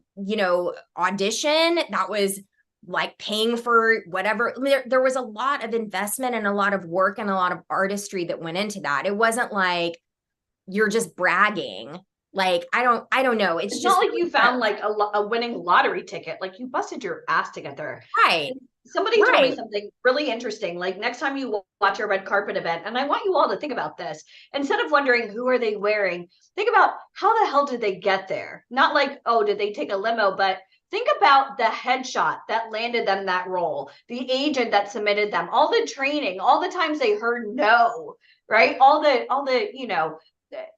audition. That was like paying for whatever. There was a lot of investment and a lot of work and a lot of artistry that went into that. It wasn't like you're just bragging. Like, I don't know. It's just not like you found like a winning lottery ticket. Like, you busted your ass to get there. Right. Somebody told me something really interesting. Like, next time you watch a red carpet event, and I want you all to think about this, instead of wondering who are they wearing, think about how the hell did they get there? Not like, oh, did they take a limo? But think about the headshot that landed them that role, the agent that submitted them, all the training, all the times they heard no, right? All the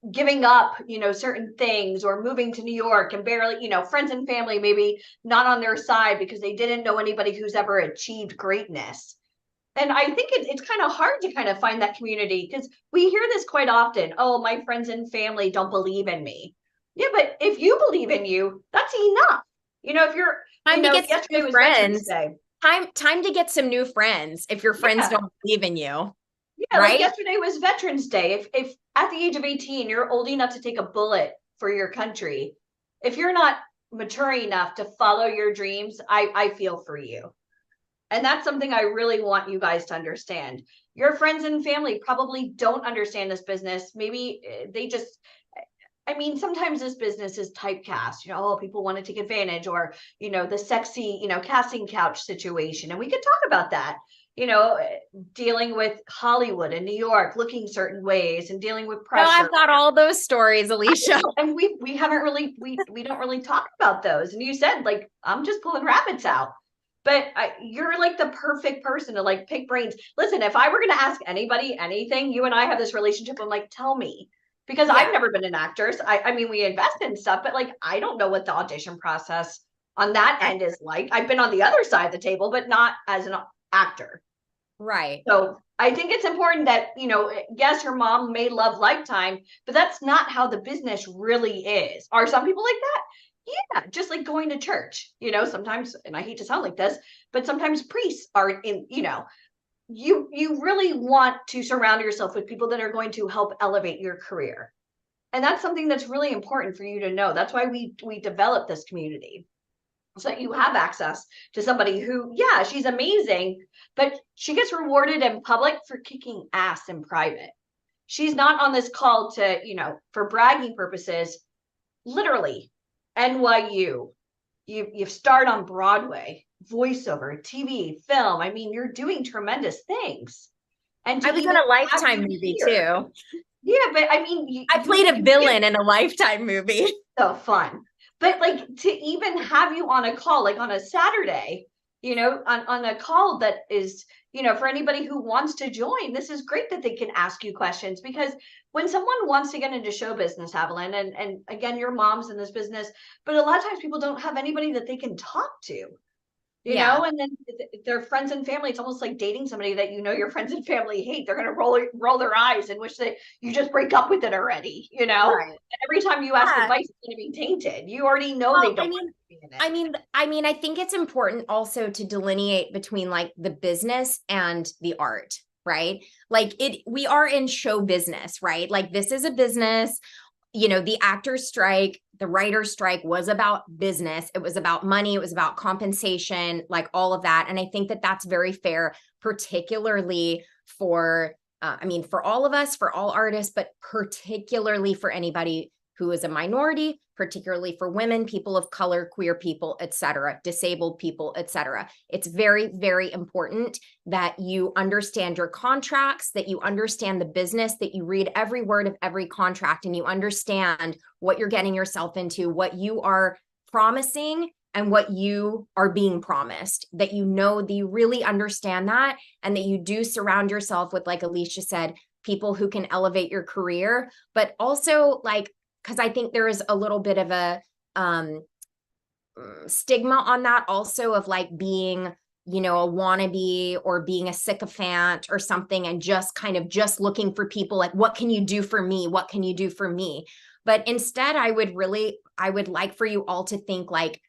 giving up, certain things, or moving to New York and barely, friends and family maybe not on their side because they didn't know anybody who's ever achieved greatness. And I think it's kind of hard to kind of find that community, because we hear this quite often. Oh, my friends and family don't believe in me. Yeah, but if you believe in you, that's enough. If you're time to get yesterday some was friends. Day. Time to get some new friends if your friends don't believe in you. Yeah, right? Like yesterday was Veterans Day. If at the age of 18, you're old enough to take a bullet for your country, if you're not mature enough to follow your dreams, I feel for you. And that's something I really want you guys to understand. Your friends and family probably don't understand this business. Maybe they just, sometimes this business is typecast, people want to take advantage, or, the sexy, casting couch situation. And we could talk about that. Dealing with Hollywood and New York looking certain ways and dealing with pressure. I've got all those stories, Alicia. And we haven't really, we don't really talk about those. And you said, like, I'm just pulling rabbits out. But you're like the perfect person to like pick brains. Listen, if I were going to ask anybody anything, you and I have this relationship. I'm like, tell me, because I've never been an actor. So we invest in stuff, but like, I don't know what the audition process on that end is like. I've been on the other side of the table, but not as an actor. Right. So I think it's important that, yes, your mom may love Lifetime, but that's not how the business really is. Are some people like that? Yeah, just like going to church, sometimes, and I hate to sound like this, but sometimes priests are in, you really want to surround yourself with people that are going to help elevate your career. And that's something that's really important for you to know. That's why we develop this community, so that you have access to somebody who, yeah, she's amazing, but she gets rewarded in public for kicking ass in private. She's not on this call to, for bragging purposes. Literally, NYU, you've starred on Broadway, voiceover, TV, film. I mean, you're doing tremendous things. And I was in a Lifetime movie too. Yeah, but I mean, I played a villain in a Lifetime movie. So fun. But like, to even have you on a call, like on a Saturday, on a call that is, for anybody who wants to join, this is great that they can ask you questions, because when someone wants to get into show business, Evelyn, and again, your mom's in this business, but a lot of times people don't have anybody that they can talk to. And then their friends and family, it's almost like dating somebody that your friends and family hate. They're going to roll their eyes and wish that you just break up with it already, Right. And every time you ask advice, it's going to be tainted. You already know they don't want to be in it. I think it's important also to delineate between like the business and the art, right? Like we are in show business, right? Like this is a business. The actors strike, the writers strike was about business. It was about money. It was about compensation, like all of that. And I think that that's very fair, particularly for, for all of us, for all artists, but particularly for anybody who is a minority, particularly for women, people of color, queer people, et cetera, disabled people, et cetera. It's very, very important that you understand your contracts, that you understand the business, that you read every word of every contract, and you understand what you're getting yourself into, what you are promising and what you are being promised, that that you really understand that, and that you do surround yourself with, like Alicia said, people who can elevate your career, but also like, because I think there is a little bit of a stigma on that also, of like being, a wannabe or being a sycophant or something, and just kind of just looking for people like, what can you do for me? What can you do for me? But instead, I would like for you all to think like,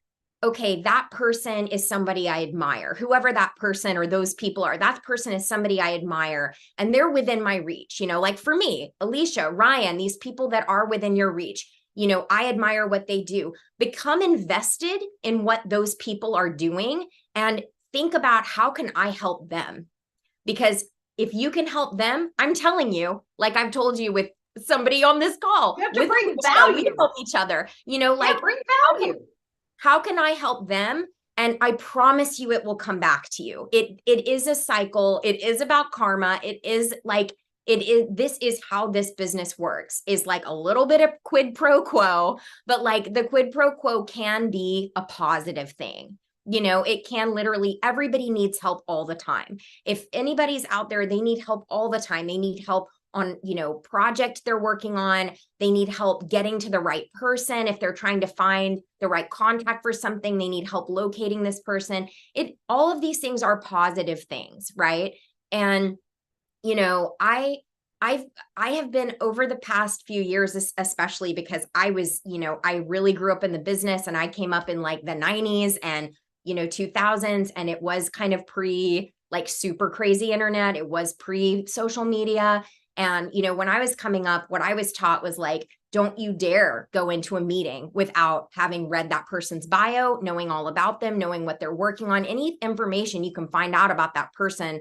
okay, that person is somebody I admire, whoever that person or those people are, that person is somebody I admire, and they're within my reach. Like for me, Alicia, Ryan, these people that are within your reach, I admire what they do. Become invested in what those people are doing and think about, how can I help them? Because if you can help them, I'm telling you, like I've told you with somebody on this call, you have to bring value. We help each other, like bring value. How can I help them? And I promise you, it will come back to you. It is a cycle. It is about karma. It is like, this is how this business works, is like a little bit of quid pro quo, but like the quid pro quo can be a positive thing. It can literally, everybody needs help all the time. If anybody's out there, they need help all the time. They need help on, project they're working on. They need help getting to the right person. If they're trying to find the right contact for something, they need help locating this person. All of these things are positive things, right? And, I have been, over the past few years, especially because I was, I really grew up in the business, and I came up in like the 90s and, 2000s. And it was kind of pre like super crazy internet. It was pre social media. And, when I was coming up, what I was taught was like, don't you dare go into a meeting without having read that person's bio, knowing all about them, knowing what they're working on, any information you can find out about that person,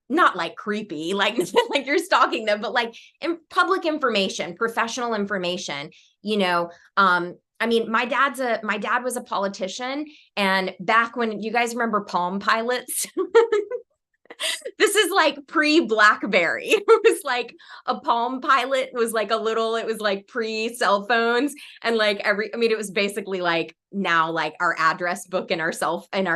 not like creepy, like, like you're stalking them, but like in public information, professional information, my dad was a politician, and back when, you guys remember Palm Pilots? This is like pre-BlackBerry. It was like a Palm Pilot was like it was like pre-cell phones, and like it was basically like now like our address book and our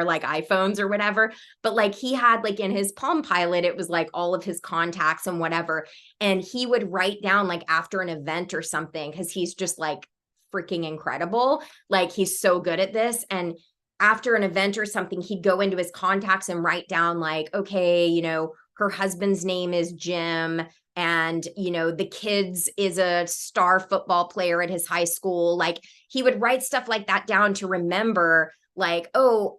like iPhones or whatever. But like he had like in his Palm Pilot, it was like all of his contacts and whatever. And he would write down like after an event or something, because he's just like freaking incredible. Like he's so good at this. And after an event or something, he'd go into his contacts and write down like, okay, her husband's name is Jim, and, the kids is a star football player at his high school. Like he would write stuff like that down to remember like, oh,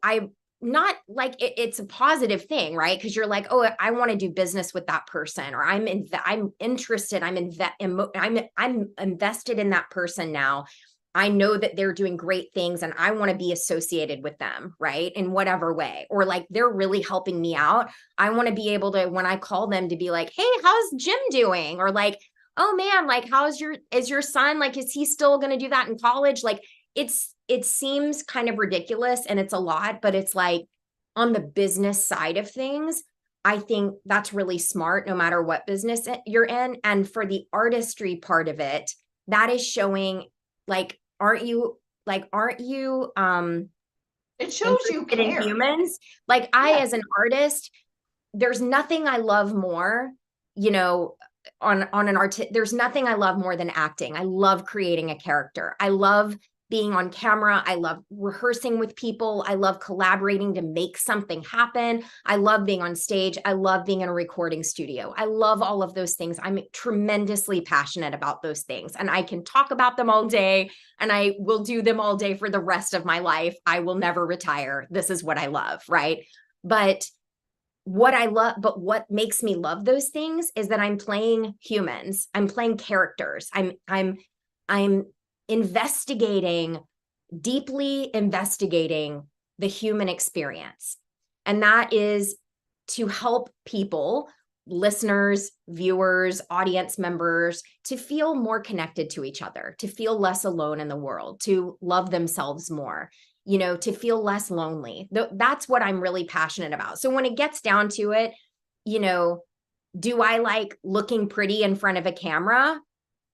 not like it's a positive thing, right? Because you're like, oh, I want to do business with that person, or I'm interested, I'm invested in that person now. I know that they're doing great things and I want to be associated with them, right? In whatever way, or like they're really helping me out. I want to be able to, when I call them, to be like, hey, how's Jim doing? Or like, oh man, like is your son, like, is he still going to do that in college? Like it seems kind of ridiculous and it's a lot, but it's like on the business side of things, I think that's really smart no matter what business you're in. And for the artistry part of it, that is showing like, aren't you It shows you interested in care. humans? Like I, Yeah. as an artist, there's nothing I love more, you know, on an art, there's nothing I love more than acting. I love creating a character. I love being on camera. I love rehearsing with people. I love collaborating to make something happen. I love being on stage. I love being in a recording studio. I love all of those things. I'm tremendously passionate about those things, and I can talk about them all day, and I will do them all day for the rest of my life. I will never retire. This is what I love, right? But what makes me love those things is that I'm playing humans. I'm playing characters. I'm investigating, deeply investigating the human experience. And that is to help people, listeners, viewers, audience members, to feel more connected to each other, to feel less alone in the world, to love themselves more, you know, to feel less lonely. That's what I'm really passionate about. So when it gets down to it, you know, do I like looking pretty in front of a camera?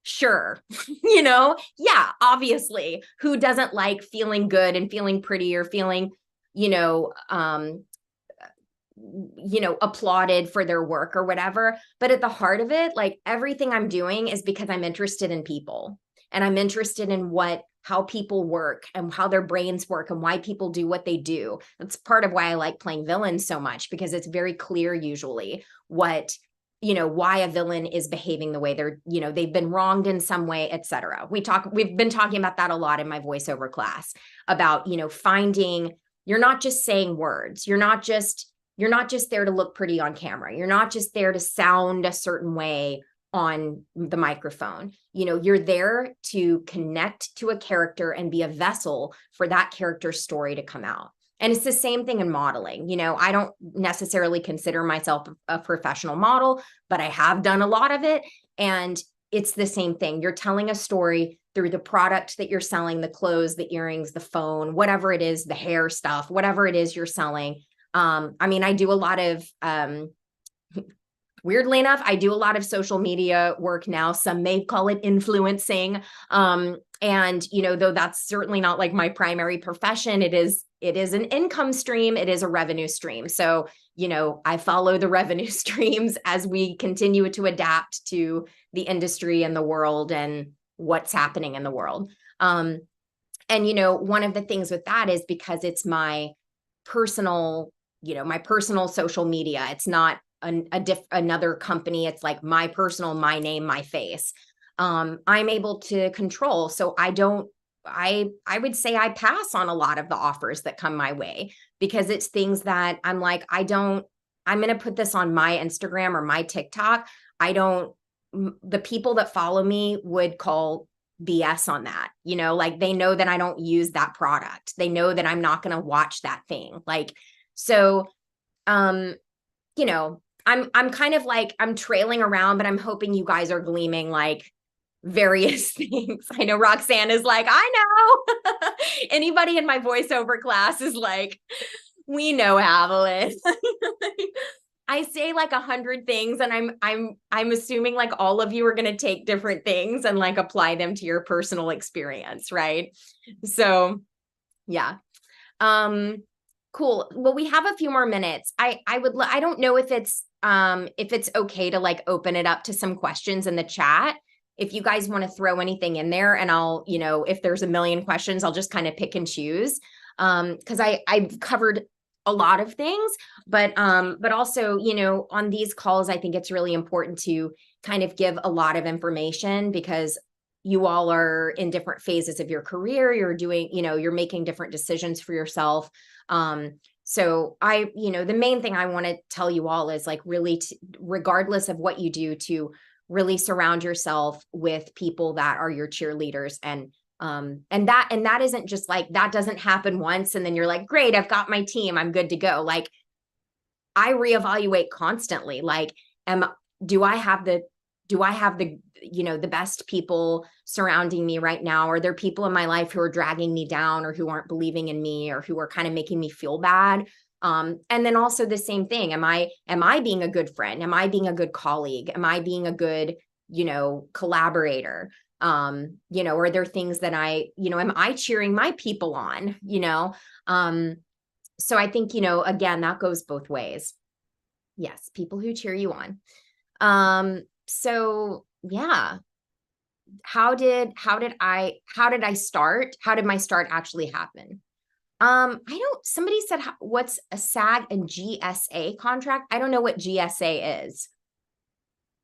Sure. You know, yeah, obviously. Who doesn't like feeling good and feeling pretty, or feeling, you know, applauded for their work or whatever. But at the heart of it, like everything I'm doing is because I'm interested in people, and I'm interested in how people work and how their brains work and why people do what they do. That's part of why I like playing villains so much, because it's very clear usually why a villain is behaving the way they've been wronged in some way, etc. We've been talking about that a lot in my voiceover class about, finding, you're not just saying words. You're not just there to look pretty on camera. You're not just there to sound a certain way on the microphone. You're there to connect to a character and be a vessel for that character's story to come out. And it's the same thing in modeling. I don't necessarily consider myself a professional model, but I have done a lot of it. And it's the same thing. You're telling a story through the product that you're selling, the clothes, the earrings, the phone, whatever it is, the hair stuff, whatever it is you're selling. I do a lot of, weirdly enough, I do a lot of social media work now. Some may call it influencing. And, though that's certainly not like my primary profession, it is an income stream. It is a revenue stream. So, I follow the revenue streams as we continue to adapt to the industry and the world and what's happening in the world. And, one of the things with that is because it's my personal social media. It's not another company. It's like my personal, my name, my face. I'm able to control. So I would say I pass on a lot of the offers that come my way, because it's things that I'm like, I'm going to put this on my Instagram or my TikTok. The people that follow me would call BS on that, like they know that I don't use that product. They know that I'm not going to watch that thing. Like, so, I'm kind of like, I'm trailing around, but I'm hoping you guys are gleaming like various things. I know Roxanne is like, I know. Anybody in my voiceover class is like, we know Haviland. I say like 100 things, and I'm assuming like all of you are going to take different things and like apply them to your personal experience, right? So, yeah. Cool. Well, we have a few more minutes. I don't know if it's okay to like open it up to some questions in the chat. If you guys want to throw anything in there, and I'll, if there's a million questions, I'll just kind of pick and choose. Because I've covered a lot of things, but also, on these calls, I think it's really important to kind of give a lot of information, because you all are in different phases of your career. You're doing, you're making different decisions for yourself. So the main thing I want to tell you all is like really, regardless of what you do, to really surround yourself with people that are your cheerleaders. And that isn't just like, that doesn't happen once and then you're like, great, I've got my team, I'm good to go. Like, I reevaluate constantly. Like, do I have the the best people surrounding me right now? Are there people in my life who are dragging me down, or who aren't believing in me, or who are kind of making me feel bad? And then also the same thing. Am I being a good friend? Am I being a good colleague? Am I being a good, collaborator? Are there things that am I cheering my people on? So I think, again, that goes both ways. Yes, people who cheer you on. So yeah. How did I start? How did my start actually happen? Somebody said, what's a SAG and GSA contract? I don't know what GSA is.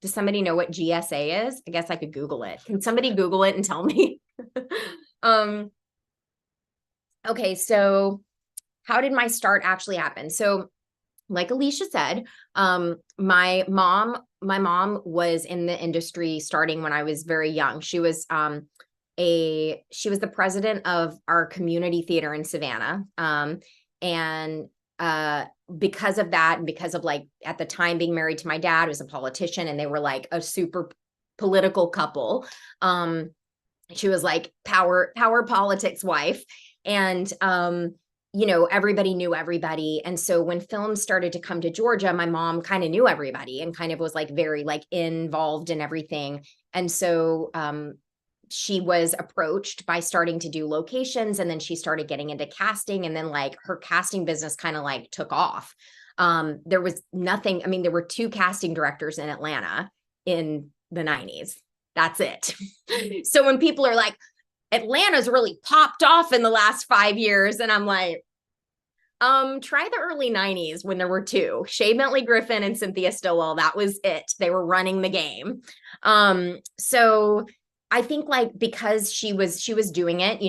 Does somebody know what GSA is? I guess I could Google it. Can somebody Google it and tell me? Okay, so how did my start actually happen? So like Alicia said, my mom was in the industry starting when I was very young. She was the president of our community theater in Savannah. And because of that, and because of like at the time being married to my dad, who was a politician, and they were like a super political couple. She was like power politics wife. And everybody knew everybody. And so when films started to come to Georgia, my mom kind of knew everybody and kind of was like very like involved in everything. And so she was approached by starting to do locations, and then she started getting into casting, and then like her casting business kind of like took off. There was nothing, there were 2 casting directors in Atlanta in the 90s. That's it. So when people are like, Atlanta's really popped off in the last 5 years. And I'm like, try the early 90s when there were 2, Shea Bentley Griffin and Cynthia Stillwell. That was it. They were running the game. So I think like, because she was doing it,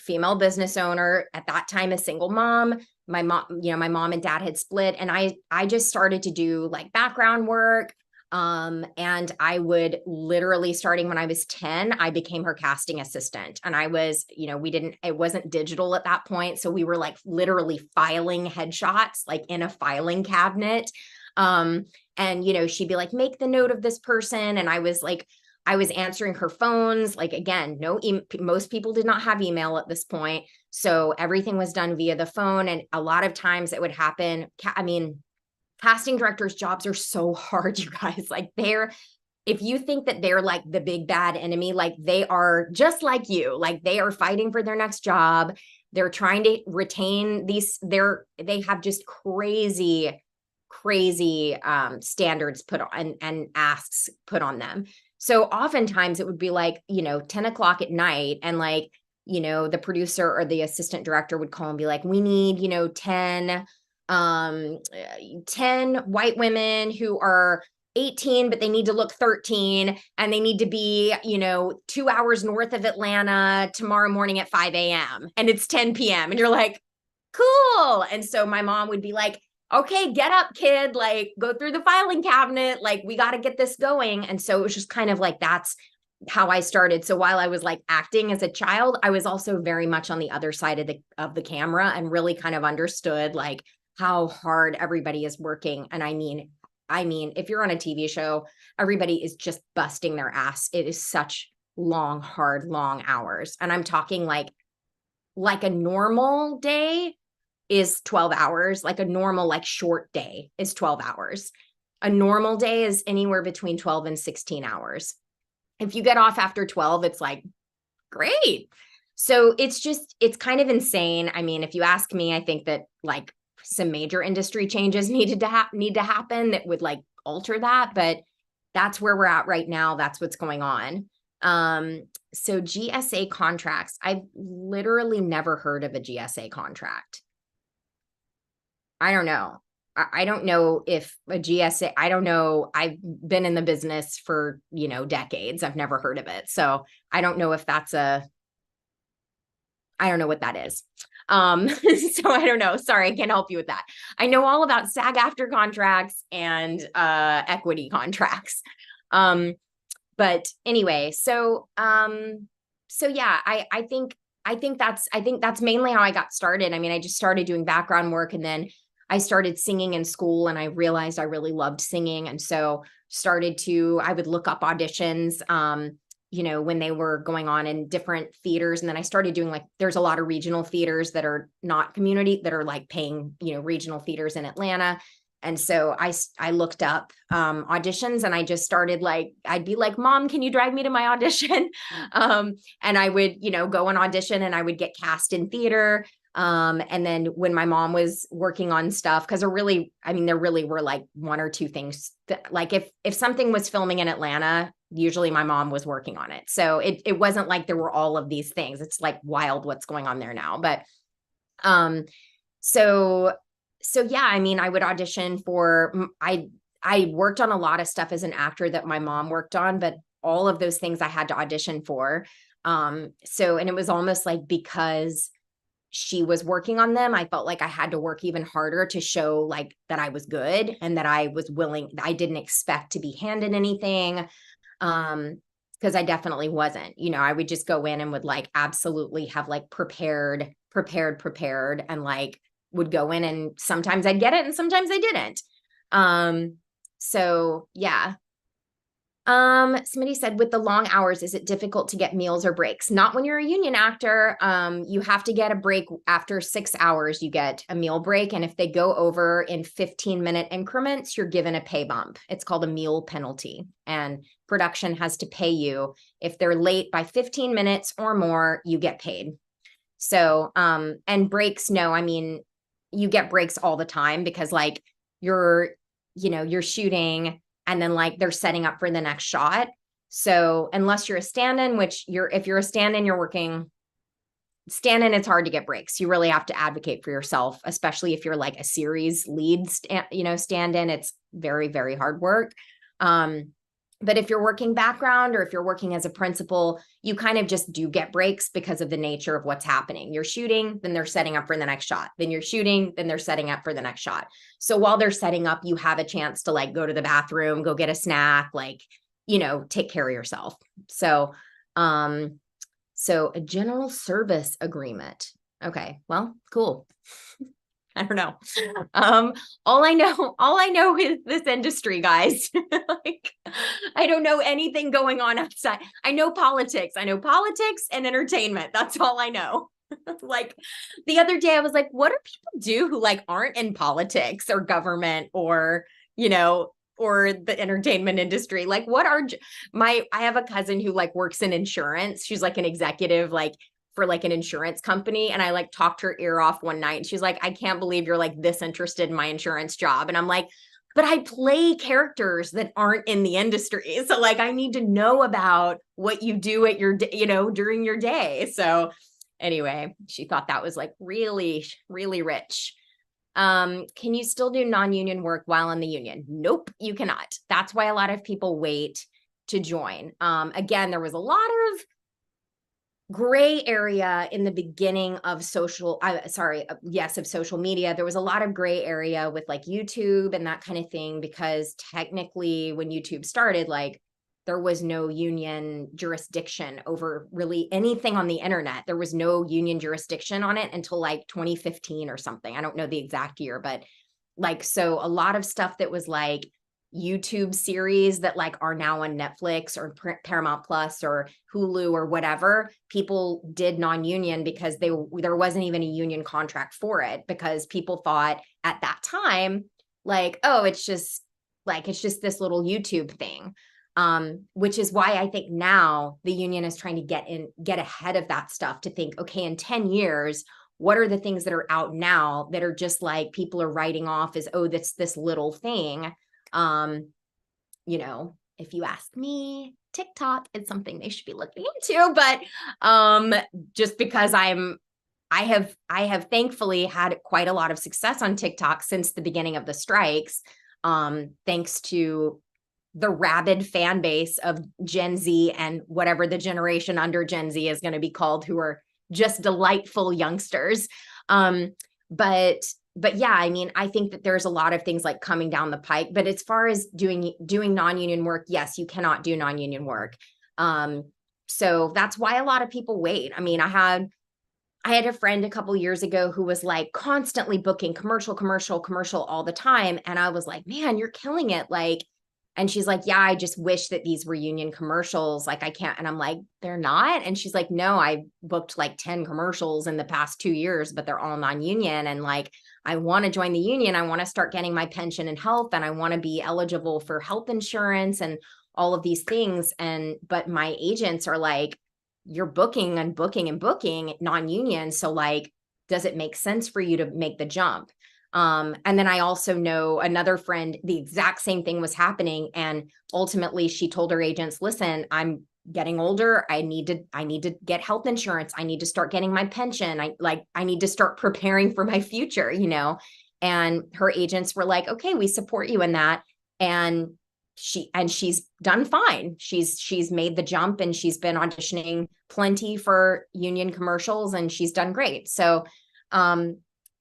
female business owner at that time, a single mom, my mom and dad had split, and I just started to do like background work. And I would literally, starting when I was 10, I became her casting assistant. And I was, it wasn't digital at that point. So we were like literally filing headshots, like in a filing cabinet. And, she'd be like, make the note of this person. And I was answering her phones. Like, again, most people did not have email at this point. So everything was done via the phone. And a lot of times it would happen. Casting directors' jobs are so hard, you guys. Like, if you think that they're like the big bad enemy, like they are just like you, like they are fighting for their next job. They're trying to retain they have just crazy standards put on and asks put on them. So oftentimes it would be like, 10 o'clock at night, and like, the producer or the assistant director would call and be like, we need, 10 white women who are 18, but they need to look 13, and they need to be, 2 hours north of Atlanta tomorrow morning at 5 a.m. and it's 10 p.m. And you're like, cool. And so my mom would be like, okay, get up, kid, like go through the filing cabinet. Like, we got to get this going. And so it was just kind of like, that's how I started. So while I was like acting as a child, I was also very much on the other side of the camera, and really kind of understood like how hard everybody is working. And I mean, if you're on a TV show, everybody is just busting their ass. It is such long hours. And I'm talking like a normal day is 12 hours. Like a normal, like short day is 12 hours. A normal day is anywhere between 12 and 16 hours. If you get off after 12, it's like, great. So it's kind of insane. If you ask me, I think that like some major industry changes need to happen that would like alter that, but that's where we're at right now. That's what's going on. So GSA contracts, I've literally never heard of a GSA contract. I don't know. I don't know if a GSA, I don't know. I've been in the business for, decades. I've never heard of it. So I don't know if I don't know what that is. So I don't know. Sorry, I can't help you with that. I know all about SAG-AFTRA contracts and equity contracts. But anyway, so yeah, I think that's mainly how I got started. I mean, I just started doing background work, and then I started singing in school, and I realized I really loved singing. And so I would look up auditions, when they were going on in different theaters. And then I started doing there's a lot of regional theaters that are not community, that are like paying, regional theaters in Atlanta. And so I looked up auditions, and I just started I'd be like, Mom, can you drag me to my audition? And I would, go and audition, and I would get cast in theater. And then when my mom was working on stuff, because there really were like one or two things that, if something was filming in Atlanta, usually my mom was working on it. So it wasn't like there were all of these things. It's like wild what's going on there now. But so yeah, I mean, I would audition for, I worked on a lot of stuff as an actor that my mom worked on, but all of those things I had to audition for. And it was almost like, because she was working on them, I felt like I had to work even harder to show that I was good, and that I was willing. I didn't expect to be handed anything. Because I definitely wasn't, I would just go in and would absolutely have prepared, and would go in, and sometimes I'd get it and sometimes I didn't. So yeah. Somebody said, with the long hours, is it difficult to get meals or breaks? Not when you're a union actor. You have to get a break after 6 hours. You get a meal break. And if they go over in 15-minute increments, you're given a pay bump. It's called a meal penalty. And production has to pay you. If they're late by 15 minutes or more, you get paid. So, and breaks, no, I mean, you get breaks all the time, because you're shooting, and then they're setting up for the next shot. So unless you're a stand-in, if you're a stand-in, you're working stand-in, it's hard to get breaks. You really have to advocate for yourself, especially if you're a series lead, stand-in. It's very, very hard work. But if you're working background, or if you're working as a principal, you kind of just do get breaks because of the nature of what's happening. You're shooting, then they're setting up for the next shot. Then you're shooting, then they're setting up for the next shot. So while they're setting up, you have a chance to go to the bathroom, go get a snack, take care of yourself. So, so a general service agreement. Okay, well, cool. I don't know. All I know is this industry, guys. I don't know anything going on outside. I know politics and entertainment. That's all I know. The other day I was like, what do people do who aren't in politics or government, or, or the entertainment industry? I have a cousin who works in insurance. She's an executive, for an insurance company. And I talked her ear off one night, and she's like, I can't believe you're this interested in my insurance job. And I'm like, but I play characters that aren't in the industry. So I need to know about what you do at your, during your day. So anyway, she thought that was really, really rich. Can you still do non-union work while in the union? Nope, you cannot. That's why a lot of people wait to join. Again, there was a lot of gray area in the beginning of social media. There was a lot of gray area with YouTube and that kind of thing, because technically when YouTube started, there was no union jurisdiction over really anything on the internet. There was no union jurisdiction on it until 2015 or something. I don't know the exact year, but so a lot of stuff that was YouTube series that are now on Netflix or Paramount Plus or Hulu or whatever, people did non-union because there wasn't even a union contract for it, because people thought at that time, oh, it's just this little YouTube thing. Which is why I think now the union is trying to get ahead of that stuff, to think, okay, in 10 years, what are the things that are out now that are just people are writing off as, oh, that's this little thing. If you ask me, TikTok is something they should be looking into, but just because I have thankfully had quite a lot of success on TikTok since the beginning of the strikes, thanks to the rabid fan base of Gen Z and whatever the generation under Gen Z is going to be called, who are just delightful youngsters. But yeah, I mean, I think that there's a lot of things like coming down the pike, but as far as doing non-union work, yes, you cannot do non-union work. So that's why a lot of people wait. I mean, I had a friend a couple years ago who was like constantly booking commercial all the time. And I was like, man, you're killing it. Like, and she's like, yeah, I just wish that these were union commercials. Like, I can't. And I'm like, they're not. And she's like, no, I booked like 10 commercials in the past 2 years, but they're all non-union. And like, I want to join the union. I want to start getting my pension and health, and I want to be eligible for health insurance and all of these things. But my agents are like, you're booking and booking and booking non-union. So like, does it make sense for you to make the jump? And then I also know another friend, the exact same thing was happening. And ultimately she told her agents, listen, I'm getting older. I need to get health insurance. I need to start getting my pension. I need to start preparing for my future, you know? And her agents were like, okay, we support you in that. And she's done fine. She's made the jump, and she's been auditioning plenty for union commercials, and she's done great. So,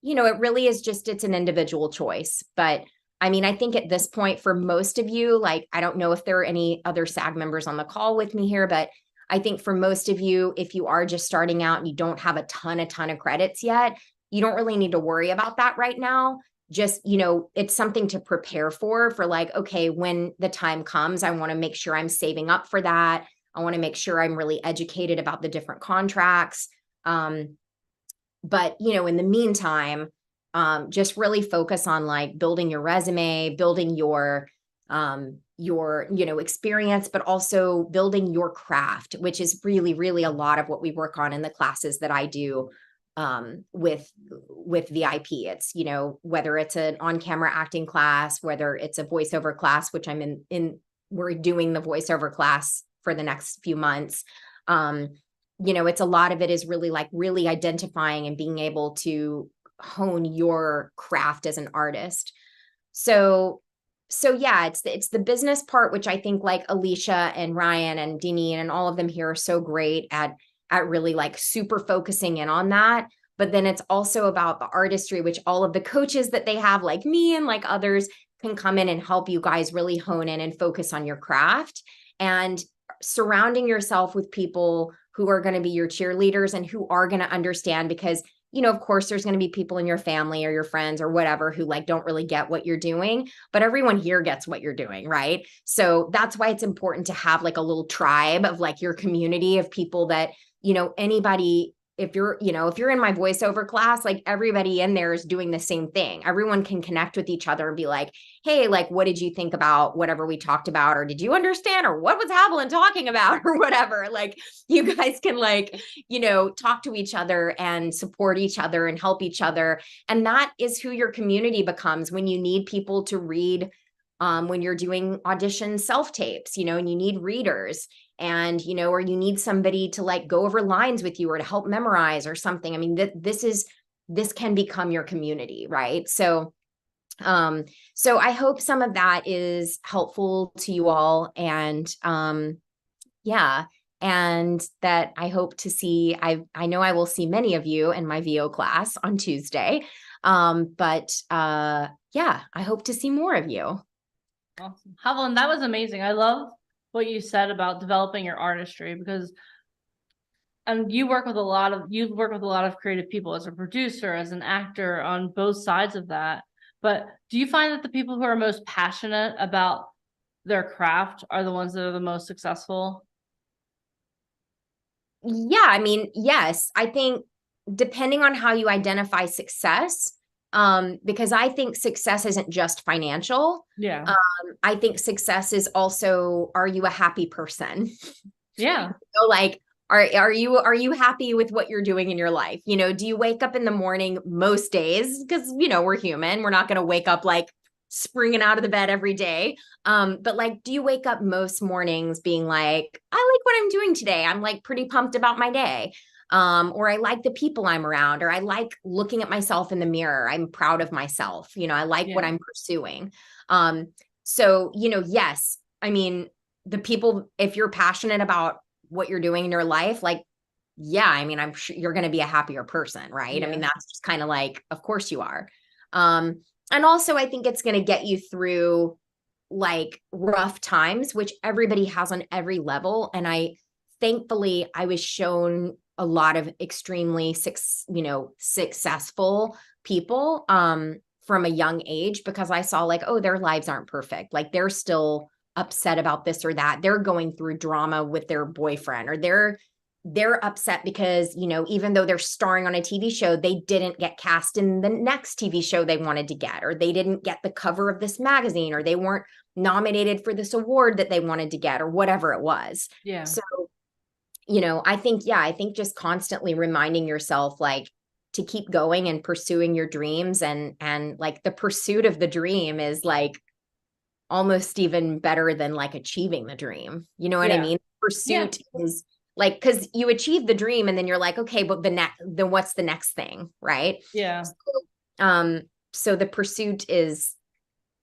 you know, it really is just, it's an individual choice. But I mean, I think at this point for most of you, like, I don't know if there are any other SAG members on the call with me here, but I think for most of you, if you are just starting out and you don't have a ton of credits yet, you don't really need to worry about that right now. Just, you know, it's something to prepare for like, okay, when the time comes, I want to make sure I'm saving up for that. I want to make sure I'm really educated about the different contracts. But, you know, in the meantime, just really focus on like building your resume, building your, you know, experience, but also building your craft, which is really, really a lot of what we work on in the classes that I do with VIP. It's, you know, whether it's an on-camera acting class, whether it's a voiceover class, which I'm we're doing the voiceover class for the next few months. You know, it's a lot of it is really like really identifying and being able to hone your craft as an artist. So yeah, it's the business part, which I think like Alicia and Ryan and Deanie and all of them here are so great at really like super focusing in on that. But then it's also about the artistry, which all of the coaches that they have, like me and like others, can come in and help you guys really hone in and focus on your craft, and surrounding yourself with people who are going to be your cheerleaders and who are going to understand, because, you know, of course, there's going to be people in your family or your friends or whatever who like don't really get what you're doing, but everyone here gets what you're doing, right? So that's why it's important to have like a little tribe of like your community of people that, you know, anybody, if you're in my voiceover class, like everybody in there is doing the same thing. Everyone can connect with each other and be like, hey, like, what did you think about whatever we talked about? Or did you understand? Or what was Haviland talking about? Or whatever. Like, you guys can like, you know, talk to each other and support each other and help each other. And that is who your community becomes when you need people to read, when you're doing audition self-tapes, you know, and you need readers. And, you know, or you need somebody to like go over lines with you or to help memorize or something. I mean, this can become your community, right? So I hope some of that is helpful to you all. And yeah, and that I hope to see, I know I will see many of you in my VO class on Tuesday. But yeah, I hope to see more of you. Awesome. Haviland, that was amazing. I love what you said about developing your artistry, because you work with a lot of creative people as a producer, as an actor, on both sides of that. But do you find that the people who are most passionate about their craft are the ones that are the most successful? Yeah, I mean, yes, I think depending on how you identify success, because I think success isn't just financial. Yeah. I think success is also, are you a happy person? Yeah. So like, are you happy with what you're doing in your life? You know, do you wake up in the morning most days? Because, you know, we're human. We're not going to wake up like springing out of the bed every day. But like, do you wake up most mornings being like, I like what I'm doing today. I'm like pretty pumped about my day. Or I like the people I'm around, or I like looking at myself in the mirror. I'm proud of myself. You know, I like what I'm pursuing. So, you know, yes, I mean, the people, if you're passionate about what you're doing in your life, like yeah, I mean, I'm sure you're going to be a happier person, right? I mean, Yeah. that's just kind of like, of course you are. And also I think it's going to get you through like rough times, which everybody has on every level. And thankfully, I was shown a lot of extremely successful people, from a young age, because I saw like, oh, their lives aren't perfect. Like they're still upset about this or that. They're going through drama with their boyfriend, or they're upset because, even though they're starring on a TV show, they didn't get cast in the next TV show they wanted to get, or they didn't get the cover of this magazine, or they weren't nominated for this award that they wanted to get, or whatever it was. Yeah. So, I think just constantly reminding yourself, like, to keep going and pursuing your dreams, and like the pursuit of the dream is like almost even better than like achieving the dream. You know what I mean? Pursuit is like, because you achieve the dream and then you're like, okay, but then what's the next thing, right? Yeah. So the pursuit is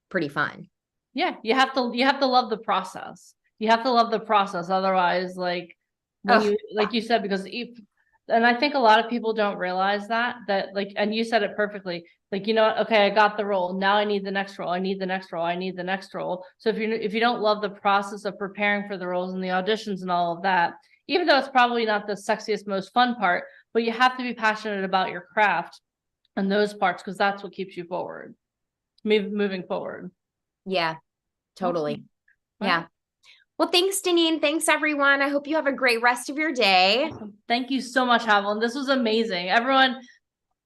pretty fun. Yeah, you have to love the process. You have to love the process. Otherwise, like when you said, because and I think a lot of people don't realize that like, and you said it perfectly. Like, okay, I got the role. Now I need the next role. I need the next role. I need the next role. So if you don't love the process of preparing for the roles and the auditions and all of that, even though it's probably not the sexiest, most fun part, but you have to be passionate about your craft and those parts, because that's what keeps you forward, moving forward. Yeah, totally. Awesome. Yeah. Well, thanks, Deneen. Thanks, everyone. I hope you have a great rest of your day. Awesome. Thank you so much, Haviland. This was amazing. Everyone,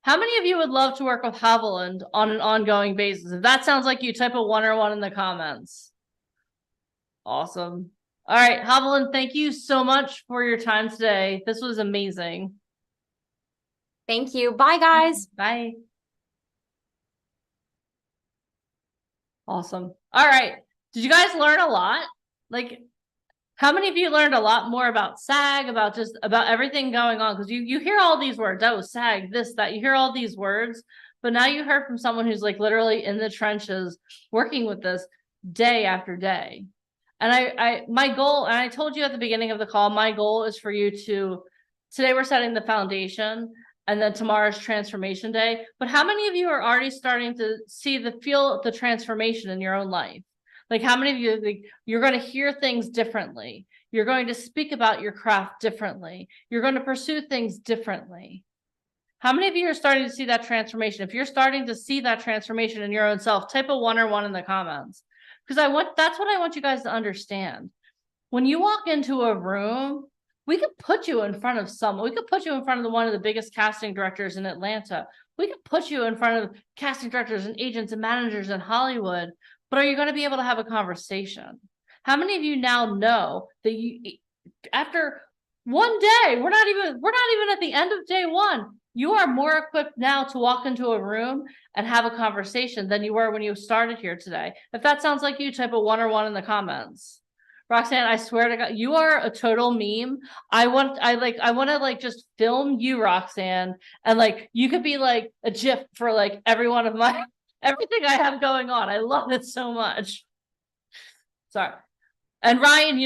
how many of you would love to work with Haviland on an ongoing basis? If that sounds like you, type a 1 or 1 in the comments. Awesome. All right, Haviland, thank you so much for your time today. This was amazing. Thank you. Bye, guys. Bye. Awesome. All right. Did you guys learn a lot? Like, how many of you learned a lot more about SAG, about everything going on? Because you hear all these words, oh, SAG, this, that, you hear all these words, but now you heard from someone who's like literally in the trenches working with this day after day. And my goal, and I told you at the beginning of the call, my goal is for you today we're setting the foundation, and then tomorrow's transformation day. But how many of you are already starting to feel the transformation in your own life? Like, how many of you, like, you're going to hear things differently? You're going to speak about your craft differently. You're going to pursue things differently. How many of you are starting to see that transformation? If you're starting to see that transformation in your own self, type a 1 or 1 in the comments. Because that's what I want you guys to understand. When you walk into a room, we could put you in front of someone. We could put you in front of one of the biggest casting directors in Atlanta. We could put you in front of casting directors and agents and managers in Hollywood. But are you going to be able to have a conversation? How many of you now know that after one day, we're not even at the end of day 1. You are more equipped now to walk into a room and have a conversation than you were when you started here today. If that sounds like you, type a 1 or 1 in the comments. Roxanne, I swear to God, you are a total meme. I want to like just film you, Roxanne, and like you could be like a GIF for like every one of my everything I have going on. I love it so much. Sorry. And Ryan,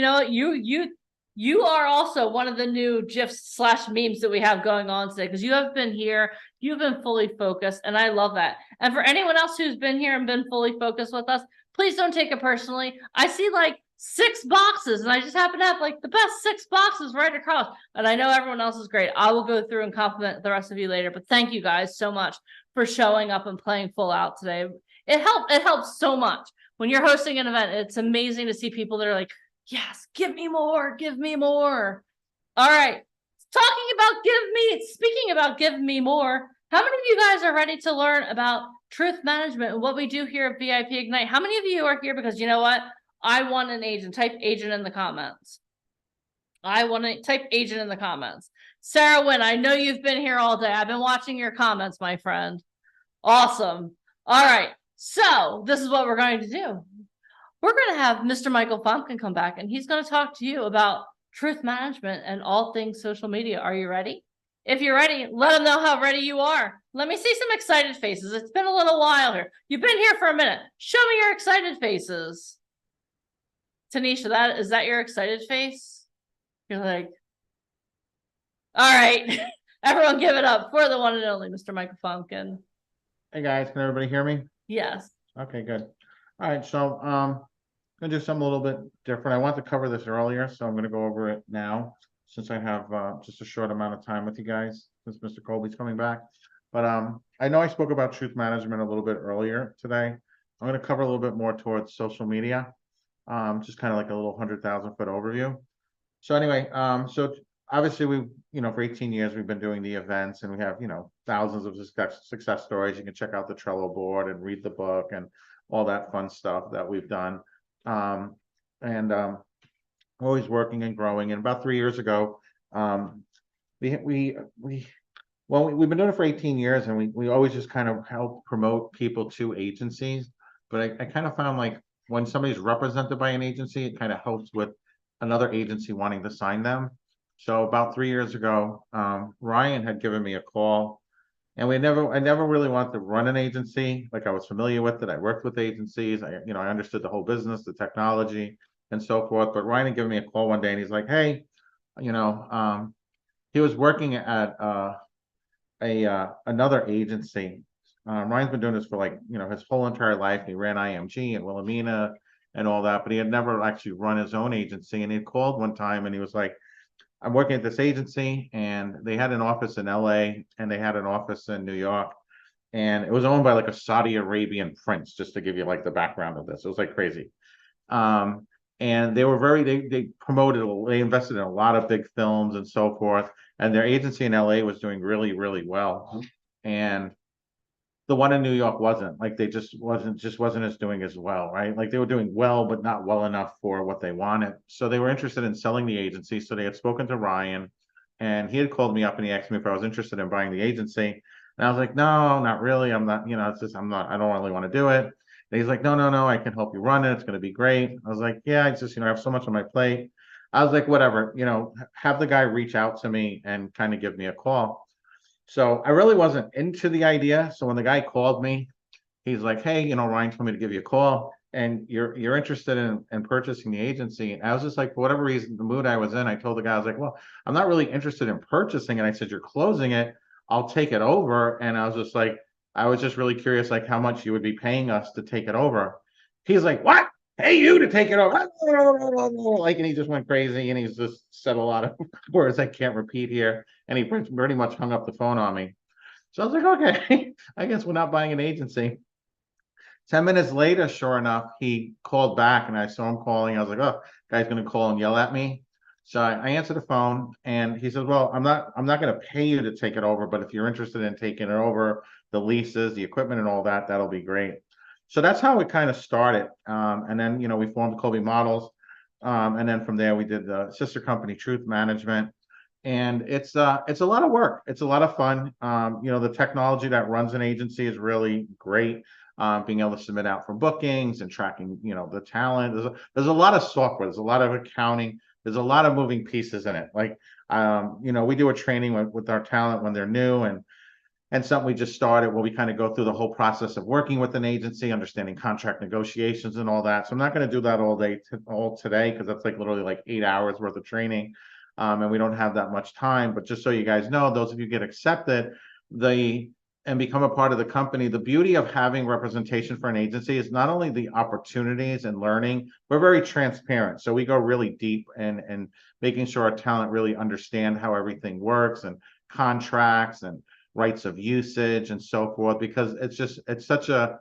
you are also one of the new GIFs / memes that we have going on today, because you have been here, you've been fully focused, and I love that. And for anyone else who's been here and been fully focused with us, please don't take it personally. I see like 6 boxes, and I just happen to have like the best 6 boxes right across. And I know everyone else is great. I will go through and compliment the rest of you later, but thank you guys so much for showing up and playing full out today. It helps so much. When you're hosting an event, it's amazing to see people that are like, yes, give me more, give me more. All right. Speaking about give me more, how many of you guys are ready to learn about truth management and what we do here at VIP Ignite? How many of you are here because you know what? I want an agent. Type agent in the comments. I want to type agent in the comments. Sarah Wynn, I know you've been here all day. I've been watching your comments, my friend. Awesome. All right. So this is what we're going to do. We're going to have Mr. Michael Fompkin come back, and he's going to talk to you about truth management and all things social media. Are you ready? If you're ready, let them know how ready you are. Let me see some excited faces. It's been a little while here. You've been here for a minute. Show me your excited faces. Tanisha, is that your excited face? You're like, All right. Everyone give it up for the one and only Mr. Michael Funkin. Hey guys, can everybody hear me? Yes. Okay, good. All right, so gonna do something a little bit different. I wanted to cover this earlier, so I'm gonna go over it now since I have just a short amount of time with you guys since Mr. Colby's coming back. But I know I spoke about truth management a little bit earlier today. I'm gonna cover a little bit more towards social media, just kind of like a little 100,000-foot overview. So anyway, so obviously for 18 years we've been doing the events, and we have, thousands of success stories. You can check out the Trello board and read the book and all that fun stuff that we've done. And always working and growing. And about 3 years ago, we've been doing it for 18 years, and we always just kind of help promote people to agencies. But I kind of found like when somebody's represented by an agency, it kind of helps with another agency wanting to sign them. So about 3 years ago, Ryan had given me a call, and I never really wanted to run an agency. Like, I was familiar with it. I worked with agencies. I understood the whole business, the technology, and so forth. But Ryan had given me a call one day, and he's like, "Hey, he was working at another agency. Ryan's been doing this for his whole entire life. He ran IMG and Wilhelmina and all that, but he had never actually run his own agency. And he called one time and he was like, I'm working at this agency, and they had an office in LA and they had an office in New York, and it was owned by like a Saudi Arabian prince, just to give you like the background of this. It was like crazy. And they were they promoted, they invested in a lot of big films and so forth. And their agency in LA was doing really, really well. And the one in New York wasn't. Like, they wasn't as doing as well, right? Like, they were doing well, but not well enough for what they wanted. So they were interested in selling the agency. So they had spoken to Ryan, and he had called me up and he asked me if I was interested in buying the agency. And I was like, no, not really. I'm not, it's just, I don't really want to do it. And he's like, no, I can help you run it. It's going to be great. I was like, yeah, I just, I have so much on my plate. I was like, whatever, have the guy reach out to me and kind of give me a call. So I really wasn't into the idea. So when the guy called me, he's like, hey, Ryan told me to give you a call, and you're interested in purchasing the agency. And I was just like, for whatever reason, the mood I was in, I told the guy, I was like, well, I'm not really interested in purchasing it. I said, you're closing it, I'll take it over. And I was just really curious, like, how much you would be paying us to take it over. He's like, what? Pay you to take it over? Like, and he just went crazy, and he's just said a lot of words I can't repeat here. And he pretty much hung up the phone on me. So I was like, okay, I guess we're not buying an agency. 10 minutes later, sure enough, he called back, and I saw him calling. I was like, oh, guy's going to call and yell at me. So I answered the phone, and he says, well, I'm not going to pay you to take it over, but if you're interested in taking it over, the leases, the equipment and all that, that'll be great. So that's how it kind of started. And then, we formed Colby Models. And then from there, we did the sister company, Truth Management. And it's a lot of work. It's a lot of fun. The technology that runs an agency is really great. Being able to submit out for bookings and tracking, the talent. There's a lot of software. There's a lot of accounting. There's a lot of moving pieces in it. Like, we do a training with our talent when they're new, and something we just started where we kind of go through the whole process of working with an agency, understanding contract negotiations and all that. So I'm not going to do that all today, because that's like literally like 8 hours worth of training. And we don't have that much time. But just so you guys know, those of you get accepted, and become a part of the company, the beauty of having representation for an agency is not only the opportunities and learning, we're very transparent. So we go really deep and making sure our talent really understand how everything works, and contracts and rights of usage and so forth, because it's such a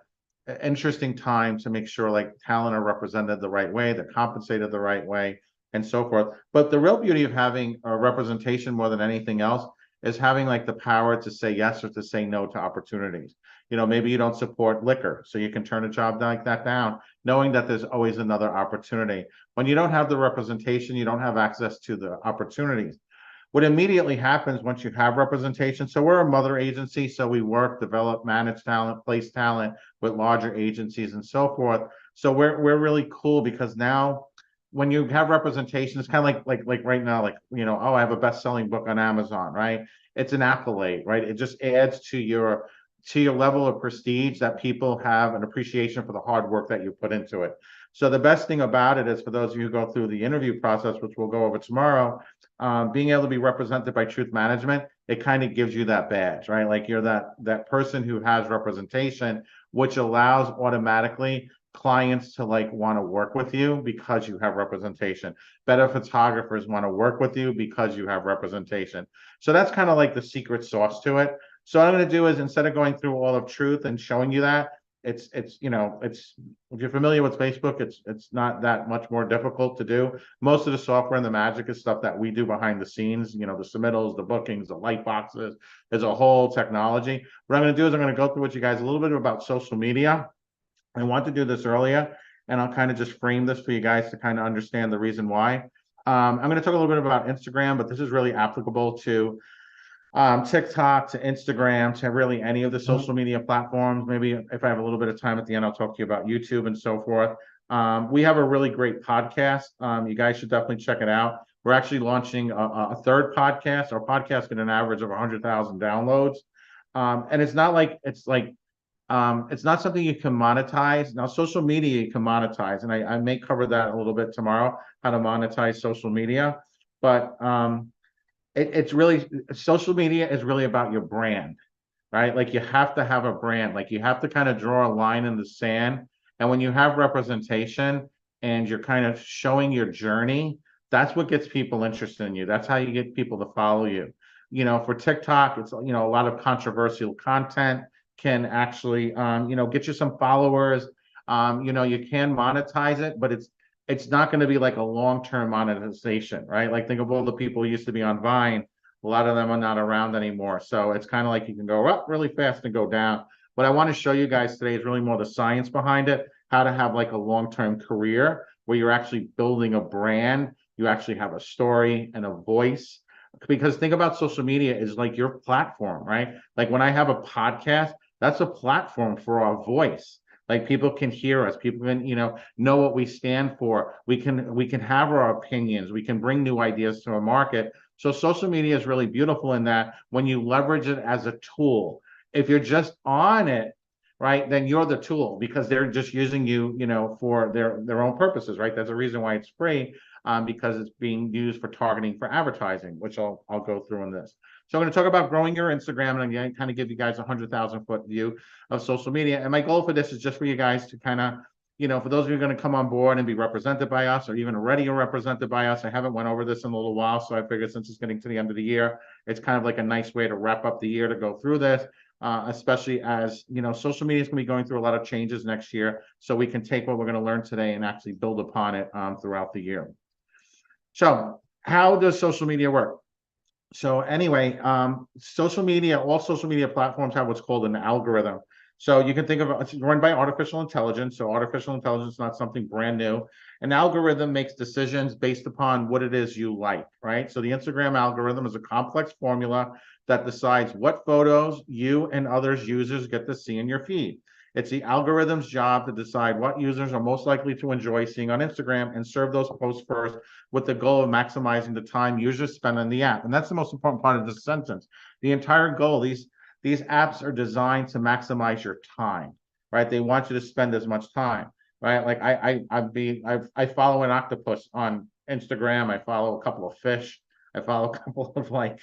interesting time to make sure like talent are represented the right way, they're compensated the right way, and so forth. But the real beauty of having a representation more than anything else is having like the power to say yes or to say no to opportunities. Maybe you don't support liquor, so you can turn a job like that down, knowing that there's always another opportunity. When you don't have the representation, you don't have access to the opportunities. What immediately happens once you have representation, so we're a mother agency, so we work, develop, manage talent, place talent with larger agencies and so forth. So we're really cool, because now when you have representation, it's kind of like right now, like, oh, I have a best-selling book on Amazon, right? It's an accolade, right? It just adds to your level of prestige, that people have an appreciation for the hard work that you put into it. So the best thing about it is, for those of you who go through the interview process, which we'll go over tomorrow, being able to be represented by Truth Management, it kind of gives you that badge, right? Like you're that person who has representation, which allows automatically clients to like want to work with you because you have representation. Better photographers want to work with you because you have representation. So that's kind of like the secret sauce to it. So what I'm going to do is, instead of going through all of Truth and showing you that, it's if you're familiar with Facebook, it's not that much more difficult to do. Most of the software and the magic is stuff that we do behind the scenes, the submittals, the bookings, the light boxes. There's a whole technology. What I'm going to do is I'm going to go through with you guys a little bit about social media. I want to do this earlier, and I'll kind of just frame this for you guys to kind of understand the reason why. I'm going to talk a little bit about Instagram, but this is really applicable to TikTok, to Instagram, to really any of the social media platforms. Maybe if I have a little bit of time at the end, I'll talk to you about YouTube and so forth. We have a really great podcast. You guys should definitely check it out. We're actually launching a third podcast. Our podcast get an average of 100,000 downloads. And it's not something you can monetize. Now, social media you can monetize, and I may cover that a little bit tomorrow, how to monetize social media. But it's really, social media is really about your brand, right? Like you have to have a brand, like you have to kind of draw a line in the sand. And when you have representation and you're kind of showing your journey, that's what gets people interested in you. That's how you get people to follow you. For TikTok, it's, a lot of controversial content can actually, get you some followers. You can monetize it, but it's not going to be like a long-term monetization, right? Like think of all the people who used to be on Vine. A lot of them are not around anymore. So it's kind of like you can go up really fast and go down. What I want to show you guys today is really more the science behind it, how to have like a long-term career where you're actually building a brand. You actually have a story and a voice. Because think about social media is like your platform, right? Like when I have a podcast, that's a platform for our voice. Like people can hear us, people can, know what we stand for. We can have our opinions. We can bring new ideas to a market. So social media is really beautiful in that when you leverage it as a tool. If you're just on it, right, then you're the tool because they're just using you, for their own purposes, right? That's the reason why it's free, because it's being used for targeting for advertising, which I'll go through in this. So I'm going to talk about growing your Instagram, and I'm going to kind of give you guys a 100,000-foot view of social media. And my goal for this is just for you guys to kind of, for those of you who are going to come on board and be represented by us, or even already are represented by us. I haven't went over this in a little while, so I figured since it's getting to the end of the year, it's kind of like a nice way to wrap up the year to go through this, especially as, social media is going to be going through a lot of changes next year. So we can take what we're going to learn today and actually build upon it throughout the year. So how does social media work? So anyway, all social media platforms have what's called an algorithm. So you can think of it's run by artificial intelligence. So artificial intelligence is not something brand new. An algorithm makes decisions based upon what it is you like, right? So the Instagram algorithm is a complex formula that decides what photos you and others users get to see in your feed. It's the algorithm's job to decide what users are most likely to enjoy seeing on Instagram and serve those posts first with the goal of maximizing the time users spend on the app. And that's the most important part of this sentence. The entire goal, these apps are designed to maximize your time, right? They want you to spend as much time, right? Like I follow an octopus on Instagram. I follow a couple of fish. I follow a couple of like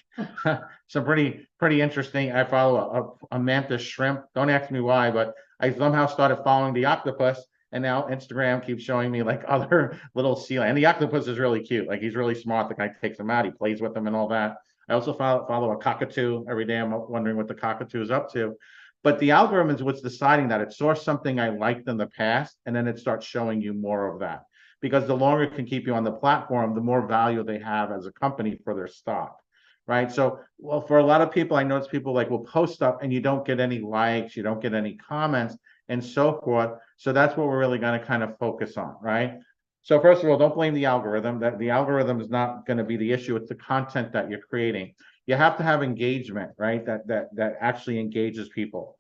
some pretty interesting. I follow a mantis shrimp. Don't ask me why, but I somehow started following the octopus, and now Instagram keeps showing me like other little sea life. And the octopus is really cute. Like he's really smart. The guy takes him out. He plays with them and all that. I also follow a cockatoo every day. I'm wondering what the cockatoo is up to. But the algorithm is what's deciding that. It saw something I liked in the past, and then it starts showing you more of that. Because the longer it can keep you on the platform, the more value they have as a company for their stock, right? So, well, for a lot of people, I notice people like will post stuff and you don't get any likes, you don't get any comments and so forth. So that's what we're really going to kind of focus on, right? So first of all, don't blame the algorithm. That the algorithm is not going to be the issue. It's the content that you're creating. You have to have engagement, right? That actually engages people.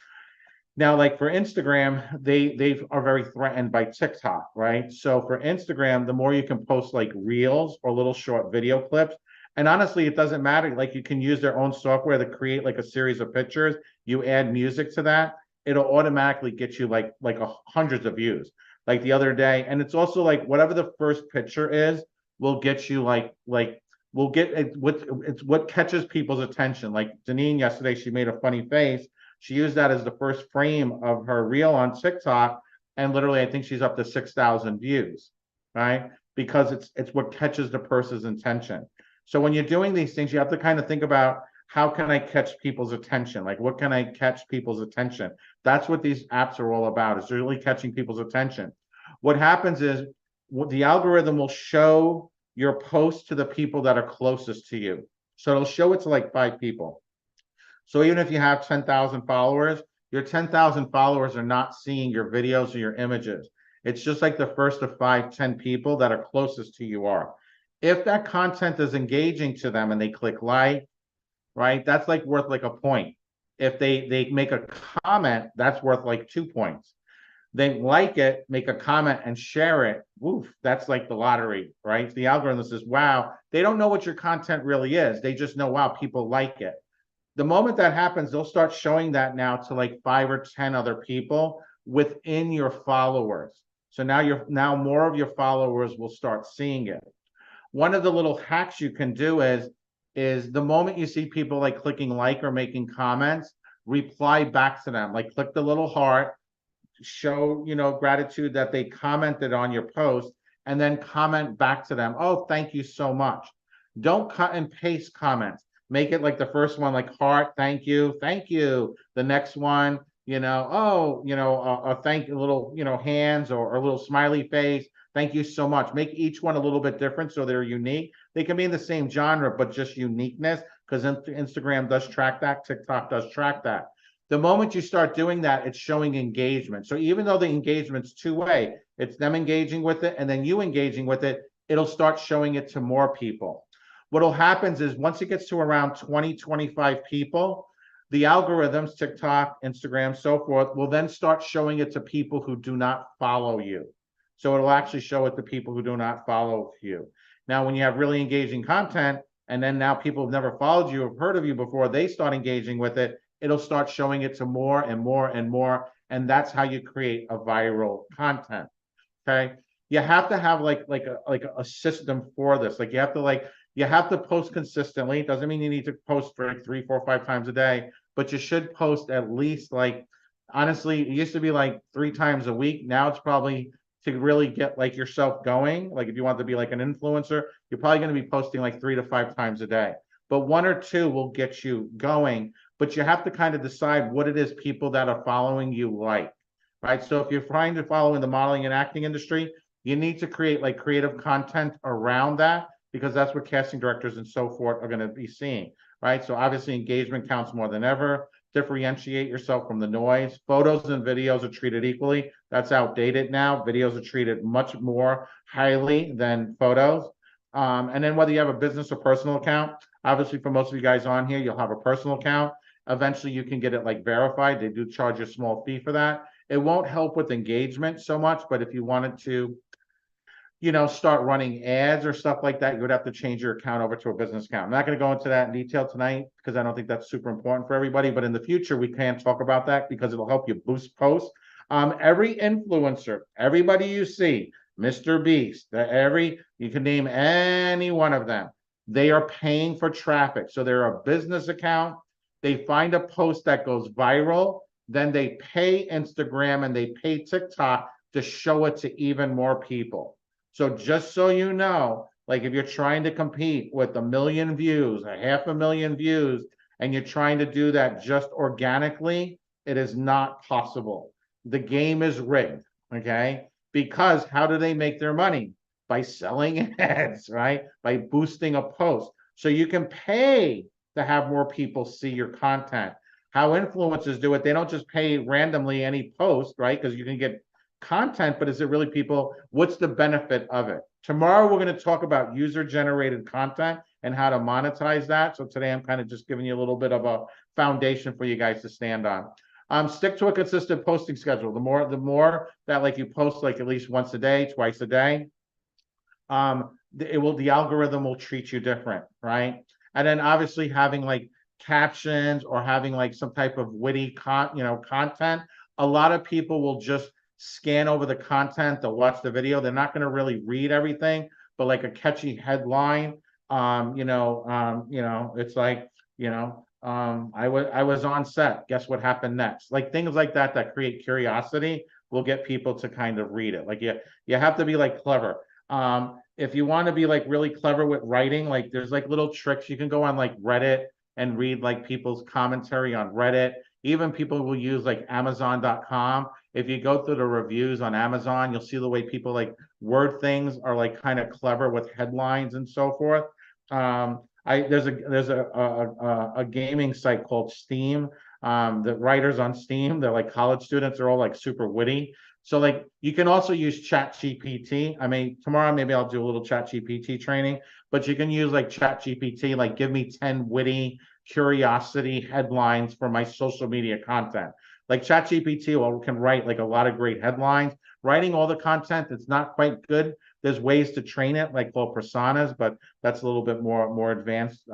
Now, like for Instagram, they are very threatened by TikTok, right? So for Instagram, the more you can post like reels or little short video clips, and honestly, it doesn't matter. Like you can use their own software to create like a series of pictures. You add music to that, it'll automatically get you like hundreds of views. Like the other day, and it's also like whatever the first picture is will get you like will get it's what catches people's attention. Like Janine yesterday, she made a funny face. She used that as the first frame of her reel on TikTok, and literally, I think she's up to 6,000 views, right? Because it's what catches the person's attention. So when you're doing these things, you have to kind of think about, how can I catch people's attention? Like, what can I catch people's attention? That's what these apps are all about, is really catching people's attention. What happens is the algorithm will show your post to the people that are closest to you. So it'll show it to like 5 people. So even if you have 10,000 followers, your 10,000 followers are not seeing your videos or your images. It's just like the first of 5, 10 people that are closest to you are. If that content is engaging to them and they click like, right, that's like worth like a point. If they make a comment, that's worth like 2 points. They like it, make a comment and share it. Woof, that's like the lottery, right? The algorithm says, wow, they don't know what your content really is. They just know, wow, people like it. The moment that happens, they'll start showing that now to like 5 or 10 other people within your followers. So now more of your followers will start seeing it. One of the little hacks you can do is the moment you see people like clicking like or making comments, reply back to them. Like click the little heart, show, gratitude that they commented on your post, and then comment back to them, oh, thank you so much. Don't cut and paste comments. Make it like the first one, like heart, thank you. The next one, thank you, little, hands or a little smiley face. Thank you so much. Make each one a little bit different so they're unique. They can be in the same genre, but just uniqueness, because Instagram does track that, TikTok does track that. The moment you start doing that, it's showing engagement. So even though the engagement's 2-way, it's them engaging with it and then you engaging with it, it'll start showing it to more people. What'll happen is once it gets to around 20, 25 people, the algorithms, TikTok, Instagram, so forth, will then start showing it to people who do not follow you. So it'll actually show it to people who do not follow you. Now, when you have really engaging content, and then now people have never followed you, have heard of you before, they start engaging with it, it'll start showing it to more and more and more. And that's how you create a viral content. Okay. You have to have like a system for this. Like you have to post consistently. It doesn't mean you need to post for like 3, 4, 5 times a day, but you should post at least honestly, it used to be like 3 times a week. Now it's probably, to really get like yourself going. Like if you want to be like an influencer, you're probably going to be posting like 3 to 5 times a day, but 1 or 2 will get you going. But you have to kind of decide what it is people that are following you like, right? So if you're trying to follow in the modeling and acting industry, you need to create like creative content around that, because that's what casting directors and so forth are going to be seeing, right? So obviously engagement counts more than ever. Differentiate yourself from the noise. Photos and videos are treated equally. That's outdated now. Videos are treated much more highly than photos. And then whether you have a business or personal account, obviously for most of you guys on here, you'll have a personal account. Eventually you can get it like verified. They do charge a small fee for that. It won't help with engagement so much, but if you wanted to, start running ads or stuff like that, you would have to change your account over to a business account. I'm not going to go into that in detail tonight because I don't think that's super important for everybody, but in the future we can talk about that because it'll help you boost posts. Every influencer, everybody you see, Mr. Beast, you can name any one of them. They are paying for traffic. So they're a business account. They find a post that goes viral, then they pay Instagram and they pay TikTok to show it to even more people. So just so you know, like if you're trying to compete with 1 million views, 500,000 views, and you're trying to do that just organically, it is not possible. The game is rigged, okay? Because how do they make their money? By selling ads, right? By boosting a post. So you can pay to have more people see your content. How influencers do it, they don't just pay randomly any post, right? Because you can get content, but is it really people? What's the benefit of it? Tomorrow, we're going to talk about user-generated content and how to monetize that. So today, I'm kind of just giving you a little bit of a foundation for you guys to stand on. Stick to a consistent posting schedule. The more that like you post like at least once a day, twice a day, the algorithm will treat you different, right? And then obviously having like captions or having like some type of witty content. A lot of people will just scan over the content, they'll watch the video. They're not going to really read everything, but like a catchy headline, It's like, I was on set. Guess what happened next? Like things like that that create curiosity will get people to kind of read it. Like you have to be like clever. If you want to be like really clever with writing, like there's like little tricks. You can go on like Reddit and read like people's commentary on Reddit. Even people will use like Amazon.com. If you go through the reviews on Amazon, you'll see the way people like word things are like kind of clever with headlines and so forth. There's a gaming site called Steam. The writers on Steam, they're like college students, they're all like super witty. So like you can also use Chat GPT. I mean, tomorrow maybe I'll do a little Chat GPT training, but you can use like Chat GPT, like give me 10 witty curiosity headlines for my social media content. Like Chat GPT can write like a lot of great headlines. Writing all the content that's not quite good, there's ways to train it, like called personas, but that's a little bit more advanced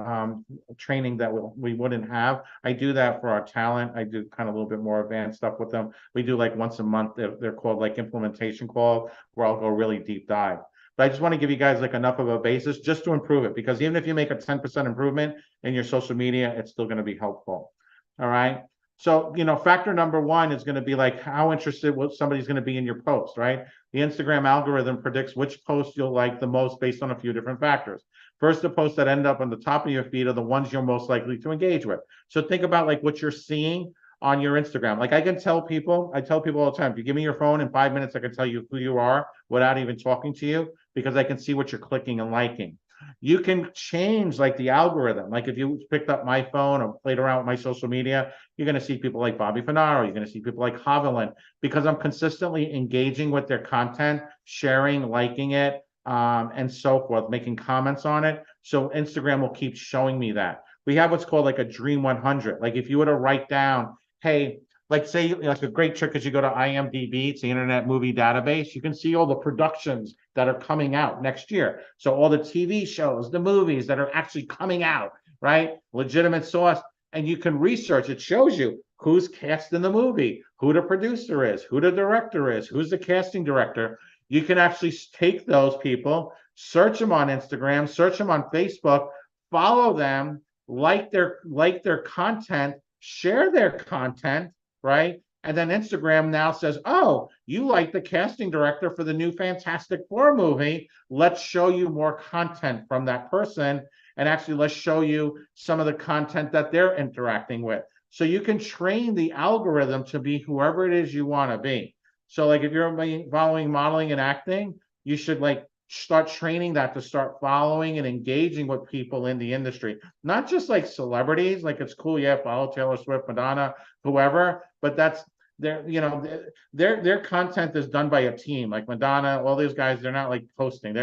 training that we wouldn't have. I do that for our talent. I do kind of a little bit more advanced stuff with them. We do like once a month. They're called like implementation calls, where I'll go really deep dive. But I just want to give you guys like enough of a basis just to improve it, because even if you make a 10% improvement in your social media, it's still going to be helpful. All right. So, factor number one is going to be like how interested somebody's going to be in your post, right? The Instagram algorithm predicts which posts you'll like the most based on a few different factors. First, the posts that end up on the top of your feed are the ones you're most likely to engage with. So think about like what you're seeing on your Instagram. Like I tell people all the time, if you give me your phone in 5 minutes, I can tell you who you are without even talking to you, because I can see what you're clicking and liking. You can change like the algorithm. Like if you picked up my phone or played around with my social media, you're going to see people like Bobby Finaro. You're going to see people like Haviland, because I'm consistently engaging with their content, sharing, liking it, and so forth, making comments on it. So Instagram will keep showing me that. We have what's called like a Dream 100. Like if you were to write down, hey, like say like a great trick is you go to IMDb, it's the Internet Movie Database. You can see all the productions that are coming out next year. So all the TV shows, the movies that are actually coming out, right? Legitimate source. And you can research. It shows you who's cast in the movie, who the producer is, who the director is, who's the casting director. You can actually take those people, search them on Instagram, search them on Facebook, follow them, like their content, share their content, right? And then Instagram now says, oh, you like the casting director for the new Fantastic Four movie. Let's show you more content from that person. And actually, let's show you some of the content that they're interacting with. So you can train the algorithm to be whoever it is you want to be. So like if you're following modeling and acting, you should like start training that to start following and engaging with people in the industry, not just like celebrities. Like it's cool, yeah, follow Taylor Swift, Madonna, whoever, but that's their content is done by a team. Like Madonna, all these guys, they're not like posting.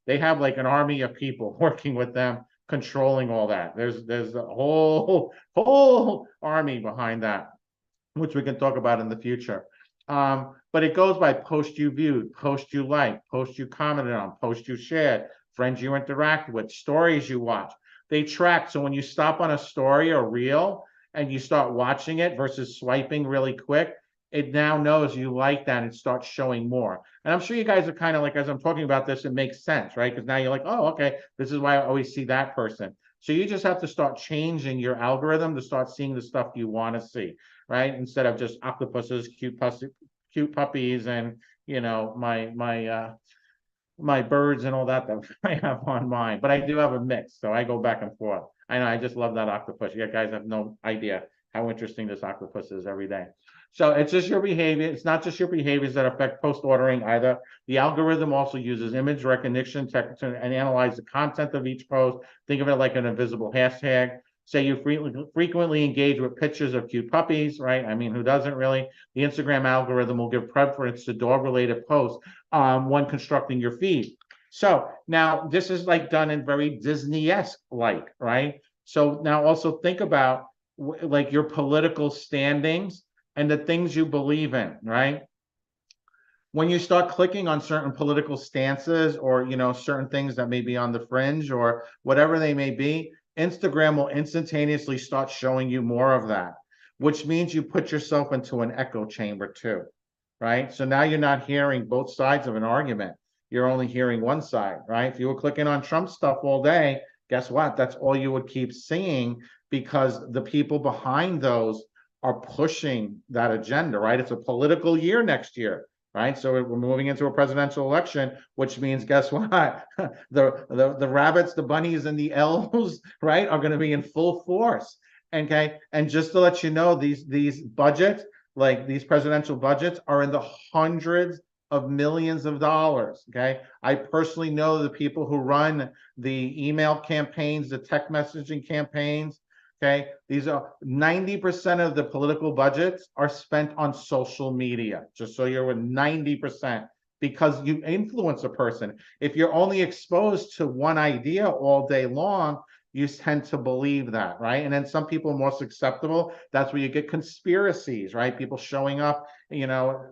They have like an army of people working with them, controlling all that. There's a whole army behind that, which we can talk about in the future. But it goes by post you viewed, post you liked, post you commented on, post you shared, friends you interact with, stories you watch. They track. So when you stop on a story or reel and you start watching it versus swiping really quick, it now knows you like that and starts showing more. And I'm sure you guys are kind of like, as I'm talking about this, it makes sense, right? Because now you're like, oh, okay, this is why I always see that person. So you just have to start changing your algorithm to start seeing the stuff you want to see, right? Instead of just octopuses, cute puppies, and my birds and all that I have on mine. But I do have a mix, so I go back and forth. I know, I just love that octopus. You guys have no idea how interesting this octopus is every day. So it's just your behavior. It's not just your behaviors that affect post ordering either. The algorithm also uses image recognition to and analyze the content of each post. Think of it like an invisible hashtag. Say you frequently engage with pictures of cute puppies, right? I mean, who doesn't really? The Instagram algorithm will give preference to dog-related posts when constructing your feed. So now this is like done in very Disney-esque like, right? So now also think about like your political standings and the things you believe in, right? When you start clicking on certain political stances or, certain things that may be on the fringe or whatever they may be, Instagram will instantaneously start showing you more of that, which means you put yourself into an echo chamber too, right? So now you're not hearing both sides of an argument. You're only hearing one side, right? If you were clicking on Trump stuff all day, guess what? That's all you would keep seeing, because the people behind those are pushing that agenda, right? It's a political year next year, right? So we're moving into a presidential election, which means, guess what? the rabbits, the bunnies, and the elves, right, are going to be in full force. Okay, and just to let you know, these budgets, like these presidential budgets, are in the hundreds of millions of dollars. Okay, I personally know the people who run the email campaigns, the text messaging campaigns. Okay, these are 90% of the political budgets are spent on social media, just so you're with 90%, because you influence a person. If you're only exposed to one idea all day long, you tend to believe that, right? And then some people are more susceptible. That's where you get conspiracies, right? People showing up,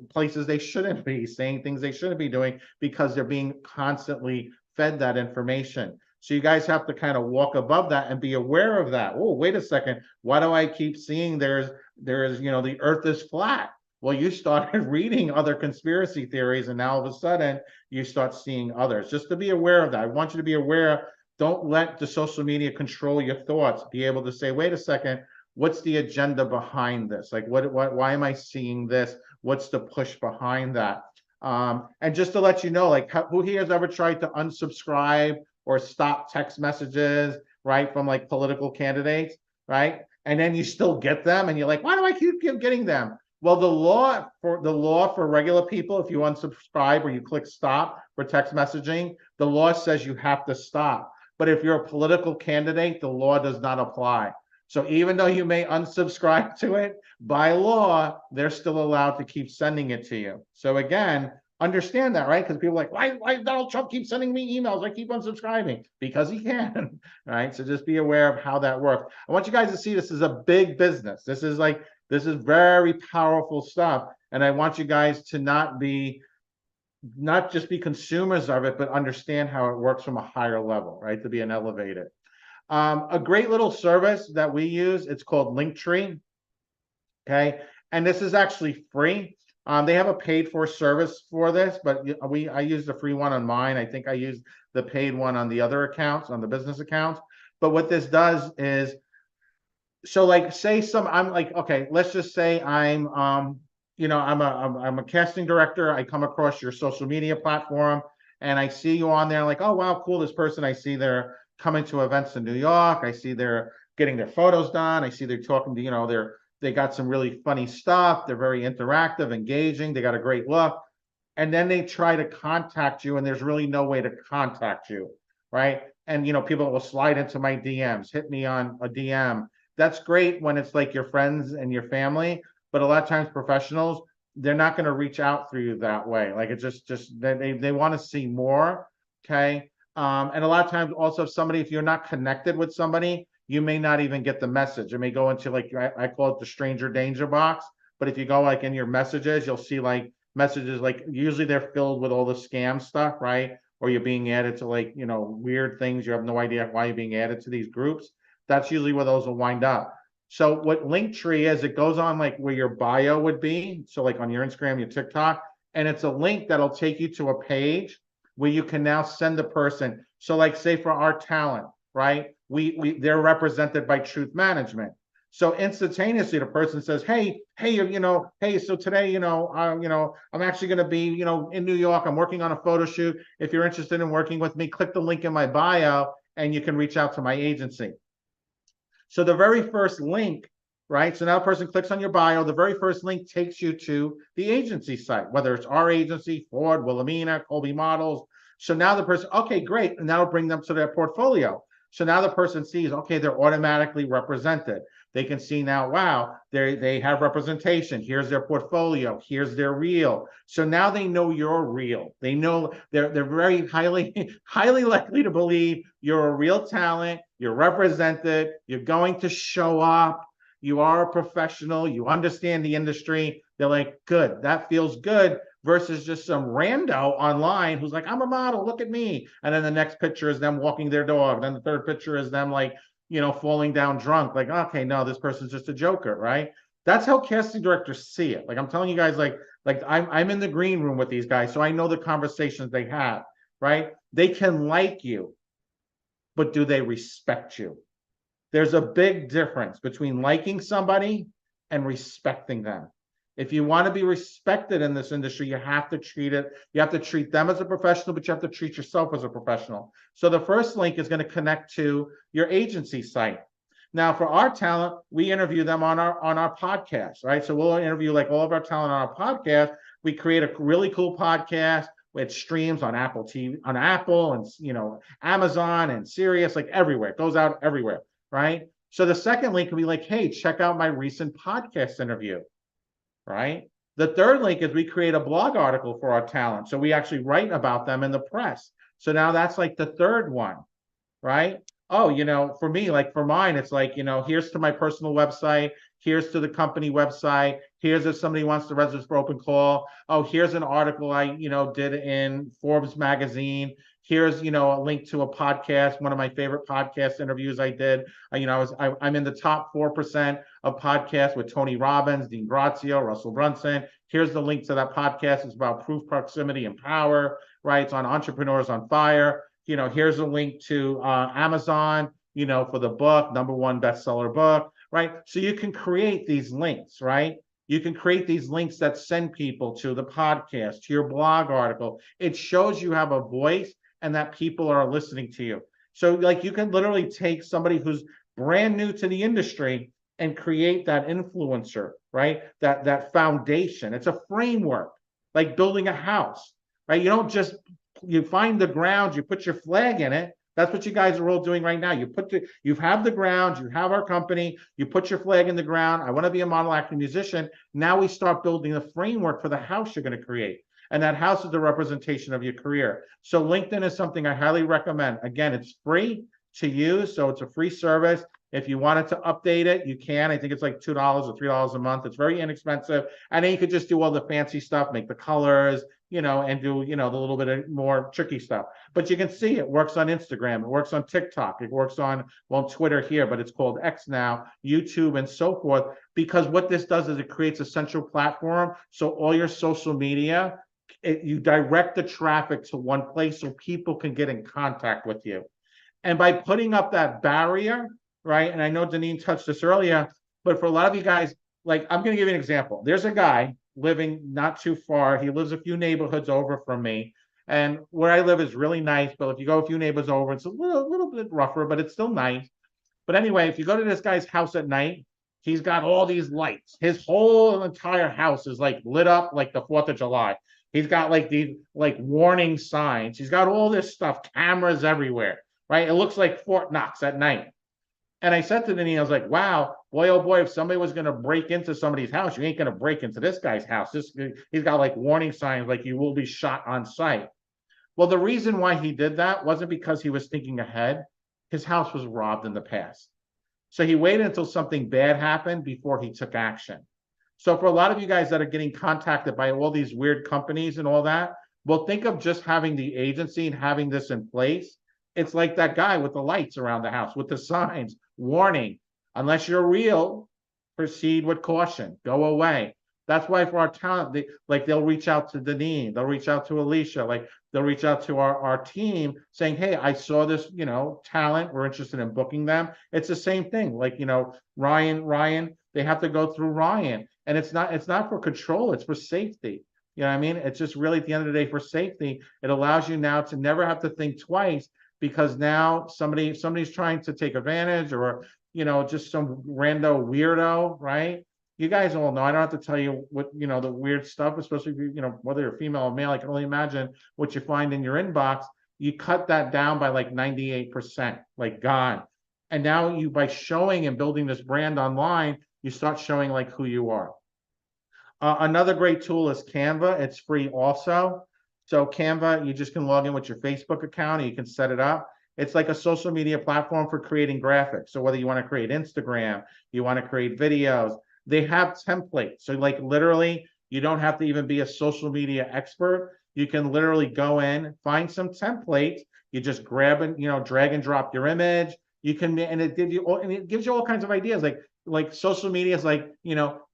places they shouldn't be, saying things they shouldn't be doing, because they're being constantly fed that information. So you guys have to kind of walk above that and be aware of that. Oh, wait a second. Why do I keep seeing there's the earth is flat? Well, you started reading other conspiracy theories, and now all of a sudden you start seeing others. Just to be aware of that. I want you to be aware. Don't let the social media control your thoughts. Be able to say, wait a second, what's the agenda behind this? Like, why am I seeing this? What's the push behind that? And just to let you know, like, who here has ever tried to unsubscribe or stop text messages, right, from like political candidates, right? And then you still get them, and you're like, why do I keep getting them? Well, the law for regular people, if you unsubscribe or you click stop for text messaging, the law says you have to stop. But if you're a political candidate, the law does not apply. So even though you may unsubscribe to it, by law, they're still allowed to keep sending it to you. So again, understand that, right? Because people are like, why Donald Trump keeps sending me emails? I keep unsubscribing. Because he can, right? So just be aware of how that works. I want you guys to see this is a big business. This is very powerful stuff. And I want you guys to not just be consumers of it, but understand how it works from a higher level, right? To be an elevated. A great little service that we use, it's called Linktree. Okay, and this is actually free. They have a paid for service for this, but I use the free one on mine. I think I use the paid one on the other accounts, on the business accounts. But what this does is, so like, I'm like, okay, let's just say I'm a casting director. I come across your social media platform and I see you on there, like, oh wow, cool, this person, I see they're coming to events in New York. I see they're getting their photos done. I see they're talking to, they got some really funny stuff. They're very interactive, engaging. They got a great look. And then they try to contact you, and there's really no way to contact you, right? And, people will slide into my DMs, hit me on a DM. That's great when it's like your friends and your family, but a lot of times professionals, they're not going to reach out through you that way. Like, it's just they want to see more, okay? And a lot of times also, if you're not connected with somebody, you may not even get the message. It may go into, like, I call it the stranger danger box. But if you go like in your messages, you'll see like messages, like usually they're filled with all the scam stuff, right? Or you're being added to like, weird things. You have no idea why you're being added to these groups. That's usually where those will wind up. So what Linktree is, it goes on like where your bio would be. So like on your Instagram, your TikTok, and it's a link that'll take you to a page where you can now send the person. So like, say for our talent, right? They're represented by Truth Management. So instantaneously, the person says, hey, so today, I'm actually going to be, in New York. I'm working on a photo shoot. If you're interested in working with me, click the link in my bio and you can reach out to my agency. So the very first link, right? So now the person clicks on your bio. The very first link takes you to the agency site, whether it's our agency, Ford, Wilhelmina, Colby Models. So now the person, okay, great. And that'll bring them to their portfolio. So now the person sees, okay, they're automatically represented. They can see now, wow, they have representation. Here's their portfolio. Here's their reel. So now they know you're real. They know they're very highly likely to believe you're a real talent. You're represented. You're going to show up. You are a professional. You understand the industry. They're like, good. That feels good. Versus just some rando online who's like, I'm a model, look at me. And then the next picture is them walking their dog. Then the third picture is them like, falling down drunk. Like, okay, no, this person's just a joker, right? That's how casting directors see it. Like, I'm telling you guys, like I'm in the green room with these guys, so I know the conversations they have, right? They can like you, but do they respect you? There's a big difference between liking somebody and respecting them. If you want to be respected in this industry, you have to treat them as a professional, but you have to treat yourself as a professional. So the first link is going to connect to your agency site. Now, for our talent, we interview them on our podcast, right? So we'll interview like all of our talent on our podcast. We create a really cool podcast with streams on Apple TV, on Apple, and Amazon and Sirius, like everywhere. It goes out everywhere, right? So the second link can be like, hey, check out my recent podcast interview, right? The third link is we create a blog article for our talent. So we actually write about them in the press. So now that's like the third one, right? Oh, for me, like for mine, it's like, here's to my personal website. Here's to the company website. Here's if somebody wants to register for open call. Oh, here's an article I, did in Forbes magazine. Here's, a link to a podcast, one of my favorite podcast interviews I did. I'm in the top 4% of podcasts with Tony Robbins, Dean Grazio, Russell Brunson. Here's the link to that podcast. It's about proof, proximity, and power, right? It's on Entrepreneurs on Fire. Here's a link to Amazon, for the book, #1 bestseller book, right? So you can create these links, right? You can create these links that send people to the podcast, to your blog article. It shows you have a voice and that people are listening to you. So like you can literally take somebody who's brand new to the industry and create that influencer, right? That foundation. It's a framework, like building a house, right? You don't just, you find the ground, you put your flag in it. That's what you guys are all doing right now. You have the ground, you have our company, you put your flag in the ground. I want to be a model actor musician. Now we start building the framework for the house you're going to create. And that house is the representation of your career. So LinkedIn is something I highly recommend. Again, it's free to use, so it's a free service. If you wanted to update it, you can. I think it's like $2 or $3 a month. It's very inexpensive. And then you could just do all the fancy stuff, make the colors, and do, the little bit of more tricky stuff. But you can see it works on Instagram. It works on TikTok. It works on, Twitter here, but it's called X now, YouTube, and so forth. Because what this does is it creates a central platform. So all your social media, you direct the traffic to one place so people can get in contact with you. And by putting up that barrier, right? And I know Deneen touched this earlier, but for a lot of you guys, like I'm going to give you an example. There's a guy living not too far. He lives a few neighborhoods over from me. And where I live is really nice. But if you go a few neighbors over, it's a little bit rougher, but it's still nice. But anyway, if you go to this guy's house at night, he's got all these lights. His whole entire house is like lit up like the 4th of July. He's got like these like warning signs. He's got all this stuff, cameras everywhere, right? It looks like Fort Knox at night. And I said to Deneen, I was like, wow, boy, oh boy, if somebody was going to break into somebody's house, you ain't going to break into this guy's house. He's got like warning signs, like you will be shot on sight. Well, the reason why he did that wasn't because he was thinking ahead. His house was robbed in the past. So he waited until something bad happened before he took action. So for a lot of you guys that are getting contacted by all these weird companies and all that, well, think of just having the agency and having this in place. It's like that guy with the lights around the house, with the signs, warning, unless you're real, proceed with caution, go away. That's why for our talent, they'll reach out to Deneen, they'll reach out to Alicia, like they'll reach out to our team saying, hey, I saw this, talent, we're interested in booking them. It's the same thing, like, Ryan, they have to go through Ryan. And it's not for control, it's for safety. You know what I mean? It's just really at the end of the day for safety. It allows you now to never have to think twice, because now somebody's trying to take advantage, or just some rando weirdo, right? You guys all know. I don't have to tell you what the weird stuff, especially if you whether you're female or male. I can only imagine what you find in your inbox. You cut that down by like 98%, like gone. And now by showing and building this brand online, you start showing like who you are. Another great tool is Canva. It's free also. So Canva, you just can log in with your Facebook account and you can set it up. It's like a social media platform for creating graphics. So whether you want to create Instagram, you want to create videos, they have templates. So like literally, you don't have to even be a social media expert. You can literally go in, find some templates. You just grab and, drag and drop your image. You can, and it gives you all kinds of ideas. Like social media is like,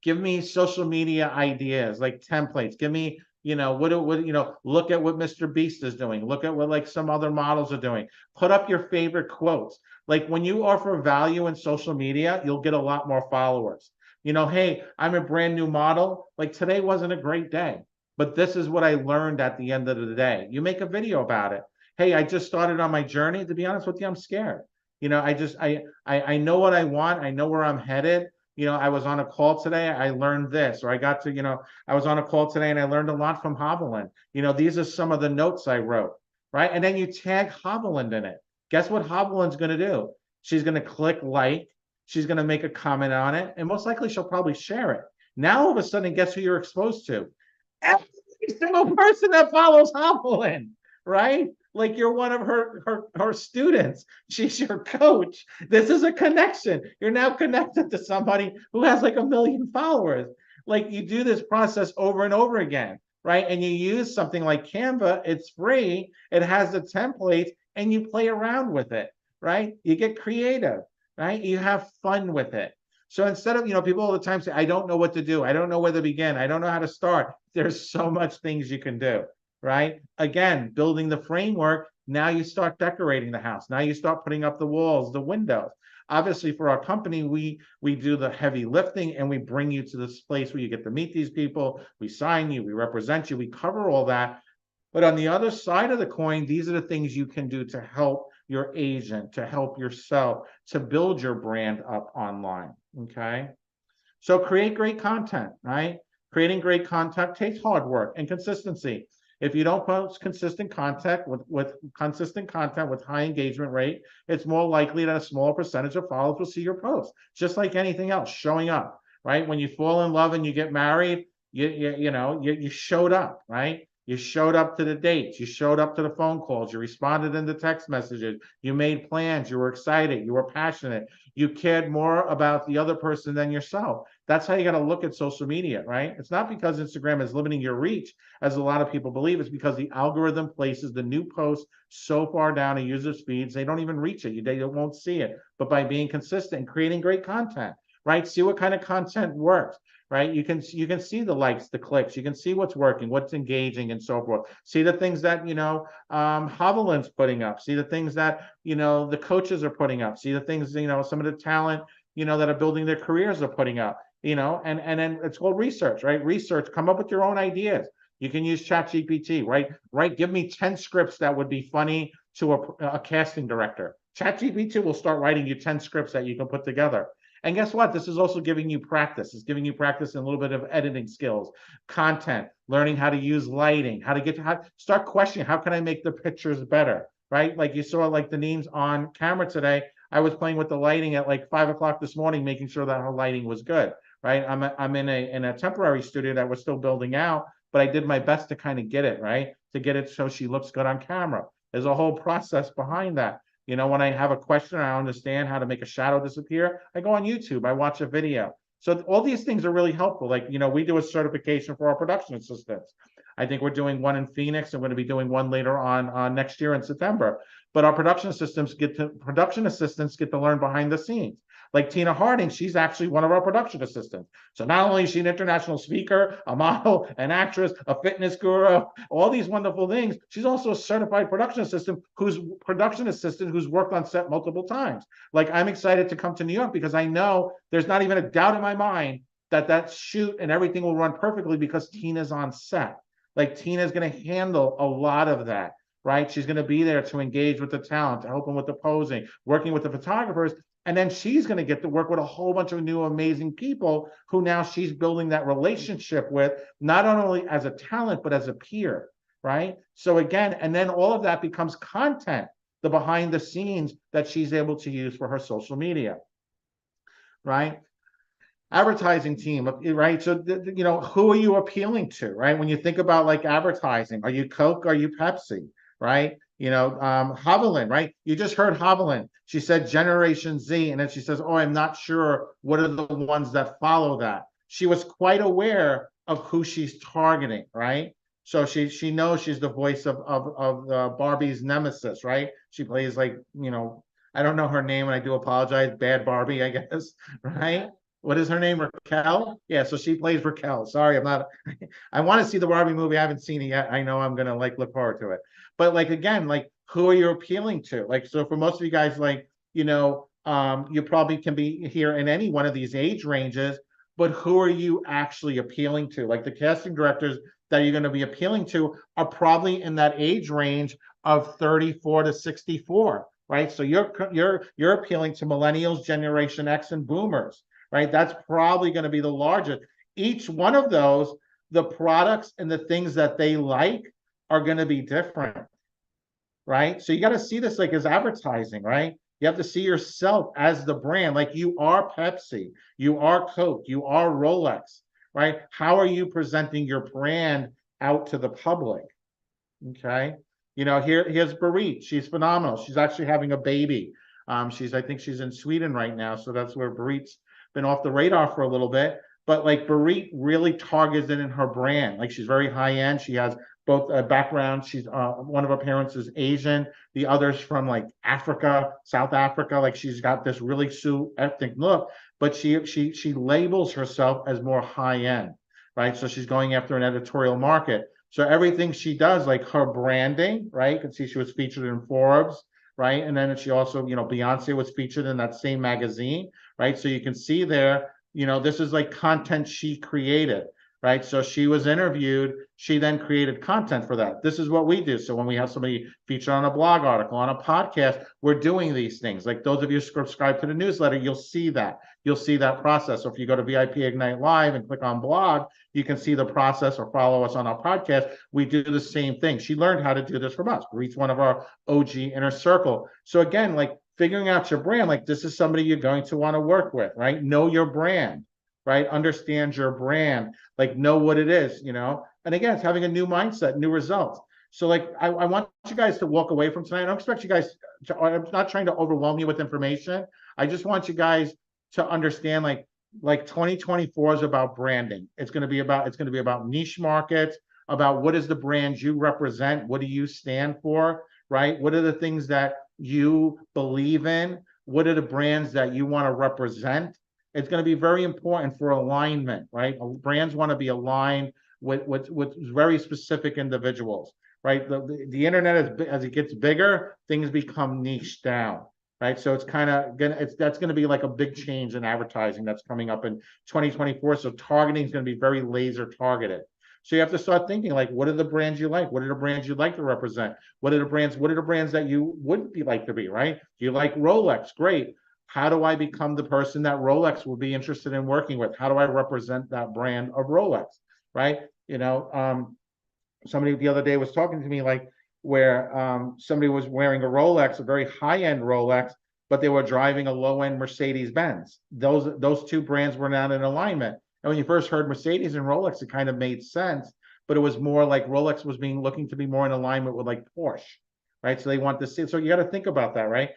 give me social media ideas, like templates. Give me, Look at what Mr. Beast is doing. Look at what like some other models are doing. Put up your favorite quotes. Like when you offer value in social media, you'll get a lot more followers. Hey, I'm a brand new model. Like today wasn't a great day, but this is what I learned at the end of the day. You make a video about it. Hey, I just started on my journey. To be honest with you, I'm scared. I know what I want. I know where I'm headed. I was on a call today. I learned this, or I was on a call today and I learned a lot from Haviland. These are some of the notes I wrote, right? And then you tag Haviland in it. Guess what Haviland's going to do? She's going to click like, she's going to make a comment on it, and most likely she'll probably share it. Now, all of a sudden, guess who you're exposed to? Every single person that follows Haviland, right? Like you're one of her students. She's your coach. This is a connection. You're now connected to somebody who has like 1 million followers. Like you do this process over and over again, right? And you use something like Canva. It's free. It has the templates, and you play around with it, right? You get creative, right? You have fun with it. So instead of, people all the time say, I don't know what to do. I don't know where to begin. I don't know how to start. There's so much things you can do. Right? Again, building the framework. Now you start decorating the house. Now you start putting up the walls, the windows. Obviously, for our company, we do the heavy lifting, and we bring you to this place where you get to meet these people. We sign you, we represent you, we cover all that. But on the other side of the coin, these are the things you can do to help your agent, to help yourself, to build your brand up online. Okay. So create great content, right? Creating great content takes hard work and consistency. If you don't post consistent content with consistent content with high engagement rate, it's more likely that a small percentage of followers will see your post. Just like anything else, showing up, right? When you fall in love and you get married, you showed up, right? You showed up to the dates, you showed up to the phone calls, you responded in the text messages, you made plans, you were excited, you were passionate, you cared more about the other person than yourself. That's how you got to look at social media, right? It's not because Instagram is limiting your reach, as a lot of people believe. It's because the algorithm places the new post so far down a user's feeds, they don't even reach it. They won't see it. But by being consistent and creating great content, right? See what kind of content works, right? You can see the likes, the clicks. You can see what's working, what's engaging, and so forth. See the things that, Haviland's putting up. See the things that, the coaches are putting up. See the things, some of the talent, that are building their careers are putting up. And then it's called research, right? Research, come up with your own ideas. You can use ChatGPT, right? Give me 10 scripts that would be funny to a casting director. ChatGPT will start writing you 10 scripts that you can put together. And guess what? This is also giving you practice. It's giving you practice in a little bit of editing skills, content, learning how to use lighting, start questioning, how can I make the pictures better, right? Like you saw like the names on camera today. I was playing with the lighting at like 5 o'clock this morning, making sure that her lighting was good. Right. I'm in a temporary studio that we're still building out, but I did my best to kind of get it right, to get it so she looks good on camera. There's a whole process behind that. When I have a question, I understand how to make a shadow disappear, I go on YouTube, I watch a video. So all these things are really helpful. Like, we do a certification for our production assistants. I think we're doing one in Phoenix. I'm going to be doing one later on next year in September. But our production assistants get to learn behind the scenes. Like Tina Harding, she's actually one of our production assistants. So not only is she an international speaker, a model, an actress, a fitness guru, all these wonderful things, she's also a certified production assistant who's worked on set multiple times. Like, I'm excited to come to New York because I know there's not even a doubt in my mind that shoot and everything will run perfectly because Tina's on set. Like, Tina's going to handle a lot of that. Right? She's going to be there to engage with the talent, to help them with the posing, working with the photographers. And then she's going to get to work with a whole bunch of new amazing people who now she's building that relationship with, not only as a talent, but as a peer. Right? So again, and then all of that becomes content, the behind the scenes that she's able to use for her social media. Right? Advertising team, right? So, who are you appealing to, right? When you think about like advertising, are you Coke? Are you Pepsi? Right? Haviland, right? You just heard Haviland. She said Generation Z, and then she says, oh, I'm not sure what are the ones that follow that. She was quite aware of who she's targeting, right? So she knows she's the voice of Barbie's nemesis, right? She plays like, I don't know her name, and I do apologize, Bad Barbie, I guess, right? what is her name? Raquel? Yeah, so she plays Raquel. Sorry, I'm not. I want to see the Barbie movie. I haven't seen it yet. I know I'm gonna like look forward to it. But like again, like who are you appealing to? Like so for most of you guys, like you probably can be here in any one of these age ranges. But who are you actually appealing to? Like the casting directors that you're going to be appealing to are probably in that age range of 34 to 64, right? So you're appealing to millennials, Generation X, and boomers, right? That's probably going to be the largest. Each one of those, the products and the things that they like are going to be different, right? So you got to see this like as advertising, right? You have to see yourself as the brand, like you are Pepsi, you are Coke, you are Rolex, right? How are you presenting your brand out to the public? Okay. Here's Barit. She's phenomenal. She's actually having a baby. I think she's in Sweden right now. So that's where Barit's been off the radar for a little bit. But like Barit really targets it in her brand. Like she's very high end. She has both a background. She's one of her parents is Asian. The other's from like Africa, South Africa. Like she's got this really ethnic look, but she labels herself as more high end, right? So she's going after an editorial market. So everything she does, like her branding, right? You can see she was featured in Forbes, right? And then she also, Beyonce was featured in that same magazine, right? So you can see there, this is like content she created, right? So she was interviewed. She then created content for that. This is what we do. So when we have somebody featured on a blog article, on a podcast, we're doing these things. Like those of you subscribe to the newsletter, you'll see that. You'll see that process. So if you go to VIP Ignite Live and click on blog, you can see the process or follow us on our podcast. We do the same thing. She learned how to do this from us. Reach one of our OG inner circle. So again, like figuring out your brand, like this is somebody you're going to want to work with, right? Know your brand, right? Understand your brand, like know what it is, And again, it's having a new mindset, new results. So like, I want you guys to walk away from tonight. I don't expect you guys to, I'm not trying to overwhelm you with information. I just want you guys to understand like 2024 is about branding. It's going to be about niche markets, about what is the brand you represent, what do you stand for, right? What are the things that you believe in? What are the brands that you want to represent? It's going to be very important for alignment, right? Brands want to be aligned with very specific individuals, right? The internet, as it gets bigger, things become niche down, right? So it's kind of that's going to be like a big change in advertising that's coming up in 2024. So targeting is going to be very laser targeted. So you have to start thinking like, what are the brands you like? What are the brands you'd like to represent? What are the brands that you would like to be, right? Do you like Rolex? Great. How do I become the person that Rolex will be interested in working with? How do I represent that brand of Rolex, right? Somebody the other day was talking to me like where somebody was wearing a Rolex, a very high-end Rolex, but they were driving a low-end Mercedes-Benz. Those two brands were not in alignment. And when you first heard Mercedes and Rolex, it kind of made sense, but it was more like Rolex was looking to be more in alignment with like Porsche, right? So they want to see. So you got to think about that, right?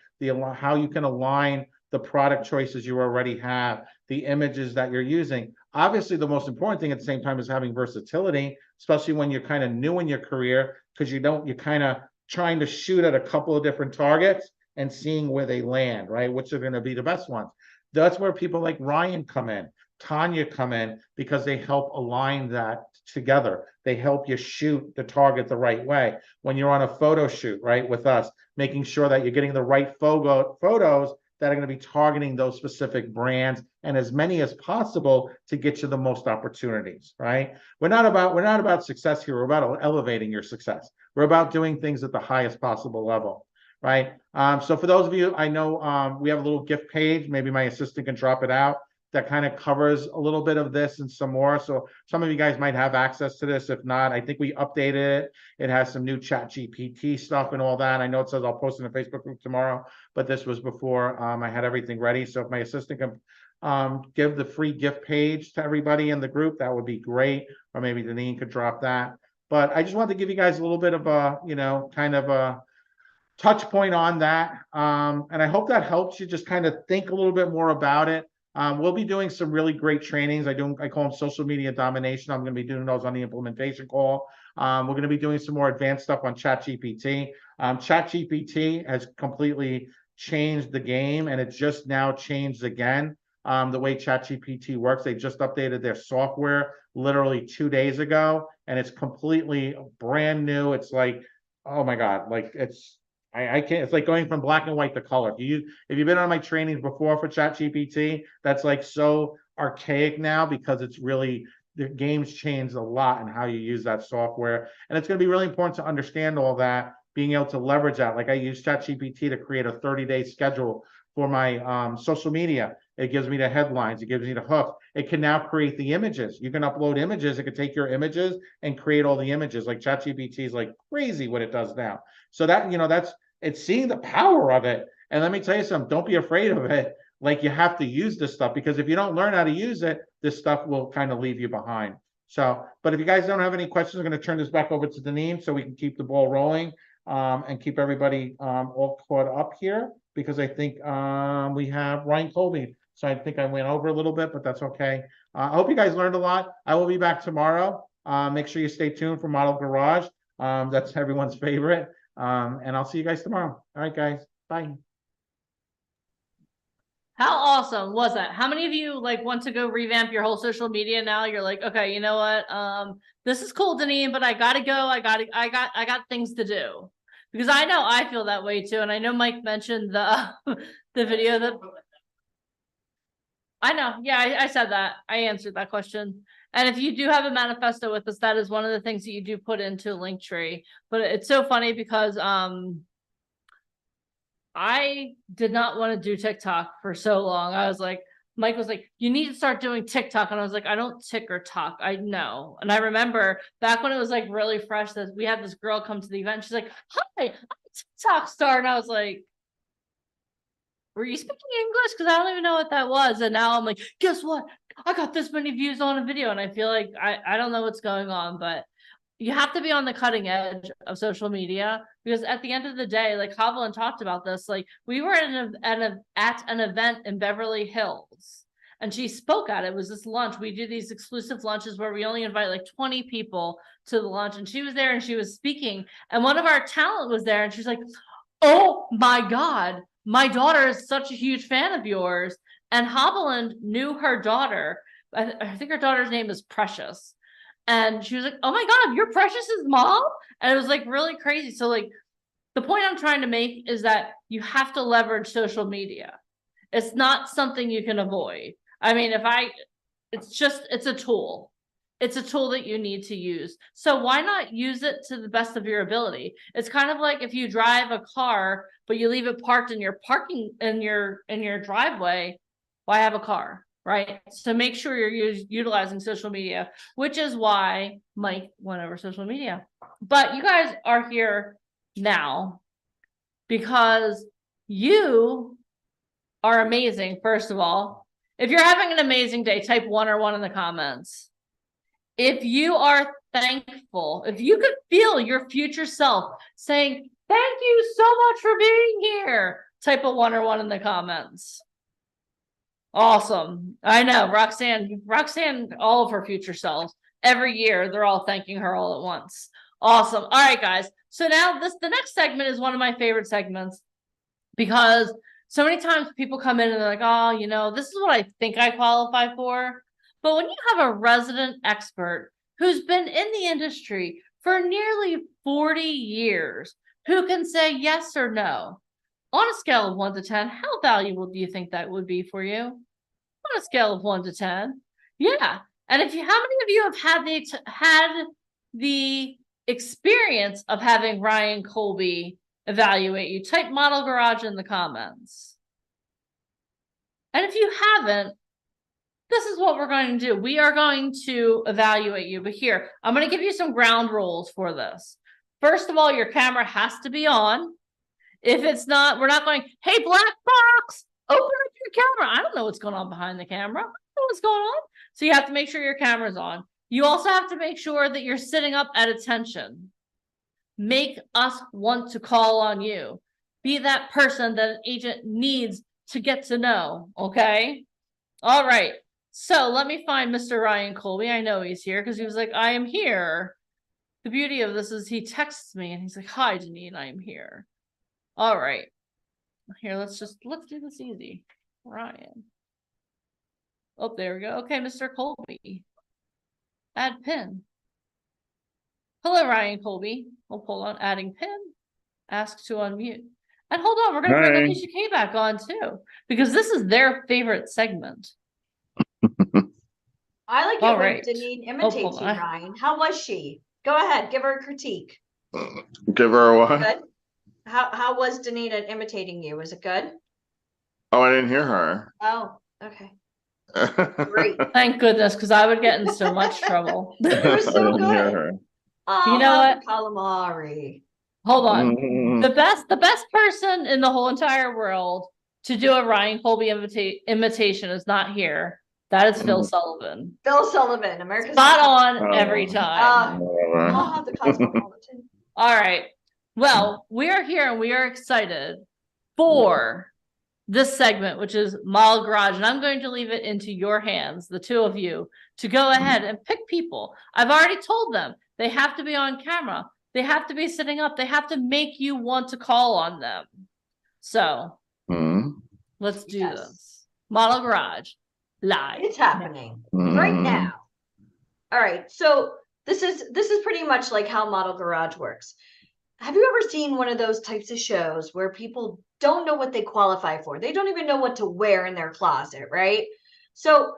How you can align the product choices you already have, the images that you're using. Obviously, the most important thing at the same time is having versatility, especially when you're kind of new in your career, because you're kind of trying to shoot at a couple of different targets and seeing where they land, right? Which are going to be the best ones. That's where people like Ryan come in, Tanya come in, because they help align that together. They help you shoot the target the right way. When you're on a photo shoot, right, with us, making sure that you're getting the right photos that are going to be targeting those specific brands and as many as possible to get you the most opportunities, right? We're not about success here. We're about elevating your success. We're about doing things at the highest possible level, right? So for those of you, I know we have a little gift page. Maybe my assistant can drop it out. That kind of covers a little bit of this and some more. So some of you guys might have access to this. If not, I think we updated it. It has some new ChatGPT stuff and all that. I know it says I'll post in the Facebook group tomorrow, but this was before I had everything ready. So if my assistant can give the free gift page to everybody in the group, that would be great. Or maybe Deneen could drop that. But I just wanted to give you guys a little bit of a, kind of a touch point on that. And I hope that helps you just kind of think a little bit more about it. We'll be doing some really great trainings. I call them social media domination. I'm going to be doing those on the implementation call. We're going to be doing some more advanced stuff on ChatGPT. ChatGPT has completely changed the game, and it just now changed again the way ChatGPT works. They just updated their software literally 2 days ago, and it's completely brand new. It's like, oh my God, like I can't, it's like going from black and white to color. If you've been on my trainings before for ChatGPT, that's like so archaic now because it's really, the game's changed a lot in how you use that software. And it's going to be really important to understand all that, being able to leverage that. Like I use ChatGPT to create a 30-day schedule for my social media. It gives me the headlines, it gives me the hook. It can now create the images. You can upload images, it can take your images and create all the images. Like ChatGPT is like crazy what it does now. So that, it's seeing the power of it. And let me tell you something, don't be afraid of it. Like you have to use this stuff, because if you don't learn how to use it, this stuff will kind of leave you behind. So, but if you guys don't have any questions, I'm going to turn this back over to Deneen so we can keep the ball rolling and keep everybody all caught up here, because I think we have Ryan Colby. So I think I went over a little bit, but that's okay. I hope you guys learned a lot. I will be back tomorrow. Make sure you stay tuned for Model Garage. That's everyone's favorite. And I'll see you guys tomorrow. All right, guys. Bye. How awesome was that? How many of you like want to go revamp your whole social media now? You're like, okay, you know what? This is cool, Deneen, but I gotta go. I got things to do. Because I know I feel that way too. And I know Mike mentioned the the video that I know. Yeah, I said that. I answered that question. And if you do have a manifesto with us, that is one of the things that you do put into Linktree. But it's so funny because I did not want to do TikTok for so long. I was like, Mike was like, you need to start doing TikTok. And I was like, I don't tick or talk. I know. And I remember back when it was like really fresh that we had this girl come to the event. She's like, hi, I'm a TikTok star. And I was like, were you speaking English? Because I don't even know what that was. And now I'm like, guess what? I got this many views on a video. And I feel like I don't know what's going on, but you have to be on the cutting edge of social media, because at the end of the day, like Hovland talked about this, like we were at an event in Beverly Hills and she spoke at it. It was this lunch. We do these exclusive lunches where we only invite like 20 people to the lunch, and she was there and she was speaking, and one of our talent was there and she's like, oh my God, my daughter is such a huge fan of yours. And Hovland knew her daughter. I think her daughter's name is Precious. And she was like, oh my God, you're Precious's mom? And it was like really crazy. So like the point I'm trying to make is that you have to leverage social media. It's not something you can avoid. I mean, it's a tool. It's a tool that you need to use. So why not use it to the best of your ability? It's kind of like if you drive a car, but you leave it parked in your parking in your driveway, why have a car? Right. So make sure you're utilizing social media, which is why Mike went over social media. But you guys are here now because you are amazing. First of all, if you're having an amazing day, type 1 or 1 in the comments. If you are thankful, if you could feel your future self saying, thank you so much for being here, type a 1 or 1 in the comments. Awesome. I know Roxanne, all of her future selves, every year, they're all thanking her all at once. Awesome. All right, guys. So now the next segment is one of my favorite segments, because so many times people come in and they're like, oh, this is what I think I qualify for. But when you have a resident expert who's been in the industry for nearly 40 years, who can say yes or no, on a scale of 1 to 10, how valuable do you think that would be for you? On a scale of 1 to 10. Yeah. And how many of you have had the experience of having Ryan Colby evaluate you? Type Model Garage in the comments. And if you haven't, this is what we're going to do. We are going to evaluate you. But here, I'm going to give you some ground rules for this. First of all, your camera has to be on. If it's not, we're not going, hey, black box, open up your camera. I don't know what's going on behind the camera. I don't know what's going on. So you have to make sure your camera's on. You also have to make sure that you're sitting up at attention. Make us want to call on you. Be that person that an agent needs to get to know, okay? All right. So let me find Mr. Ryan Colby. I know he's here because he was like, I am here. The beauty of this is he texts me and he's like, hi, Deneen, I am here. All right. Here, let's do this easy. Ryan. Oh, there we go. Okay, Mr. Colby. Add pin. Hello, Ryan Colby. We'll pull on adding pin. Ask to unmute. And hold on, we're going to bring Hey. Alicia K back on too, because this is their favorite segment. I like it All when right. Deneen hold imitates you, on. Ryan. How was she? Go ahead, give her a critique. Give her a what? Good. How was Deneen at imitating you? Was it good? Oh, I didn't hear her. Oh, okay. Great. Thank goodness, because I would get in so much trouble. It was I so didn't hear good. her. Oh, You know how's what? the calamari? Hold on. Mm. The best person in the whole entire world to do a Ryan Colby imitation is not here. That is Phil Sullivan. Phil Sullivan, America's Spot Got on every Oh. time. the Cosmopolitan. All right. Well, we are here and we are excited for this segment, which is Model Garage. And I'm going to leave it into your hands, the two of you, to go ahead and pick people. I've already told them they have to be on camera. They have to be sitting up. They have to make you want to call on them. So let's do this. Model Garage live. It's happening right now. All right. So this is pretty much like how Model Garage works. Have you ever seen one of those types of shows where people don't know what they qualify for? They don't even know what to wear in their closet, right? So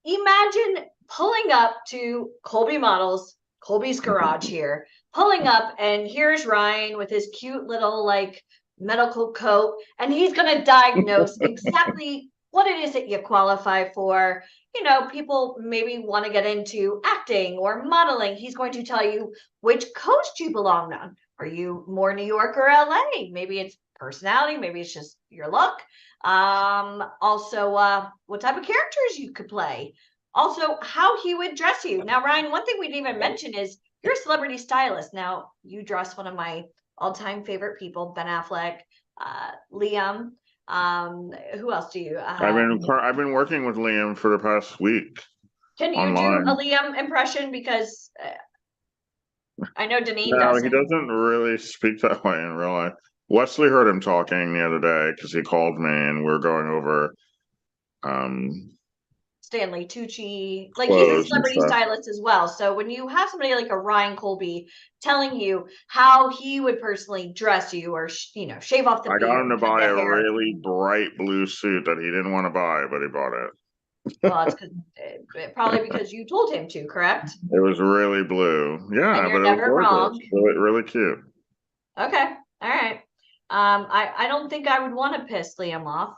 imagine pulling up to Colby's Garage here, pulling up, and here's Ryan with his cute little like medical coat, and he's going to diagnose exactly what it is that you qualify for. You know, people maybe want to get into acting or modeling. He's going to tell you which coast you belong on. Are you more New York or LA? Maybe it's personality, maybe it's just your look. Also, what type of characters you could play. Also, how he would dress you. Now, Ryan, one thing we didn't even mention is you're a celebrity stylist. Now, you dress one of my all-time favorite people, Ben Affleck, Liam. Who else do you? I've been working with Liam for the past week. Can you online. do a Liam impression? Because I know Deneen No, doesn't. he doesn't really speak that way in real life. Wesley heard him talking the other day because he called me and we are going over Stanley Tucci, like he's a celebrity stylist as well. So when you have somebody like a Ryan Colby telling you how he would personally dress you, or shave off the beard, I got him to buy a hair. really bright blue suit that he didn't want to buy, but he bought it. Well, it's probably because you told him to, correct? It was really blue. Yeah, and you're but never it was wrong. really, really cute. Okay, all right. I don't think I would want to piss Liam off.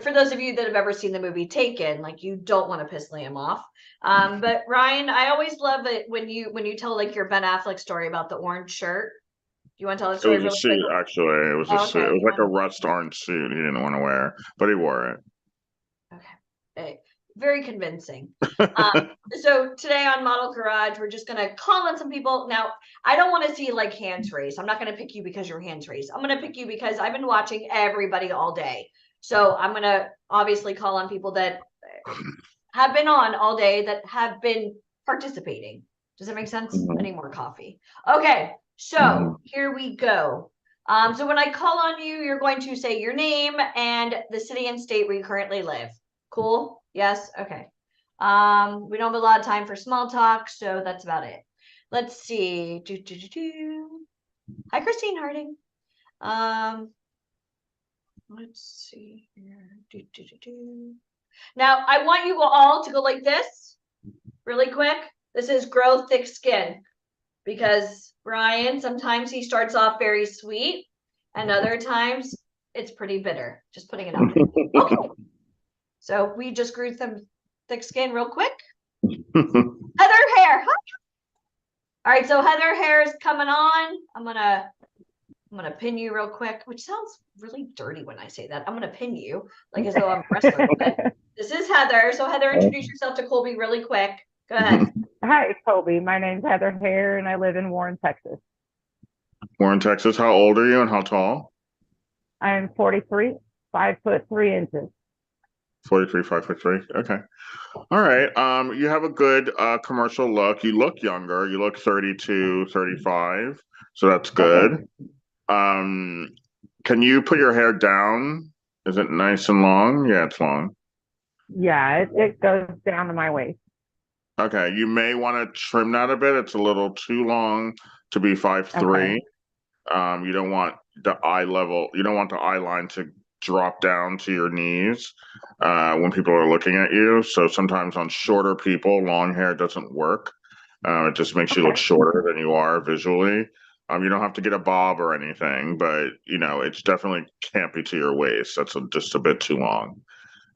For those of you that have ever seen the movie Taken, like you don't want to piss Liam off. But Ryan, I always love it when you tell like your Ben Affleck story about the orange shirt. Do you want to tell the story? It was a suit, actually. It was a suit. It was like a rust orange suit he didn't want to wear, but he wore it. Okay. Very convincing. So today on Model Garage, we're just going to call on some people. Now, I don't want to see like hands raised. I'm not going to pick you because your hands raised. I'm going to pick you because I've been watching everybody all day. So I'm going to obviously call on people that have been on all day, that have been participating. Does that make sense? I need more coffee. Okay, so here we go. So when I call on you, you're going to say your name and the city and state where you currently live. Cool? Yes? Okay. We don't have a lot of time for small talk, so that's about it. Let's see. Hi, Christine Harding. Let's see here. Now, I want you all to go like this really quick. This is grow thick skin, because Ryan, sometimes he starts off very sweet and other times it's pretty bitter. Just putting it out there. Okay. So we just grew some thick skin real quick. Heather Hare. All right, so Heather Hare is coming on. I'm gonna pin you real quick, which sounds really dirty when I say that. I'm gonna pin you like as though I'm a wrestler. But this is Heather. So Heather, introduce yourself to Colby really quick. Go ahead. Hi, Colby. My name's Heather Hare, and I live in Warren, Texas. Warren, Texas. How old are you and how tall? I'm 43, 5'3". 43, 5'3". Okay. All right. You have a good commercial look. You look younger. You look 32, 35. So that's good. Can you put your hair down? Is it nice and long? Yeah, it's long. Yeah, it goes down to my waist. Okay, you may want to trim that a bit. It's a little too long to be 5'3". You don't want the eye level, you don't want the eye line to drop down to your knees when people are looking at you. So sometimes on shorter people, long hair doesn't work. It just makes you look shorter than you are visually. You don't have to get a bob or anything, but you know, it's definitely can't be to your waist. That's just a bit too long.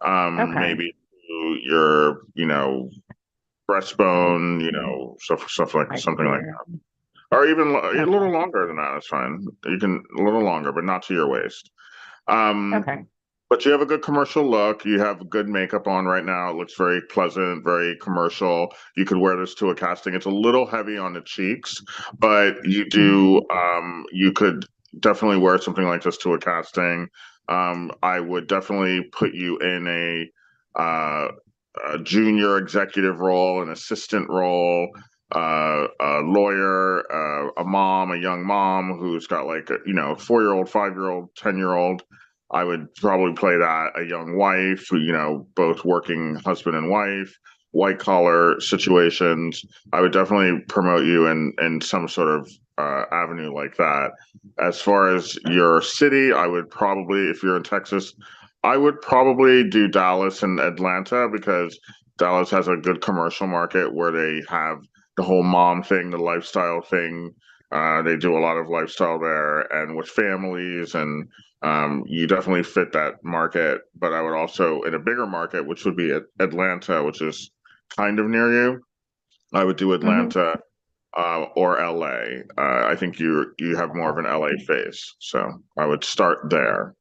Maybe to your, you know, breastbone, you know, stuff like something like that. Or even a little longer than that, that's fine. You can a little longer, but not to your waist. Okay. But you have a good commercial look. You have good makeup on right now. It looks very pleasant, very commercial. You could wear this to a casting. It's a little heavy on the cheeks, but you could definitely wear something like this to a casting. I would definitely put you in a junior executive role, an assistant role, a lawyer, a mom, a young mom who's got like a, you know, 4-year-old, 5-year-old, 10-year-old. I would probably play that, a young wife, you know, both working husband and wife, white collar situations. I would definitely promote you in some sort of avenue like that. As far as your city, I would probably, if you're in Texas, I would probably do Dallas and Atlanta because Dallas has a good commercial market where they have the whole mom thing, the lifestyle thing. They do a lot of lifestyle there and with families, and you definitely fit that market. But I would also, in a bigger market, which would be Atlanta, which is kind of near you, I would do Atlanta or LA. I think you have more of an LA face, so I would start there.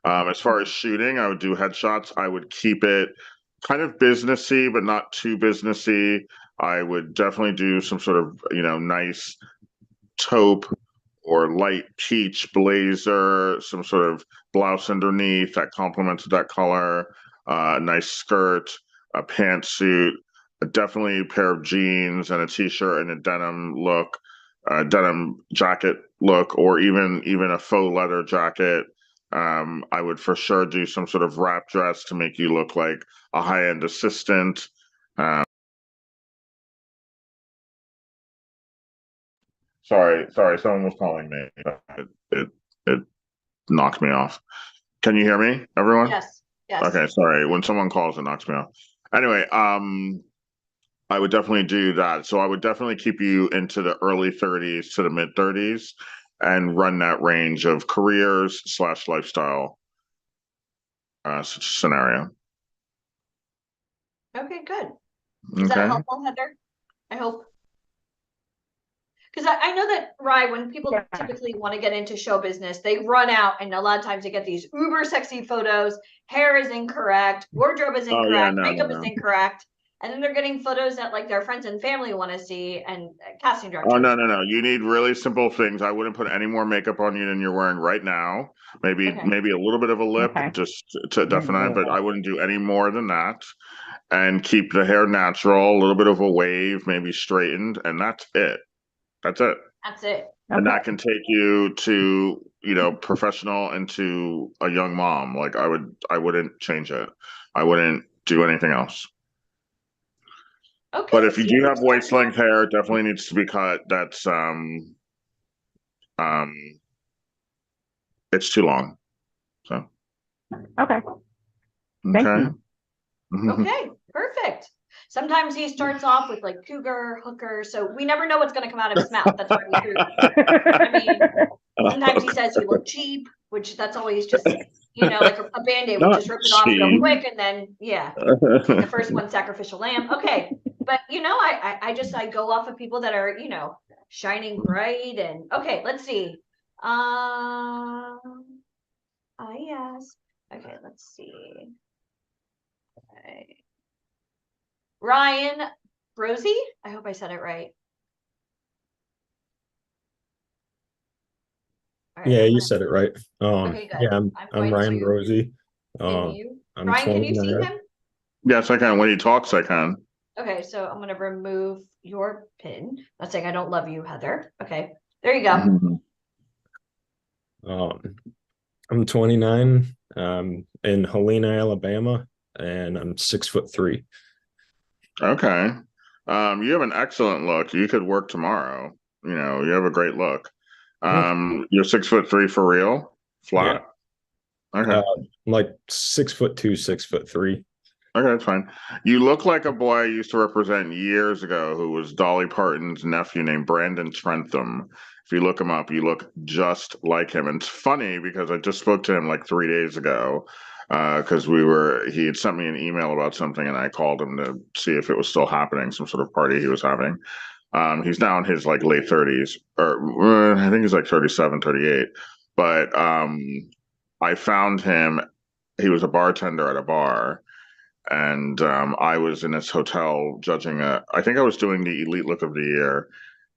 As far as shooting, I would do headshots. I would keep it kind of businessy, but not too businessy. I would definitely do some sort of, you know, nice taupe or light peach blazer, some sort of blouse underneath that complements that color, a nice skirt, a pantsuit, definitely a pair of jeans and a t-shirt and a denim look, denim jacket look, or even a faux leather jacket. I would for sure do some sort of wrap dress to make you look like a high-end assistant. Sorry, someone was calling me. It knocked me off. Can you hear me, everyone? Yes. Yes. Okay, sorry. When someone calls, it knocks me off. Anyway, I would definitely do that. So I would definitely keep you into the early 30s to the mid 30s and run that range of careers / lifestyle scenario. Okay, good. Is that Okay. helpful, Heather? I hope. Because I know that, Rye, when people typically want to get into show business, they run out and a lot of times they get these uber sexy photos, hair is incorrect, wardrobe is Oh yeah, incorrect, no, makeup no. is incorrect. And then they're getting photos that like their friends and family want to see and casting directors. Oh no. You need really simple things. I wouldn't put any more makeup on you than you're wearing right now. Maybe a little bit of a lip just to deafen it, but I wouldn't do any more than that. And keep the hair natural, a little bit of a wave, maybe straightened, and that's it. That's it. That's it. And that can take you to, you know, professional and to a young mom. Like I wouldn't change it. I wouldn't do anything else. Okay. But if you do have waist length hair, it definitely needs to be cut. That's it's too long. So Okay. Thank you. Okay, perfect. Sometimes he starts off with like cougar, hooker, so we never know what's going to come out of his mouth. That's why we threw. I mean, sometimes he says you look cheap, which that's always just, you know, like a Band-Aid, we just rip it off real quick and then, yeah, the first one, sacrificial lamb. Okay, but you know, I go off of people that are, you know, shining bright and okay, let's see. Yes. Okay, let's see. Okay. Ryan Rosie, I hope I said it right. Yeah, you said it right. Okay, good. Yeah, I'm Ryan Rosie. And you? I'm Ryan, can you see 29. him? Yes, I can. When he talks, I can. Okay, so I'm gonna remove your pin. Not saying I don't love you, Heather. Okay, there you go. I'm 29. In Helena, Alabama. and I'm 6'3". Okay. You have an excellent look. You could work tomorrow. You have a great look. You're 6'3" for real? Flat? Okay. Like 6'2", 6'3". Okay, that's fine. You look like a boy I used to represent years ago who was Dolly Parton's nephew named Brandon Trentham. If you look him up, you look just like him. And it's funny because I just spoke to him like 3 days ago because he had sent me an email about something and I called him to see if it was still happening, some sort of party he was having. He's now in his like late 30s, or I think he's like 37, 38. But I found him, he was a bartender at a bar and I was in this hotel judging I think I was doing the Elite Look of the Year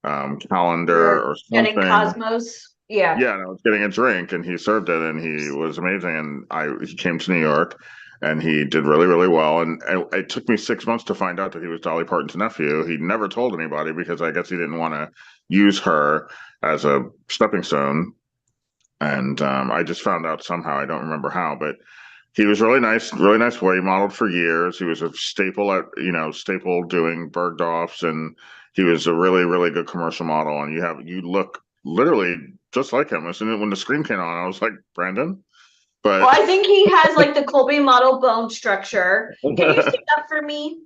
calendar or Getting something. Cosmos. Yeah. Yeah, and I was getting a drink and he served it and he was amazing. And he came to New York and he did really, really well. And it took me 6 months to find out that he was Dolly Parton's nephew. He never told anybody because I guess he didn't want to use her as a stepping stone. And I just found out somehow, I don't remember how, but he was really nice boy. He modeled for years. He was a staple doing Bergdorf's, and he was a really, really good commercial model. And you look literally just like him. Isn't it? When the screen came on, I was like, Brandon. But Well, I think he has like the Colby model bone structure. Can you stand up for me?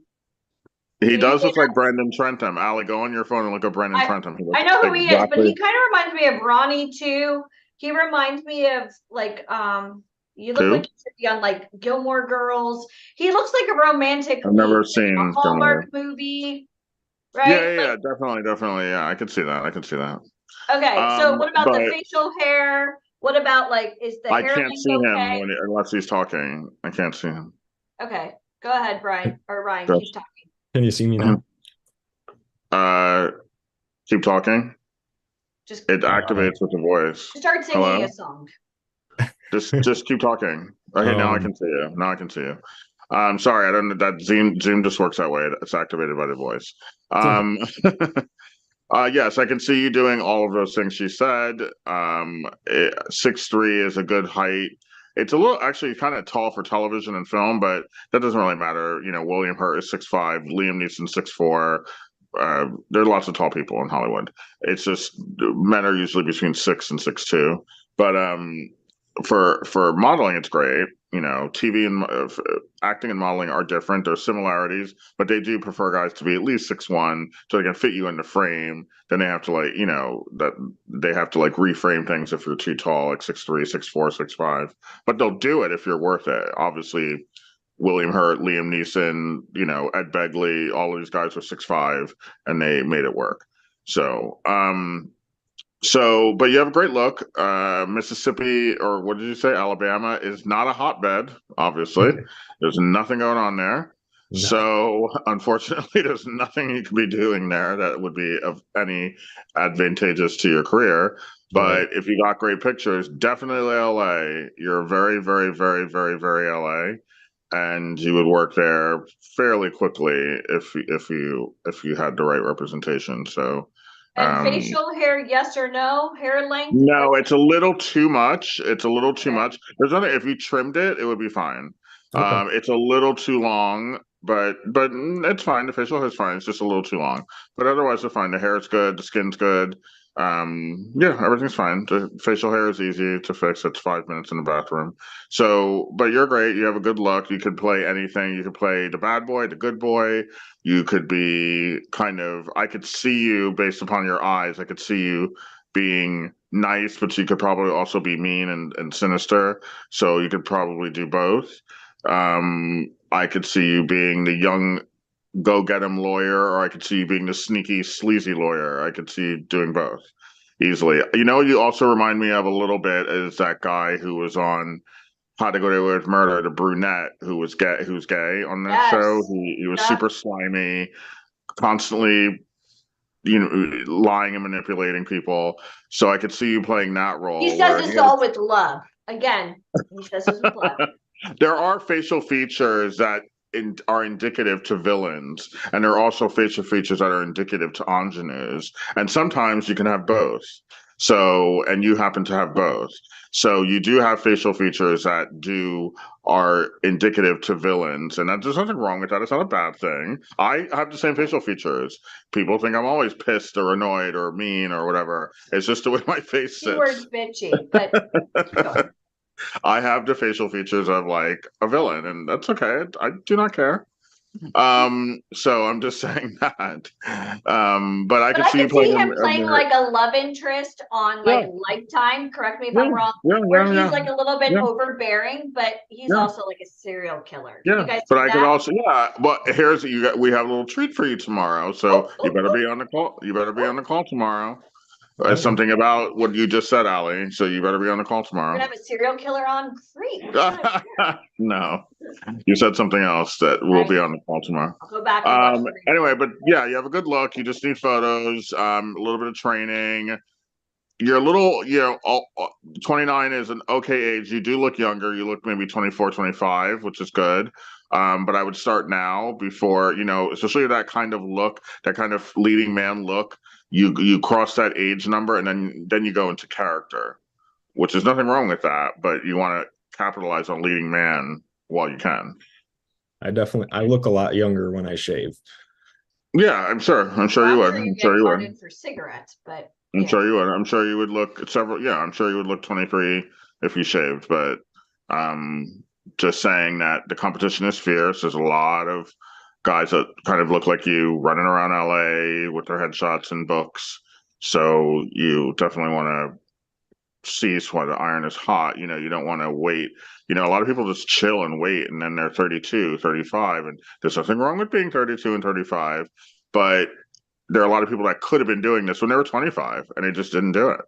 He does look like Brandon Trentham. Allie, go on your phone and look up Brandon Trentham. I know who he is, but he kind of reminds me of Ronnie too. He reminds me of like you look like you should be on like Gilmore Girls. He looks like a romantic I've never seen a Hallmark movie, right? Yeah, definitely. Yeah, I could see that. Okay, so what about the facial hair? What about like is the hair? I can't see him unless he's talking. I can't see him. Okay, go ahead, Brian or Ryan. Keep talking. Can you see me now? Keep talking. It activates with the voice. Start singing a song. Just keep talking. Okay, now I can see you. I'm sorry, I don't know that Zoom just works that way. It's activated by the voice. Yes, I can see you doing all of those things she said. 6'3" is a good height. It's a little actually kind of tall for television and film, but that doesn't really matter. William Hurt is 6'5", Liam Neeson 6'4". There are lots of tall people in Hollywood. It's just men are usually between 6 and 6'2". But for modeling, it's great. TV and acting and modeling are different. There's similarities, but they do prefer guys to be at least 6'1" so they can fit you in the frame. Then they have to reframe things if you're too tall, like 6'3", 6'4", 6'5". But they'll do it if you're worth it. Obviously, William Hurt, Liam Neeson, Ed Begley, all of these guys were 6'5", and they made it work. But you have a great look. Mississippi, or what did you say? Alabama is not a hotbed, obviously. There's nothing going on there. No. So unfortunately, there's nothing you can be doing there that would be of any advantageous to your career. But if you got great pictures, definitely LA. You're very, very, very, very, very LA. And you would work there fairly quickly if you had the right representation. So and facial hair, yes or no? Hair length? No, it's a little too much. There's nothing. If you trimmed it, it would be fine. Okay. It's a little too long, but it's fine. The facial hair is fine. It's just a little too long. But otherwise, they're fine. The hair is good. The skin's good. Everything's fine. The facial hair is easy to fix. It's 5 minutes in the bathroom. So, but you're great. You have a good look. You could play anything. You could play the bad boy, the good boy. You could be I could see you based upon your eyes. I could see you being nice, but you could probably also be mean and sinister. So you could probably do both. I could see you being the young go get him lawyer, or I could see you being the sneaky, sleazy lawyer. I could see you doing both easily. You also remind me of a little bit is that guy who was on How to Get Away with Murder, the brunette who's gay on that show. He was super slimy, constantly, lying and manipulating people. So I could see you playing that role. He says this all with love. Again, he says this with love. There are facial features that are indicative to villains, and there are also facial features that are indicative to ingenues, and sometimes you can have both. So, and you happen to have both. So you do have facial features that are indicative to villains, and there's nothing wrong with that. It's not a bad thing. I have the same facial features. People think I'm always pissed or annoyed or mean or whatever. It's just the way my face Keywords sits. bitchy, but I have the facial features of like a villain, and that's okay. I do not care. So I'm just saying that. But I but could I see you could see playing him a playing like a love interest on like Lifetime. Correct me if I'm wrong. Where he's like a little bit overbearing, but he's also like a serial killer. Can you guys but see I could that? also, but we have a little treat for you tomorrow. So you better be on the call. You better be on the call tomorrow. Okay. Something about what you just said, Allie. So you better be on the call We're tomorrow. gonna have a serial killer on. Great. No, you said something else that will be on the call tomorrow. I'll go back and watch the replay. Anyway, but yeah, you have a good look. You just need photos, a little bit of training. You're a little, 29 is an okay age. You do look younger. You look maybe 24, 25, which is good. But I would start now before, especially that kind of look, that kind of leading man look. You cross that age number, and then you go into character, which is nothing wrong with that. But you want to capitalize on leading man while you can. I look a lot younger when I shave. Yeah, I'm sure. I'm sure you would. I'm sure you would. For cigarettes, but I'm sure you would. I'm sure you would look several. Yeah, I'm sure you would look 23 if you shaved. But just saying that the competition is fierce. There's a lot of guys that kind of look like you running around LA with their headshots and books. So you definitely want to seize while the iron is hot. You don't want to wait. A lot of people just chill and wait, and then they're 32, 35, and there's nothing wrong with being 32 and 35, but there are a lot of people that could have been doing this when they were 25 and they just didn't do it,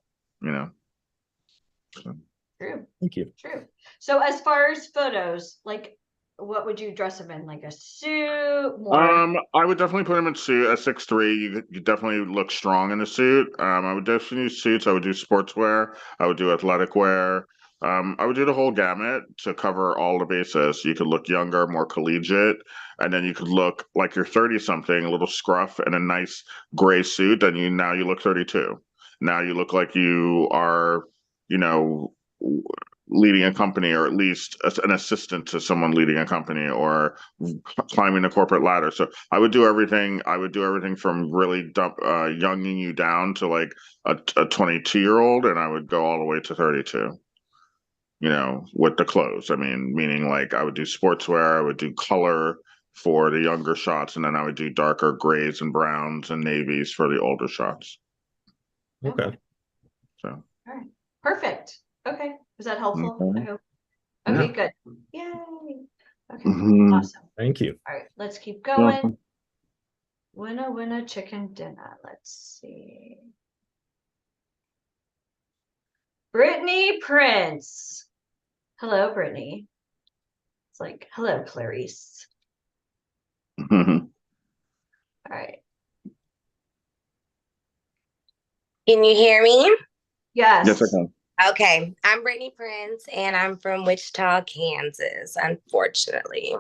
So. True. Thank you. True. So as far as photos, like what would you dress him in? Like a suit? I would definitely put him in suit at 6'3". You definitely look strong in a suit. I would definitely use suits. I would do sportswear. I would do athletic wear. I would do the whole gamut to cover all the bases. You could look younger, more collegiate, and then you could look like you're 30 something, a little scruff and a nice gray suit. Then now you look 32. Now you look like you are, leading a company, or at least an assistant to someone leading a company, or climbing the corporate ladder. So I would do everything. I would do everything from really younging you down to like a 22-year-old, and I would go all the way to 32. With the clothes. I mean, meaning like I would do sportswear, I would do color for the younger shots, and then I would do darker grays and browns and navies for the older shots. Okay. So. All right. Perfect. Okay. Was that helpful? Okay. I hope. Okay, Yeah. good. Yay. Okay. Awesome. Thank you. All right, let's keep going. Winner, chicken dinner. Let's see. Brittany Prince. Hello, Brittany. It's like, hello, Clarice. All right. Can you hear me? Yes. Yes, I can. Okay, I'm Brittany Prince, and I'm from Wichita, Kansas, unfortunately.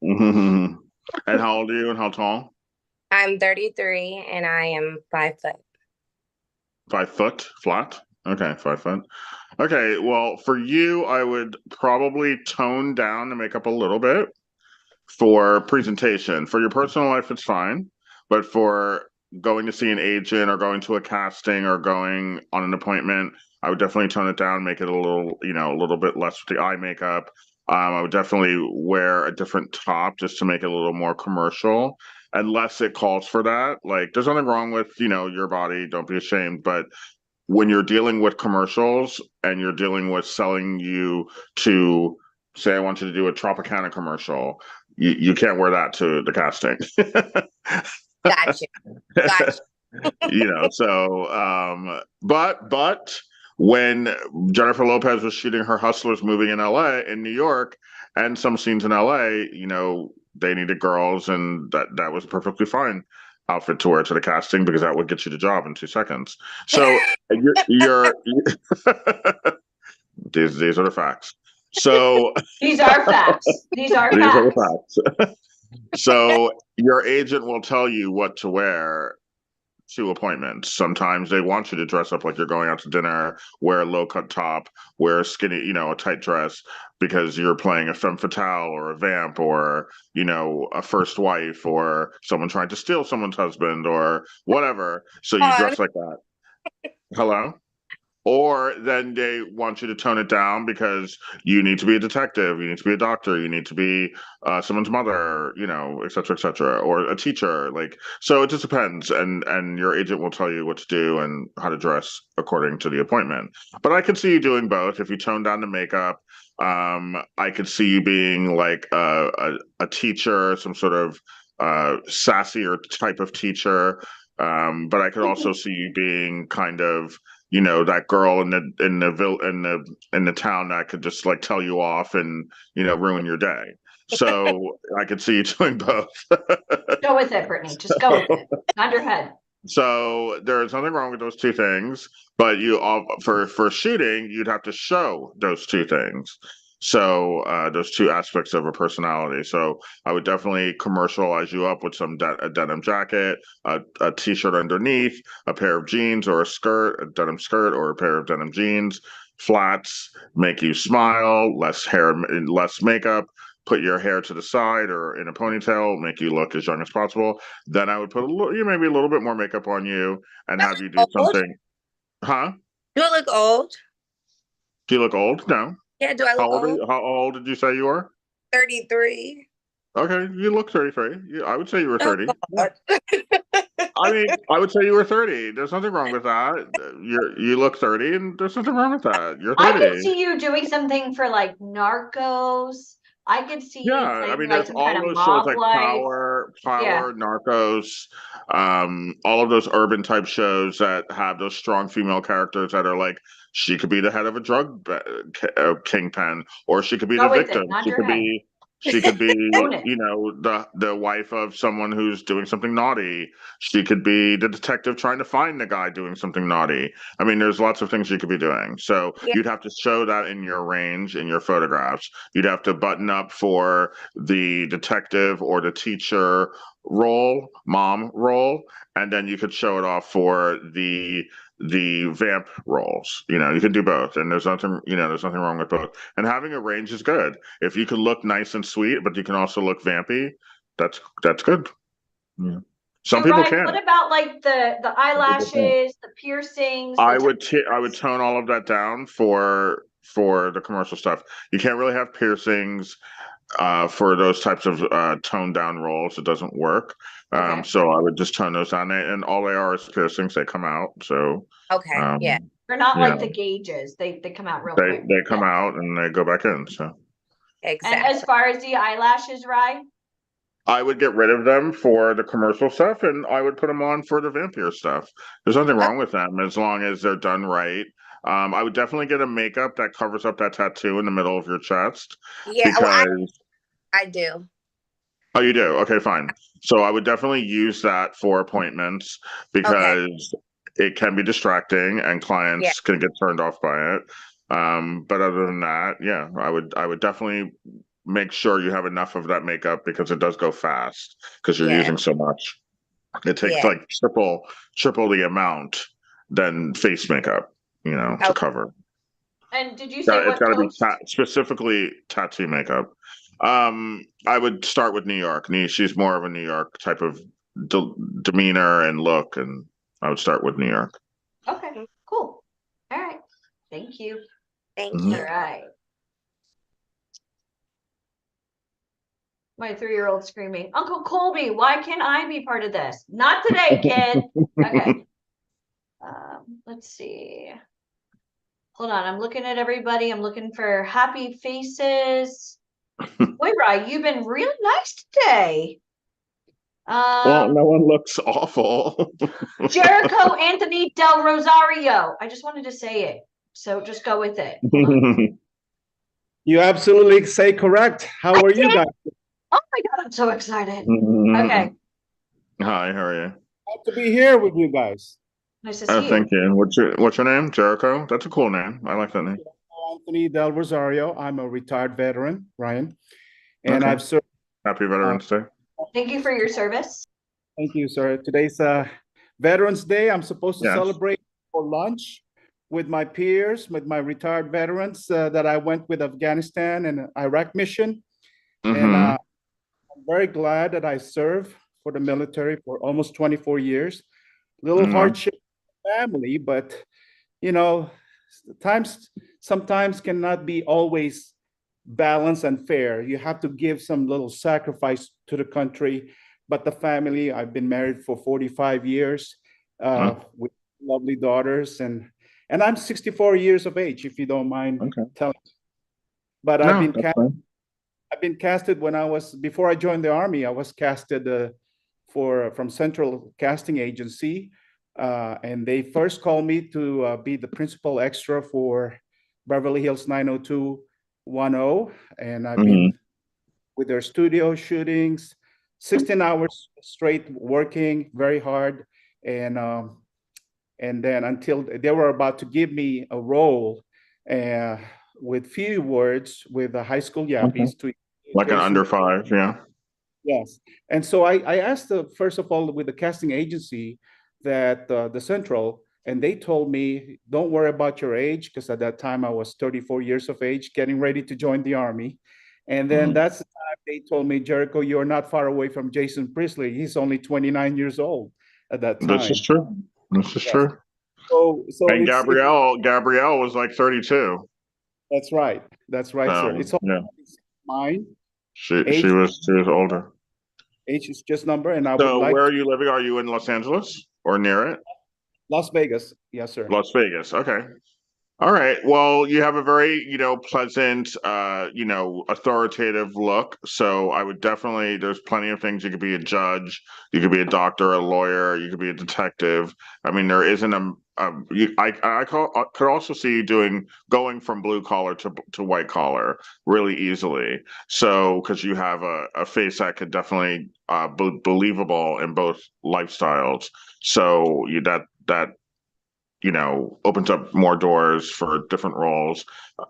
And how old are you and how tall? I'm 33, and I am 5 foot. 5 foot flat? Okay, 5 foot. Okay, well, for you, I would probably tone down to make up a little bit for presentation. For your personal life, it's fine. But for going to see an agent or going to a casting or going on an appointment, I would definitely tone it down, make it a little bit less with the eye makeup. I would definitely wear a different top just to make it a little more commercial, unless it calls for that. Like, there's nothing wrong with, your body. Don't be ashamed. But when you're dealing with commercials and you're dealing with selling you to, say, I want you to do a Tropicana commercial, you can't wear that to the casting. Gotcha. But when Jennifer Lopez was shooting her Hustlers movie in New York, and some scenes in LA, they needed girls, and that was perfectly fine outfit to wear to the casting, because that would get you the job in 2 seconds. So you're these are the facts. So these are facts. These are facts. So your agent will tell you what to wear to appointments. Sometimes they want you to dress up like you're going out to dinner, wear a low-cut top, wear a skinny, a tight dress, because you're playing a femme fatale or a vamp or, a first wife or someone trying to steal someone's husband or whatever. So you dress like that. Hello? Or then they want you to tone it down because you need to be a detective, you need to be a doctor, you need to be someone's mother, et cetera, or a teacher. Like, so it just depends, and your agent will tell you what to do and how to dress according to the appointment. But I could see you doing both. If you tone down the makeup, I could see you being like a teacher, some sort of sassier type of teacher. But I could also see you being kind of that girl in the town that could just like tell you off and ruin your day. So I could see you doing both. Go with it, Brittany. Just go with it. Nod your head. So there's nothing wrong with those two things, but for shooting, you'd have to show those two things. So those two aspects of a personality. So I would definitely commercialize you up with a denim jacket, a t-shirt underneath, a pair of jeans or a denim skirt or a pair of denim jeans, flats, make you smile, less hair, less makeup, put your hair to the side or in a ponytail, make you look as young as possible. Then I would put maybe a little bit more makeup on you and have you do something. Huh? Do I look old? Do you look old? No. Yeah, do I look old? How old did you say you were? 33. Okay, you look 33. I would say you were 30. Oh, I mean, I would say you were 30. There's nothing wrong with that. You look 30, and there's nothing wrong with that. You're 30. I could see you doing something for like Narcos. I could see you I playing mean, like there's some all kind of those shows mob like life. Power, Yeah. Narcos, all of those urban type shows that have those strong female characters that are like, she could be the head of a drug kingpin, or she could be Go the with victim. it. Nod She your could head. be She could be, Own it. the wife of someone who's doing something naughty. She could be the detective trying to find the guy doing something naughty. I mean, there's lots of things you could be doing. So Yeah. you'd have to show that in your range, in your photographs. You'd have to button up for the detective or the teacher role, mom role, and then you could show it off for the vamp roles. You can do both, and there's nothing wrong with both. And having a range is good. If you can look nice and sweet, but you can also look vampy, that's good. Yeah. Some people Ryan, can. what about like the eyelashes, the piercings? I would tone all of that down for the commercial stuff. You can't really have piercings for those types of toned down roles. It doesn't work. Okay. So I would just tone those down, and all they are is piercings. They come out. So Okay, yeah. They're not like Yeah. the gauges. They come out real they quick. they come out and they go back in. So And Exactly. as far as the eyelashes, Ryan? I would get rid of them for the commercial stuff, and I would put them on for the vampire stuff. There's nothing wrong with them as long as they're done right. I would definitely get a makeup that covers up that tattoo in the middle of your chest. Yeah, Because I do. Oh, you do? Okay, fine. So I would definitely use that for appointments because it can be distracting and clients can get turned off by it. But other than that, yeah, I would definitely make sure you have enough of that makeup because it does go fast because you're Yeah. using so much. It takes Yeah. like triple the amount than face makeup, to Okay. cover. And did you say It's what got to be coast? specifically tattoo makeup. I would start with New York. She's more of a New York type of demeanor and look, and I would start with New York. Okay, cool. All right. Thank you. Thank Mhm. All you. right. My 3-year-old screaming, Uncle Colby, why can't I be part of this? Not today, kid. Okay. Let's see. Hold on. I'm looking at everybody. I'm looking for happy faces. Boy, Rye, you've been really nice today. Well, no one looks awful. Jericho Anthony Del Rosario. I just wanted to say it. So just go with it. Hold on. You absolutely say correct. How are you guys? Oh my God, I'm so excited. Okay. Hi, how are you? Glad to be here with you guys. Nice to see you. Thank you. What's your name? Jericho? That's a cool name. I like that name. Anthony Del Rosario. I'm a retired veteran, Ryan, and Okay. I've served. Happy Veterans Day. Thank you for your service. Thank you, sir. Today's Veterans Day, I'm supposed to Yes. celebrate for lunch with my peers, with my retired veterans that I went with Afghanistan and Iraq mission. And Mm-hmm. I'm very glad that I served for the military for almost 24 years. Little hardship family, but you know, times sometimes cannot be always balanced and fair. You have to give some little sacrifice to the country. But the family, I've been married for 45 years with lovely daughters, and I'm 64 years of age, if you don't mind telling. But No, that's fine. I've been casted when I was, before I joined the Army, I was casted from Central Casting Agency. And they first called me to be the principal extra for Beverly Hills 90210. And I've been with their studio shootings, 16 hours straight working very hard. And then until they were about to give me a role with few words with the high school yappies to like an under 5, yeah. Yes. And so I asked, first of all, with the casting agency that the Central, and they told me, don't worry about your age, because at that time I was 34 years of age, getting ready to join the Army. And then that's the time they told me, Jericho, you're not far away from Jason Priestley. He's only 29 years old at that time. This is true. This is true. So and Gabrielle was like 32. That's right. That's right, sir. It's all mine. She was older. Age is just number, and I so would like. Where are you living? Are you in Los Angeles or near it? Las Vegas, yes, sir. Las Vegas. Okay. All right. Well, you have a very, pleasant, authoritative look. So I would definitely, there's plenty of things. You could be a judge, you could be a doctor, a lawyer, you could be a detective. I mean, there isn't I could also see you going from blue collar to white collar really easily. So, because you have a face that could definitely be believable in both lifestyles. So that opens up more doors for different roles.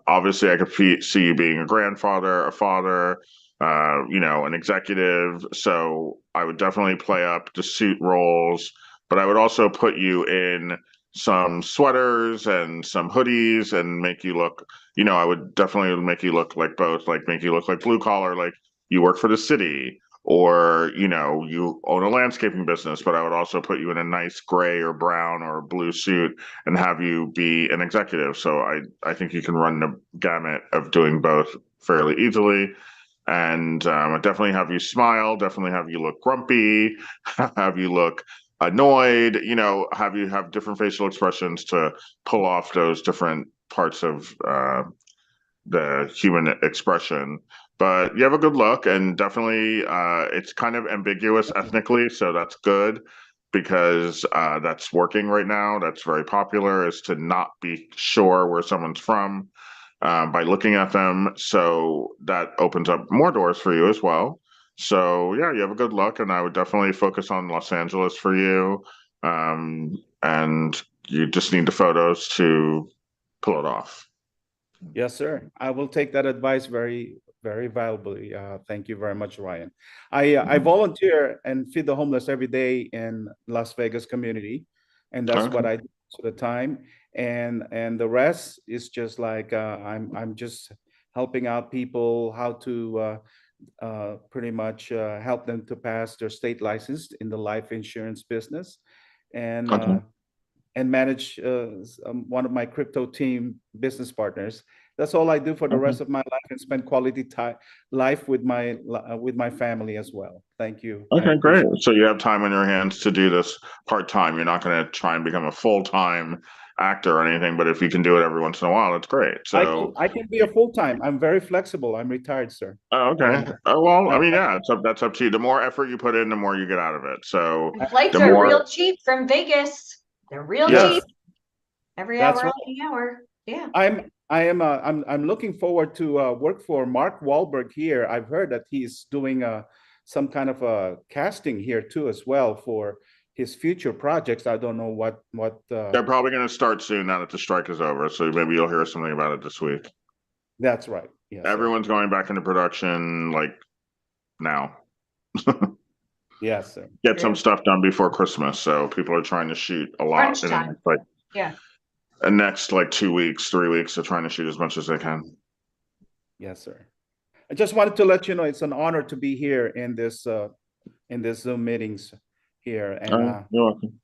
Obviously, I could see you being a grandfather, a father, an executive. So I would definitely play up the suit roles, but I would also put you in some sweaters and some hoodies and make you look, I would definitely make you look like both, like make you look like blue collar, like you work for the city, or you own a landscaping business, but I would also put you in a nice gray or brown or blue suit and have you be an executive. So I think you can run the gamut of doing both fairly easily. And definitely have you smile, definitely have you look grumpy, have you look annoyed, have different facial expressions to pull off those different parts of the human expression. But you have a good look, and definitely it's kind of ambiguous ethnically, so that's good, because that's working right now. That's very popular, is to not be sure where someone's from by looking at them. So that opens up more doors for you as well. So yeah, you have a good look, and I would definitely focus on Los Angeles for you. And you just need the photos to pull it off. Yes, sir. I will take that advice very, very valuably. Thank you very much, Ryan. I volunteer and feed the homeless every day in Las Vegas community, and that's what I do most of the time. And the rest is just like I'm just helping out people how to pretty much help them to pass their state license in the life insurance business, and manage one of my crypto team business partners. That's all I do for the rest of my life, and spend quality life with my family as well. Thank you. Okay, great. So you have time on your hands to do this part-time. You're not going to try and become a full-time actor or anything, but if you can do it every once in a while, that's great. So I can be a full-time. I'm very flexible. I'm retired, sir. Oh, okay. Well, I mean, yeah, that's up to you. The more effort you put in, the more you get out of it. So flights are real cheap from Vegas. They're real cheap. Every hour, right. every hour. Yeah. I'm looking forward to work for Mark Wahlberg here. I've heard that he's doing some kind of a casting here too as well for his future projects. I don't know what they're probably going to start soon now that the strike is over. So maybe you'll hear something about it this week. That's right. Yes. Everyone's going back into production like now. Yes, sir. get some stuff done before Christmas. So people are trying to shoot a lot Crunch in the time. next, like Yeah. the next like 2 weeks, 3 weeks. They're trying to shoot as much as they can. Yes, sir. I just wanted to let you know it's an honor to be here in this Zoom meetings here, and You're welcome.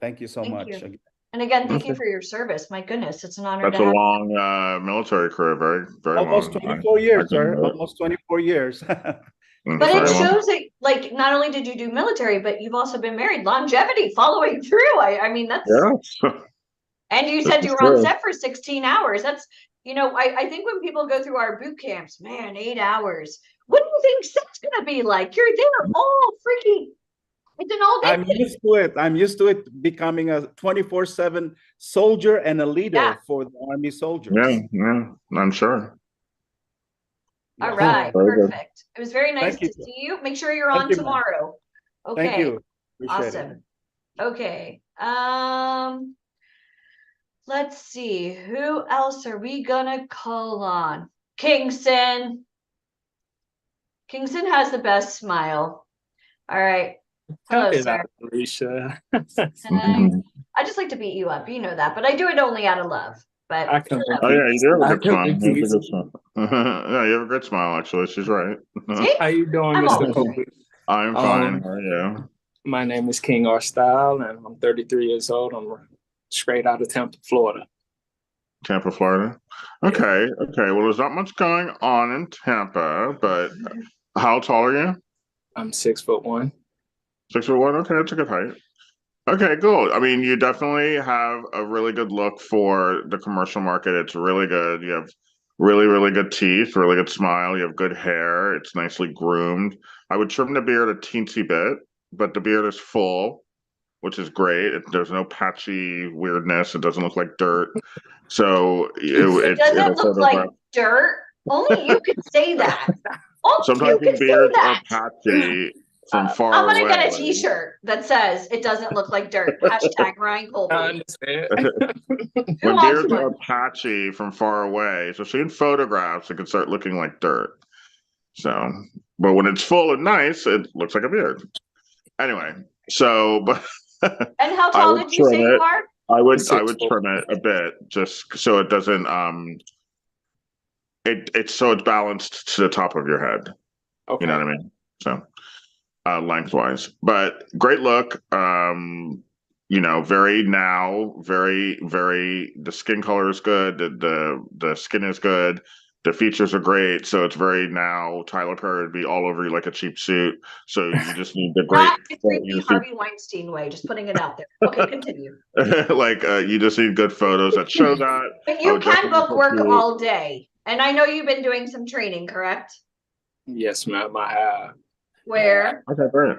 thank you so Thank much. you. And again, thank you Okay. for your service. My goodness, it's an honor That's to a have. long military career, very, very Almost long. 24 I years, couldn't sir. do it. Almost 24 years. But it Very long. shows that, like, not only did you do military, but you've also been married. Longevity following through. I mean, that's. Yeah. And you This said is you were on true. set for 16 hours. That's, I think when people go through our boot camps, man, 8 hours. What do you think set's gonna be like? You're there all freaking. It's an all day. I'm used to it. I'm used to it becoming a 24/7 soldier and a leader for the Army soldiers. Yeah, I'm sure. All Yes. right, Very good. perfect. It was very nice Thank you. to see you. Make sure you're Thank on you, ma'am. tomorrow. Okay. Thank you. Appreciate Awesome. it. Okay. Let's see. Who else are we gonna call on? Kingston. Kingston has the best smile. All right. Hello, sir. Alicia. I just like to beat you up. You know that, but I do it only out of love. But I can Oh yeah, you do have a good smile. repeat. You have a good smile. Yeah, you have a great smile. Actually, she's right. See? How you doing, I'm Mr. always Kobe? I'm fine. How are you? My name is King R. Style, and I'm 33 years old. I'm straight out of Tampa, Florida. Tampa, Florida. Okay. Okay. Well, there's not much going on in Tampa, but how tall are you? I'm 6'1". 6'1". Okay, that's a good height. Okay, cool. I mean, you definitely have a really good look for the commercial market. It's really good. You have really, really good teeth, really good smile. You have good hair. It's nicely groomed. I would trim the beard a teensy bit, but the beard is full, which is great. There's no patchy weirdness. It doesn't look like dirt. So it doesn't look like dirt. Only you could say that. Only sometimes you the could say beards are that. patchy from far I'm gonna away. get a T-shirt that says "It doesn't look like dirt." Hashtag Ryan Colby. I understand. When wants beards one? are patchy from far away, so in photographs, it can start looking like dirt. So, but when it's full and nice, it looks like a beard. Anyway, so but And how tall did you say you are? I would trim it a bit just so it doesn't it's so it's balanced to the top of your head. Okay. You know what I mean? So lengthwise. But great look. Very the skin color is good, the skin is good, the features are great. So it's very now Tyler Perry would be all over you like a cheap suit. So you just need the great Not the creepy Harvey Weinstein way, just putting it out there. Okay, continue. you just need good photos that show that. But you can book work all day. And I know you've been doing some training, correct? Yes, ma'am, I have. Where? Okay, great.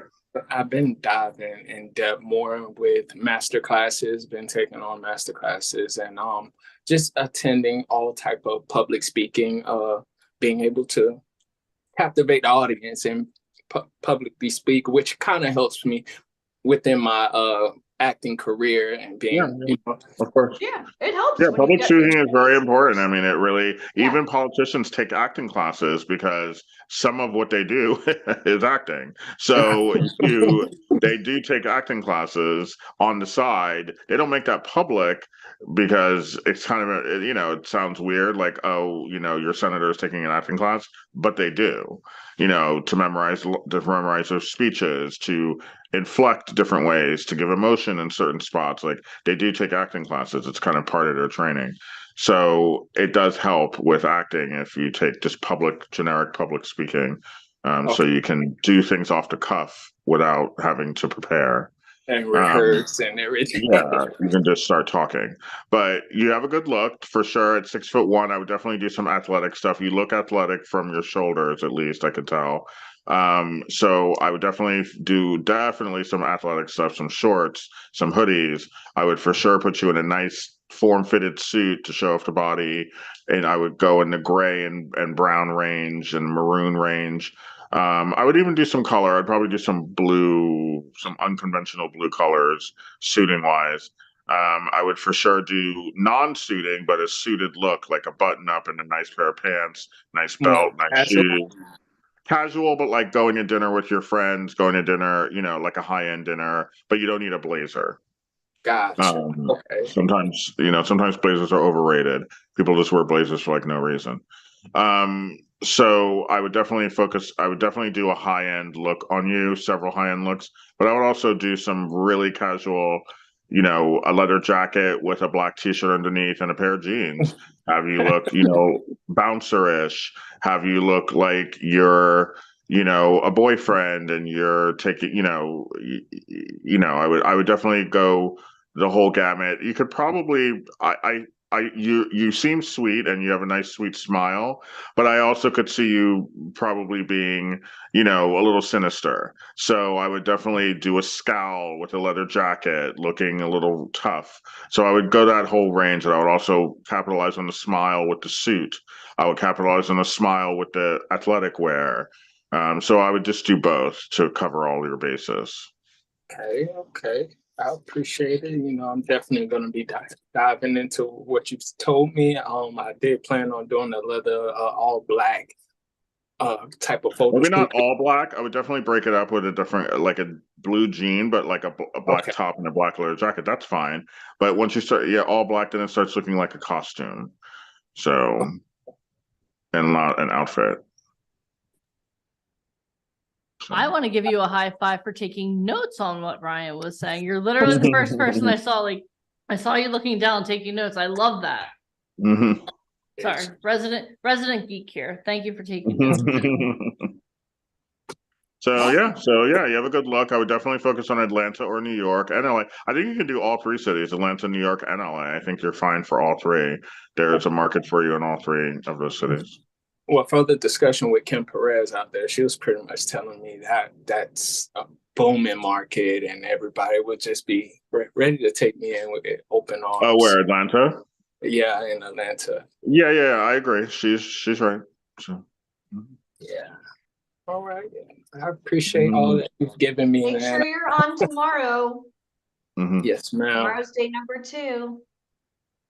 I've been diving in depth more with master classes, been taking on master classes, and just attending all type of public speaking, being able to captivate the audience and publicly speak, which kind of helps me within my acting career and being, of course. Yeah, it helps. Yeah, public speaking is very important. I mean, it really, even politicians take acting classes because some of what they do is acting. So they do take acting classes on the side. They don't make that public because it's kind of, it sounds weird, like, oh, your senator is taking an acting class, but they do, to memorize their speeches, to inflect different ways, to give emotion in certain spots. Like they do take acting classes. It's kind of part of their training. So it does help with acting if you take just generic public speaking. So you can do things off the cuff without having to prepare. And rehearse and everything. Yeah, you can just start talking. But you have a good look for sure. At 6'1", I would definitely do some athletic stuff. You look athletic from your shoulders, at least I could tell. So I would definitely do some athletic stuff, some shorts, some hoodies. I would for sure put you in a nice form-fitted suit to show off the body, and I would go in the gray and brown range and maroon range. I would even do some color. I'd probably do some blue, some unconventional blue colors, suiting wise. I would for sure do non-suiting, but a suited look, like a button up and a nice pair of pants, nice belt, nice shoes. casual, but like going to dinner with your friends, going to dinner, you know, like a high-end dinner, but you don't need a blazer. Gotcha. Okay. Sometimes, you know, sometimes blazers are overrated. People just wear blazers for like no reason. So I would definitely do a high-end look on you, several high-end looks, but I would also do some really casual, you know, a leather jacket with a black t-shirt underneath and a pair of jeans. Have you look, you know, bouncer-ish. Have you look like you're, you know, a boyfriend and you're taking, you know, I would definitely go the whole gamut. You could probably, you seem sweet and you have a nice sweet smile, but I also could see you probably being, you know, a little sinister. So I would definitely do a scowl with a leather jacket, looking a little tough. So I would go that whole range, and I would also capitalize on the smile with the suit. I would capitalize on the smile with the athletic wear. So I would just do both to cover all your bases. Okay, okay. I appreciate it. You know, I'm definitely going to be diving into what you've told me. I did plan on doing the leather all black type of photo. Maybe not all black. I would definitely break it up with a different, like a blue jean, but like a black top and a black leather jacket. That's fine. But once you start, yeah, all black, then it starts looking like a costume. So, and not an outfit. I want to give you a high five for taking notes on what Ryan was saying. You're literally the first person I saw. Like, I saw you looking down, taking notes. I love that. Mm-hmm. Sorry, resident geek here. Thank you for taking notes. So yeah, you have a good look. I would definitely focus on Atlanta or New York and LA. I think you can do all three cities, Atlanta, New York, and LA. I think you're fine for all three. There's a market for you in all three of those cities. Well, further discussion with Kim Perez out there, she was pretty much telling me that that's a booming market and everybody would just be ready to take me in with open arms. Oh, where, Atlanta? Yeah, in Atlanta. Yeah, I agree. She's right. So, yeah. All right. I appreciate all that you've given me. Make sure you're on tomorrow. Yes, ma'am. Tomorrow's day number 2.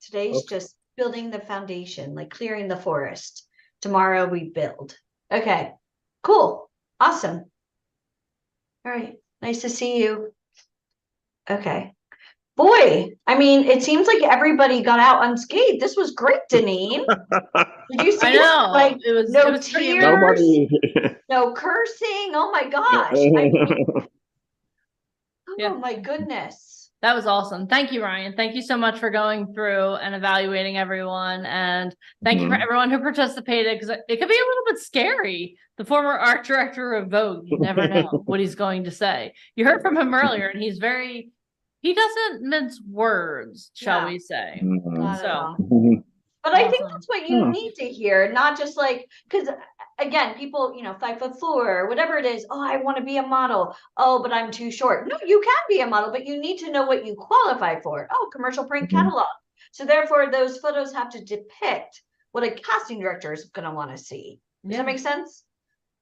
Today's just building the foundation, like clearing the forest. Tomorrow we build. Okay, cool. Awesome. All right. Nice to see you. Okay. Boy, I mean, it seems like everybody got out unscathed. This was great, Deneen. Did you see I know. Like, it no was tears, no cursing. Oh my gosh. Oh my goodness. That was awesome. Thank you, Ryan. Thank you so much for going through and evaluating everyone. And thank you for everyone who participated, because it could be a little bit scary. The former art director of Vogue, you never know what he's going to say. You heard from him earlier, and he doesn't mince words, shall we say. So, but I think that's what you need to hear, not just like, because again, people, 5'4" or whatever it is. Oh, I want to be a model. Oh, but I'm too short. No, you can be a model, but you need to know what you qualify for. Oh, commercial print catalog. So therefore, those photos have to depict what a casting director is going to want to see. Does that make sense?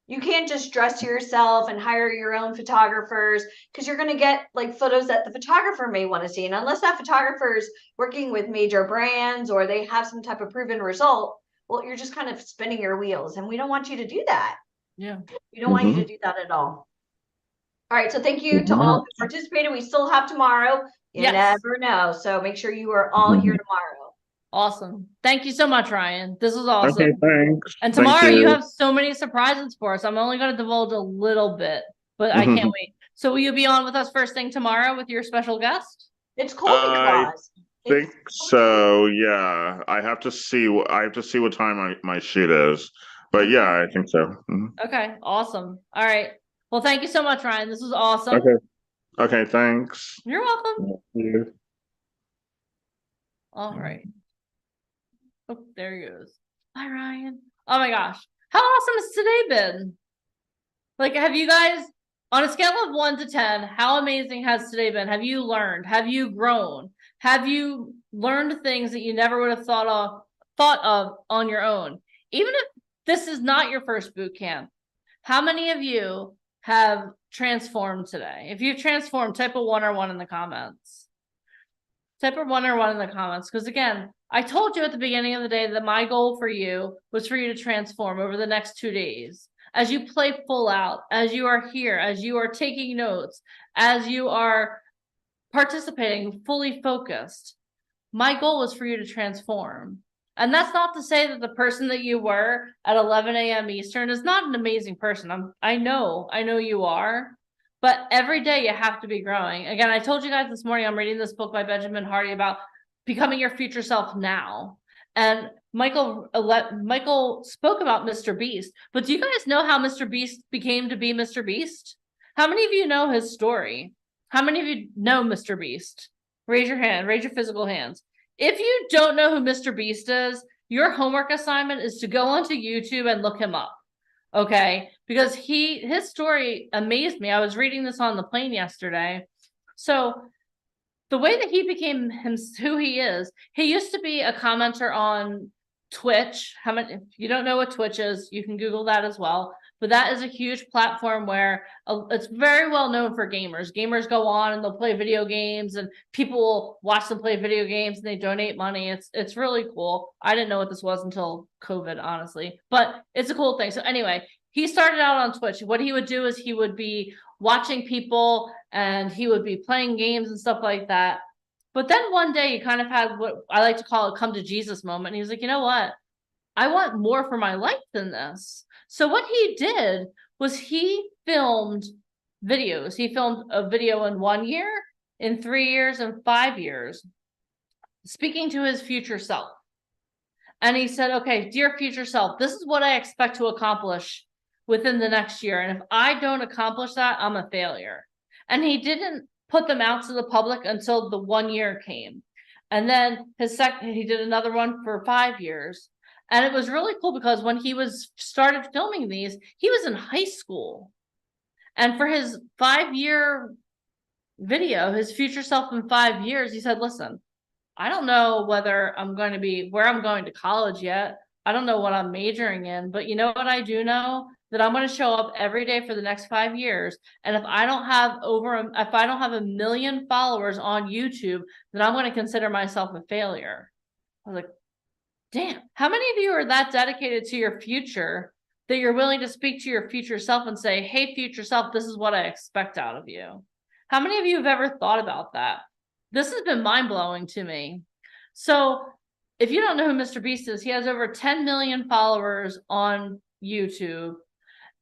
You can't just dress yourself and hire your own photographers, because you're going to get like photos that the photographer may want to see. And unless that photographer is working with major brands or they have some type of proven result, well, you're just kind of spinning your wheels, and we don't want you to do that. Yeah. We don't want you to do that at all. All right. So thank you to all who participated. We still have tomorrow. You never know. So make sure you are all here tomorrow. Awesome. Thank you so much, Ryan. This was awesome. Okay, thanks. And tomorrow you have so many surprises for us. I'm only going to divulge a little bit, but I can't wait. So will you be on with us first thing tomorrow with your special guest? It's Colby Claus. I think so. Yeah, I have to see what time my shoot is, but yeah, I think so. Okay, awesome. All right. Well, thank you so much, Ryan. This was awesome. Okay, thanks. You're welcome. Yeah. All right. Oh, there he goes. Hi, Ryan. Oh my gosh. How awesome has today been? Like, have you guys, on a scale of 1 to 10, how amazing has today been? Have you learned? Have you grown? Have you learned things that you never would have thought of on your own? Even if this is not your first boot camp, how many of you have transformed today? If you've transformed, type a 1 or 1 in the comments. Type a 1 or 1 in the comments, because again, I told you at the beginning of the day that my goal for you was for you to transform over the next 2 days. as you play full out, as you are here, as you are taking notes, as you are participating fully focused, my goal was for you to transform. And that's not to say that the person that you were at 11 a.m. Eastern is not an amazing person. I know you are, but every day you have to be growing. Again, I told you guys this morning, I'm reading this book by Benjamin Hardy about becoming your future self now. And Michael spoke about Mr. Beast, but do you guys know how Mr. Beast became to be Mr. Beast? How many of you know his story? How many of you know Mr. Beast? Raise your hand, raise your physical hands. If you don't know who Mr. Beast is, your homework assignment is to go onto YouTube and look him up. Okay, because his story amazed me. I was reading this on the plane yesterday. So the way that he became who he is, he used to be a commenter on Twitch. If you don't know what Twitch is, you can Google that as well. But that is a huge platform where it's very well known for gamers. Gamers go on and they'll play video games, and people will watch them play video games and they donate money. It's really cool. I didn't know what this was until COVID, honestly, but it's a cool thing. So anyway, he started out on Twitch. What he would do is he would be watching people and he would be playing games and stuff like that. But then one day he kind of had what I like to call a come to Jesus moment. And he was like, you know what? I want more for my life than this. So what he did was he filmed videos. He filmed a video in 1 year, in 3 years, and 5 years, speaking to his future self. And he said, okay, dear future self, this is what I expect to accomplish within the next year. And if I don't accomplish that, I'm a failure. And he didn't put them out to the public until the 1 year came. And then he did another one for 5 years. And it was really cool because when he started filming these, he was in high school. And for his 5-year video, his future self in 5 years, he said, listen, I don't know where I'm going to college yet. I don't know what I'm majoring in, but you know what I do know? That I'm going to show up every day for the next 5 years. And if I don't have 1 million followers on YouTube, then I'm going to consider myself a failure. I was like, damn, how many of you are that dedicated to your future that you're willing to speak to your future self and say, hey, future self, this is what I expect out of you? How many of you have ever thought about that? This has been mind-blowing to me. So if you don't know who Mr. Beast is, he has over 10 million followers on YouTube.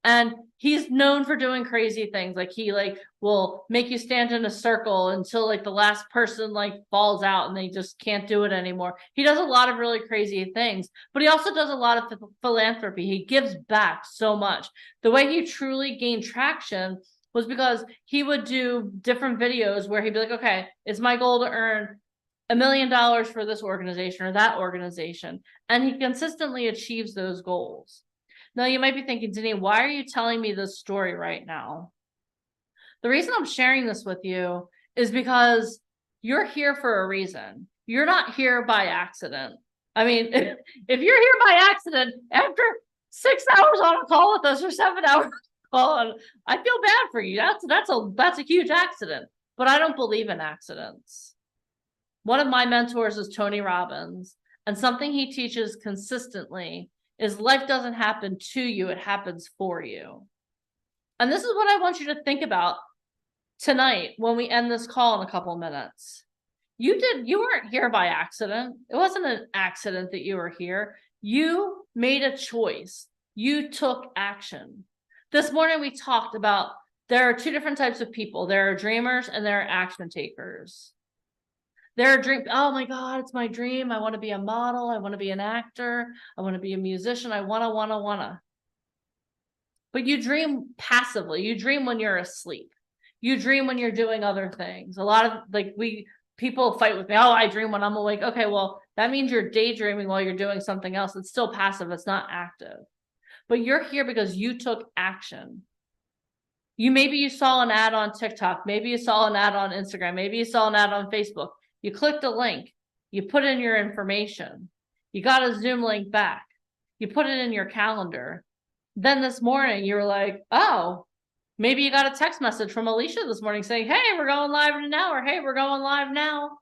And he's known for doing crazy things. Like he will make you stand in a circle until the last person falls out and they just can't do it anymore. He does a lot of really crazy things, but he also does a lot of philanthropy. He gives back so much. The way he truly gained traction was because he would do different videos where he'd be like, okay, it's my goal to earn $1 million for this organization or that organization. And he consistently achieves those goals. Now, you might be thinking, Denise, why are you telling me this story right now? The reason I'm sharing this with you is because you're here for a reason. You're not here by accident. I mean, if you're here by accident after 6 hours on a call with us or 7 hours call, I feel bad for you. That's a huge accident. But I don't believe in accidents. One of my mentors is Tony Robbins, and something he teaches consistently is life doesn't happen to you, it happens for you. And this is what I want you to think about tonight when we end this call in a couple minutes. You weren't here by accident. It wasn't an accident that you were here. You made a choice. You took action. This morning we talked about there are 2 different types of people. There are dreamers and there are action takers. There are oh my God, it's my dream. I want to be a model. I want to be an actor. I want to be a musician. I wanna. But you dream passively. You dream when you're asleep. You dream when you're doing other things. A lot of people fight with me. Oh, I dream when I'm awake. Okay, well, that means you're daydreaming while you're doing something else. It's still passive. It's not active. But you're here because you took action. Maybe you saw an ad on TikTok. Maybe you saw an ad on Instagram. Maybe you saw an ad on Facebook. You clicked a link, you put in your information, you got a Zoom link back, you put it in your calendar. Then this morning you were like, oh, maybe you got a text message from Alicia this morning saying, hey, we're going live now, or hey, we're going live now.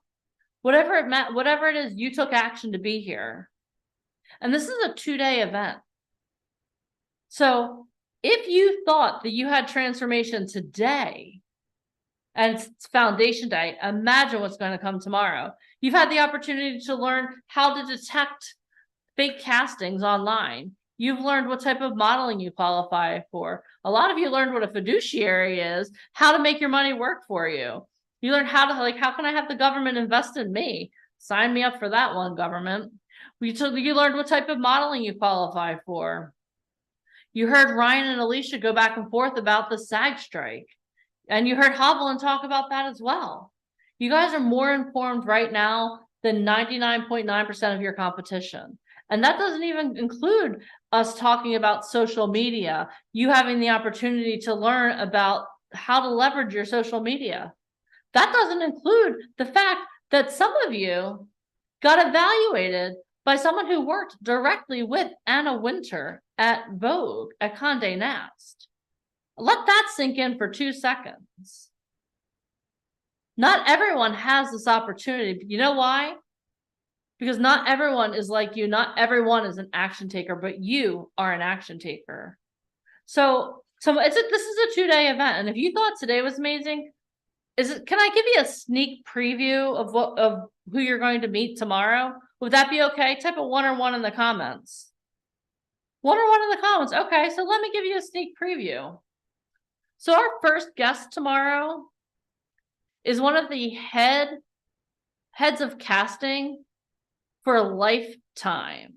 Whatever it is, you took action to be here. And this is a 2-day event. So if you thought that you had transformation today and it's foundation day, imagine what's going to come tomorrow. You've had the opportunity to learn how to detect fake castings online. You've learned what type of modeling you qualify for. A lot of you learned what a fiduciary is, how to make your money work for you. You learned how to, like, how can I have the government invest in me? Sign me up for that one, government. You learned what type of modeling you qualify for. You heard Ryan and Alicia go back and forth about the SAG strike. And you heard Hovland talk about that as well. You guys are more informed right now than 99.9% of your competition. And that doesn't even include us talking about social media, you having the opportunity to learn about how to leverage your social media. That doesn't include the fact that some of you got evaluated by someone who worked directly with Anna Wintour at Vogue at Condé Nast. Let that sink in for 2 seconds. Not everyone has this opportunity. You know why? Because not everyone is like you. Not everyone is an action taker, but you are an action taker. So this is a 2-day event. And if you thought today was amazing, can I give you a sneak preview of who you're going to meet tomorrow? Would that be okay? Type a 1 or 1 in the comments. 1 or 1 in the comments. Okay, so let me give you a sneak preview. So our first guest tomorrow is one of the heads of casting for Lifetime.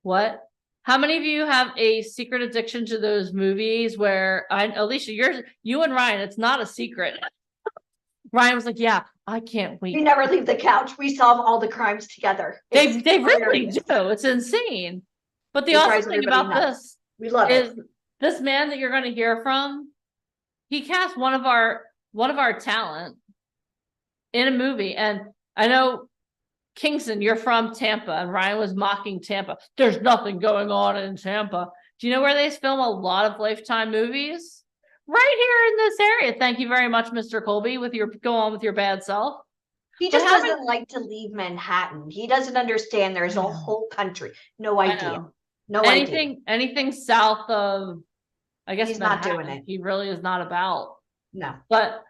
What? How many of you have a secret addiction to those movies where Alicia, you and Ryan, it's not a secret. Ryan was like, yeah, I can't wait. We never leave the couch. We solve all the crimes together. They really do. It's insane. But the awesome thing about this we love is this man that you're going to hear from, he cast one of our talent in a movie. And I know, Kingston, you're from Tampa, and Ryan was mocking Tampa. There's nothing going on in Tampa. Do you know where they film a lot of Lifetime movies? Right here in this area. Thank you very much, Mr. Colby, go on with your bad self. He just doesn't like to leave Manhattan. He doesn't understand there's a whole country. No idea. No idea. Anything south of, I guess, he's Manhattan, not doing it. He really is not about. No. But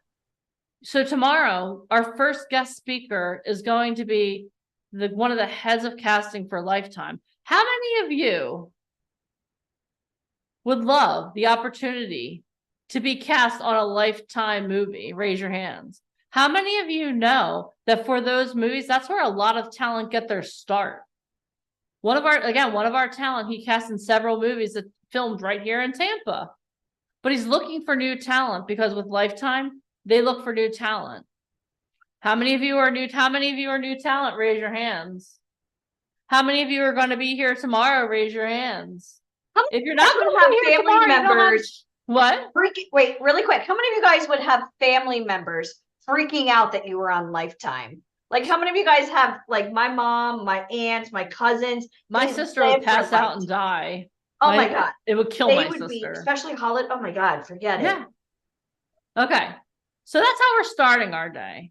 so tomorrow, our first guest speaker is going to be one of the heads of casting for Lifetime. How many of you would love the opportunity to be cast on a Lifetime movie? Raise your hands. How many of you know that for those movies, that's where a lot of talent get their start? One of our talent, he cast in several movies that filmed right here in Tampa. But he's looking for new talent because with Lifetime, they look for new talent. How many of you are new talent? Raise your hands. How many of you are going to be here tomorrow? Raise your hands. If you're not going to have family members, what? Wait, really quick. How many of you guys would have family members freaking out that you were on Lifetime? Like, how many of you guys have, like, my mom, my aunts, my cousins? My sister would pass out and die. Oh my God. It would kill my sister. Especially holiday. Oh my God, forget it. Yeah. Okay. So that's how we're starting our day.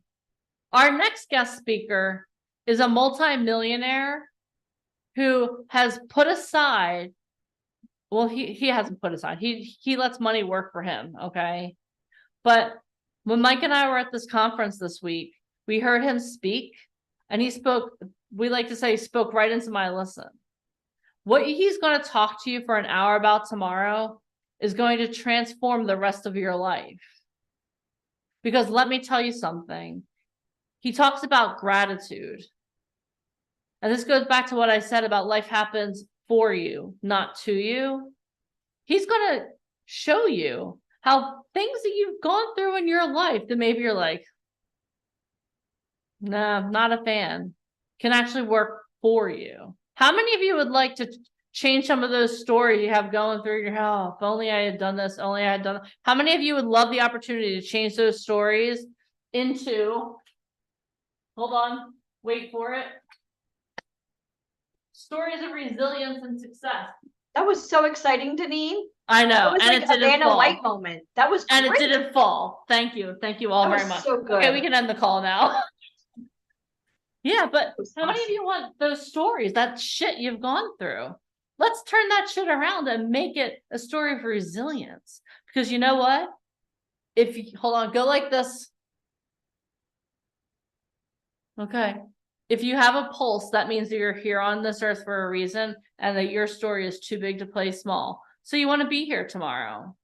Our next guest speaker is a multimillionaire who has put aside, well, he hasn't put aside, he lets money work for him, okay? But when Mike and I were at this conference this week, we heard him speak, and he spoke, we like to say, he spoke right into my listen. What he's going to talk to you for an hour about tomorrow is going to transform the rest of your life. Because let me tell you something. He talks about gratitude. And this goes back to what I said about life happens for you, not to you. He's going to show you how things that you've gone through in your life that maybe you're like, nah, not a fan, can actually work for you. How many of you would like to change some of those stories you have going through your head? If only I had done this, only I had done that. How many of you would love the opportunity to change those stories into, hold on, wait for it, stories of resilience and success? That was so exciting, Deneen. I know, and like it didn't Vanna fall. White moment. That was great. And it didn't fall. Thank you all very much. So good. Okay, we can end the call now. Yeah, but how many of you want those stories, that shit you've gone through? Let's turn that shit around and make it a story of resilience. Because you know what? If you hold on, go like this. Okay. If you have a pulse, that means that you're here on this earth for a reason and that your story is too big to play small. So you want to be here tomorrow.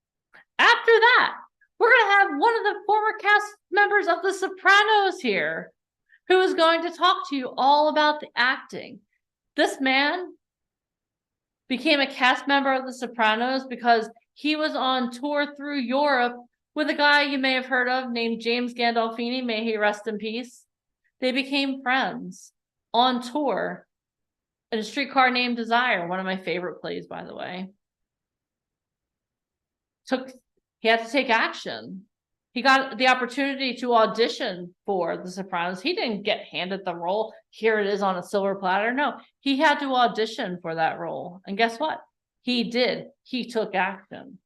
After that, we're going to have one of the former cast members of The Sopranos here who is going to talk to you all about the acting. This man became a cast member of The Sopranos because he was on tour through Europe with a guy you may have heard of named James Gandolfini. May he rest in peace. They became friends on tour in A Streetcar Named Desire, one of my favorite plays, by the way. He had to take action. He got the opportunity to audition for The Sopranos. He didn't get handed the role. Here it is on a silver platter. No, he had to audition for that role. And guess what? He did. He took action.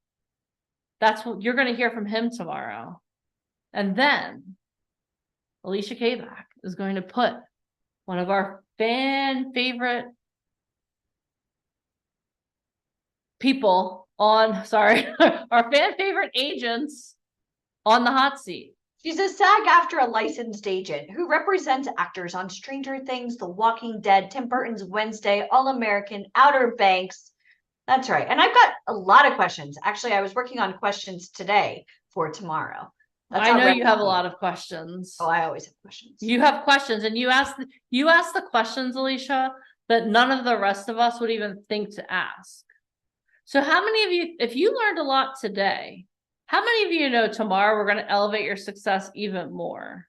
That's what you're going to hear from him tomorrow. And then Alicia Kavak is going to put one of our fan favorite people on, our fan favorite agents on the hot seat. She's a SAG-AFTRA licensed agent who represents actors on Stranger Things, The Walking Dead, Tim Burton's Wednesday, All-American, Outer Banks. That's right. And I've got a lot of questions. Actually, I was working on questions today for tomorrow. I know you have a lot of questions. Oh, I always have questions. You have questions, and you ask the questions, Alicia, that none of the rest of us would even think to ask. So how many of you, if you learned a lot today, how many of you know tomorrow we're going to elevate your success even more?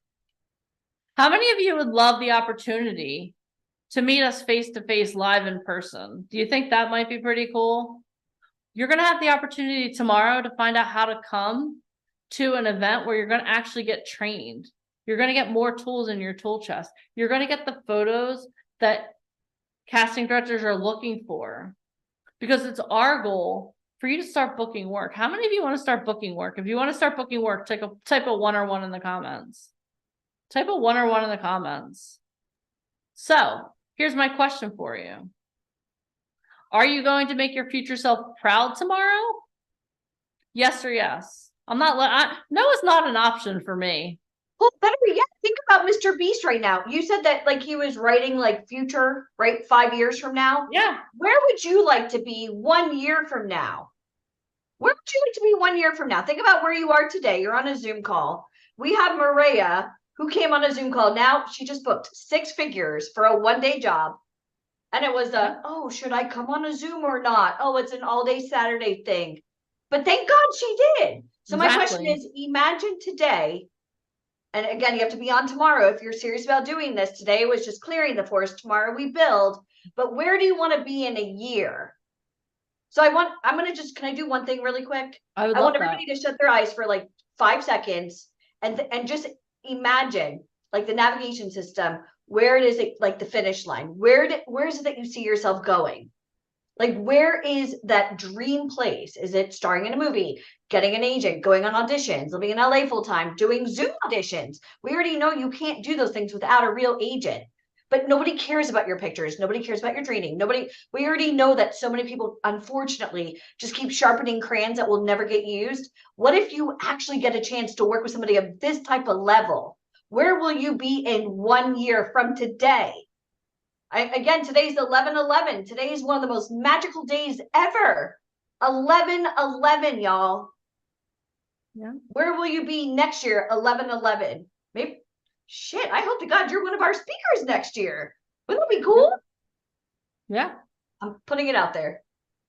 How many of you would love the opportunity to meet us face-to-face live in person? Do you think that might be pretty cool? You're going to have the opportunity tomorrow to find out how to come to an event where you're going to actually get trained. You're going to get more tools in your tool chest. You're going to get the photos that casting directors are looking for, because it's our goal for you to start booking work. How many of you want to start booking type a 1 or 1 in the comments. Type a 1 or 1 in the comments. So here's my question for you. Are you going to make your future self proud tomorrow? Yes or yes? No, it's not an option for me. Well, better yet, think about Mr. Beast right now. You said that like he was writing like future, right? 5 years from now. Yeah. Where would you like to be 1 year from now? Where would you like to be 1 year from now? Think about where you are today. You're on a Zoom call. We have Maria, who came on a Zoom call. Now she just booked 6 figures for a 1-day job. And it was oh, should I come on a Zoom or not? Oh, it's an all-day Saturday thing. But thank God she did. So my question is, imagine today, and again, you have to be on tomorrow if you're serious about doing this. Today was just clearing the forest. Tomorrow we build. But where do you want to be in a year? So can I do one thing really quick? I want everybody to shut their eyes for like 5 seconds and just imagine like the navigation system, where it is, like the finish line. Where is it that you see yourself going? Like, where is that dream place? Is it starring in a movie, getting an agent, going on auditions, living in LA full time, doing Zoom auditions? We already know you can't do those things without a real agent. But nobody cares about your pictures. Nobody cares about your training. We already know that so many people, unfortunately, just keep sharpening crayons that will never get used. What if you actually get a chance to work with somebody of this type of level? Where will you be in 1 year from today? Again, today's 11/11. Today is one of the most magical days ever. 11/11, y'all. Yeah. Where will you be next year? 11/11. Maybe. Shit, I hope to God you're one of our speakers next year. Wouldn't that be cool? Yeah. I'm putting it out there.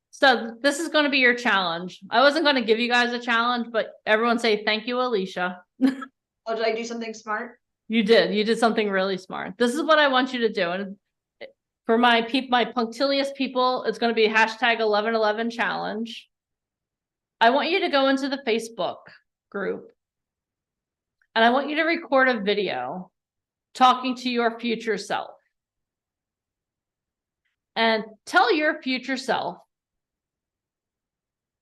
So this is going to be your challenge. I wasn't going to give you guys a challenge, but everyone say thank you, Alicia. Oh, did I do something smart? You did. You did something really smart. This is what I want you to do. And for my punctilious people, it's going to be hashtag 11/11 challenge. I want you to go into the Facebook group and I want you to record a video talking to your future self and tell your future self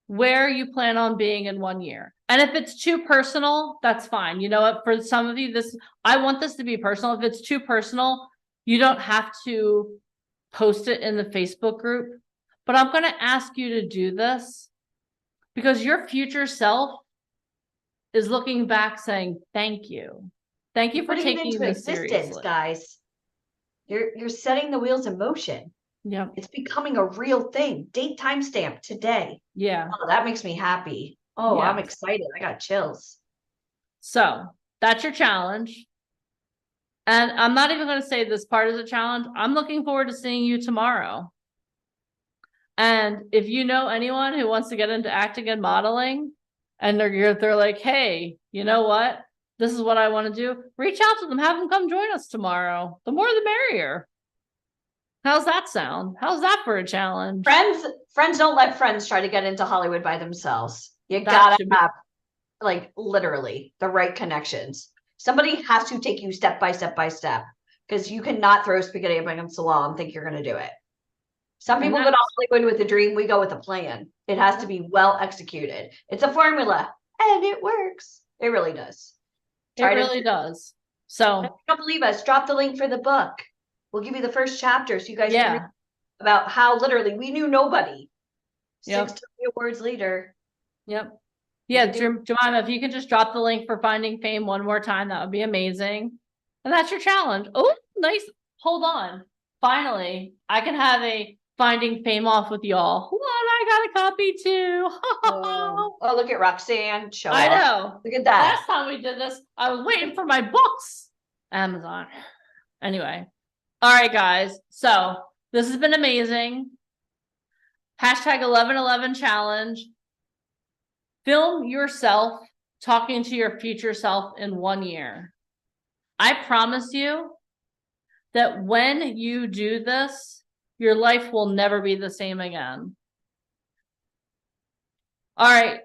where you plan on being in 1 year. And if it's too personal, that's fine. You know what? For some of you, I want this to be personal. If it's too personal, you don't have to post it in the Facebook group, but I'm going to ask you to do this because your future self is looking back saying, thank you. Thank you for Putting it taking into this existence, seriously. guys. You're setting the wheels in motion. Yeah. It's becoming a real thing. Date timestamp today. Yeah. Oh, that makes me happy. Oh, I'm Yeah. excited. I got chills. So that's your challenge. And I'm not even going to say this part is a challenge. I'm looking forward to seeing you tomorrow. And if you know anyone who wants to get into acting and modeling, and they're like, hey, you know what? This is what I want to do. Reach out to them. Have them come join us tomorrow. The more the merrier. How's that sound? How's that for a challenge? Friends don't let friends try to get into Hollywood by themselves. You That gotta should be- have, like, literally the right connections. Somebody has to take you step by step by step, because you cannot throw spaghetti up against the wall and think you're going to do it. Some people go to Hollywood with a dream. We go with a plan. It has to be well executed. It's a formula, and it works. It really does. It really does. So if you don't believe us, drop the link for the book. We'll give you the first chapter so you guys can read yeah. about how literally we knew nobody. Yep. 6 awards later. Yep. Yeah, Jemima, if you can just drop the link for Finding Fame one more time, that would be amazing. And that's your challenge. Oh, nice. Hold on. Finally, I can have a Finding Fame off with y'all. What? I got a copy too. Oh, look at Roxanne. Show I off. know. Look at that. Last time we did this, I was waiting for my books. Amazon. Anyway. All right, guys. So this has been amazing. Hashtag 1111 challenge. Film yourself talking to your future self in 1 year. I promise you that when you do this, your life will never be the same again. All right.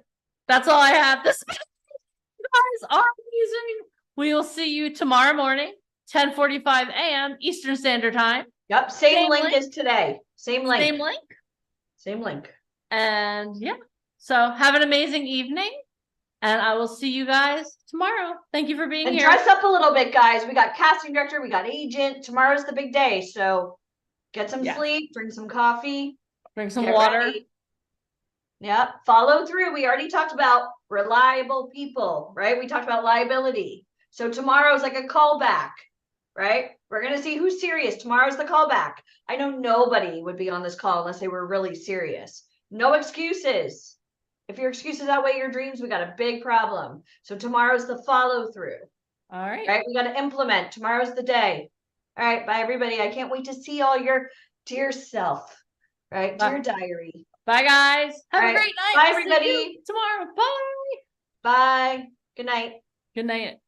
That's all I have. This guys are amazing. We will see you tomorrow morning, 10:45 a.m. Eastern Standard Time. Yep. Same link as today. Same link. Same link. Same link. And yeah. So have an amazing evening. And I will see you guys tomorrow. Thank you for being And here. dress up a little bit, guys. We got casting director, we got agent. Tomorrow's the big day. So get some sleep, drink some coffee, drink some water. Yeah. Follow through. We already talked about reliable people, right? We talked about liability. So tomorrow's like a callback, right? We're going to see who's serious. Tomorrow's the callback. I know nobody would be on this call unless they were really serious. No excuses. If your excuses outweigh your dreams, we got a big problem. So tomorrow's the follow through. All right. Right. We got to implement. Tomorrow's the day. All right. Bye, everybody. I can't wait to see all your dear self. Right. Dear diary. Bye, guys. Have a great night. Bye, We'll see everybody. you tomorrow. Bye. Bye. Good night. Good night.